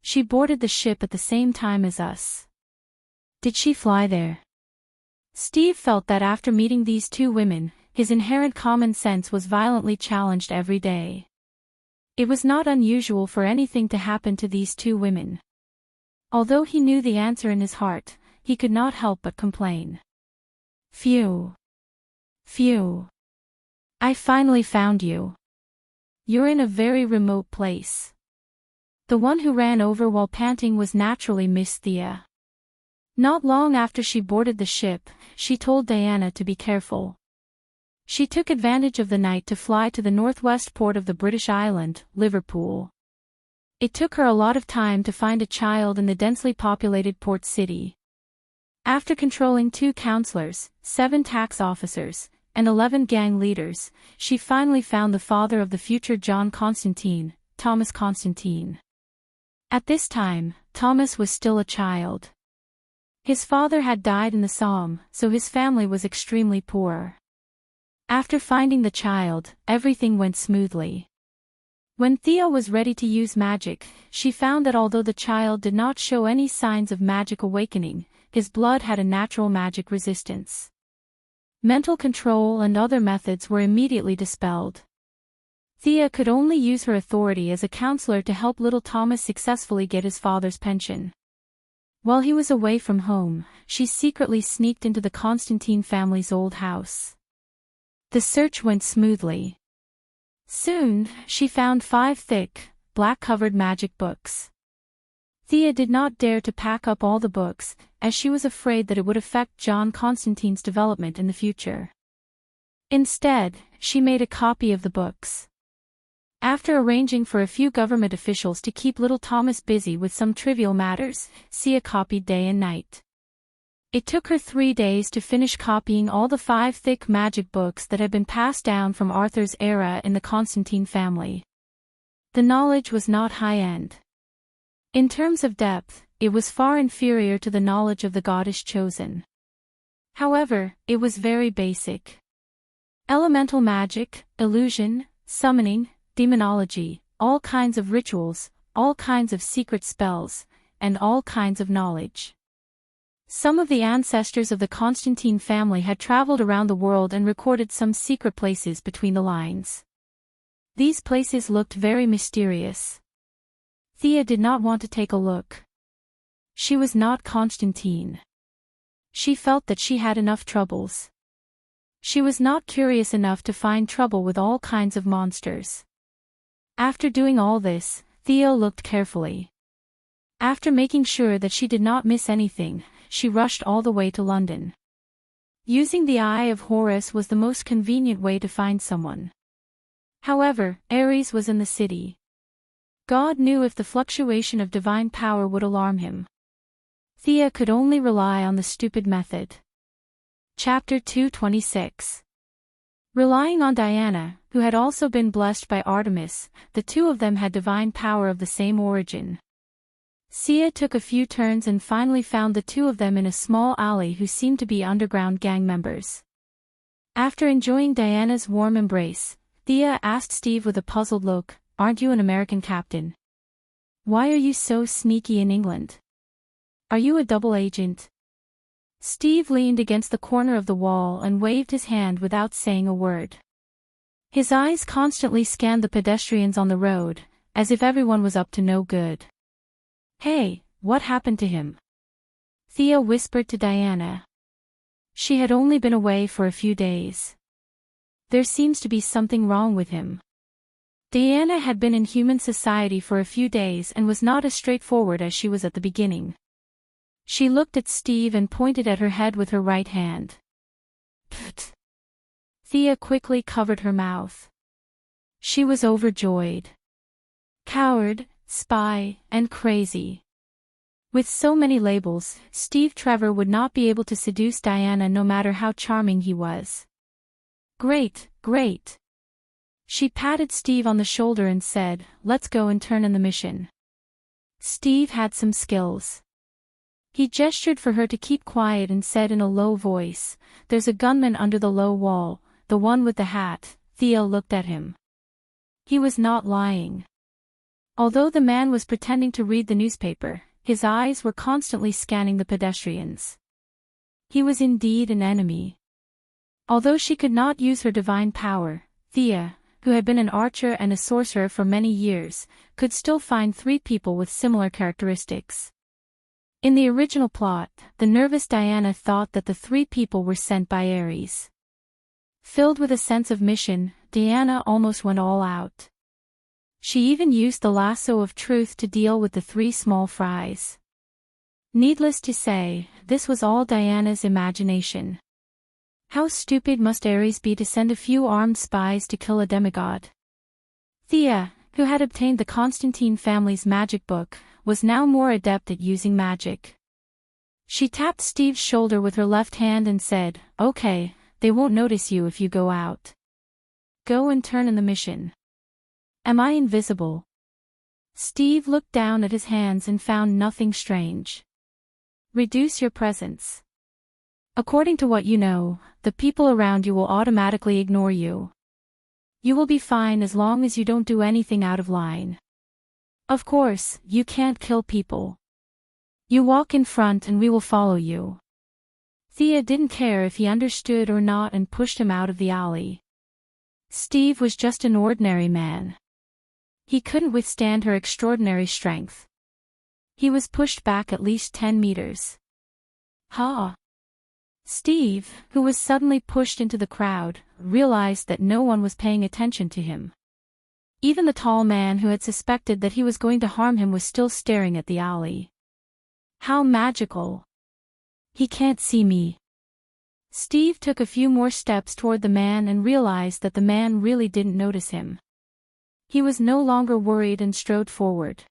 She boarded the ship at the same time as us." "Did she fly there?" Steve felt that after meeting these two women, his inherent common sense was violently challenged every day. It was not unusual for anything to happen to these two women. Although he knew the answer in his heart, he could not help but complain. Phew. Phew. I finally found you. You're in a very remote place." The one who ran over while panting was naturally Miss Thea. Not long after she boarded the ship, she told Diana to be careful. She took advantage of the night to fly to the northwest port of the British island, Liverpool. It took her a lot of time to find a child in the densely populated port city. After controlling 2 counselors, 7 tax officers, and 11 gang leaders, she finally found the father of the future John Constantine, Thomas Constantine. At this time, Thomas was still a child. His father had died in the Somme, so his family was extremely poor. After finding the child, everything went smoothly. When Thea was ready to use magic, she found that although the child did not show any signs of magic awakening, his blood had a natural magic resistance. Mental control and other methods were immediately dispelled. Thea could only use her authority as a counselor to help little Thomas successfully get his father's pension. While he was away from home, she secretly sneaked into the Constantine family's old house. The search went smoothly. Soon, she found 5 thick, black-covered magic books. Thea did not dare to pack up all the books, as she was afraid that it would affect John Constantine's development in the future. Instead, she made a copy of the books. After arranging for a few government officials to keep little Thomas busy with some trivial matters, Thea copied day and night. It took her 3 days to finish copying all the 5 thick magic books that had been passed down from Arthur's era in the Constantine family. The knowledge was not high-end. In terms of depth, it was far inferior to the knowledge of the goddess chosen. However, it was very basic. Elemental magic, illusion, summoning, demonology, all kinds of rituals, all kinds of secret spells, and all kinds of knowledge. Some of the ancestors of the Constantine family had traveled around the world and recorded some secret places between the lines. These places looked very mysterious. Thea did not want to take a look. She was not Constantine. She felt that she had enough troubles. She was not curious enough to find trouble with all kinds of monsters. After doing all this, Thea looked carefully. After making sure that she did not miss anything, she rushed all the way to London. Using the Eye of Horus was the most convenient way to find someone. However, Ares was in the city. God knew if the fluctuation of divine power would alarm him. Thea could only rely on the stupid method. Chapter 226. Relying on Diana, who had also been blessed by Artemis, the two of them had divine power of the same origin. Thea took a few turns and finally found the two of them in a small alley who seemed to be underground gang members. After enjoying Diana's warm embrace, Thea asked Steve with a puzzled look, "Aren't you an American captain? Why are you so sneaky in England? Are you a double agent?" Steve leaned against the corner of the wall and waved his hand without saying a word. His eyes constantly scanned the pedestrians on the road, as if everyone was up to no good. "Hey, what happened to him?" Thea whispered to Diana. She had only been away for a few days. "There seems to be something wrong with him." Diana had been in human society for a few days and was not as straightforward as she was at the beginning. She looked at Steve and pointed at her head with her right hand. Pfft. Thea quickly covered her mouth. She was overjoyed. Coward, spy, and crazy. With so many labels, Steve Trevor would not be able to seduce Diana no matter how charming he was. "Great, great." She patted Steve on the shoulder and said, "Let's go and turn in the mission." Steve had some skills. He gestured for her to keep quiet and said in a low voice, "There's a gunman under the low wall, the one with the hat." Thea looked at him. He was not lying. Although the man was pretending to read the newspaper, his eyes were constantly scanning the pedestrians. He was indeed an enemy. Although she could not use her divine power, Thea, who had been an archer and a sorcerer for many years, could still find three people with similar characteristics. In the original plot, the nervous Diana thought that the three people were sent by Ares. Filled with a sense of mission, Diana almost went all out. She even used the lasso of truth to deal with the three small fries. Needless to say, this was all Diana's imagination. How stupid must Ares be to send a few armed spies to kill a demigod? Thea, who had obtained the Constantine family's magic book, was now more adept at using magic. She tapped Steve's shoulder with her left hand and said, "Okay, they won't notice you if you go out. Go and turn in the mission." "Am I invisible?" Steve looked down at his hands and found nothing strange. "Reduce your presence. According to what you know, the people around you will automatically ignore you. You will be fine as long as you don't do anything out of line. Of course, you can't kill people. You walk in front and we will follow you." Thea didn't care if he understood or not and pushed him out of the alley. Steve was just an ordinary man. He couldn't withstand her extraordinary strength. He was pushed back at least 10 meters. "Ha!" Steve, who was suddenly pushed into the crowd, realized that no one was paying attention to him. Even the tall man who had suspected that he was going to harm him was still staring at the alley. How magical! He can't see me. Steve took a few more steps toward the man and realized that the man really didn't notice him. He was no longer worried and strode forward.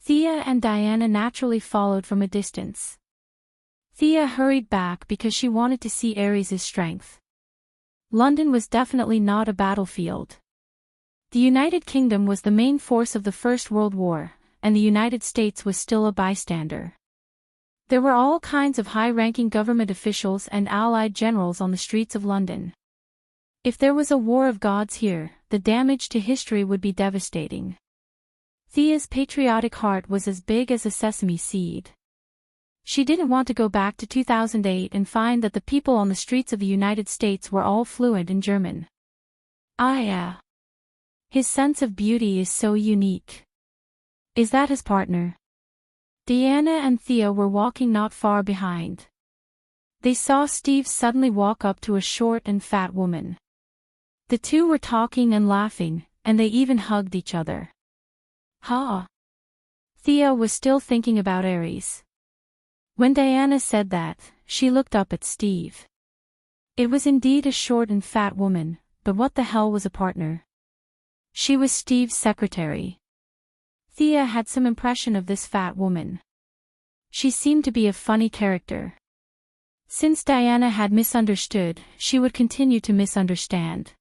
Thea and Diana naturally followed from a distance. Thea hurried back because she wanted to see Ares' strength. London was definitely not a battlefield. The United Kingdom was the main force of the First World War, and the United States was still a bystander. There were all kinds of high-ranking government officials and allied generals on the streets of London. If there was a war of gods here, the damage to history would be devastating. Thea's patriotic heart was as big as a sesame seed. She didn't want to go back to 2008 and find that the people on the streets of the United States were all fluent in German. His sense of beauty is so unique. Is that his partner? Diana and Thea were walking not far behind. They saw Steve suddenly walk up to a short and fat woman. The two were talking and laughing, and they even hugged each other. Ha! Thea was still thinking about Aries. When Diana said that, she looked up at Steve. It was indeed a short and fat woman, but what the hell was a partner? She was Steve's secretary. Thea had some impression of this fat woman. She seemed to be a funny character. Since Diana had misunderstood, she would continue to misunderstand.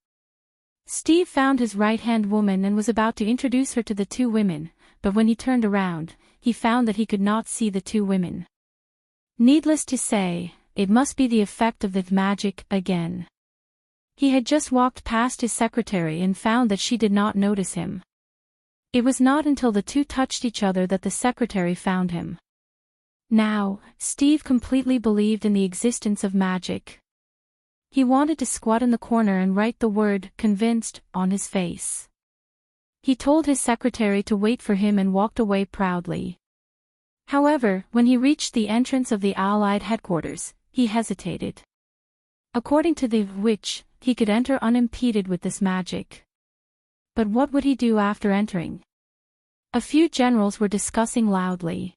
Steve found his right-hand woman and was about to introduce her to the two women, but when he turned around, he found that he could not see the two women. Needless to say, it must be the effect of the magic again. He had just walked past his secretary and found that she did not notice him. It was not until the two touched each other that the secretary found him. Now, Steve completely believed in the existence of magic. He wanted to squat in the corner and write the word "convinced" on his face. He told his secretary to wait for him and walked away proudly. However, when he reached the entrance of the Allied headquarters, he hesitated. According to the witch, he could enter unimpeded with this magic. But what would he do after entering? A few generals were discussing loudly.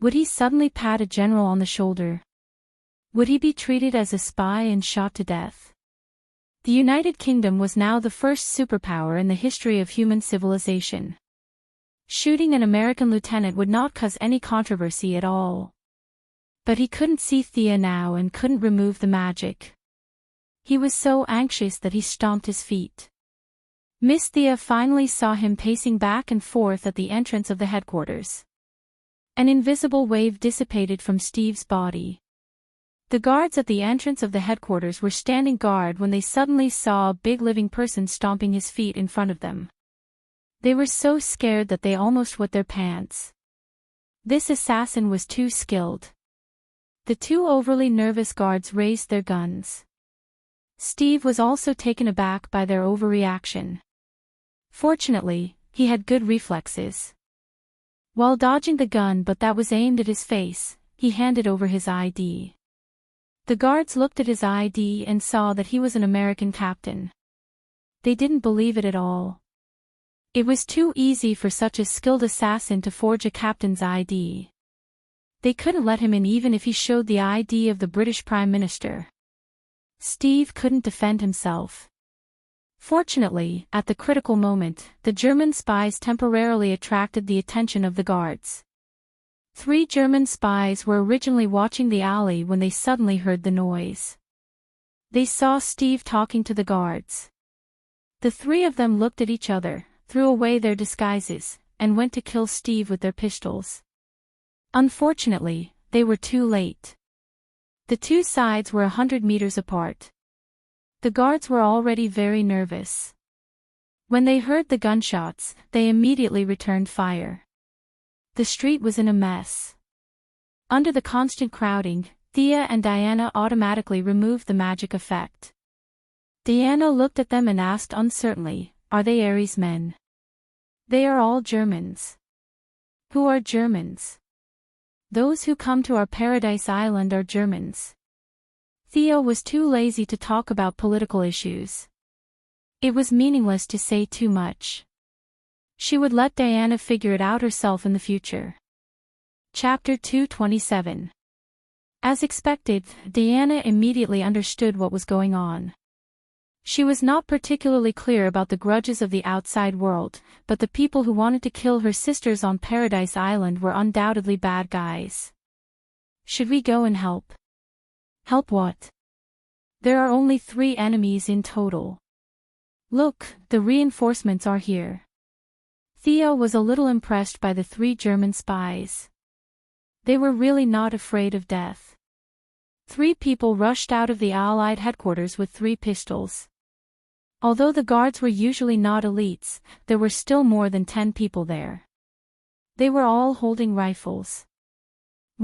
Would he suddenly pat a general on the shoulder? Would he be treated as a spy and shot to death? The United Kingdom was now the first superpower in the history of human civilization. Shooting an American lieutenant would not cause any controversy at all. But he couldn't see Thea now and couldn't remove the magic. He was so anxious that he stomped his feet. Miss Thea finally saw him pacing back and forth at the entrance of the headquarters. An invisible wave dissipated from Steve's body. The guards at the entrance of the headquarters were standing guard when they suddenly saw a big living person stomping his feet in front of them. They were so scared that they almost wet their pants. This assassin was too skilled. The two overly nervous guards raised their guns. Steve was also taken aback by their overreaction. Fortunately, he had good reflexes. While dodging the gun that was aimed at his face, he handed over his ID. The guards looked at his ID and saw that he was an American captain. They didn't believe it at all. It was too easy for such a skilled assassin to forge a captain's ID. They couldn't let him in even if he showed the ID of the British Prime Minister. Steve couldn't defend himself. Fortunately, at the critical moment, the German spies temporarily attracted the attention of the guards. 3 German spies were originally watching the alley when they suddenly heard the noise. They saw Steve talking to the guards. The 3 of them looked at each other, threw away their disguises, and went to kill Steve with their pistols. Unfortunately, they were too late. The 2 sides were 100 meters apart. The guards were already very nervous. When they heard the gunshots, they immediately returned fire. The street was in a mess. Under the constant crowding, Thea and Diana automatically removed the magic effect. Diana looked at them and asked uncertainly, "Are they Aries men?" "They are all Germans." "Who are Germans?" "Those who come to our paradise island are Germans." Thea was too lazy to talk about political issues. It was meaningless to say too much. She would let Diana figure it out herself in the future. Chapter 227. As expected, Diana immediately understood what was going on. She was not particularly clear about the grudges of the outside world, but the people who wanted to kill her sisters on Paradise Island were undoubtedly bad guys. "Should we go and help?" "Help what?" "There are only 3 enemies in total." "Look, the reinforcements are here." Thea was a little impressed by the 3 German spies. They were really not afraid of death. 3 people rushed out of the Allied headquarters with 3 pistols. Although the guards were usually not elites, there were still more than 10 people there. They were all holding rifles.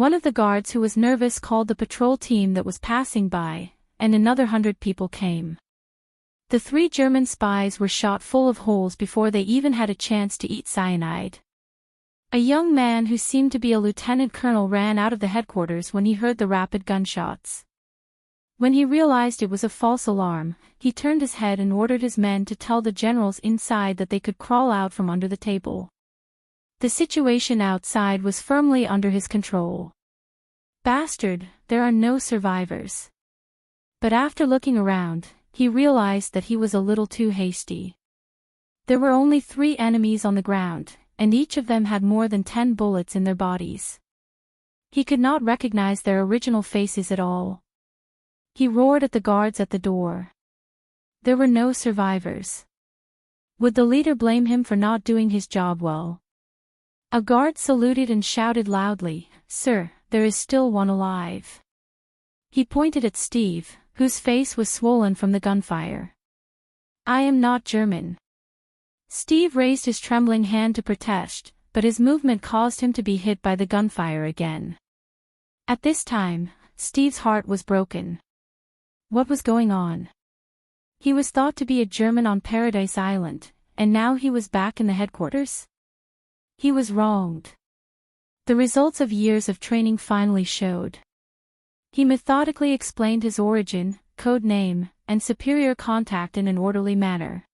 One of the guards who was nervous called the patrol team that was passing by, and another 100 people came. The 3 German spies were shot full of holes before they even had a chance to eat cyanide. A young man who seemed to be a lieutenant colonel ran out of the headquarters when he heard the rapid gunshots. When he realized it was a false alarm, he turned his head and ordered his men to tell the generals inside that they could crawl out from under the table. The situation outside was firmly under his control. Bastard, there are no survivors. But after looking around, he realized that he was a little too hasty. There were only 3 enemies on the ground, and each of them had more than 10 bullets in their bodies. He could not recognize their original faces at all. He roared at the guards at the door. There were no survivors. Would the leader blame him for not doing his job well? A guard saluted and shouted loudly, "Sir, there is still one alive." He pointed at Steve, whose face was swollen from the gunfire. "I am not German." Steve raised his trembling hand to protest, but his movement caused him to be hit by the gunfire again. At this time, Steve's heart was broken. What was going on? He was thought to be a German on Paradise Island, and now he was back in the headquarters? He was wronged. The results of years of training finally showed. He methodically explained his origin, code name, and superior contact in an orderly manner.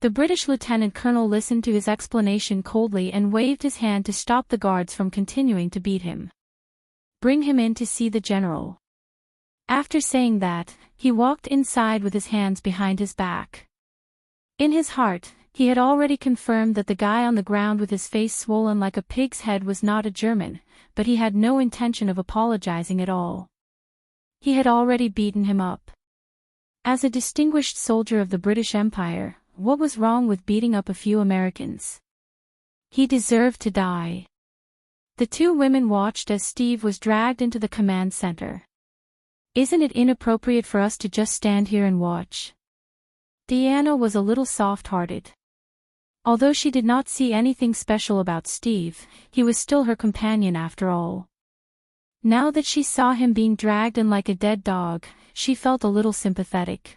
The British lieutenant colonel listened to his explanation coldly and waved his hand to stop the guards from continuing to beat him. "Bring him in to see the general." After saying that, he walked inside with his hands behind his back. In his heart, he had already confirmed that the guy on the ground with his face swollen like a pig's head was not a German, but he had no intention of apologizing at all. He had already beaten him up. As a distinguished soldier of the British Empire, what was wrong with beating up a few Americans? He deserved to die. The 2 women watched as Steve was dragged into the command center. "Isn't it inappropriate for us to just stand here and watch?" Diana was a little soft-hearted. Although she did not see anything special about Steve, he was still her companion after all. Now that she saw him being dragged in like a dead dog, she felt a little sympathetic.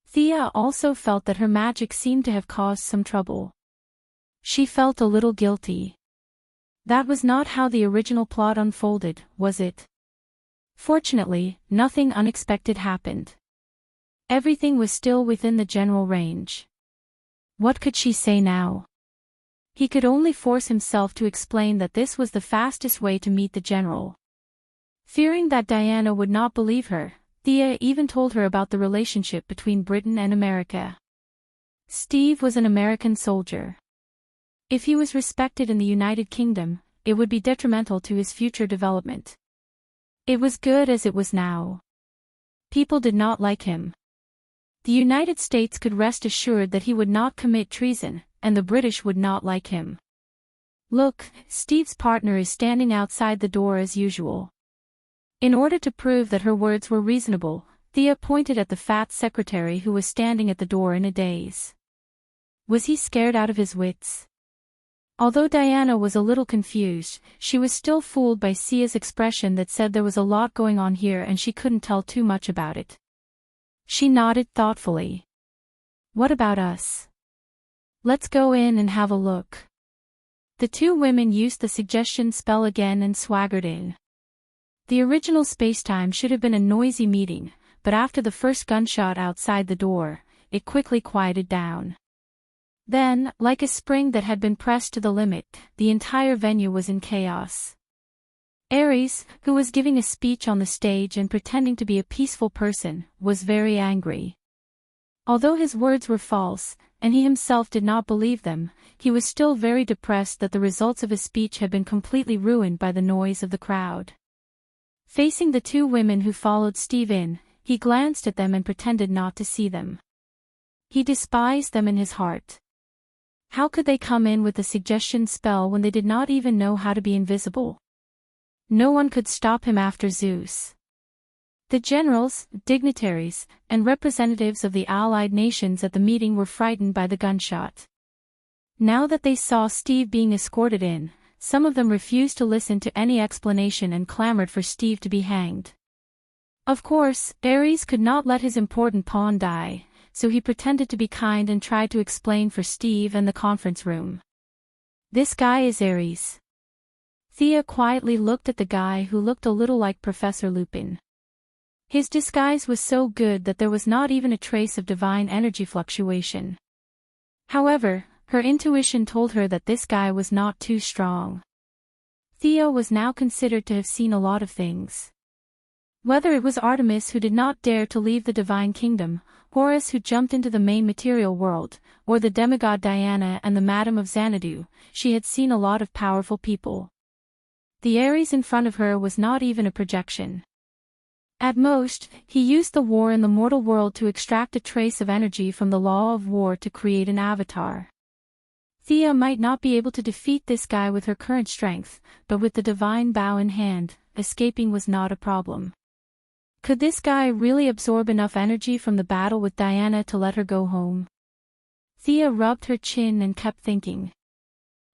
Thea also felt that her magic seemed to have caused some trouble. She felt a little guilty. That was not how the original plot unfolded, was it? Fortunately, nothing unexpected happened. Everything was still within the general range. What could she say now? He could only force himself to explain that this was the fastest way to meet the general. Fearing that Diana would not believe her, Thea even told her about the relationship between Britain and America. Steve was an American soldier. If he was respected in the United Kingdom, it would be detrimental to his future development. It was good as it was now. People did not like him. The United States could rest assured that he would not commit treason, and the British would not like him. Look, Steve's partner is standing outside the door as usual. In order to prove that her words were reasonable, Thea pointed at the fat secretary who was standing at the door in a daze. Was he scared out of his wits? Although Diana was a little confused, she was still fooled by Sia's expression that said there was a lot going on here and she couldn't tell too much about it. She nodded thoughtfully. "What about us? Let's go in and have a look." The 2 women used the suggestion spell again and swaggered in. The original spacetime should have been a noisy meeting, but after the first gunshot outside the door, it quickly quieted down. Then, like a spring that had been pressed to the limit, the entire venue was in chaos. Ares, who was giving a speech on the stage and pretending to be a peaceful person, was very angry. Although his words were false, and he himself did not believe them, he was still very depressed that the results of his speech had been completely ruined by the noise of the crowd. Facing the 2 women who followed Steve in, he glanced at them and pretended not to see them. He despised them in his heart. How could they come in with the suggestion spell when they did not even know how to be invisible? No one could stop him after Zeus. The generals, dignitaries, and representatives of the allied nations at the meeting were frightened by the gunshot. Now that they saw Steve being escorted in, some of them refused to listen to any explanation and clamored for Steve to be hanged. Of course, Ares could not let his important pawn die, so he pretended to be kind and tried to explain for Steve and the conference room. "This guy is Ares." Thea quietly looked at the guy who looked a little like Professor Lupin. His disguise was so good that there was not even a trace of divine energy fluctuation. However, her intuition told her that this guy was not too strong. Thea was now considered to have seen a lot of things. Whether it was Artemis who did not dare to leave the divine kingdom, Horus who jumped into the main material world, or the demigod Diana and the Madam of Xanadu, she had seen a lot of powerful people. The Ares in front of her was not even a projection. At most, he used the war in the mortal world to extract a trace of energy from the law of war to create an avatar. Thea might not be able to defeat this guy with her current strength, but with the divine bow in hand, escaping was not a problem. Could this guy really absorb enough energy from the battle with Diana to let her go home? Thea rubbed her chin and kept thinking.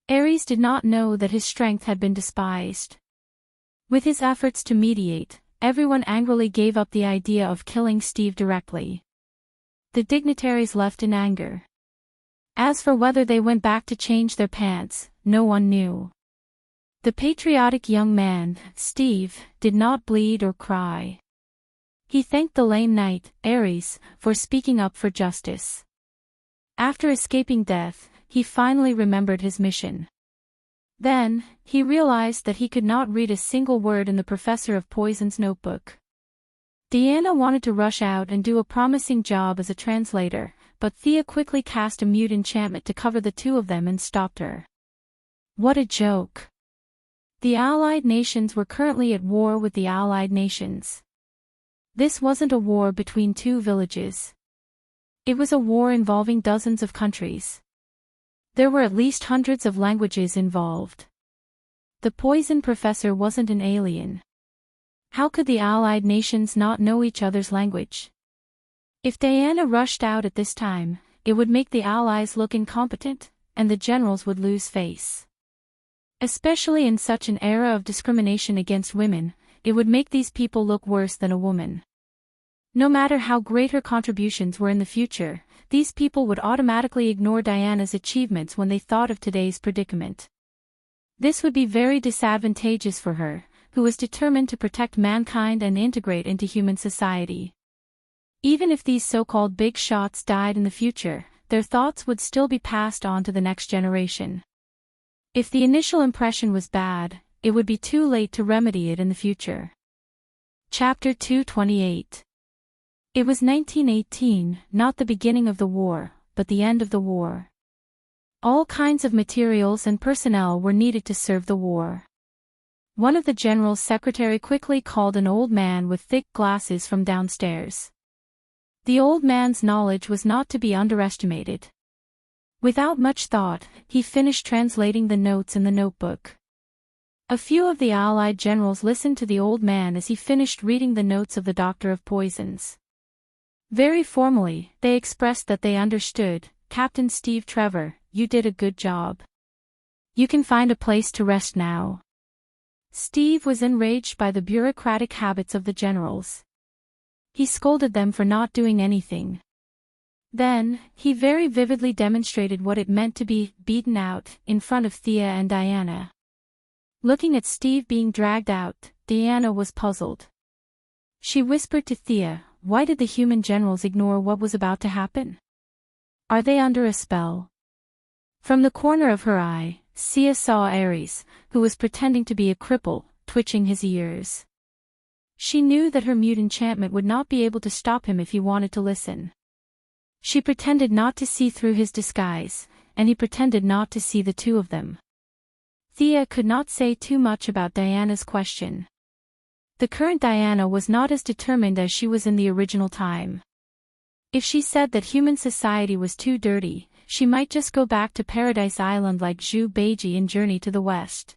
Ares did not know that his strength had been despised. With his efforts to mediate, everyone angrily gave up the idea of killing Steve directly. The dignitaries left in anger. As for whether they went back to change their pants, no one knew. The patriotic young man, Steve, did not bleed or cry. He thanked the lame knight, Ares, for speaking up for justice. After escaping death, he finally remembered his mission. Then, he realized that he could not read a single word in the Professor of Poison's notebook. Diana wanted to rush out and do a promising job as a translator, but Thea quickly cast a mute enchantment to cover the two of them and stopped her. What a joke! The Allied nations were currently at war with the Allied nations. This wasn't a war between two villages. It was a war involving dozens of countries. There were at least hundreds of languages involved. The poison professor wasn't an alien. How could the Allied nations not know each other's language? If Diana rushed out at this time, it would make the Allies look incompetent, and the generals would lose face. Especially in such an era of discrimination against women, it would make these people look worse than a woman. No matter how great her contributions were in the future, these people would automatically ignore Diana's achievements when they thought of today's predicament. This would be very disadvantageous for her, who was determined to protect mankind and integrate into human society. Even if these so-called big shots died in the future, their thoughts would still be passed on to the next generation. If the initial impression was bad, it would be too late to remedy it in the future. Chapter 228. It was 1918, not the beginning of the war, but the end of the war. All kinds of materials and personnel were needed to serve the war. One of the general's secretary quickly called an old man with thick glasses from downstairs. The old man's knowledge was not to be underestimated. Without much thought, he finished translating the notes in the notebook. A few of the Allied generals listened to the old man as he finished reading the notes of the Doctor of Poisons. Very formally, they expressed that they understood. Captain Steve Trevor, you did a good job. You can find a place to rest now. Steve was enraged by the bureaucratic habits of the generals. He scolded them for not doing anything. Then, he very vividly demonstrated what it meant to be beaten out in front of Thea and Diana. Looking at Steve being dragged out, Diana was puzzled. She whispered to Thea, why did the human generals ignore what was about to happen? Are they under a spell? From the corner of her eye, Thea saw Ares, who was pretending to be a cripple, twitching his ears. She knew that her mute enchantment would not be able to stop him if he wanted to listen. She pretended not to see through his disguise, and he pretended not to see the two of them. Thea could not say too much about Diana's question. The current Diana was not as determined as she was in the original time. If she said that human society was too dirty, she might just go back to Paradise Island like Zhu Beiji in Journey to the West.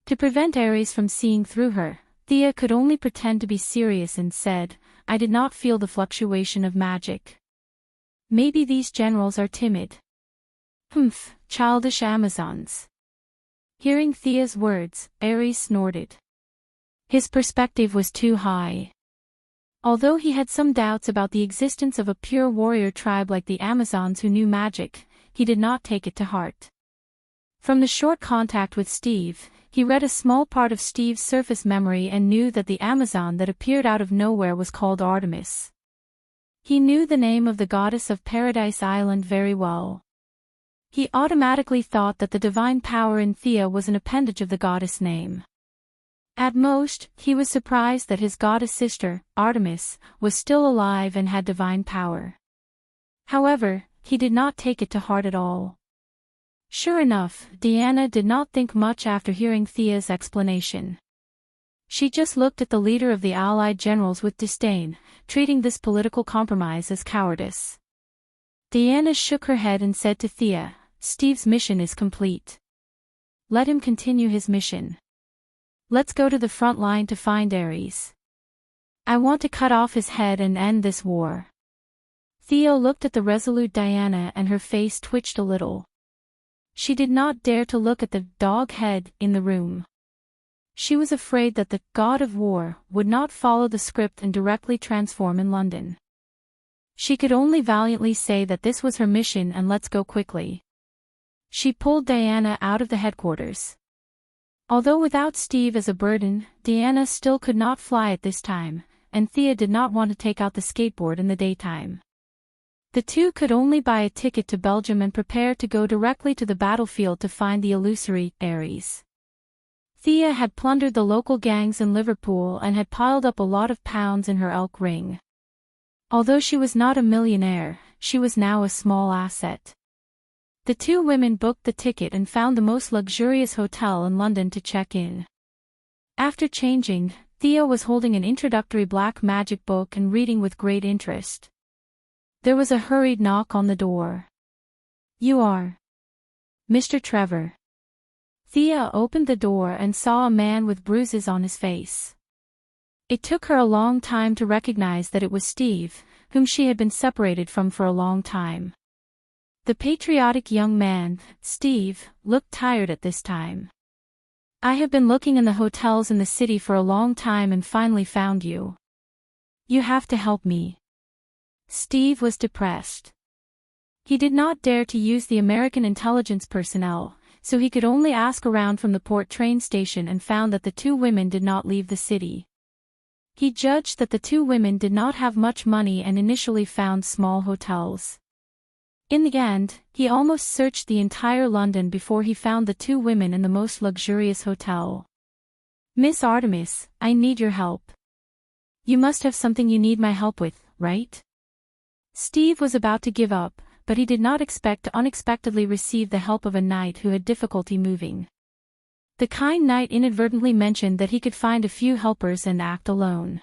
To prevent Ares from seeing through her, Thea could only pretend to be serious and said, I did not feel the fluctuation of magic. Maybe these generals are timid. Humph, childish Amazons. Hearing Thea's words, Ares snorted. His perspective was too high. Although he had some doubts about the existence of a pure warrior tribe like the Amazons who knew magic, he did not take it to heart. From the short contact with Steve, he read a small part of Steve's surface memory and knew that the Amazon that appeared out of nowhere was called Artemis. He knew the name of the goddess of Paradise Island very well. He automatically thought that the divine power in Thea was an appendage of the goddess name. At most, he was surprised that his goddess sister, Artemis, was still alive and had divine power. However, he did not take it to heart at all. Sure enough, Diana did not think much after hearing Thea's explanation. She just looked at the leader of the Allied generals with disdain, treating this political compromise as cowardice. Diana shook her head and said to Thea, "Steve's mission is complete. Let him continue his mission. Let's go to the front line to find Ares. I want to cut off his head and end this war." Theo looked at the resolute Diana and her face twitched a little. She did not dare to look at the dog head in the room. She was afraid that the god of war would not follow the script and directly transform in London. She could only valiantly say that this was her mission and let's go quickly. She pulled Diana out of the headquarters. Although without Steve as a burden, Diana still could not fly at this time, and Thea did not want to take out the skateboard in the daytime. The two could only buy a ticket to Belgium and prepare to go directly to the battlefield to find the illusory Ares. Thea had plundered the local gangs in Liverpool and had piled up a lot of pounds in her elk ring. Although she was not a millionaire, she was now a small asset. The two women booked the ticket and found the most luxurious hotel in London to check in. After changing, Thea was holding an introductory black magic book and reading with great interest. There was a hurried knock on the door. "You are Mr. Trevor." Thea opened the door and saw a man with bruises on his face. It took her a long time to recognize that it was Steve, whom she had been separated from for a long time. The patriotic young man, Steve, looked tired at this time. "I have been looking in the hotels in the city for a long time and finally found you. You have to help me." Steve was depressed. He did not dare to use the American intelligence personnel, so he could only ask around from the port train station and found that the two women did not leave the city. He judged that the two women did not have much money and initially found small hotels. In the end, he almost searched the entire London before he found the two women in the most luxurious hotel. "Miss Artemis, I need your help. You must have something you need my help with, right?" Steve was about to give up, but he did not expect to unexpectedly receive the help of a knight who had difficulty moving. The kind knight inadvertently mentioned that he could find a few helpers and act alone.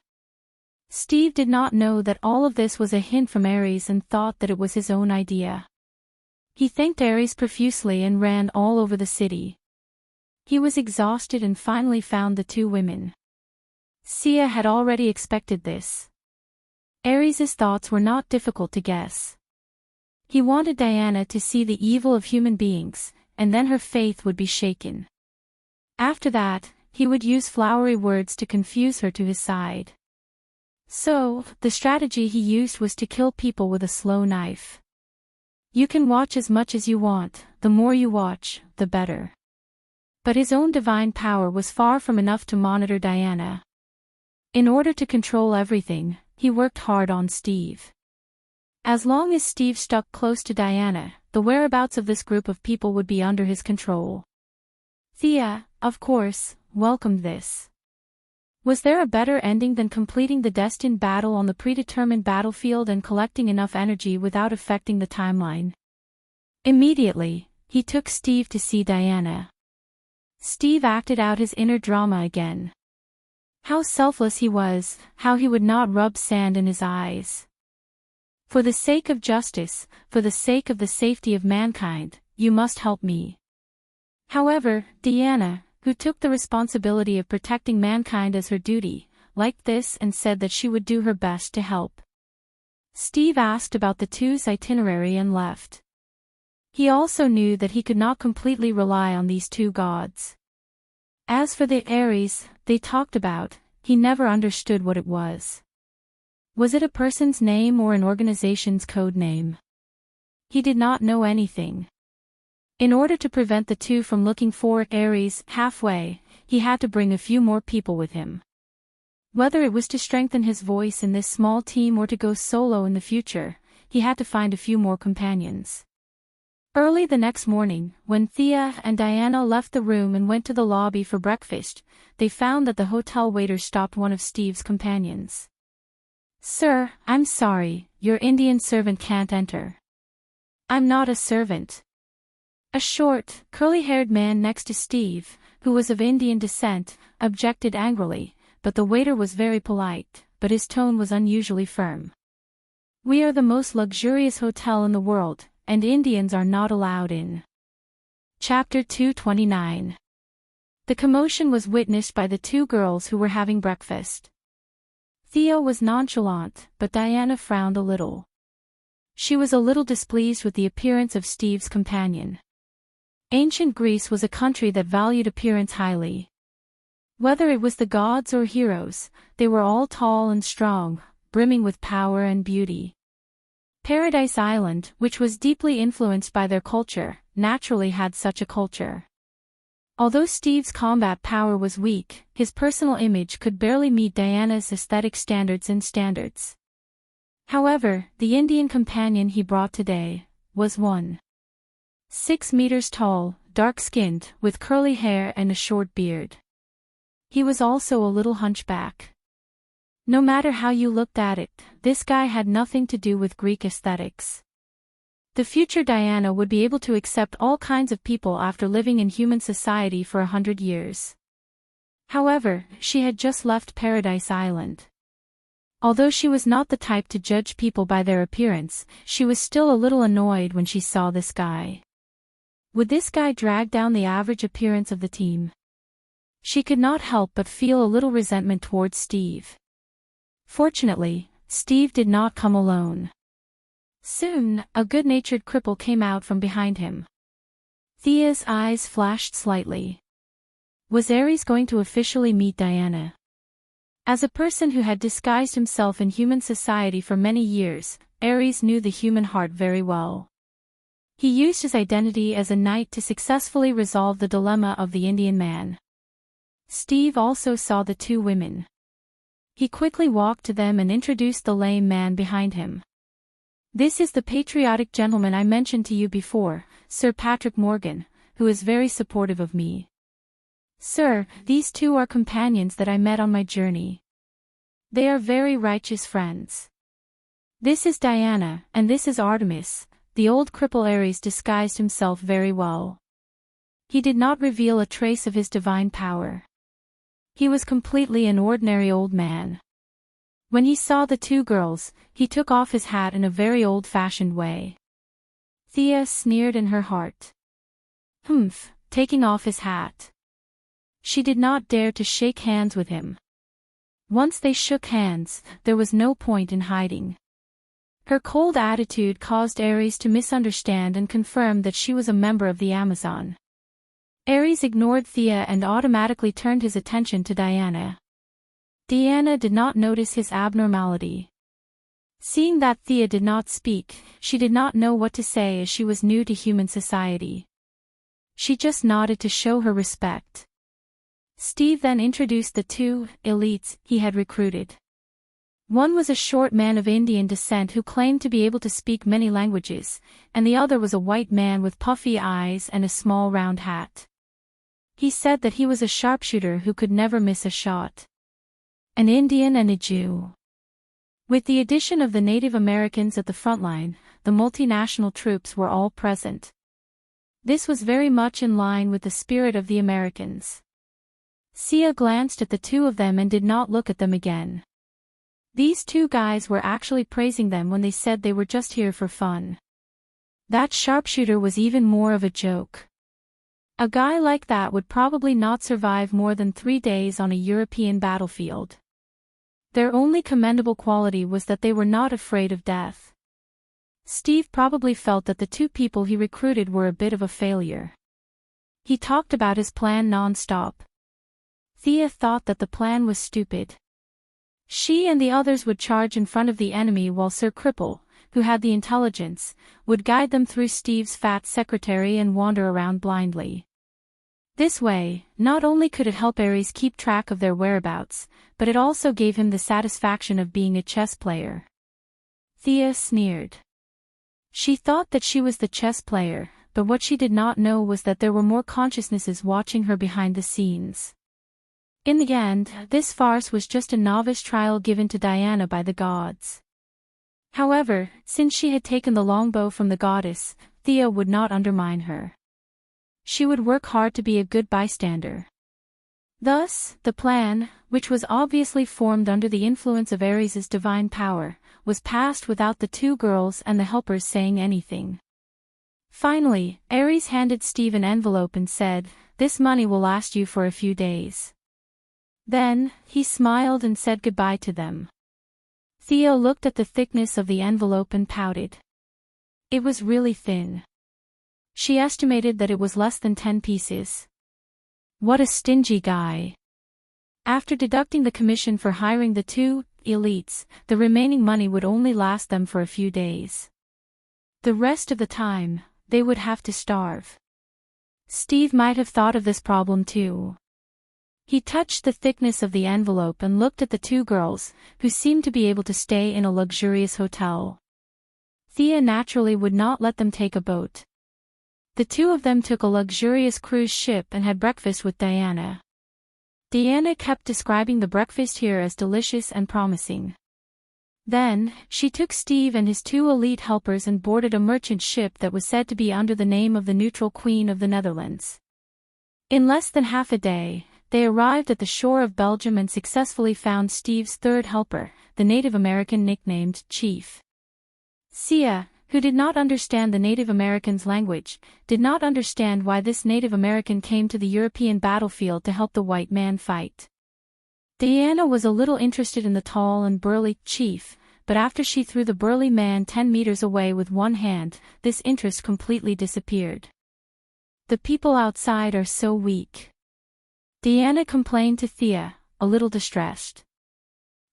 Steve did not know that all of this was a hint from Ares and thought that it was his own idea. He thanked Ares profusely and ran all over the city. He was exhausted and finally found the two women. Sia had already expected this. Ares's thoughts were not difficult to guess. He wanted Diana to see the evil of human beings, and then her faith would be shaken. After that, he would use flowery words to confuse her to his side. So, the strategy he used was to kill people with a slow knife. You can watch as much as you want, the more you watch, the better. But his own divine power was far from enough to monitor Diana. In order to control everything, he worked hard on Steve. As long as Steve stuck close to Diana, the whereabouts of this group of people would be under his control. Thea, of course, welcomed this. Was there a better ending than completing the destined battle on the predetermined battlefield and collecting enough energy without affecting the timeline? Immediately, he took Steve to see Diana. Steve acted out his inner drama again. How selfless he was, how he would not rub sand in his eyes. "For the sake of justice, for the sake of the safety of mankind, you must help me." However, Diana, who took the responsibility of protecting mankind as her duty, liked this and said that she would do her best to help. Steve asked about the two's itinerary and left. He also knew that he could not completely rely on these two gods. As for the Ares they talked about, he never understood what it was. Was it a person's name or an organization's code name? He did not know anything. In order to prevent the two from looking for Ares halfway, he had to bring a few more people with him. Whether it was to strengthen his voice in this small team or to go solo in the future, he had to find a few more companions. Early the next morning, when Thea and Diana left the room and went to the lobby for breakfast, they found that the hotel waiter stopped one of Steve's companions. "Sir, I'm sorry, your Indian servant can't enter." "I'm not a servant." A short, curly-haired man next to Steve, who was of Indian descent, objected angrily, but the waiter was very polite, but his tone was unusually firm. "We are the most luxurious hotel in the world, and Indians are not allowed in." Chapter 229. The commotion was witnessed by the two girls who were having breakfast. Thea was nonchalant, but Diana frowned a little. She was a little displeased with the appearance of Steve's companion. Ancient Greece was a country that valued appearance highly. Whether it was the gods or heroes, they were all tall and strong, brimming with power and beauty. Paradise Island, which was deeply influenced by their culture, naturally had such a culture. Although Steve's combat power was weak, his personal image could barely meet Diana's aesthetic standards. However, the Indian companion he brought today was 1.6 meters tall, dark-skinned, with curly hair and a short beard. He was also a little hunchback. No matter how you looked at it, this guy had nothing to do with Greek aesthetics. The future Diana would be able to accept all kinds of people after living in human society for 100 years. However, she had just left Paradise Island. Although she was not the type to judge people by their appearance, she was still a little annoyed when she saw this guy. Would this guy drag down the average appearance of the team? She could not help but feel a little resentment towards Steve. Fortunately, Steve did not come alone. Soon, a good-natured cripple came out from behind him. Thea's eyes flashed slightly. Was Ares going to officially meet Diana? As a person who had disguised himself in human society for many years, Ares knew the human heart very well. He used his identity as a knight to successfully resolve the dilemma of the Indian man. Steve also saw the two women. He quickly walked to them and introduced the lame man behind him. "This is the patriotic gentleman I mentioned to you before, Sir Patrick Morgan, who is very supportive of me. Sir, these two are companions that I met on my journey. They are very righteous friends. This is Diana, and this is Artemis." The old cripple Ares disguised himself very well. He did not reveal a trace of his divine power. He was completely an ordinary old man. When he saw the two girls, he took off his hat in a very old-fashioned way. Thea sneered in her heart. Humph, taking off his hat. She did not dare to shake hands with him. Once they shook hands, there was no point in hiding. Her cold attitude caused Ares to misunderstand and confirm that she was a member of the Amazon. Ares ignored Thea and automatically turned his attention to Diana. Diana did not notice his abnormality. Seeing that Thea did not speak, she did not know what to say as she was new to human society. She just nodded to show her respect. Steve then introduced the two elites he had recruited. One was a short man of Indian descent who claimed to be able to speak many languages, and the other was a white man with puffy eyes and a small round hat. He said that he was a sharpshooter who could never miss a shot. An Indian and a Jew. With the addition of the Native Americans at the front line, the multinational troops were all present. This was very much in line with the spirit of the Americans. Sia glanced at the two of them and did not look at them again. These two guys were actually praising them when they said they were just here for fun. That sharpshooter was even more of a joke. A guy like that would probably not survive more than 3 days on a European battlefield. Their only commendable quality was that they were not afraid of death. Steve probably felt that the two people he recruited were a bit of a failure. He talked about his plan non-stop. Thea thought that the plan was stupid. She and the others would charge in front of the enemy while Sir Cripple, who had the intelligence, would guide them through Steve's fat secretary and wander around blindly. This way, not only could it help Ares keep track of their whereabouts, but it also gave him the satisfaction of being a chess player. Thea sneered. She thought that she was the chess player, but what she did not know was that there were more consciousnesses watching her behind the scenes. In the end, this farce was just a novice trial given to Diana by the gods. However, since she had taken the longbow from the goddess, Thea would not undermine her. She would work hard to be a good bystander. Thus, the plan, which was obviously formed under the influence of Ares's divine power, was passed without the two girls and the helpers saying anything. Finally, Ares handed Steve an envelope and said, "This money will last you for a few days." Then, he smiled and said goodbye to them. Thea looked at the thickness of the envelope and pouted. It was really thin. She estimated that it was less than 10 pieces. What a stingy guy. After deducting the commission for hiring the two elites, the remaining money would only last them for a few days. The rest of the time, they would have to starve. Steve might have thought of this problem too. He touched the thickness of the envelope and looked at the two girls, who seemed to be able to stay in a luxurious hotel. Thea naturally would not let them take a boat. The two of them took a luxurious cruise ship and had breakfast with Diana. Diana kept describing the breakfast here as delicious and promising. Then, she took Steve and his two elite helpers and boarded a merchant ship that was said to be under the name of the neutral Queen of the Netherlands. In less than half a day, they arrived at the shore of Belgium and successfully found Steve's third helper, the Native American nicknamed Chief. Sia, who did not understand the Native American's language, did not understand why this Native American came to the European battlefield to help the white man fight. Diana was a little interested in the tall and burly chief, but after she threw the burly man 10 meters away with one hand, this interest completely disappeared. The people outside are so weak. Diana complained to Thea, a little distressed.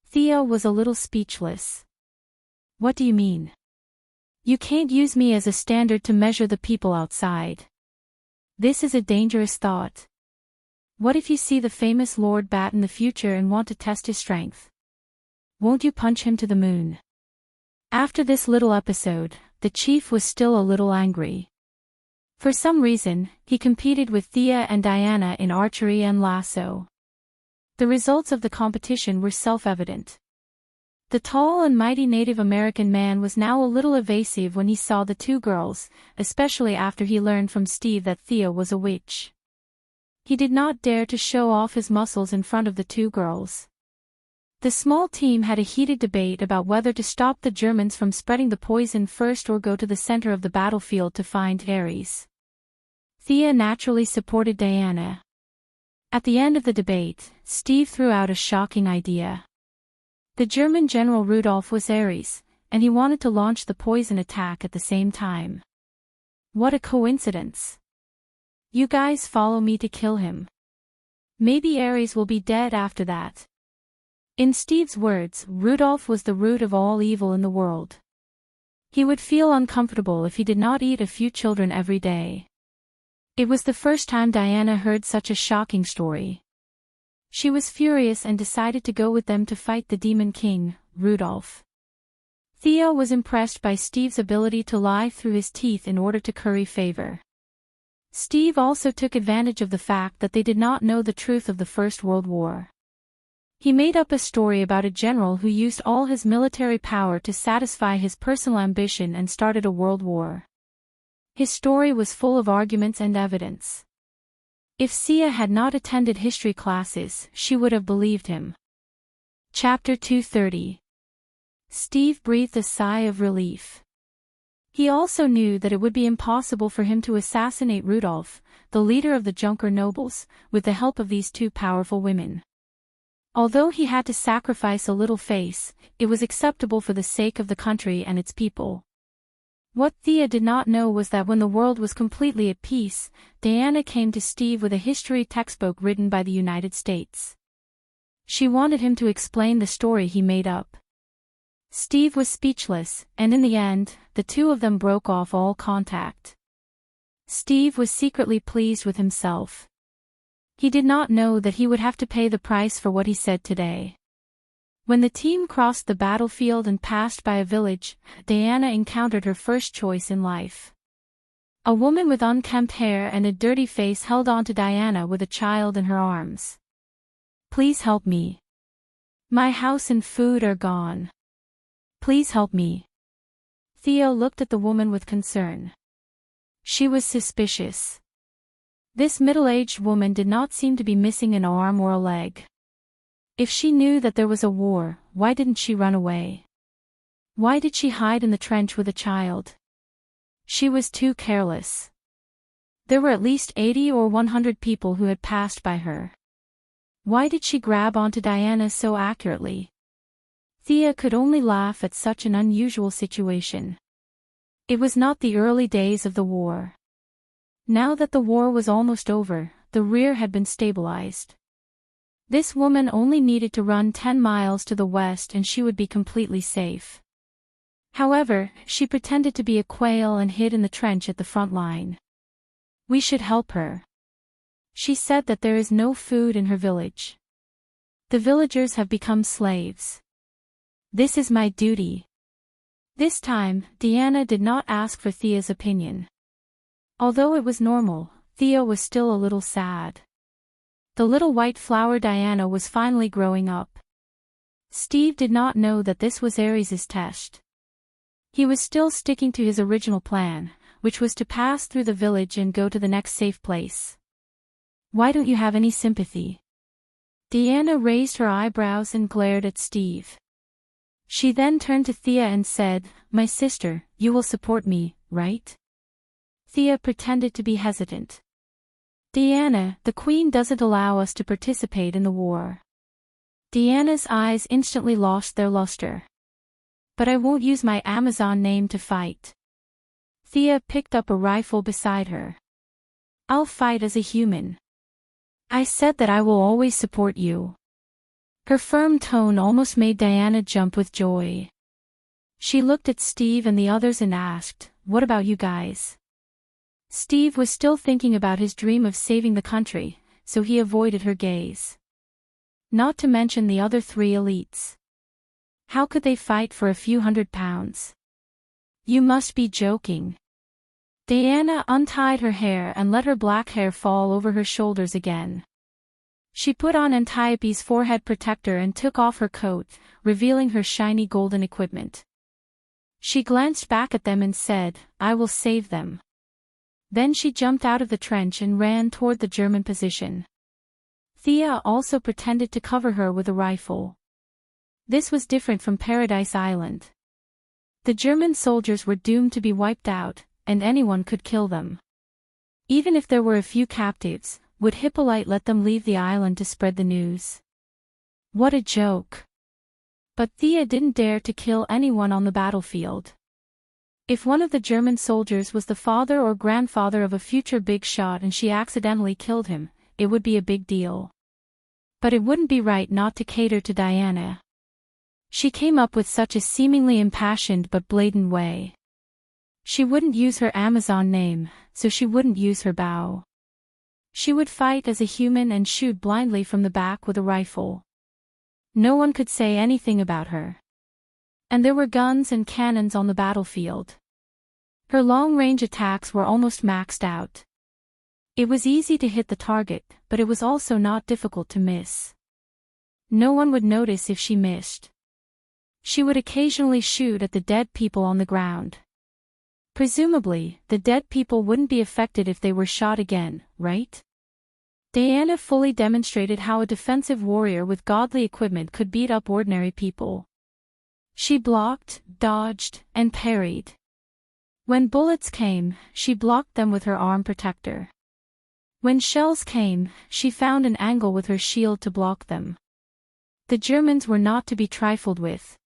Thea was a little speechless. What do you mean? You can't use me as a standard to measure the people outside. This is a dangerous thought. What if you see the famous Lord Bat in the future and want to test his strength? Won't you punch him to the moon? After this little episode, the chief was still a little angry. For some reason, he competed with Thea and Diana in archery and lasso. The results of the competition were self-evident. The tall and mighty Native American man was now a little evasive when he saw the two girls, especially after he learned from Steve that Thea was a witch. He did not dare to show off his muscles in front of the two girls. The small team had a heated debate about whether to stop the Germans from spreading the poison first or go to the center of the battlefield to find Ares. Thea naturally supported Diana. At the end of the debate, Steve threw out a shocking idea. The German general Rudolf was Ares, and he wanted to launch the poison attack at the same time. What a coincidence. You guys follow me to kill him. Maybe Ares will be dead after that. In Steve's words, Rudolf was the root of all evil in the world. He would feel uncomfortable if he did not eat a few children every day. It was the first time Diana heard such a shocking story. She was furious and decided to go with them to fight the Demon King, Rudolf. Thea was impressed by Steve's ability to lie through his teeth in order to curry favor. Steve also took advantage of the fact that they did not know the truth of the First World War. He made up a story about a general who used all his military power to satisfy his personal ambition and started a world war. His story was full of arguments and evidence. If Sia had not attended history classes, she would have believed him. Chapter 230. Steve breathed a sigh of relief. He also knew that it would be impossible for him to assassinate Rudolf, the leader of the Junker nobles, with the help of these two powerful women. Although he had to sacrifice a little face, it was acceptable for the sake of the country and its people. What Thea did not know was that when the world was completely at peace, Diana came to Steve with a history textbook written by the United States. She wanted him to explain the story he made up. Steve was speechless, and in the end, the two of them broke off all contact. Steve was secretly pleased with himself. He did not know that he would have to pay the price for what he said today. When the team crossed the battlefield and passed by a village, Diana encountered her first choice in life. A woman with unkempt hair and a dirty face held on to Diana with a child in her arms. "Please help me. My house and food are gone. Please help me." Thea looked at the woman with concern. She was suspicious. This middle-aged woman did not seem to be missing an arm or a leg. If she knew that there was a war, why didn't she run away? Why did she hide in the trench with a child? She was too careless. There were at least 80 or 100 people who had passed by her. Why did she grab onto Diana so accurately? Thea could only laugh at such an unusual situation. It was not the early days of the war. Now that the war was almost over, the rear had been stabilized. This woman only needed to run 10 miles to the west and she would be completely safe. However, she pretended to be a quail and hid in the trench at the front line. "We should help her." She said that there is no food in her village. "The villagers have become slaves. This is my duty." This time, Diana did not ask for Thea's opinion. Although it was normal, Thea was still a little sad. The little white flower Diana was finally growing up. Steve did not know that this was Ares's test. He was still sticking to his original plan, which was to pass through the village and go to the next safe place. "Why don't you have any sympathy?" Diana raised her eyebrows and glared at Steve. She then turned to Thea and said, "My sister, you will support me, right?" Thea pretended to be hesitant. "Diana, the Queen doesn't allow us to participate in the war." Diana's eyes instantly lost their luster. "But I won't use my Amazon name to fight." Thea picked up a rifle beside her. "I'll fight as a human. I said that I will always support you." Her firm tone almost made Diana jump with joy. She looked at Steve and the others and asked, "What about you guys?" Steve was still thinking about his dream of saving the country, so he avoided her gaze. Not to mention the other 3 elites. How could they fight for a few £100? "You must be joking." Diana untied her hair and let her black hair fall over her shoulders again. She put on Antiope's forehead protector and took off her coat, revealing her shiny golden equipment. She glanced back at them and said, "I will save them." Then she jumped out of the trench and ran toward the German position. Thea also pretended to cover her with a rifle. This was different from Paradise Island. The German soldiers were doomed to be wiped out, and anyone could kill them. Even if there were a few captives, would Hippolyte let them leave the island to spread the news? What a joke. But Thea didn't dare to kill anyone on the battlefield. If one of the German soldiers was the father or grandfather of a future big shot and she accidentally killed him, it would be a big deal. But it wouldn't be right not to cater to Diana. She came up with such a seemingly impassioned but blatant way. She wouldn't use her Amazon name, so she wouldn't use her bow. She would fight as a human and shoot blindly from the back with a rifle. No one could say anything about her. And there were guns and cannons on the battlefield. Her long-range attacks were almost maxed out. It was easy to hit the target, but it was also not difficult to miss. No one would notice if she missed. She would occasionally shoot at the dead people on the ground. Presumably, the dead people wouldn't be affected if they were shot again, right? Diana fully demonstrated how a defensive warrior with godly equipment could beat up ordinary people. She blocked, dodged, and parried. When bullets came, she blocked them with her arm protector. When shells came, she found an angle with her shield to block them. The Germans were not to be trifled with.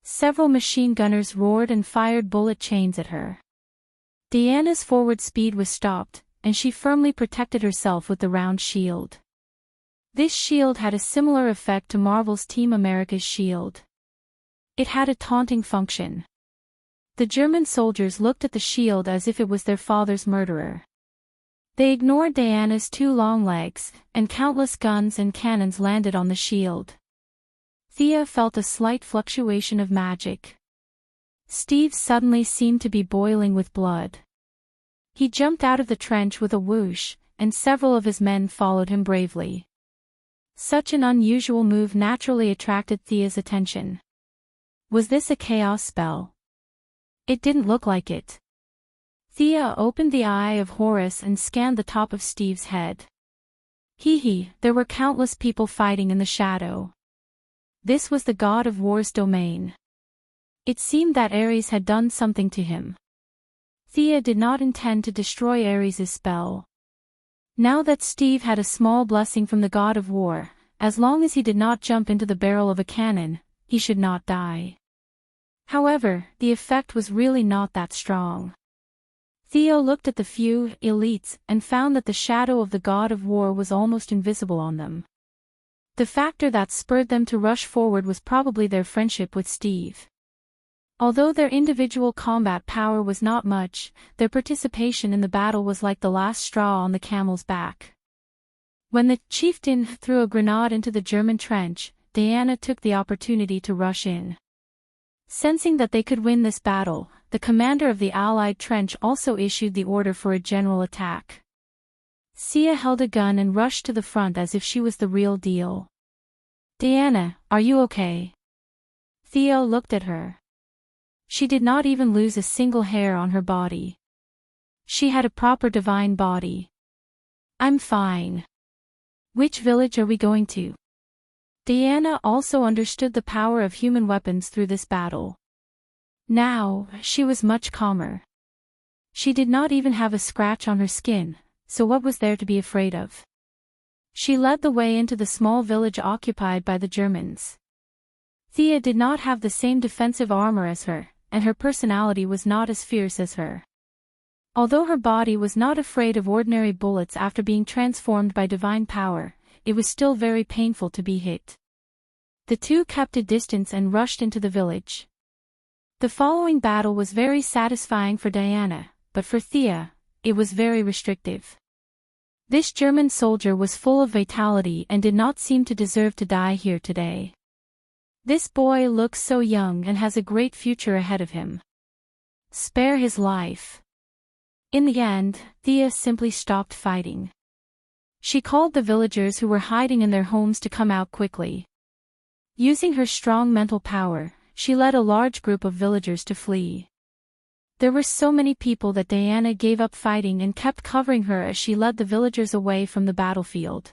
Several machine gunners roared and fired bullet chains at her. Diana's forward speed was stopped, and she firmly protected herself with the round shield. This shield had a similar effect to Marvel's Team America's shield. It had a taunting function. The German soldiers looked at the shield as if it was their father's murderer. They ignored Diana's 2 long legs, and countless guns and cannons landed on the shield. Thea felt a slight fluctuation of magic. Steve suddenly seemed to be boiling with blood. He jumped out of the trench with a whoosh, and several of his men followed him bravely. Such an unusual move naturally attracted Thea's attention. Was this a chaos spell? It didn't look like it. Thea opened the Eye of Horus and scanned the top of Steve's head. There were countless people fighting in the shadow. This was the god of war's domain. It seemed that Ares had done something to him. Thea did not intend to destroy Ares' spell. Now that Steve had a small blessing from the god of war, as long as he did not jump into the barrel of a cannon, he should not die. However, the effect was really not that strong. Theo looked at the few elites and found that the shadow of the god of war was almost invisible on them. The factor that spurred them to rush forward was probably their friendship with Steve. Although their individual combat power was not much, their participation in the battle was like the last straw on the camel's back. When the chieftain threw a grenade into the German trench, Diana took the opportunity to rush in. Sensing that they could win this battle, the commander of the Allied trench also issued the order for a general attack. Sia held a gun and rushed to the front as if she was the real deal. "Diana, are you okay?" Theo looked at her. She did not even lose a single hair on her body. She had a proper divine body. "I'm fine. Which village are we going to?" Diana also understood the power of human weapons through this battle. Now, she was much calmer. She did not even have a scratch on her skin, so what was there to be afraid of? She led the way into the small village occupied by the Germans. Thea did not have the same defensive armor as her, and her personality was not as fierce as her. Although her body was not afraid of ordinary bullets after being transformed by divine power, it was still very painful to be hit. The two kept a distance and rushed into the village. The following battle was very satisfying for Diana, but for Thea, it was very restrictive. This German soldier was full of vitality and did not seem to deserve to die here today. This boy looks so young and has a great future ahead of him. Spare his life. In the end, Thea simply stopped fighting. She called the villagers who were hiding in their homes to come out quickly. Using her strong mental power, she led a large group of villagers to flee. There were so many people that Diana gave up fighting and kept covering her as she led the villagers away from the battlefield.